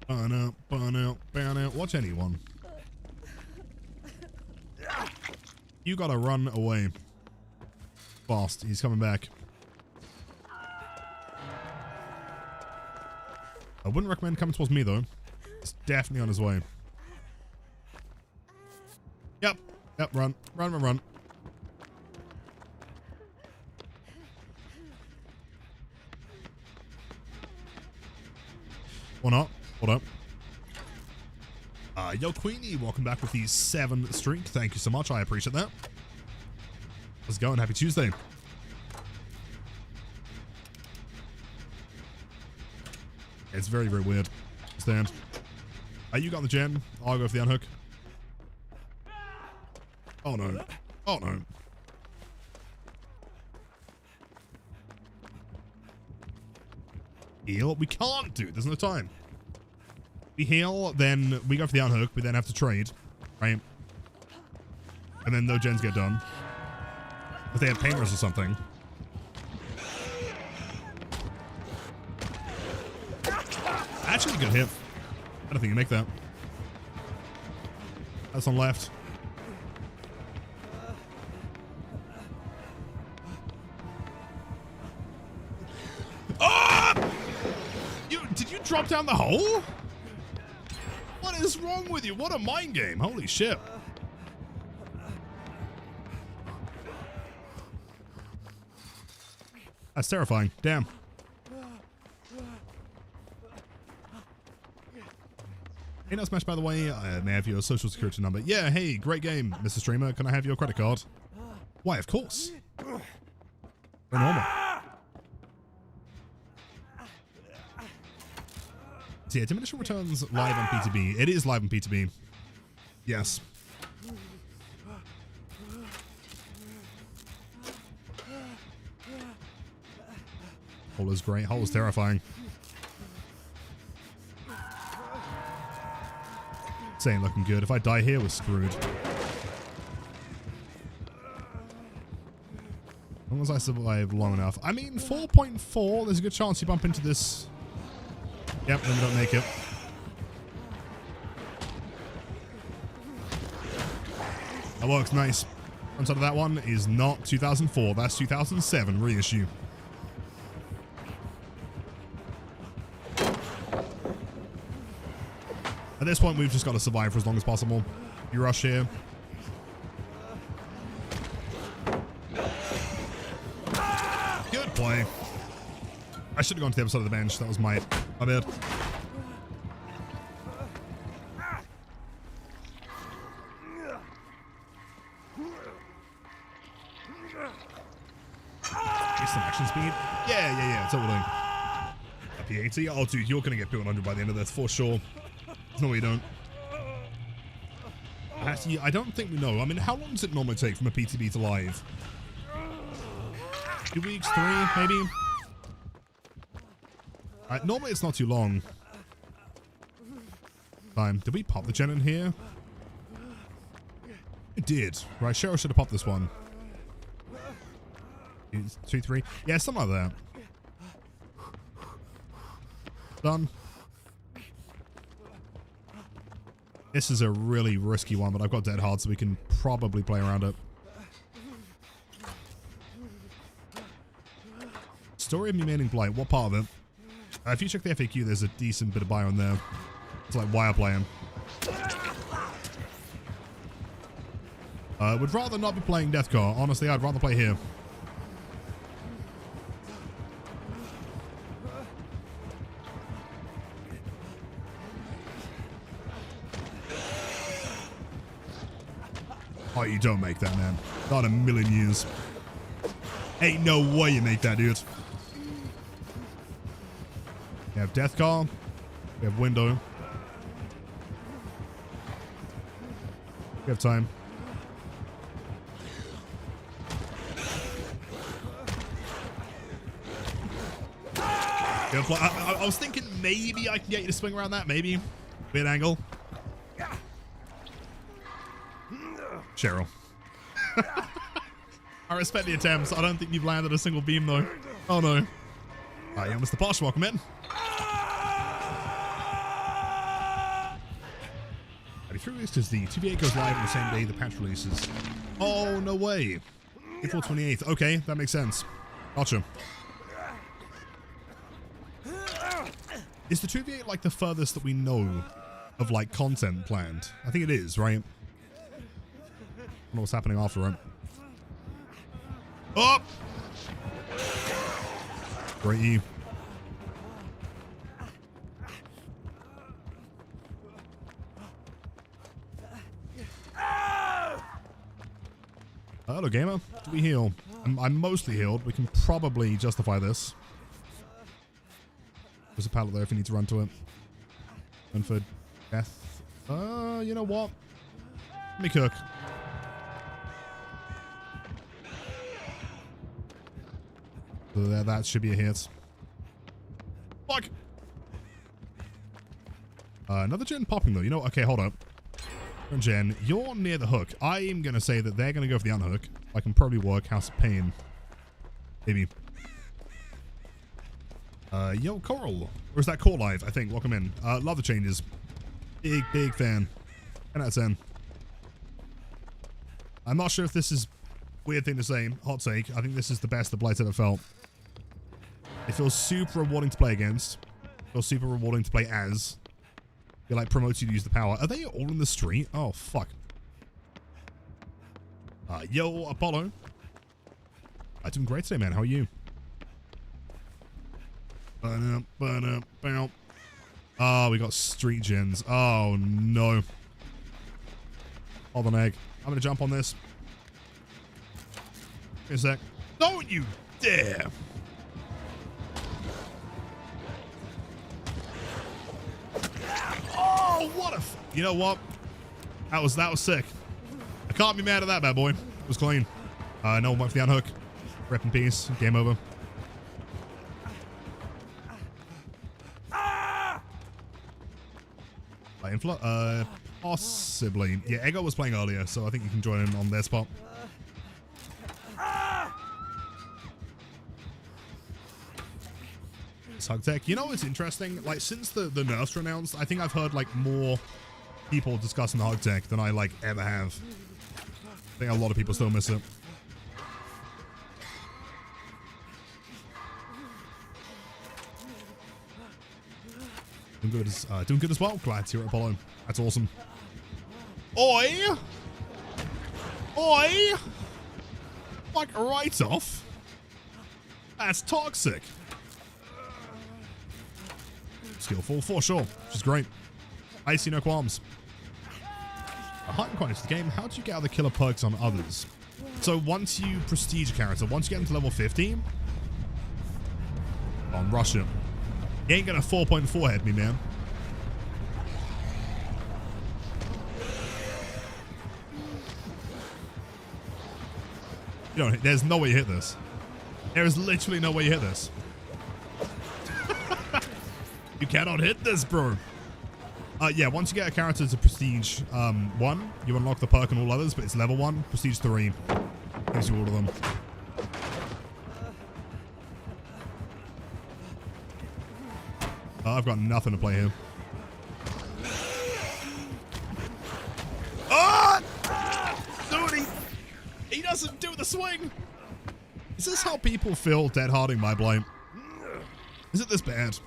A: Burn out. Watch anyone. You gotta run away. Fast. He's coming back. I wouldn't recommend coming towards me, though. It's definitely on his way. Yep. Yep, run. Run. Or not. Hold up. Yo, Queenie, welcome back with the 7 streak. Thank you so much. I appreciate that. Let's go and happy Tuesday. It's very, very weird. Stand. You got the gen. I'll go for the unhook. Oh no. Oh no. Heal? We can't, dude. There's no time. We heal, then we go for the unhook. We then have to trade, right? And then no gens get done. If they have painters or something. Actually, good hit. I don't think you make that. That's on left. Oh! Did you drop down the hole? What is wrong with you? What a mind game. Holy shit. That's terrifying. Damn. Hey, not Smash, by the way. May I have your social security number? Yeah, hey, great game, Mr. Streamer. Can I have your credit card? Why, of course. Very normal. So yeah, Diminishing Returns live on PTB. It is live on PTB. Yes. Hole is great. Hole is terrifying. This ain't looking good. If I die here, we're screwed. As long as I survive long enough. I mean, 4.4, there's a good chance you bump into this. Yep, then we don't make it. That works nice. Front side of that one is not 2004. That's 2007 reissue. At this point, we've just got to survive for as long as possible. You rush here. Good play. I should have gone to the other side of the bench. That was my bad. Get some action speed. Yeah, totally. A P80. Oh, dude, you're going to get P100 by the end of this, for sure. No, we don't. Actually, I don't think we know. I mean, how long does it normally take from a PTB to live? 2 weeks, 3, maybe? Normally it's not too long. Time. Did we pop the gen in here? It did. Right, Cheryl should have popped this one. 2, 3. Yeah, something like that. Done. This is a really risky one, but I've got dead hard, so we can probably play around it. Story of me maining Blight. What part of it? If you check the FAQ, there's a decent bit of bio in there. It's like wire playing. Would rather not be playing Deathcore. Honestly, I'd rather play here. Oh, you don't make that, man. Not a million years. Ain't no way you make that, dude. We have Death Car. We have Window. We have time. I was thinking maybe I can get you to swing around that, maybe. Weird angle. Cheryl. I respect the attempts. I don't think you've landed a single beam, though. Oh, no. Alright, yo, Mr. Posh, welcome in. 3 weeks because the 2v8 goes live on the same day the patch releases. Oh, no way. April 28th. Okay, that makes sense. Gotcha. Is the 2v8 like the furthest that we know of like content planned? I think it is, right? I don't know what's happening after it. Oh! Great E. Hello, gamer. Do we heal? I'm mostly healed. We can probably justify this. There's a pallet there if you need to run to it. And for death. You know what? Let me cook. So that should be a hit. Fuck! Another gen popping though. You know, okay, hold up. Jen, you're near the hook. I am going to say that they're going to go for the unhook. I can probably work House of Pain. Maybe. Yo, Coral. Or is that Core Live? I think. Welcome in. Love the changes. Big fan. 10 out of 10. I'm not sure if this is a weird thing to say. Hot take. I think this is the best the Blight's ever felt. It feels super rewarding to play against. It feels super rewarding to play as. It like promotes you to use the power. Are they all in the street? Oh, fuck. Yo, Apollo. I'm doing great today, man. How are you? Oh, we got street gens. Oh, no. Hold on, egg. I'm going to jump on this. Give me a sec. Don't you dare. Oh, what a... You know what? That was sick. I can't be mad at that bad boy. It was clean. No one went for the unhook. Rip in peace. Game over. Inflow? Possibly. Yeah, Ego was playing earlier, so I think you can join in on their spot. Hug tech. You know what's interesting? Like, since the nerfs were announced, I think I've heard like more people discussing the hug tech than I like ever have. I think a lot of people still miss it. Doing good as well. Glad to hear it, Apollo. That's awesome. Oi! Oi! Like right off. That's toxic. Skillful for sure, which is great. I see no qualms. A heightened quality to the game. How do you get other killer perks on others? So once you prestige a character, once you get into level 50, on rush it. You ain't gonna 4.4 head me, man. You don't. There's no way you hit this. There is literally no way you hit this. You cannot hit this, bro. Yeah, once you get a character to prestige 1, you unlock the perk and all others, but it's level 1, prestige 3. Gives you all of them. I've got nothing to play here. Ah! Dude, he doesn't do the swing. Is this how people feel dead-harding my Blight? Is it this bad?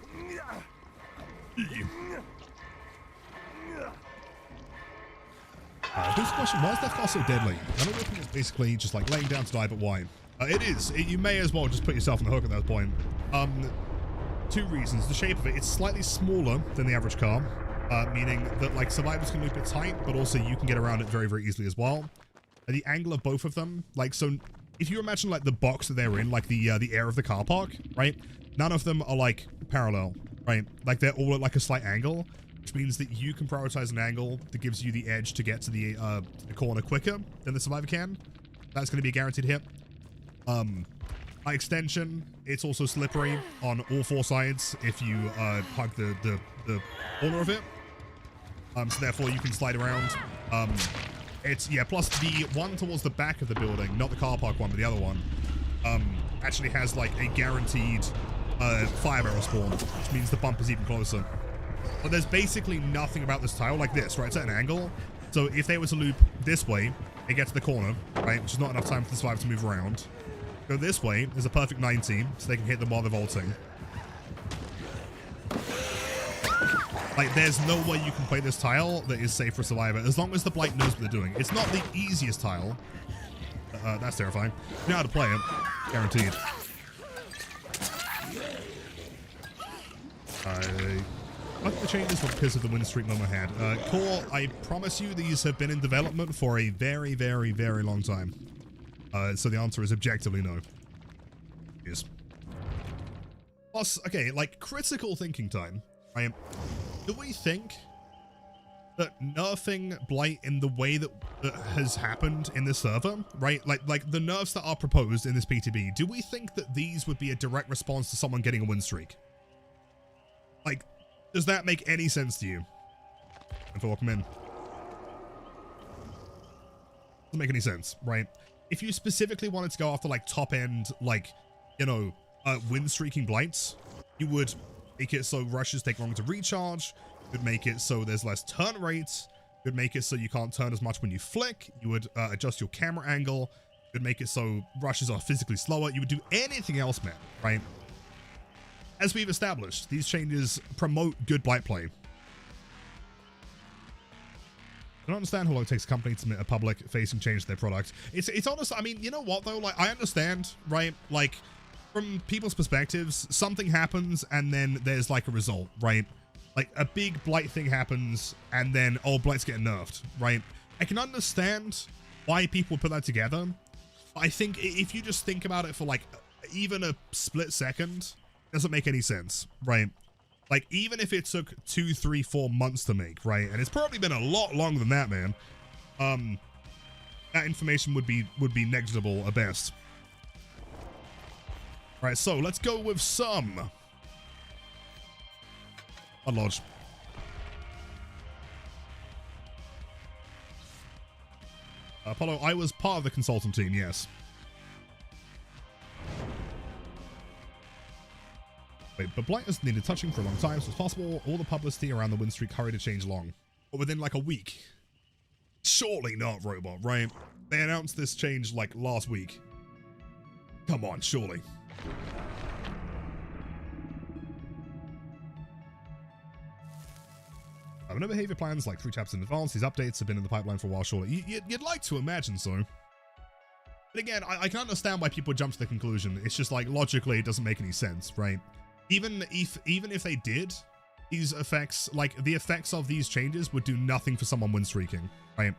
A: This question, why is Death Class so deadly? I don't think it's basically just like laying down to die, but why? It is. You may as well just put yourself on the hook at that point. 2 reasons. The shape of it, it's slightly smaller than the average car, meaning that like survivors can move a bit tight, but also you can get around it very, very easily as well. The angle of both of them, like, so if you imagine like the box that they're in, like the air of the car park, right? None of them are like parallel, right? Like they're all at like a slight angle, which means that you can prioritize an angle that gives you the edge to get to the corner quicker than the survivor can. That's going to be a guaranteed hit. By extension, it's also slippery on all 4 sides if you hug the corner of it. So therefore you can slide around. It's, yeah, plus the one towards the back of the building, not the car park one, but the other one, actually has like a guaranteed fire barrel spawn, which means the bump is even closer. But there's basically nothing about this tile like this, right? It's at an angle. So if they were to loop this way, they get to the corner, right? Which is not enough time for the survivor to move around. Go this way, there's a perfect 90, so they can hit them while they're vaulting. Like, there's no way you can play this tile that is safe for survivor, as long as the Blight knows what they're doing. It's not the easiest tile. That's terrifying. You know how to play it, guaranteed. I think the changes were because of the win streak Momo had. Core, I promise you these have been in development for a very, very, very long time. So the answer is objectively no. Yes. Plus, okay, like, critical thinking time. Do we think that nerfing Blight in the way that has happened in this server, right? Like the nerfs that are proposed in this PTB, do we think that these would be a direct response to someone getting a win streak? Like, does that make any sense to you? If I welcome in. Doesn't make any sense, right? If you specifically wanted to go after like top end, like, you know, win streaking Blights, you would make it so rushes take longer to recharge. You would make it so there's less turn rates. You would make it so you can't turn as much when you flick. You would adjust your camera angle. You would make it so rushes are physically slower. You would do anything else, man, right? As we've established, these changes promote good Blight play. I don't understand how long it takes a company to submit a public-facing change to their product. It's honest. I mean, you know what, though? Like, I understand, right? Like, from people's perspectives, something happens and then there's like a result, right? Like a big Blight thing happens and then, oh, Blight's getting nerfed, right? I can understand why people put that together. I think if you just think about it for like even a split second, it doesn't make any sense, right? Like, even if it took 2, 3, 4 months to make, right? And it's probably been a lot longer than that, man. That information would be negligible at best. All right, so let's go with some Unlodge. Apollo, I was part of the consultant team, yes. Wait, but Blight has needed touching for a long time, so it's possible all the publicity around the win streak hurried to change long. But within like a week. Surely not, Robot, right? They announced this change like last week. Come on, surely. No behavior plans like 3 chapters in advance. These updates have been in the pipeline for a while, surely. You'd like to imagine so. But again, I can understand why people jump to the conclusion. It's just like, logically, it doesn't make any sense, right? Even if they did, these effects, like the effects of these changes would do nothing for someone win streaking, right?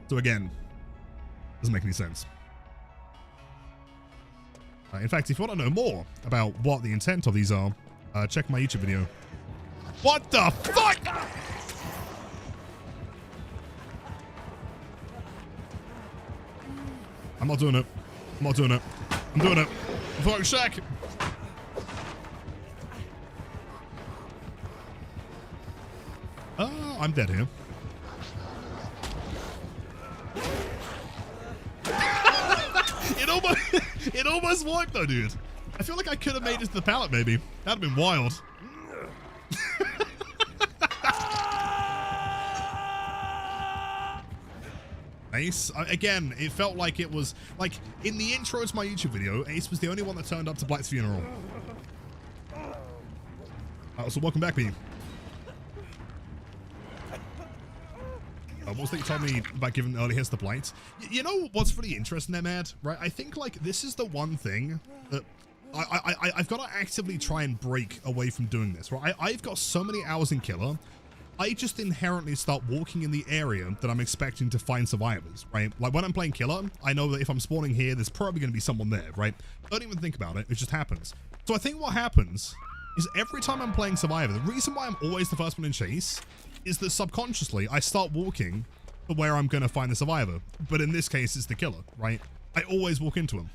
A: So again, doesn't make any sense. In fact, if you want to know more about what the intent of these are, check my YouTube video. What the fuck? I'm not doing it. I'm not doing it. I'm doing it. Fuck Shaq. I'm dead here. It almost worked though, dude. I feel like I could have made it to the pallet, maybe. That'd have been wild. Ace, again, it felt like it was, like, in the intro to my YouTube video, Ace was the only one that turned up to Blight's funeral. So welcome back, B. What was that you told me about giving early hits to Blight? You know what's really interesting there, Mad? Right? I think, like, this is the one thing that I've got to actively try and break away from doing this, right? I've got so many hours in Killer, I just inherently start walking in the area that I'm expecting to find survivors, right? Like, when I'm playing Killer, I know that if I'm spawning here, there's probably going to be someone there, right? Don't even think about it. It just happens. So I think what happens is every time I'm playing Survivor, the reason why I'm always the first one in chase is that subconsciously I start walking to where I'm going to find the survivor. But in this case, it's the killer, right? I always walk into him.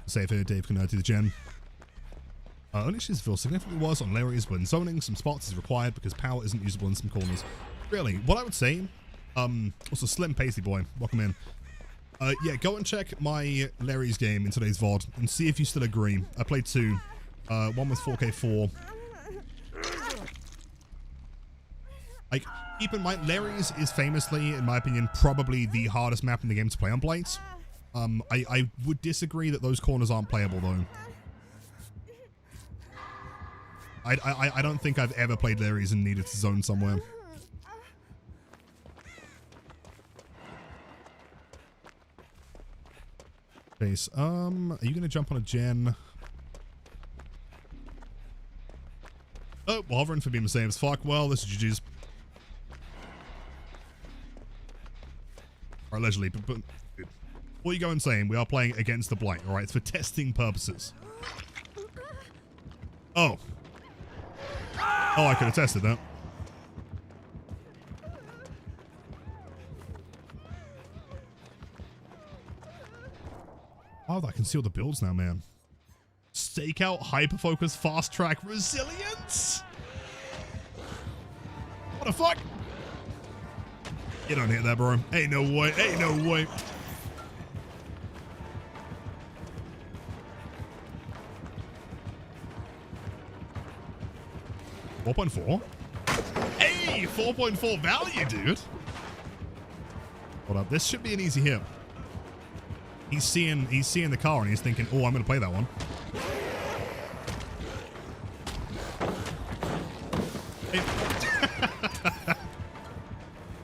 A: Save here, Dave can do the gen. Only issues feel significantly worse on areas when zoning some spots is required because power isn't usable in some corners. Really, what I would say, also Slim Paisley boy, welcome in. Yeah, go and check my Larry's game in today's VOD and see if you still agree. I played 2. One was 4K4. Like, keep in mind, Larry's is famously, in my opinion, probably the hardest map in the game to play on Blight. I would disagree that those corners aren't playable, though. I don't think I've ever played Larry's and needed to zone somewhere. Base. Are you going to jump on a gen? Oh, we're hovering for being the same as fuck. Well, this is GG's. Or allegedly, but dude, what are you going saying? We are playing against the Blight, alright? It's for testing purposes. Oh. Oh, I could have tested that. Oh, I can see all the builds now, man. Stakeout, hyperfocus, fast track, resilience? What the fuck? You don't hit that, bro. Ain't no way. Ain't no way. $4.4? Hey, 4.4 value, dude. Hold up. This should be an easy hit. He's seeing the car and he's thinking, oh, I'm going to play that one. Hey.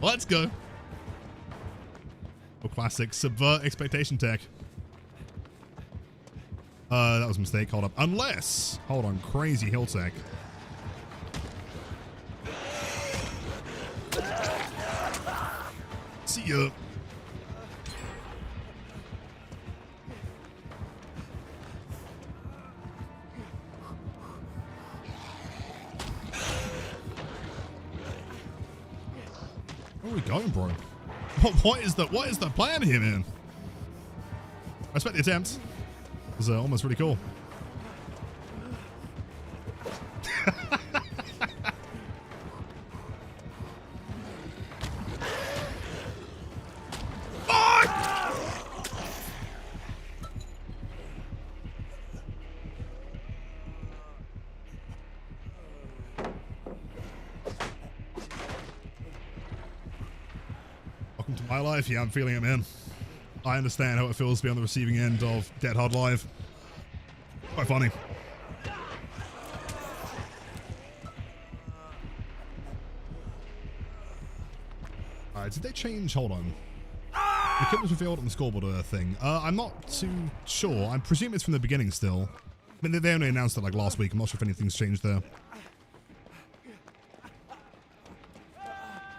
A: Let's go. Oh, classic. Subvert expectation tech. That was a mistake. Hold up. Unless, hold on, crazy hill tech. See ya. Where are we going, bro? What is the plan here, man? I respect the attempt. It was almost really cool. Welcome to my life. Yeah, I'm feeling it, man. I understand how it feels to be on the receiving end of Dead Hard Live. Quite funny. Alright, did they change? Hold on. The kit was revealed on the scoreboard thing. I'm not too sure. I presume it's from the beginning still. I mean, they only announced it like last week. I'm not sure if anything's changed there.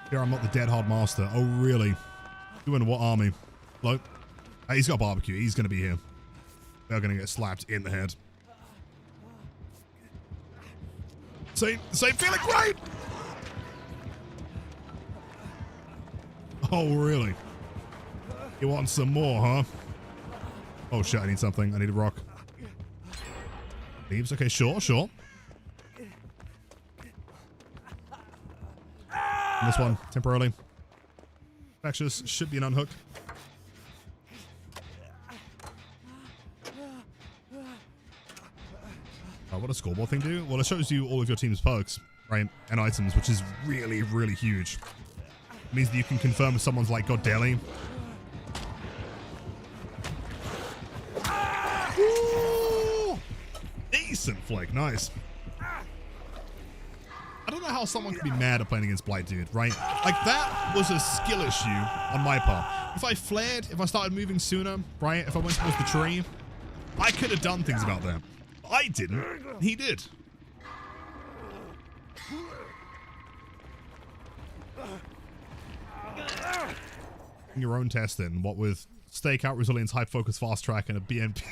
A: Here, I'm not the Dead Hard Master. Oh, really? You in what army? Hello? He's got a barbecue. He's going to be here. They're going to get slapped in the head. Say, feeling great! Oh, really? You want some more, huh? Oh, shit, I need something. I need a rock. Leaves? Okay, sure. And this one, temporarily. Infectious, should be an unhooked. What does scoreboard thing do? Well, it shows you all of your team's perks, right? And items, which is really, really huge. It means that you can confirm if someone's like God Daily. Ooh! Decent flick, nice. I don't know how someone could be mad at playing against Blight, dude, right? Like, that was a skill issue on my part. If I flared, if I started moving sooner, right? If I went towards the tree, I could have done things about that. I didn't. He did. Your own testing. What with stakeout, resilience, hype focus, fast track, and a BMP.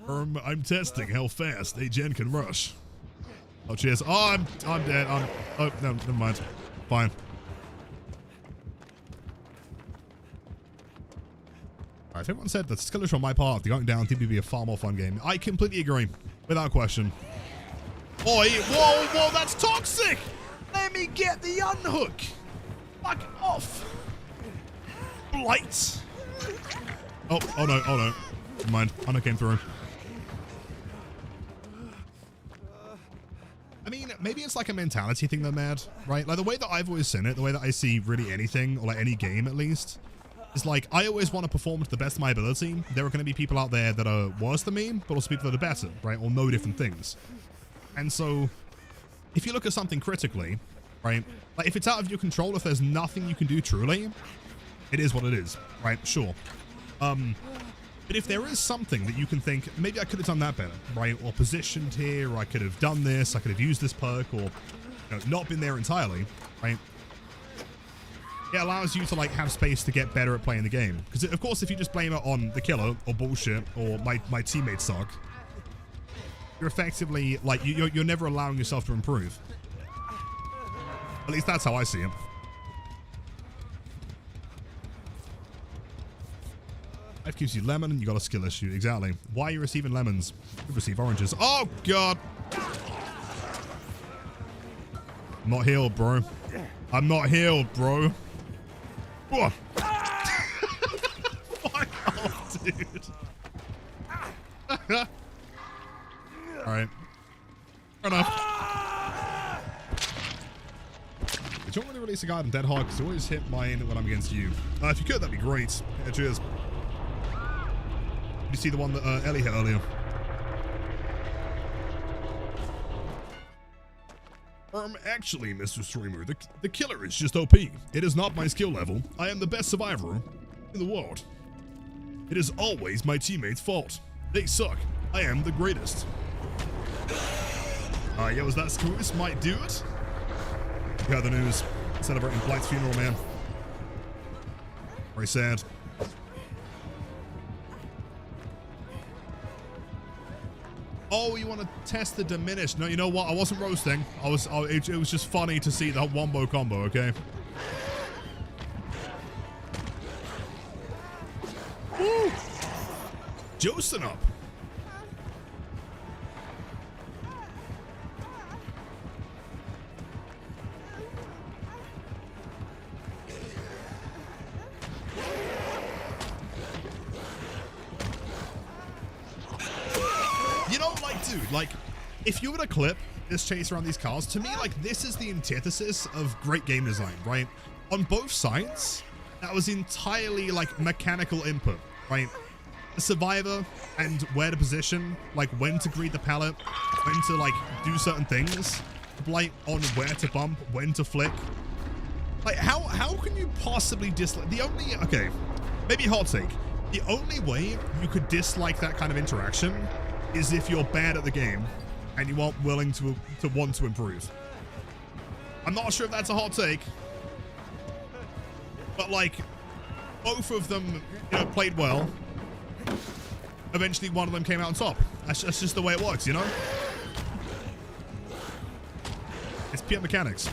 A: I'm testing how fast a gen can rush. Oh, cheers. Oh, I'm dead. Oh, no, never mind. Fine. Alright, if everyone said that skill issue on my part, the going down TB be a far more fun game. I completely agree. Without question. Oi, whoa, that's toxic! Let me get the unhook! Fuck off! Blight. Oh no, oh no. Never mind. I know came through. I mean, maybe it's like a mentality thing they're mad, right? Like the way that I've always seen it, the way that I see really anything, or like any game at least, is like I always want to perform to the best of my ability. There are going to be people out there that are worse than me, but also people that are better, right? Or know different things. And so, if you look at something critically, right? Like if it's out of your control, if there's nothing you can do truly, it is what it is, right? Sure. But if there is something that you can think, maybe I could have done that better, right? Or positioned here, or I could have done this, I could have used this perk, or you know, not been there entirely, right? It allows you to like have space to get better at playing the game. Because of course, if you just blame it on the killer or bullshit or my teammates suck, you're effectively like you're never allowing yourself to improve. At least that's how I see it. Life gives you lemon and you got a skill issue. Exactly. Why are you receiving lemons? You receive oranges. Oh god. I'm not healed, bro. I'm not healed, bro. Fuck off, dude. Alright. Fair enough. Did you want me to release a guide on Dead Hard? Because I always hit mine when I'm against you. If you could, that'd be great. Yeah, cheers. Did you see the one that Ellie hit earlier? Actually, Mr. Streamer, the killer is just OP. It is not my skill level. I am the best survivor in the world. It is always my teammates' fault. They suck. I am the greatest. Yeah, was that Screws might do it? You heard the news. Celebrating Blight's funeral, man. Very sad. Oh, you want to test the Diminish? No, you know what? I wasn't roasting. It was just funny to see the wombo combo, okay? Woo! Juicing up. Dude, like, if you were to clip this chase around these cars, to me, like, this is the antithesis of great game design, right? On both sides, that was entirely, like, mechanical input, right? The survivor and where to position, like, when to greet the pallet, when to, like, do certain things. Blight on where to bump, when to flick. Like, how can you possibly dislike... The only... Okay, maybe hot take. The only way you could dislike that kind of interaction is if you're bad at the game and you aren't willing to want to improve. I'm not sure if that's a hot take, but like both of them, you know, played well. Eventually one of them came out on top. That's just the way it works, you know? It's pure mechanics.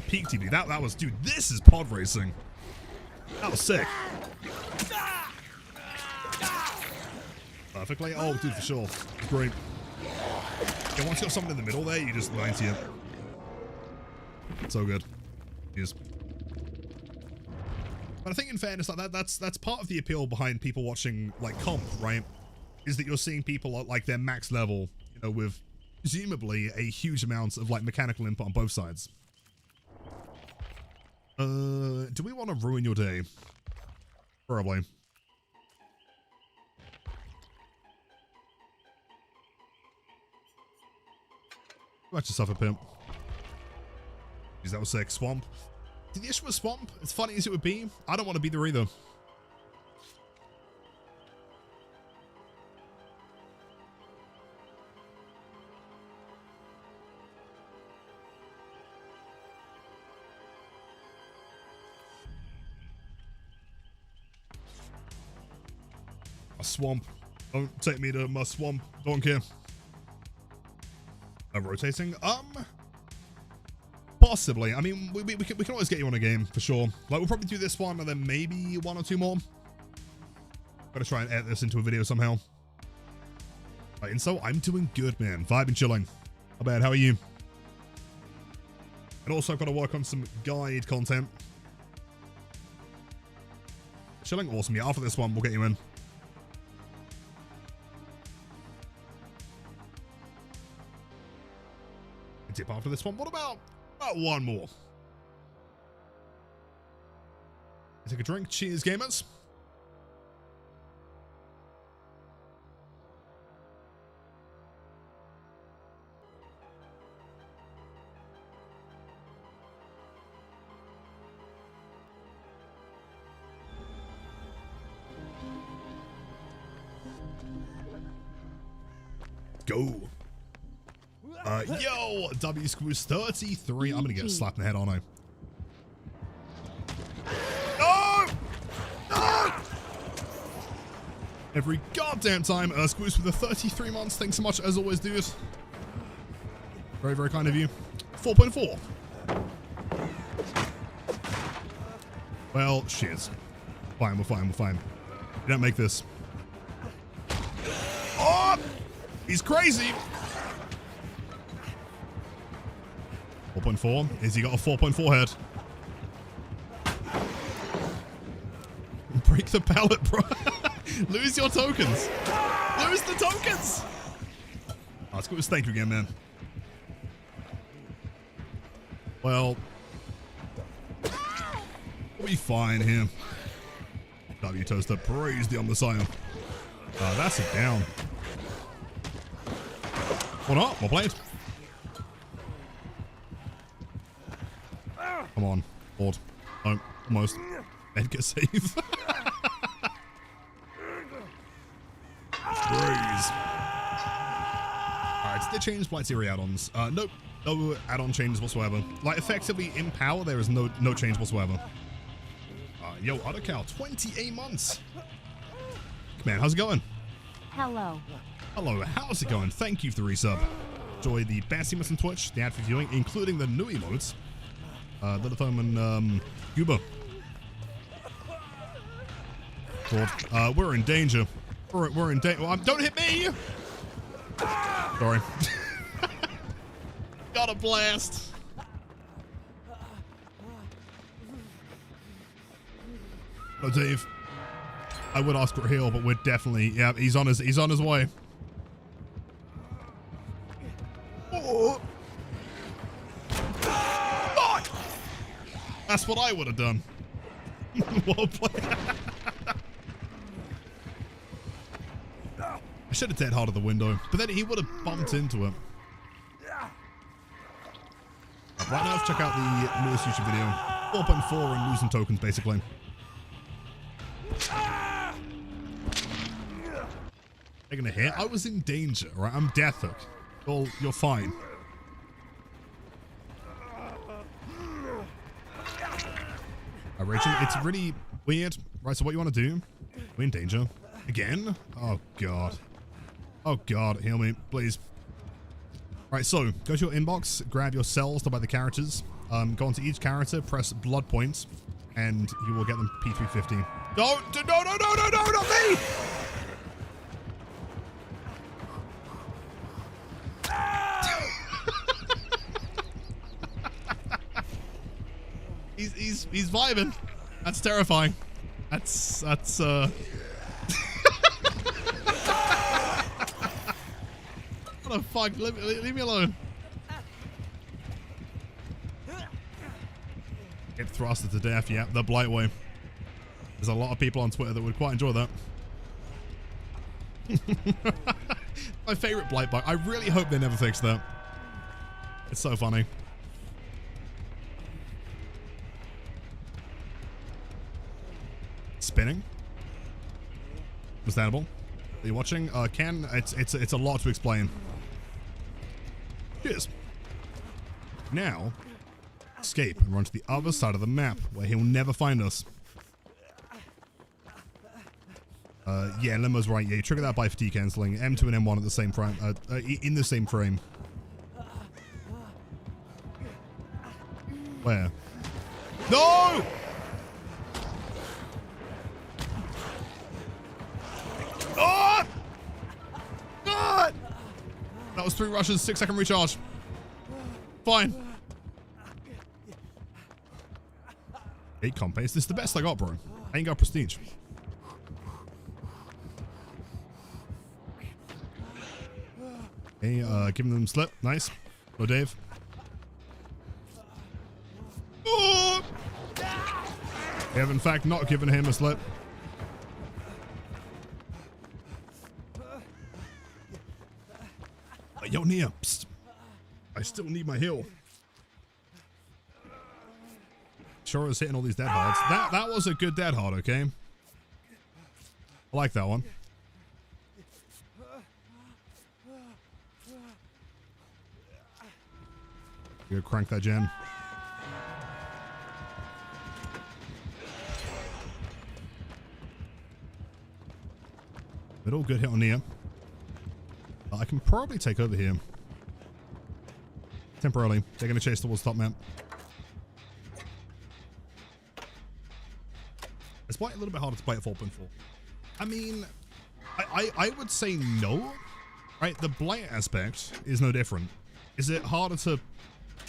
A: PTB, that was, dude, this is pod racing. That was sick. Perfectly. Oh, dude, for sure. Great. Yeah, once you got someone in the middle there, you just 90 it. So good. Yes. But I think in fairness, like that's part of the appeal behind people watching like comp, right? Is that you're seeing people at like their max level, you know, with presumably a huge amount of like mechanical input on both sides. Do we want to ruin your day? Probably. Watch yourself a pimp. Jeez, that was sick. Swamp. See, the issue with Swamp, as funny as it would be, I don't want to be there either. A swamp. Don't take me to my swamp. Don't care. Rotating? Possibly. I mean, we can always get you on a game, for sure. Like, we'll probably do this one, and then maybe one or two more. Gotta try and edit this into a video somehow. Right, and so, I'm doing good, man. Vibing, chilling. Not bad. How are you? And also, I've got to work on some guide content. chilling. Awesome. Yeah, after this one, we'll get you in. Dip after this one. What about one more? Take a drink. Cheers, gamers. Go. Yo, W Squeeze 33. I'm gonna get slapped in the head, aren't I? No! No! Every goddamn time. Squeeze for the 33 months. Thanks so much, as always, dude. Very, very kind of you. 4.4. Well, shit. Fine, we're fine, we're fine. You don't make this. Oh! He's crazy. 4.4. Is he got a 4.4 head? Break the pallet, bro. Lose your tokens. Lose the tokens. Oh, let's go with thank you again, man. Well, we'll be fine here. W Toaster, praise the Messiah. That's it down. What up? More Blight. Come on. Board. Oh, almost. Edgar save. Praise. Alright, did they change Blight Theory add-ons? Nope. No add-on changes whatsoever. Like, effectively, in power, there is no change whatsoever. Yo, Other Cow, 28 months. Man, how's it going?
B: Hello.
A: Hello, how's it going? Thank you for the resub. Enjoy the best emotes on Twitch, the ad for viewing, including the new emotes. Little Thumb and Cuba. We're in danger. We're in danger. Well, don't hit me! Sorry. Got a blast. Oh, Dave. I would ask for a heal, but we're definitely, yeah, he's on his way. Oh. Fuck! That's what I would have done. Well played. I should have dead hard at the window, but then he would have bumped into it. Right now, let's check out the newest YouTube video. 4.4 and losing tokens, basically. Taking a hit. I was in danger, right? I'm death hook. You're fine. Rachel, it's really weird. Right, so what you want to do? We're in danger. Again? Oh, God. Oh, God. Heal me, please. Right, so go to your inbox, grab your cells to buy the characters. Go onto each character, press blood points, and you will get them P350. No, not me! He's vibing. That's terrifying. That's what the fuck? Leave me alone. Get thrusted to death. Yeah, the Blight way. There's a lot of people on Twitter that would quite enjoy that. My favorite Blight bug. I really hope they never fix that. It's so funny. Spinning. Understandable. Are you watching? Ken, it's a lot to explain. Cheers. Now, escape and run to the other side of the map where he'll never find us. Yeah, Limo's right. Yeah, you trigger that by fatigue cancelling. M2 and M1 at the same frame. In the same frame. Where? No! Oh! God! That was 3 rushes, 6-second recharge. Fine. 8 comp pace. This is the best I got, bro. I ain't got prestige. Okay, giving them slip. Nice. Go, Dave. Oh! We have, in fact, not given him a slip. Yo, Nia. Psst. I still need my heal. Sure is hitting all these dead hards. That was a good dead hard, okay? I like that one. You crank that gen. Middle, good hit on Nia. I can probably take over here. Temporarily. They're going to chase towards top map. It's quite a little bit harder to play at 4.4. I mean, I would say no. Right? The Blight aspect is no different. Is it harder to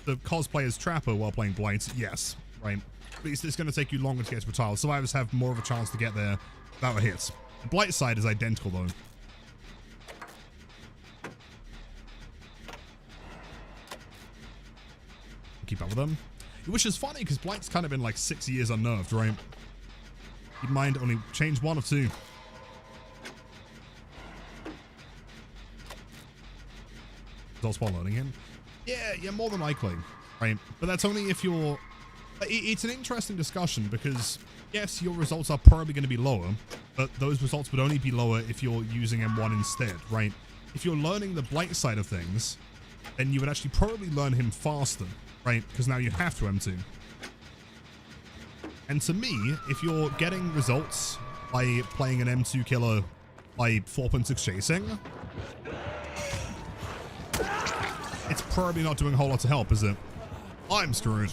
A: cosplay as Trapper while playing Blight? Yes. Right? But it's going to take you longer to get to a tile. Survivors have more of a chance to get there without a hit. The Blight side is identical though. Keep up with them. Which is funny because Blight's kind of been like 6 years unnerved, right? Keep in mind, only change 1 or 2. Is all spawn loading him? Yeah, more than likely, right? But that's only if you're... It's an interesting discussion because, yes, your results are probably going to be lower, but those results would only be lower if you're using M1 instead, right? If you're learning the Blight side of things, then you would actually probably learn him faster, right? Because now you have to M2. And to me, if you're getting results by playing an M2 killer by 4.6 chasing, it's probably not doing a whole lot to help, is it? I'm screwed.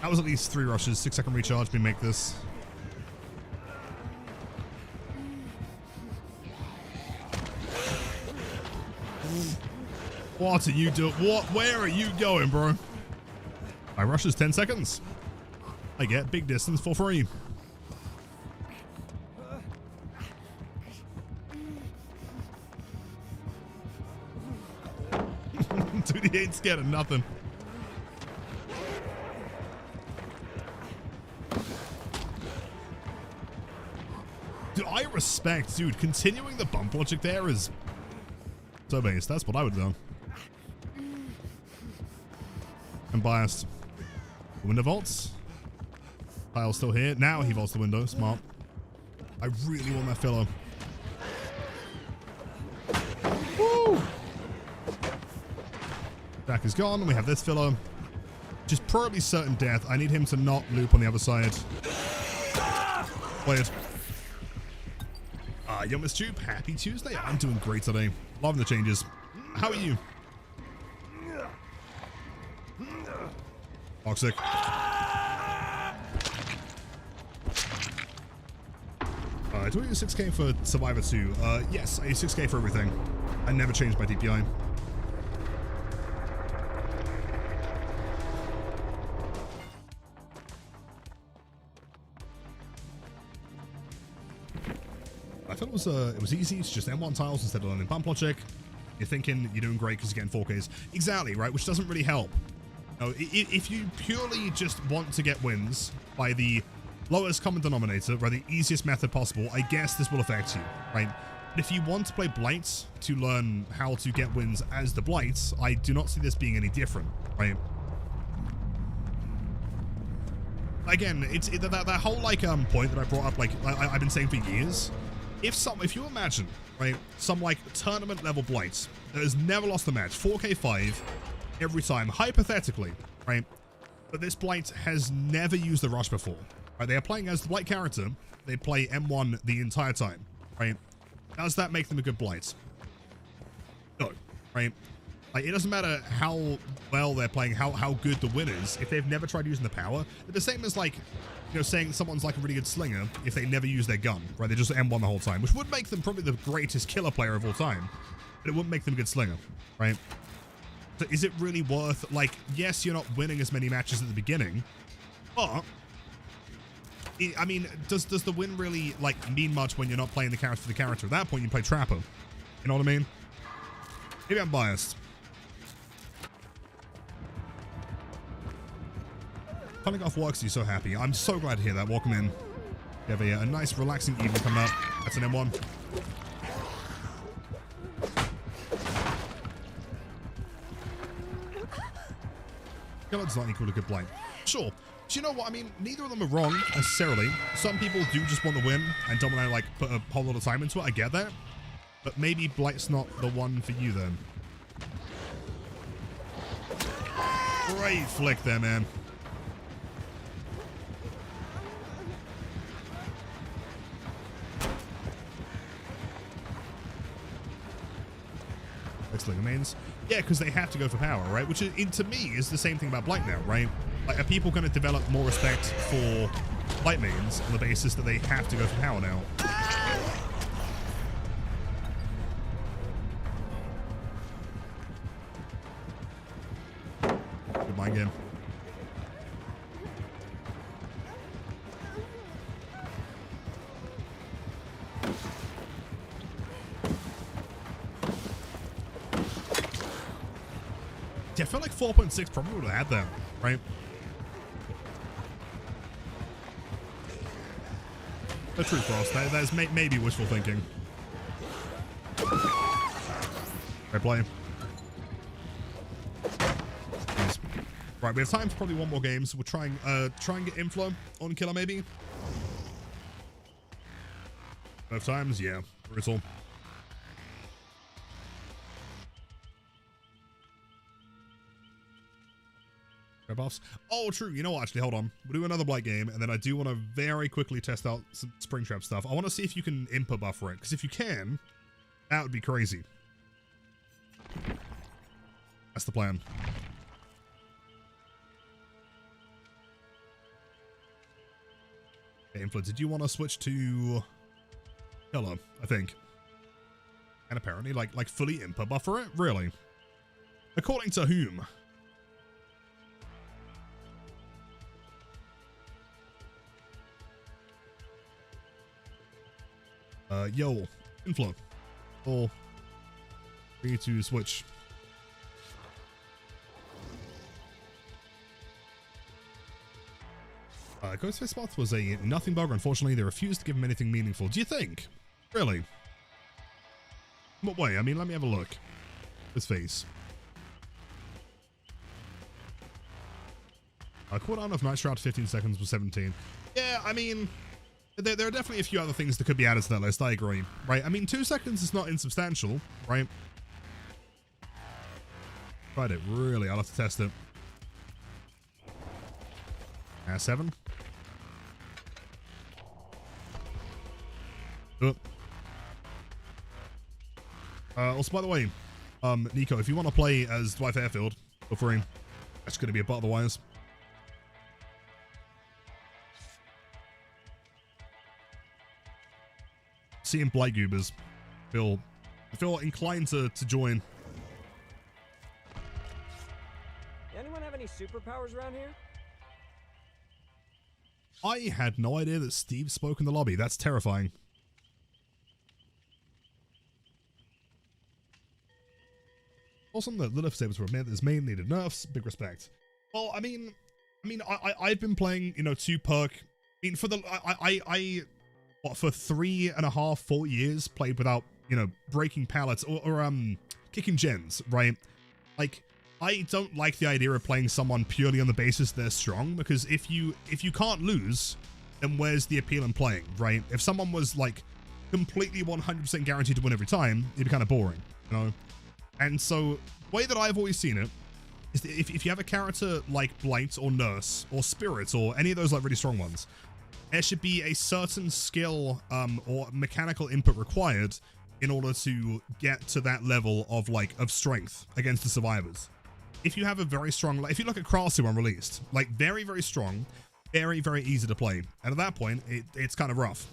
A: That was at least 3 rushes, 6-second recharge. We make this. What are you doing? Where are you going, bro? My rush is 10 seconds. I get big distance for free. Dude, he ain't scared of nothing. Dude, I respect, dude, continuing the bump logic there is so based. That's what I would do. I'm biased. Window vaults. Tile's still here. Now he vaults the window. Smart. I really want that filler. Woo! Jack is gone, and we have this filler. Which is probably certain death. I need him to not loop on the other side. Weird. Yo, Miss Tube, happy Tuesday. I'm doing great today. Loving the changes. How are you? Toxic. Do I use 6k for Survivor 2? Yes, I use 6k for everything. I never changed my DPI. I thought it was easy. It's just M1 tiles instead of learning bump logic. You're thinking you're doing great because you're getting 4Ks. Exactly, right? Which doesn't really help. No, if you purely just want to get wins by the lowest common denominator, by the easiest method possible, I guess this will affect you, right? But if you want to play Blight to learn how to get wins as the Blight, I do not see this being any different, right? Again, it's that whole like point that I brought up, like I've been saying for years. If you imagine, right, some like tournament level Blight that has never lost a match, 4k5 every time, hypothetically, right? But this Blight has never used the rush before. Right, they are playing as the Blight character. They play M1 the entire time, right? Does that make them a good Blight? No, right? Like, it doesn't matter how well they're playing, how good the win is, if they've never tried using the power. They're the same as, like, you know, saying someone's like a really good slinger if they never use their gun, right? They just M1 the whole time, which would make them probably the greatest killer player of all time, but it wouldn't make them a good slinger, right? So is it really worth, like, yes, you're not winning as many matches at the beginning, but I mean, does the win really, like, mean much when you're not playing the character for the character? At that point, you play Trapper. You know what I mean? Maybe I'm biased. Pulling off works, you're so happy. I'm so glad to hear that. Welcome in. You have a nice, relaxing evening coming up. That's an M1. Killer's not equal to good Blight. Sure. Do you know what? I mean, neither of them are wrong, necessarily. Some people do just want to win and don't want to, like, put a whole lot of time into it. I get that. But maybe Blight's not the one for you, then. Great flick there, man. Excellent mains. Yeah, because they have to go for power, right? Which, to me, is the same thing about Blight now, right? Like, are people going to develop more respect for Blight mains on the basis that they have to go for power now? Good mind game. Yeah, I feel like 4.6 probably would have had that, right? The true Frost. That is maybe wishful thinking. Right, play. Nice. Right, we have time for probably one more game, so we'll try and get inflow on Killer maybe. Both times, yeah. Brutal. Buffs. Oh, true. You know what? Actually, hold on. We'll do another Blight game, and then I do want to very quickly test out some Springtrap stuff. I want to see if you can input buffer it, because if you can, that would be crazy. That's the plan. Okay, Influence, did you want to switch to Killer, I think? And apparently, like fully input buffer it? Really? According to whom? Yo, inflow. Or free to switch. Ghostface Moth was a nothing bugger. Unfortunately, they refused to give him anything meaningful. Do you think? Really? What way? I mean, let me have a look. His face. Cooldown of Night Shroud 15 seconds was 17. Yeah, I mean, there are definitely a few other things that could be added to that list. I agree. Right? I mean, 2 seconds is not insubstantial, right? Tried it. Really, I'll have to test it. 7. Also, by the way, Nico, if you want to play as Dwight Fairfield, feel free. That's going to be a bot otherwise. Seeing Blight Goobers. I feel inclined to join.
C: Anyone have any superpowers around here?
A: I had no idea that Steve spoke in the lobby. That's terrifying. Awesome that Lilith was able to admit that his main needed nerfs. Big respect. Well, I mean, I've been playing, you know, 2 perk. I mean, for the for 3.5, 4 years played without, you know, breaking pallets or kicking gens, right? Like, I don't like the idea of playing someone purely on the basis they're strong, because if you can't lose, then where's the appeal in playing, right? If someone was like completely 100% guaranteed to win every time, it'd be kind of boring, you know? And so the way that I've always seen it is that if you have a character like Blight or Nurse or Spirit or any of those like really strong ones, there should be a certain skill or mechanical input required in order to get to that level of strength against the survivors. If you have a very strong, if you look at Kralsy when released, like very, very strong, very, very easy to play. And at that point, it's kind of rough.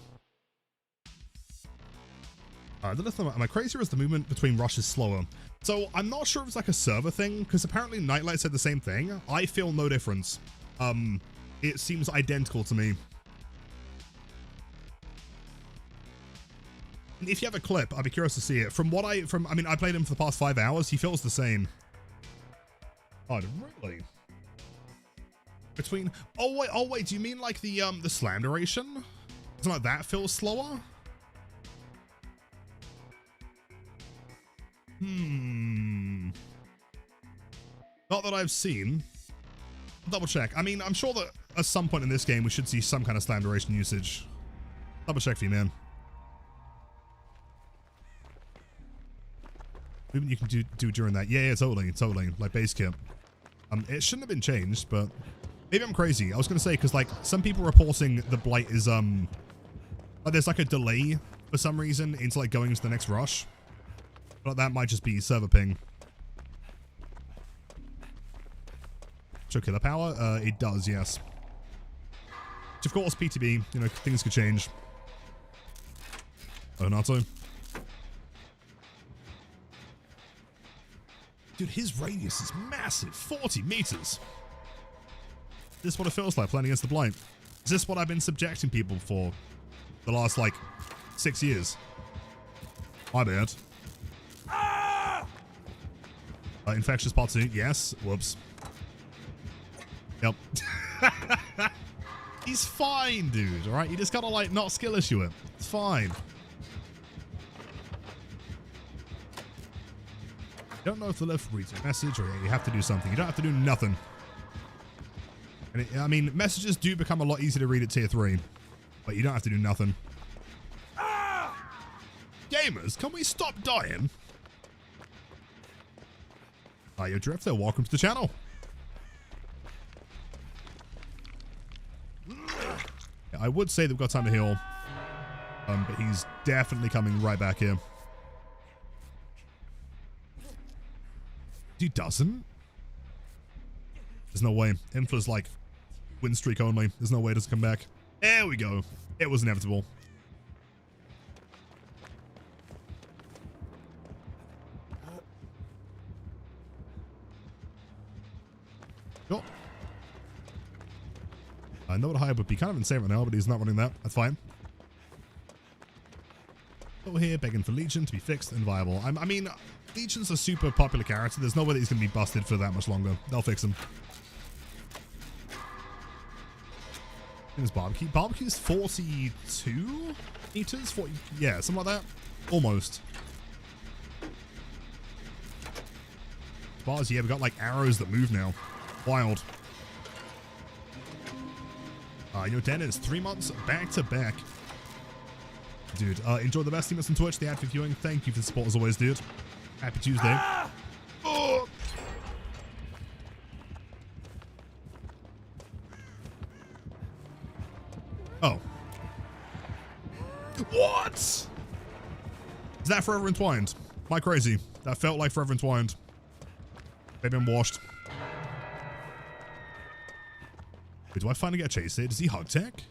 A: Am I crazy or is the movement between rushes slower? So I'm not sure if it's like a server thing, because apparently Nightlight said the same thing. I feel no difference. It seems identical to me. If you have a clip, I'd be curious to see it. I mean, I played him for the past 5 hours. He feels the same. Oh, really? Between, oh wait, do you mean like the slam duration? Something like that feels slower? Not that I've seen. Double check. I mean, I'm sure that at some point in this game we should see some kind of slam duration usage. Double check for you, man. Movement you can do during that. Yeah, totally. Like base kit. It shouldn't have been changed, but maybe I'm crazy. I was gonna say, because like some people reporting the Blight is like there's like a delay for some reason into like going into the next rush. But that might just be server ping. Show killer power? It does, yes. Which of course, PTB, you know, things could change. Oh, not so. Dude, his radius is massive. 40 meters. Is this what it feels like playing against the Blight? Is this what I've been subjecting people for the last, like, 6 years? My bad. Infectious part 2, yes. Whoops. Yep. He's fine, dude, alright? You just gotta, like, not skill issue it. It's fine. You don't know if the left reads your message or you have to do something. You don't have to do nothing. And I mean, messages do become a lot easier to read at tier 3, but you don't have to do nothing. Gamers, can we stop dying? Hi, yo, Drifter. Welcome to the channel. Yeah, I would say they've got time to heal, but he's definitely coming right back here. He doesn't? There's no way. Infla's like win streak only. There's no way it doesn't come back. There we go. It was inevitable. Oh. I know what high would be kind of insane right now, but he's not running that. That's fine. Over here, begging for Legion to be fixed and viable. I mean, Legion's a super popular character. There's no way that he's going to be busted for that much longer. They'll fix him. Here's Barbecue. Barbecue's 42 meters? 40, yeah, something like that. Almost. Bars, yeah, we've got like arrows that move now. Wild. You know, Dennis, 3 months back to back. Dude, enjoy the best team on Twitch, the ad for viewing. Thank you for the support as always, dude. Happy Tuesday. Oh. Oh. What? Is that Forever Entwined? Am I crazy? That felt like Forever Entwined. Maybe I'm washed. Wait, do I finally get chased here? Does he hug tech?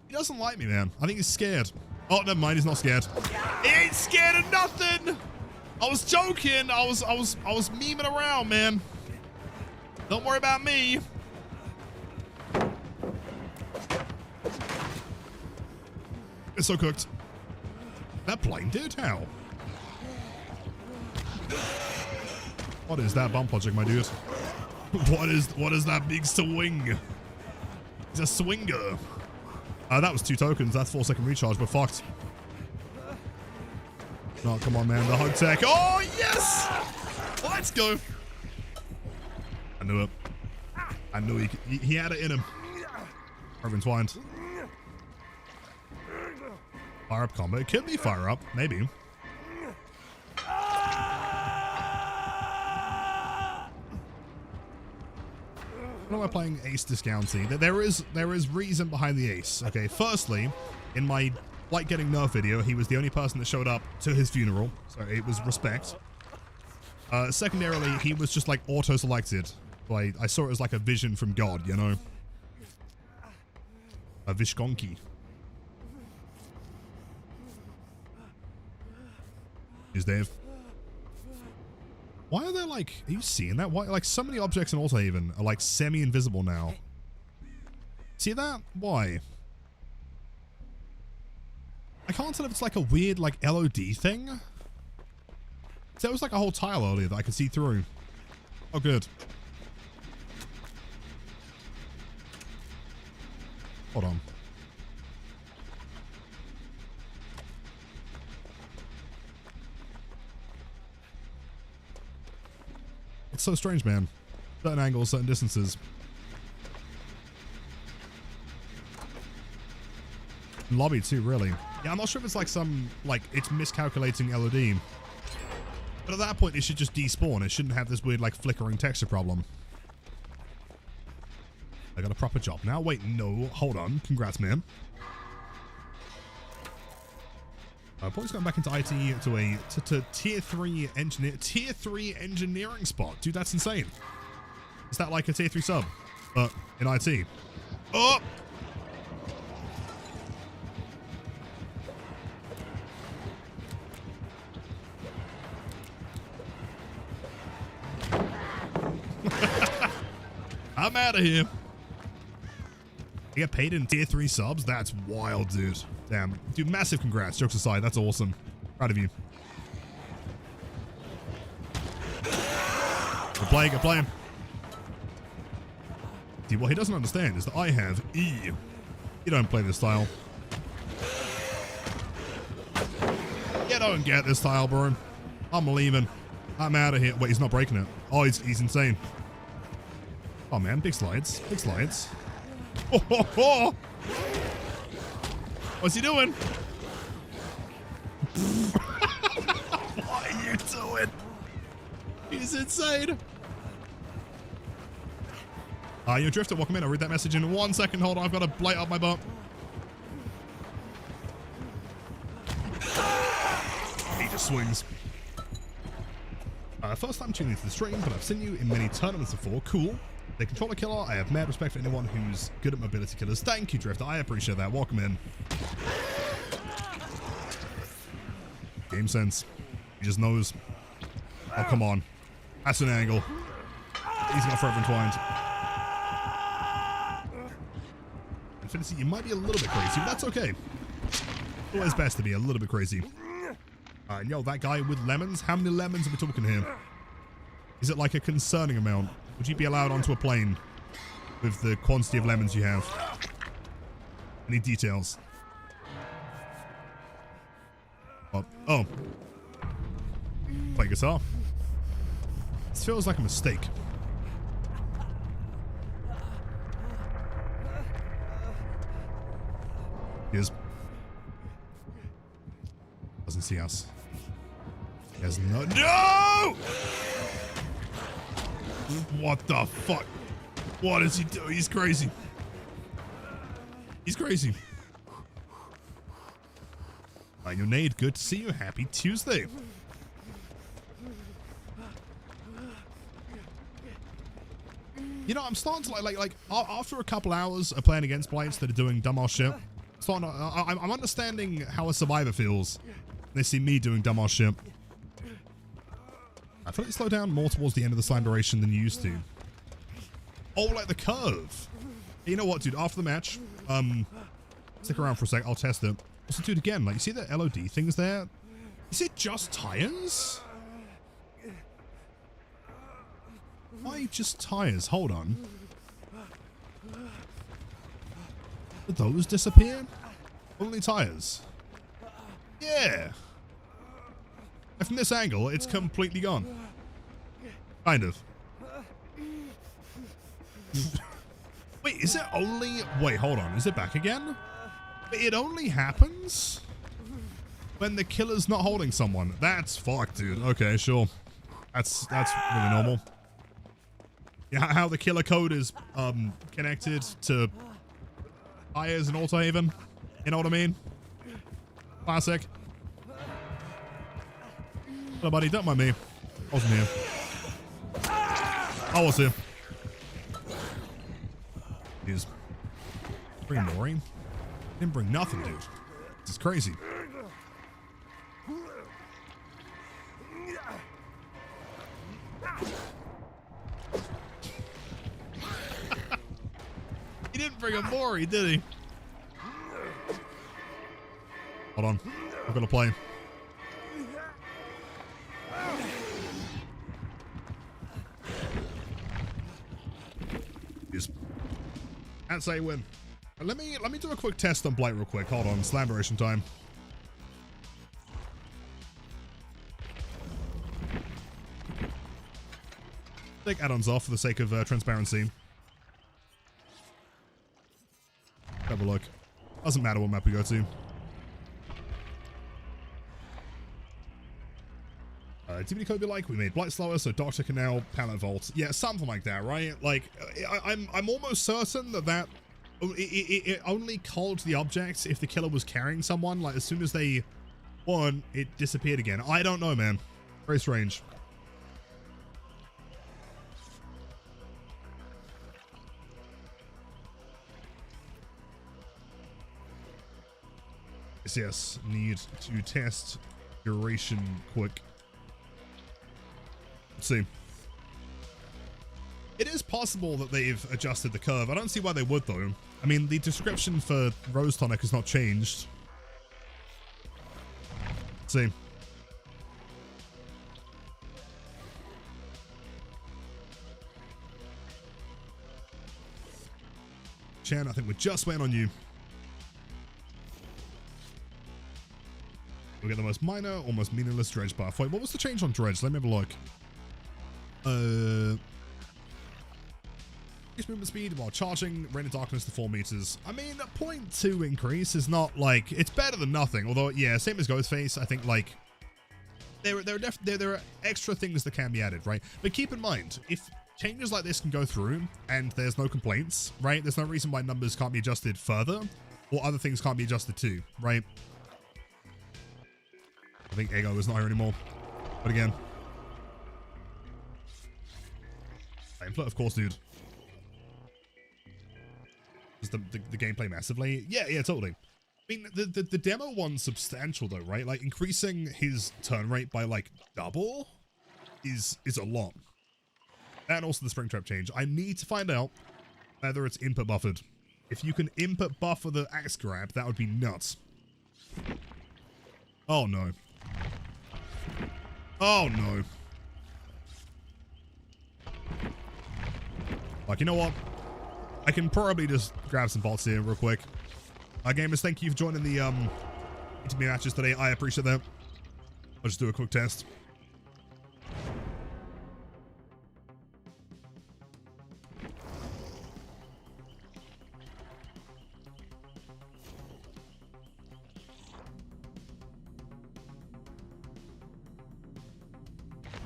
A: He doesn't like me, man. I think he's scared. Oh, never mind. He's not scared. He ain't scared of nothing. I was joking. I was memeing around, man. Don't worry about me. It's so cooked. That blinded? How? What is that bump logic, my dude? What is that big swing? He's a swinger. That was 2 tokens. That's 4-second recharge, but fucked. Oh, come on, man. The hug tech. Oh, yes! Let's go. I knew it. I knew he had it in him. Forever Entwined. Fire up combo. It could be fire up. Maybe. Why am I playing ace discounting? There is reason behind the ace. Okay, firstly, in my Blight getting nerf video, he was the only person that showed up to his funeral, so it was respect. Secondarily, he was just like auto-selected. So I saw it as like a vision from God, you know? A Vishkonki. Here's Dave. Why are there like, are you seeing that? Why, like so many objects in Altahaven are like semi-invisible now. See that? Why? can't tell if it's like a weird like LOD thing. So there was like a whole tile earlier that I could see through. Oh, good. Hold on. It's so strange, man. Certain angles, certain distances. Lobby too, really. Yeah, I'm not sure if it's like some, like, it's miscalculating LOD. But at that point, it should just despawn. It shouldn't have this weird, like, flickering texture problem. I got a proper job. Now, wait, no, hold on. Congrats, man. Probably going back into IT to a tier 3 engineering spot. Dude, that's insane. Is that like a tier 3 sub? But in IT. Oh! I'm out of here. You get paid in tier 3 subs? That's wild, dude. Damn. Dude, massive congrats. Jokes aside, that's awesome. Proud of you. Good play, good play. See, what he doesn't understand is that I have E. You don't play this style. You don't get this style, bro. I'm leaving. I'm out of here. Wait, he's not breaking it. Oh, he's insane. Oh, man. Big slides. Big slides. Oh, ho, ho. What's he doing? What are you doing? He's insane. You're Drifter. Welcome in. I'll read that message in 1 second. Hold on. I've got a blight up my butt. He just swings. First time tuning into the stream, but I've seen you in many tournaments before. Cool. The controller killer. I have mad respect for anyone who's good at mobility killers. Thank you, Drifter. I appreciate that. Welcome in. Game sense. He just knows. Oh, come on. That's an angle. He's not forever entwined. Infinity, you might be a little bit crazy, but that's okay. Always best to be a little bit crazy. Yo, that guy with lemons. How many lemons are we talking here? Is it like a concerning amount? Would you be allowed onto a plane with the quantity of lemons you have? Any details? Oh. Play guitar. This feels like a mistake. He is. Doesn't see us. He has no. What the fuck? What is he doing? He's crazy. He's crazy. Your nade, good to see you. Happy Tuesday. You know, I'm starting to like after a couple hours of playing against Blights that are doing dumbass shit. I'm understanding how a survivor feels. They see me doing dumbass shit. I feel like you slow down more towards the end of the slime duration than you used to. Oh, like the curve. You know what, dude? After the match, stick around for a sec. I'll test it. Also, do it again. Like, you see the LOD things there? Is it just tires? Why just tires? Hold on. Did those disappear? Only tires. Yeah. And from this angle, it's completely gone. Kind of. Wait, is it only... Wait, hold on. Is it back again? It only happens when the killer's not holding someone. That's fucked, dude. Okay, sure. That's really normal. Yeah, how the killer code is connected to tires and auto haven. You know what I mean? Classic. Hello, buddy. Don't mind me. I wasn't here. I was here. He's bring Maury. Didn't bring nothing, dude. This is crazy. He didn't bring a Maury, did he? Hold on. I've got to play. Jeez. That's a win. Let me do a quick test on Blight real quick. Hold on. Slamberation time. Take add-ons off for the sake of transparency. Have a look. Doesn't matter what map we go to. Diminishing code be like, we made Blight slower, so Doctor can now pallet vault. Yeah, something like that, right? Like, I'm almost certain that it only called the object if the killer was carrying someone. Like, as soon as they won, it disappeared again. I don't know, man. Very strange. Yes, need to test duration quick. Let's see. It is possible that they've adjusted the curve. I don't see why they would, though. I mean, the description for Rose Tonic has not changed. Let's see. Chan, I think we're just waiting on you. We get the most minor, almost meaningless dredge buff. Wait, what was the change on dredge? Let me have a look. Increase movement speed while charging, rain of darkness to 4 meters. I mean, a 0.2 increase is not like, it's better than nothing. Although, yeah, same as Ghostface. I think like there are extra things that can be added, right? But keep in mind, if changes like this can go through and there's no complaints, right? There's no reason why numbers can't be adjusted further or other things can't be adjusted too, right? I think Ego is not here anymore. But again. Of course, dude. Just the gameplay massively. Yeah, totally. I mean, the demo one's substantial though, right? Like increasing his turn rate by like double is a lot. And also the Springtrap change. I need to find out whether it's input buffered. If you can input buffer the axe grab, that would be nuts. Oh no. Oh no. Like, you know what? I can probably just grab some bots here real quick. Gamers, thank you for joining the PTB matches today. I appreciate that. I'll just do a quick test.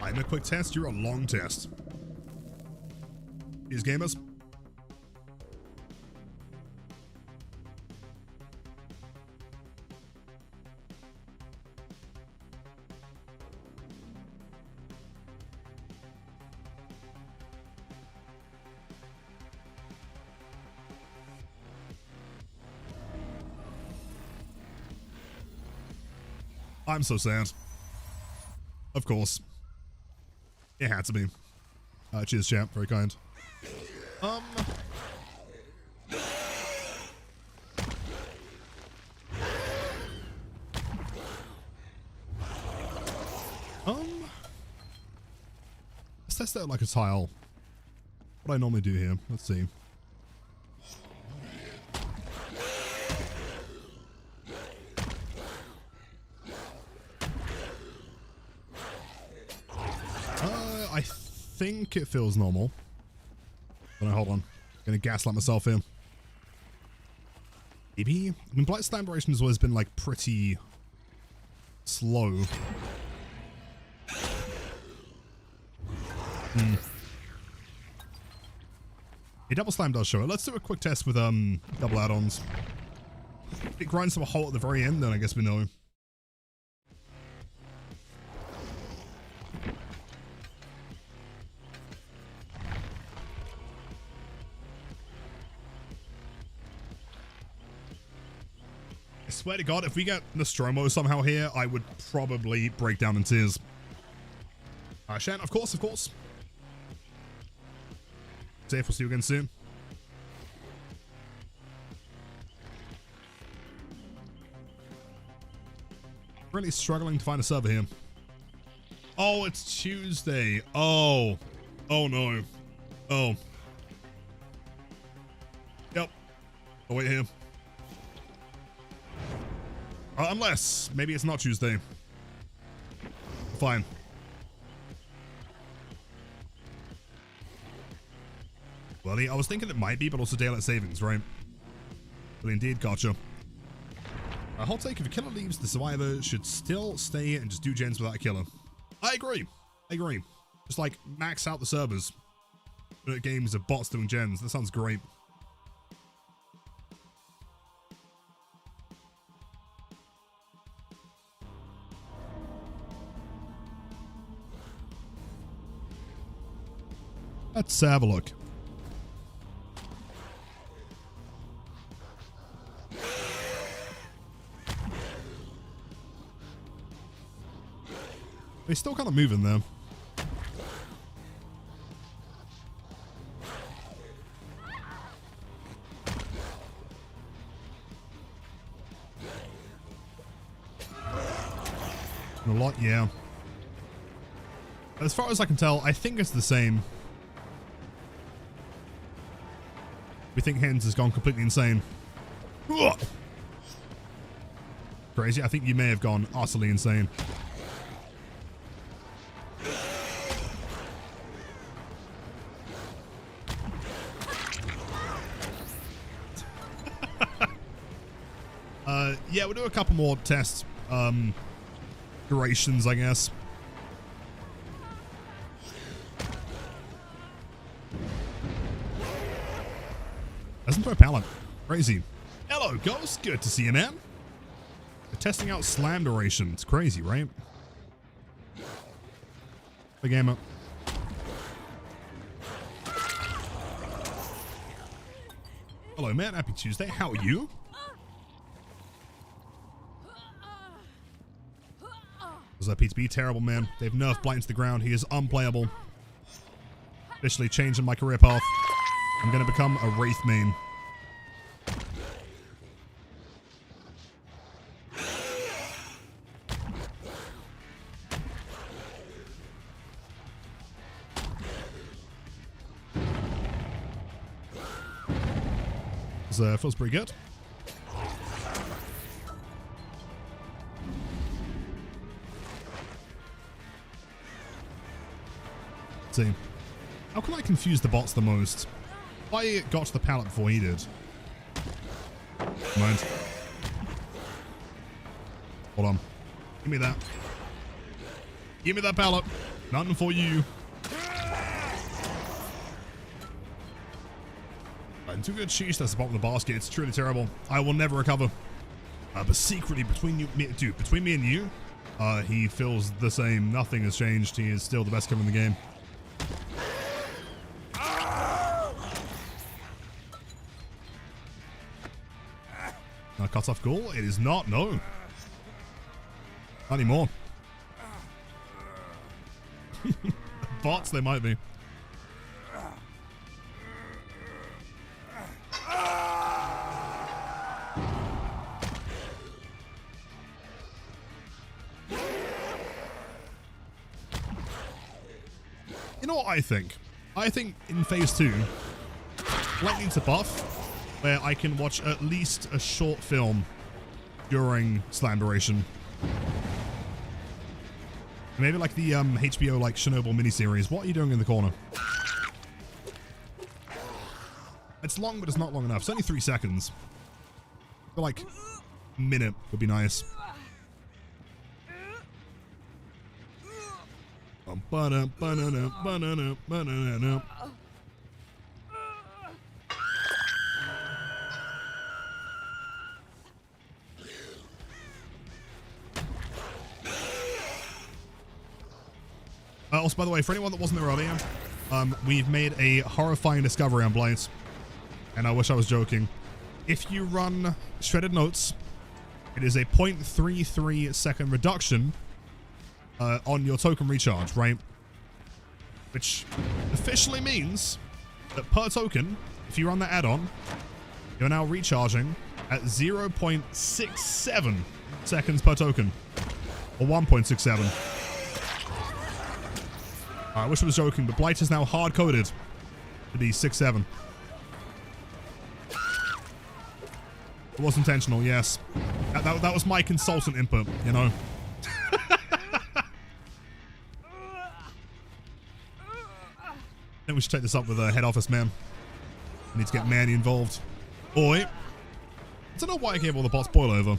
A: I'm a quick test, you're a long test. These gamers. I'm so sad. Of course. It had to be. Cheers, champ. Very kind. Let's test that like a tile. What I normally do here. Let's see. I think it feels normal. But no, hold on. I'm gonna gaslight myself here. Maybe? I mean, Blight Slamberation has always been like pretty slow. A double slam does show it. Let's do a quick test with double add-ons. If it grinds to a halt at the very end, then I guess we know. I swear to God, if we get Nostromo somehow here, I would probably break down in tears. Shan, of course, of course. Safe, we'll see you again soon. Really struggling to find a server here. Oh, it's Tuesday. Oh. Oh, no. Oh. Yep. I'll wait here. Unless, maybe it's not Tuesday. Fine. Well, I was thinking it might be, but also daylight savings, right? But indeed, gotcha. A hot take, if a killer leaves, the survivor should still stay and just do gens without a killer. I agree. I agree. Just like max out the servers. Games of bots doing gens. That sounds great. Let's have a look. They're still kind of moving there. A lot, yeah. As far as I can tell, I think it's the same. We think Hens has gone completely insane. Ugh. Crazy. I think you may have gone utterly insane. Yeah, we'll do a couple more test durations, I guess. Doesn't throw a pallet. Crazy. Hello, Ghost. Good to see you, man. We're testing out slam duration. It's crazy, right? The game up. Hello, man. Happy Tuesday. How are you? Was that PTB? Terrible, man. They've nerfed Blight into the ground. He is unplayable. Officially changing my career path. I'm going to become a Wraith main. Feels pretty good. Let's see. How can I confuse the bots the most? I got to the pallet before he did. Mind. Hold on. Give me that. Give me that pallet. Nothing for you. And too good sheesh, that's the bottom of the basket. It's truly terrible. I will never recover. But secretly, between me and you, he feels the same. Nothing has changed. He is still the best killer in the game. Cuts off goal? It is not, no. Not anymore. Bots, they might be. You know what I think? I think in phase 2, Blight needs a buff where I can watch at least a short film during slam duration. Maybe like the HBO like Chernobyl miniseries. What are you doing in the corner? It's long, but it's not long enough. It's only 3 seconds. But like a minute would be nice. Also, by the way, for anyone that wasn't there earlier, we've made a horrifying discovery on Blight, and I wish I was joking. If you run shredded notes, it is a 0.33 second reduction on your token recharge, right? Which officially means that per token, if you run the add-on, you're now recharging at 0.67 seconds per token. Or 1.67. I wish I was joking, but Blight is now hard-coded to be 6'7". It was intentional, yes. That was my consultant input, you know. I think we should take this up with the head office, man. We need to get Manny involved. Oi. I don't know why I gave all the bots boil over.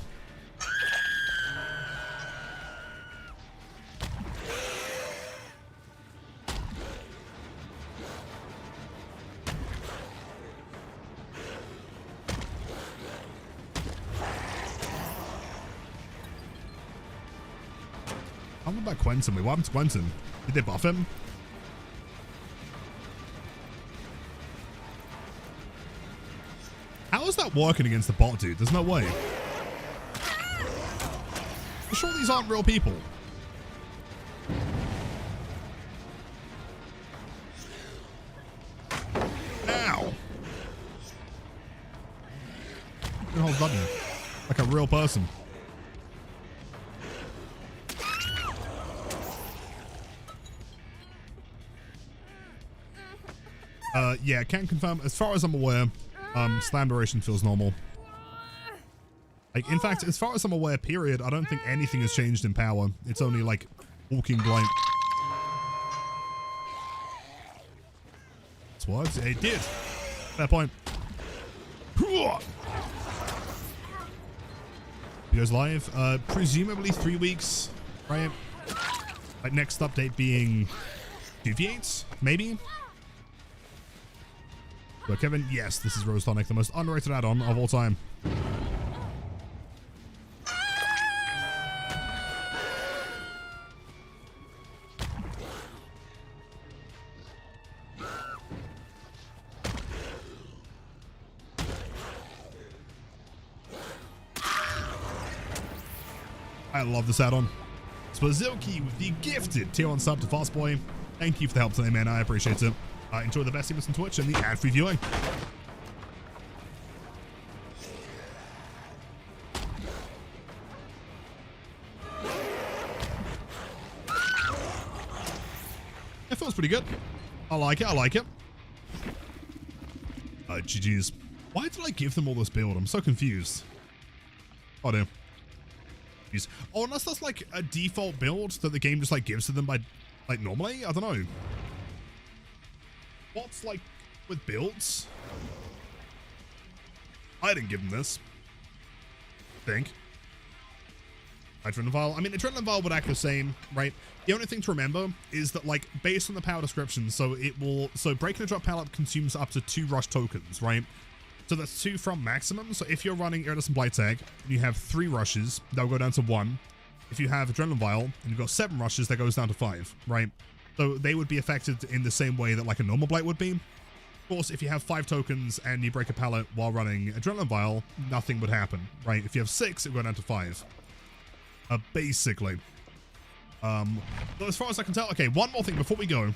A: How about Quentin? What happened to Quentin? Did they buff him? How is that working against the bot, dude? There's no way. I'm sure these aren't real people. Ow. You hold button like a real person. Yeah, can confirm. As far as I'm aware, slam duration feels normal. Like, in fact, as far as I'm aware, period, I don't think anything has changed in power. It's only like walking blind. That's what it did. Fair point. Videos live. Presumably 3 weeks, right? Like, next update being Deviates, maybe? But Kevin, yes, this is Rose Tonic, the most underrated add-on of all time. I love this add-on. Spazilki with the gifted tier 1 sub to Fastboy. Thank you for the help today, man. I appreciate it. Enjoy the best events on Twitch and the ad-free viewing. It feels pretty good. I like it. I like it. GG's. Why did I give them all this build? I'm so confused. Oh, dear. Jeez. Oh, unless that's like a default build that the game just like gives to them by like normally? I don't know. What's like with builds? I didn't give them this. I think. Adrenaline Vial. I mean, Adrenaline Vial would act the same, right? The only thing to remember is that, like, based on the power description, so breaking a drop pallet consumes up to 2 rush tokens, right? So that's 2 from maximum. So if you're running Iridescent Blight Tag, and you have 3 rushes, that'll go down to 1. If you have Adrenaline Vial, and you've got 7 rushes, that goes down to 5, right? So they would be affected in the same way that like a normal Blight would be. Of course, if you have 5 tokens and you break a pallet while running Adrenaline Vial, nothing would happen, right? If you have 6, it would go down to 5. Basically. So as far as I can tell, okay, one more thing before we go.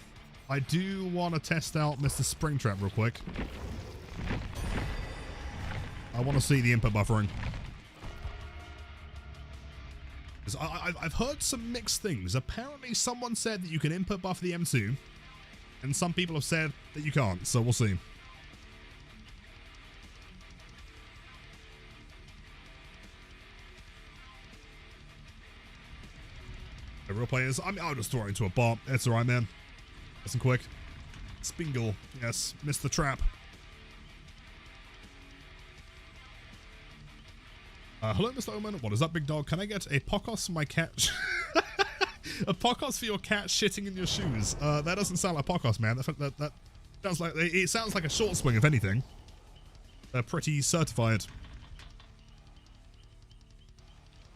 A: I do want to test out Mr. Springtrap real quick. I want to see the input buffering. I've heard some mixed things. Apparently someone said that you can input buff the M2, and some people have said that you can't, so we'll see. The real players, I'll just throw it into a bot. It's alright, man. Nice and quick. Spingle, yes, missed the trap. Hello, Mr. Omen. What is up, big dog? Can I get a Pocos for my cat? A Pocos for your cat shitting in your shoes. That doesn't sound like Pocos, man. That sounds like it sounds like a short swing, if anything. They're pretty certified.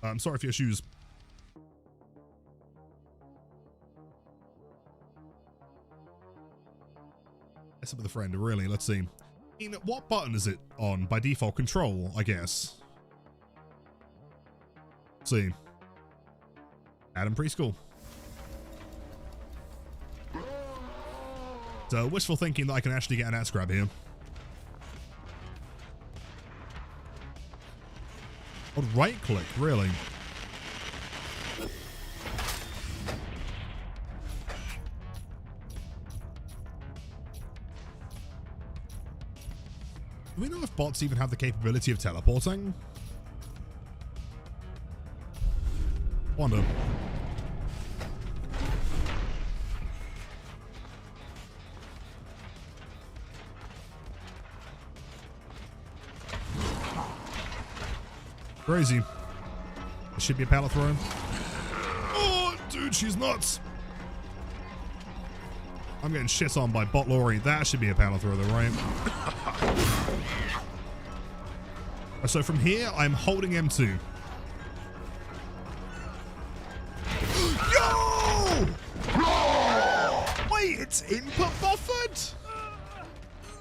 A: I'm sorry for your shoes. Mess up with a friend, really. Let's see. I mean, what button is it on by default? Control, I guess. See. Adam Preschool. So wishful thinking that I can actually get an axe grab here. Oh, right click, really? Do we know if bots even have the capability of teleporting? Wonder. Crazy. There should be a pallet throw. Oh, dude, she's nuts. I'm getting shit on by bot Lori. That should be a pallet throw though, right? So from here, I'm holding M2. Yo! Wait, it's input buffered?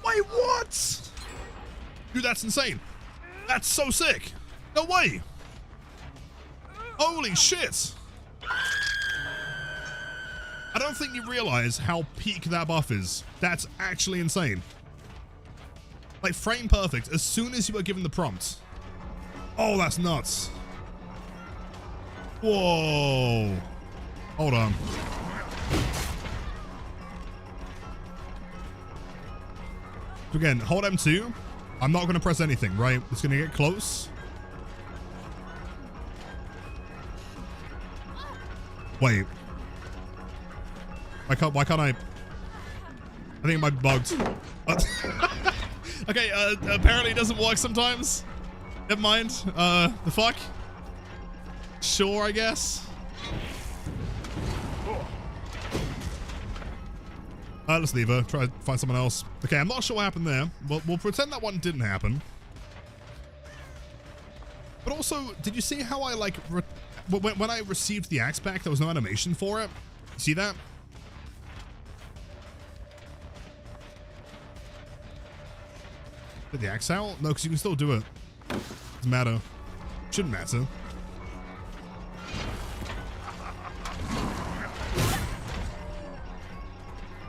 A: Wait, what? Dude, that's insane. That's so sick. No way. Holy shit. I don't think you realize how peak that buff is. That's actually insane. Like frame perfect as soon as you are given the prompt. Oh, that's nuts. Whoa. Hold on. Again, hold M2. I'm not going to press anything, right? It's going to get close. Wait. Why can't I? I think it might be bugged. Okay, apparently it doesn't work sometimes. Never mind. The fuck? Sure, I guess. Let's leave her. Try to find someone else. Okay, I'm not sure what happened there. We'll pretend that one didn't happen. But also, did you see how I like when I received the axe back, there was no animation for it? See that? Did the axe out? No, because you can still do it. Doesn't matter. Shouldn't matter.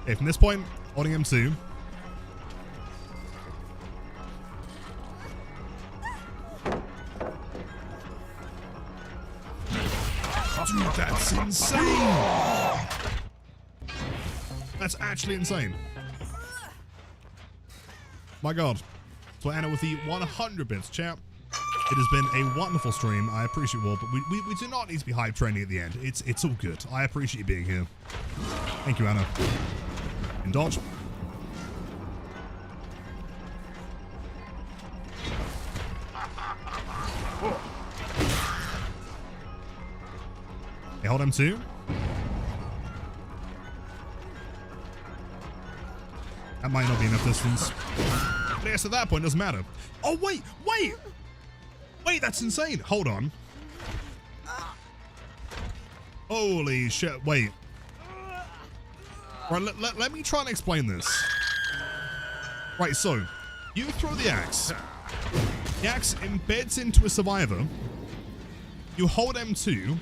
A: Okay, from this point, holding M2. Dude, that's insane! That's actually insane. My god. So Anna with the 100 bits, chat. It has been a wonderful stream. I appreciate you all, but we do not need to be hype training at the end. It's all good. I appreciate you being here. Thank you, Anna. Indulge. Okay, hold M2. That might not be enough distance. But I guess at that point, it doesn't matter. Oh, wait! Wait, that's insane. Hold on. Holy shit, wait. Right, let me try and explain this. Right, so, you throw the axe. The axe embeds into a survivor. You hold M2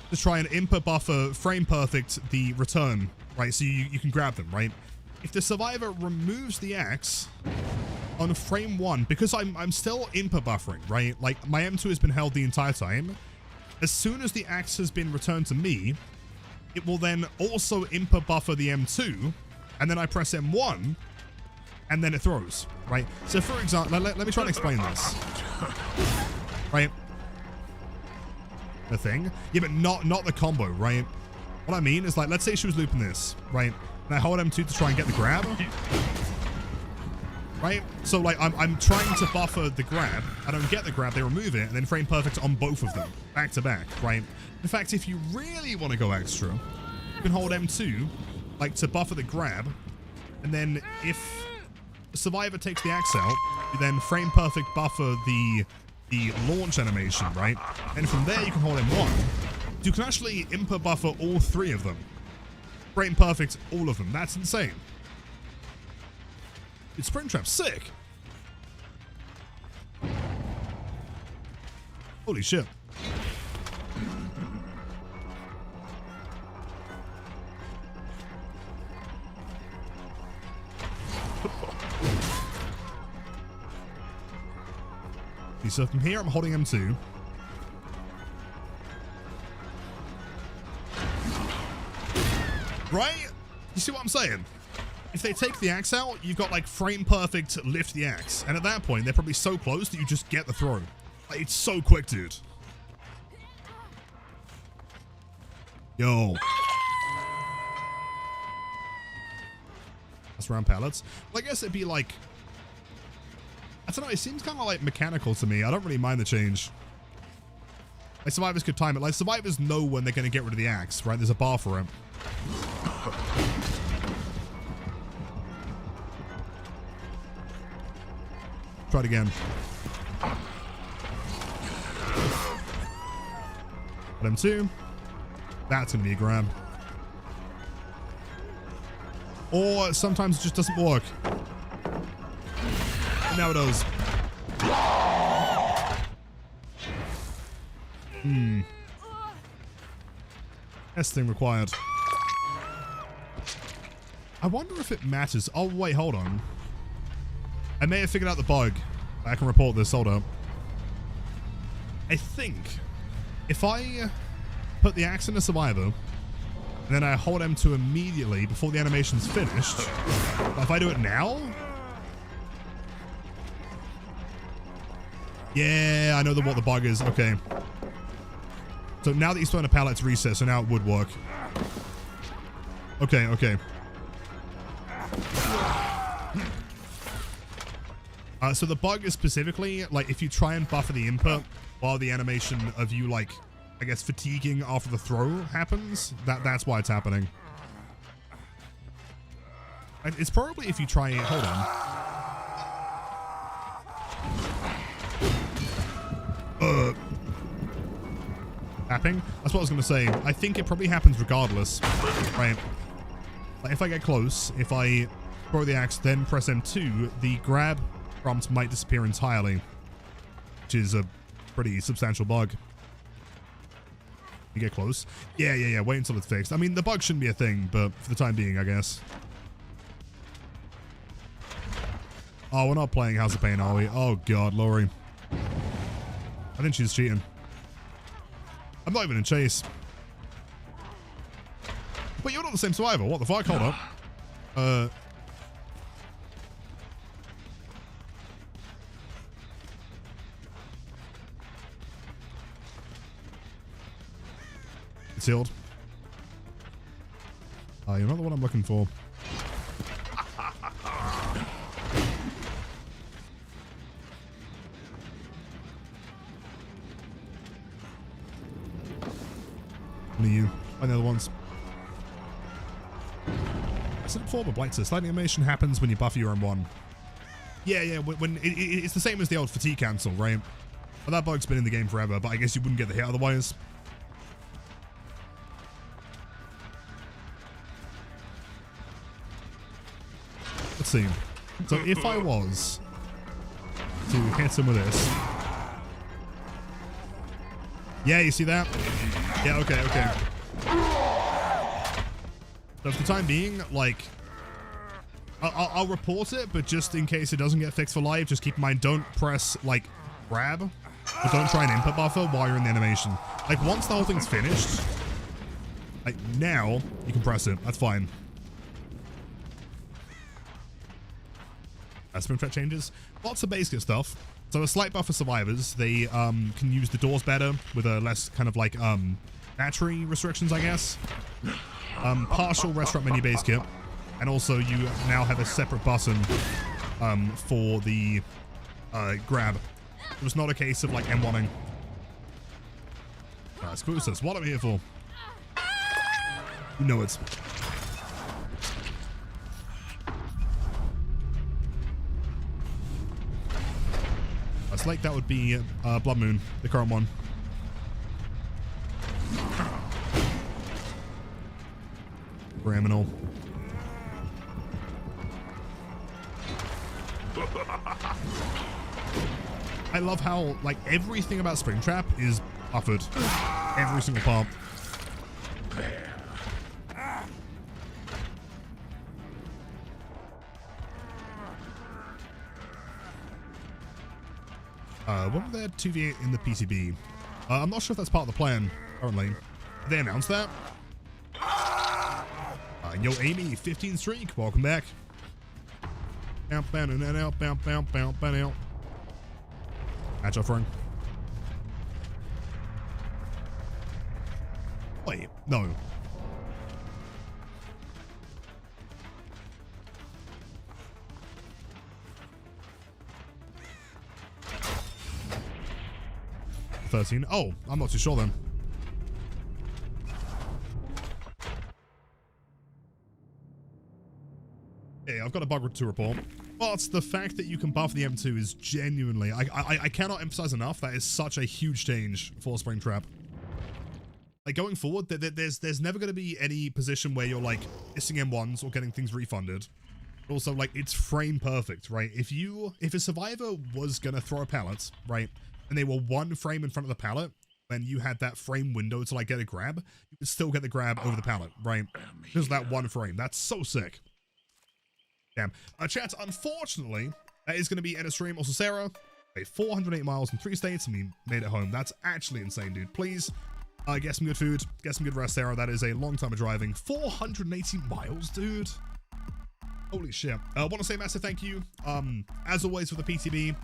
A: to try and input buffer frame perfect the return, right? So you can grab them, right? If the survivor removes the axe on frame 1, because I'm still input buffering, right? Like, my M2 has been held the entire time. As soon as the axe has been returned to me, it will then also input buffer the M2, and then I press M1, and then it throws, right? So for example, let me try and explain this. Right? The thing? Yeah, but not the combo, right? What I mean is, like, let's say she was looping this, right? And I hold M2 to try and get the grab. Right? So, like, I'm trying to buffer the grab. I don't get the grab, they remove it, and then frame perfect on both of them, back to back, right? In fact, if you really want to go extra, you can hold M2, like, to buffer the grab, and then if the survivor takes the axe out, you then frame perfect buffer the launch animation, right? And from there, you can hold M1. You can actually input buffer all 3 of them. Frame perfect all of them. That's insane. It's Springtrap, sick. Holy shit. So from here, I'm holding M2. Right? You see what I'm saying? if they take the axe out, you've got like frame perfect lift the axe. And at that point, they're probably so close that you just get the throw. Like, it's so quick, dude. Yo. That's round pallets. Well, I guess it'd be like, I don't know, it seems kind of like mechanical to me. I don't really mind the change. Like, survivors could time it. Like, survivors know when they're going to get rid of the axe, right? There's a bar for it. Try it again. Item 2. That's going to be a grab. Or sometimes it just doesn't work. And now it does. Testing required. I wonder if it matters. Oh, wait, hold on. I may have figured out the bug. I can report this. Hold up. I think if I put the axe in a survivor, and then I hold M2 immediately before the animation's finished, if I do it now... Yeah, I know what the bug is. Okay. So now that he's throwing a pallet to reset, so now it would work. Okay, okay. So the bug is specifically, like, if you try and buffer the input while the animation of you, like, I guess, fatiguing after the throw happens, that's why it's happening. And it's probably if you try it... Hold on. Tapping? That's what I was going to say. I think it probably happens regardless. Right. Like, if I get close, if I throw the axe, then press M2, the grab prompt might disappear entirely, which is a pretty substantial bug. You get close. Yeah. Wait until it's fixed. I mean, the bug shouldn't be a thing, but for the time being, I guess. Oh, we're not playing House of Pain, are we? Oh, God, Laurie. I think she's cheating. I'm not even in chase. But you're not the same survivor. What the fuck? Hold up. It's healed. You're not the one I'm looking for. One of you. Find the other ones. I said before, but Blight says sliding animation happens when you buff your M1. Yeah. When it's the same as the old fatigue cancel, right? Well, that bug's been in the game forever, but I guess you wouldn't get the hit otherwise. Let's see. So if I was to hit him with this. Yeah, you see that? Yeah, okay. So for the time being, like, I'll report it, but just in case it doesn't get fixed for live, just keep in mind, don't press, like, grab, or don't try an input buffer while you're in the animation. Like, once the whole thing's finished, like, now, you can press it. That's fine. Sprint threat changes. Lots of basic stuff. So a slight buff for survivors. They can use the doors better with a less kind of like battery restrictions, I guess. Partial restaurant menu base kit. And also you now have a separate button for the grab. It was not a case of like M1ing. Screw this. What I'm here for. You know it. Like that would be Blood Moon, the current one. Criminal. I love how, like, everything about Springtrap is buffered. Every single part. What are there 2v8 in the PTB? I'm not sure if that's part of the plan currently. Did they announce that? Yo, Amy, 15 streak. Welcome back. Match offering. Wait, no. Oh, I'm not too sure then. Okay, I've got a bug to report. But the fact that you can buff the M2 is genuinely, I cannot emphasize enough, that is such a huge change for Springtrap. Like going forward, there's never going to be any position where you're like missing M1s or getting things refunded. Also, like, it's frame perfect, right? If a survivor was going to throw a pallet, right, and they were one frame in front of the pallet, when you had that frame window to like get a grab, you could still get the grab over the pallet, right? Just that one frame. That's so sick. Damn. Chat, unfortunately, that is going to be end of stream. Also, Sarah, 408 miles in 3 states, and we made it home. That's actually insane, dude. Please, get some good food, get some good rest, Sarah. That is a long time of driving. 480 miles, dude. Holy shit. I want to say a massive thank you, as always, for the PTB.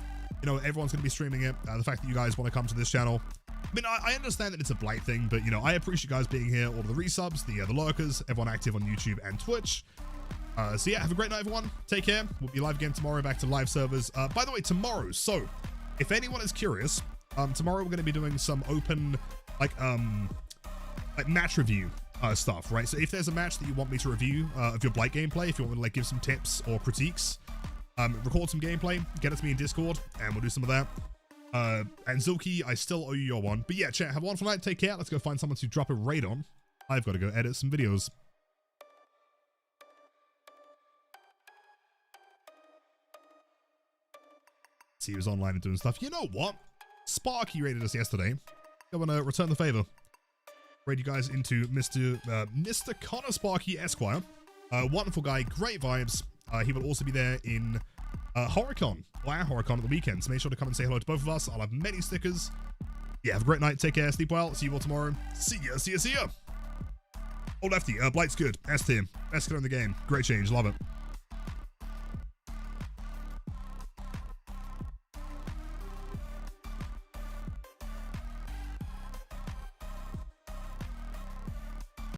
A: You know, everyone's going to be streaming it. The fact that you guys want to come to this channel. I mean, I understand that it's a Blight thing, but, you know, I appreciate you guys being here, all of the resubs, the lurkers, everyone active on YouTube and Twitch. So yeah, have a great night, everyone. Take care. We'll be live again tomorrow, back to live servers. By the way, tomorrow, so if anyone is curious, tomorrow we're going to be doing some open, like match review stuff, right? So if there's a match that you want me to review of your Blight gameplay, if you want me to like give some tips or critiques, record some gameplay, get it to me in Discord, and we'll do some of that. And Zulki, I still owe you your one. But yeah, chat, have a wonderful night. Take care. Let's go find someone to drop a raid on. I've got to go edit some videos. See, he was online and doing stuff. You know what? Sparky raided us yesterday. I'm gonna return the favor. Raid you guys into Mr. Connor Sparky Esquire. Wonderful guy, great vibes. He will also be there in HorrorCon, or our HorrorCon at the weekend. So make sure to come and say hello to both of us. I'll have many stickers. Yeah, have a great night. Take care. Sleep well. See you all tomorrow. See ya. See ya. See ya. Oh, Lefty. Blight's good. S tier. Best killer in the game. Great change. Love it.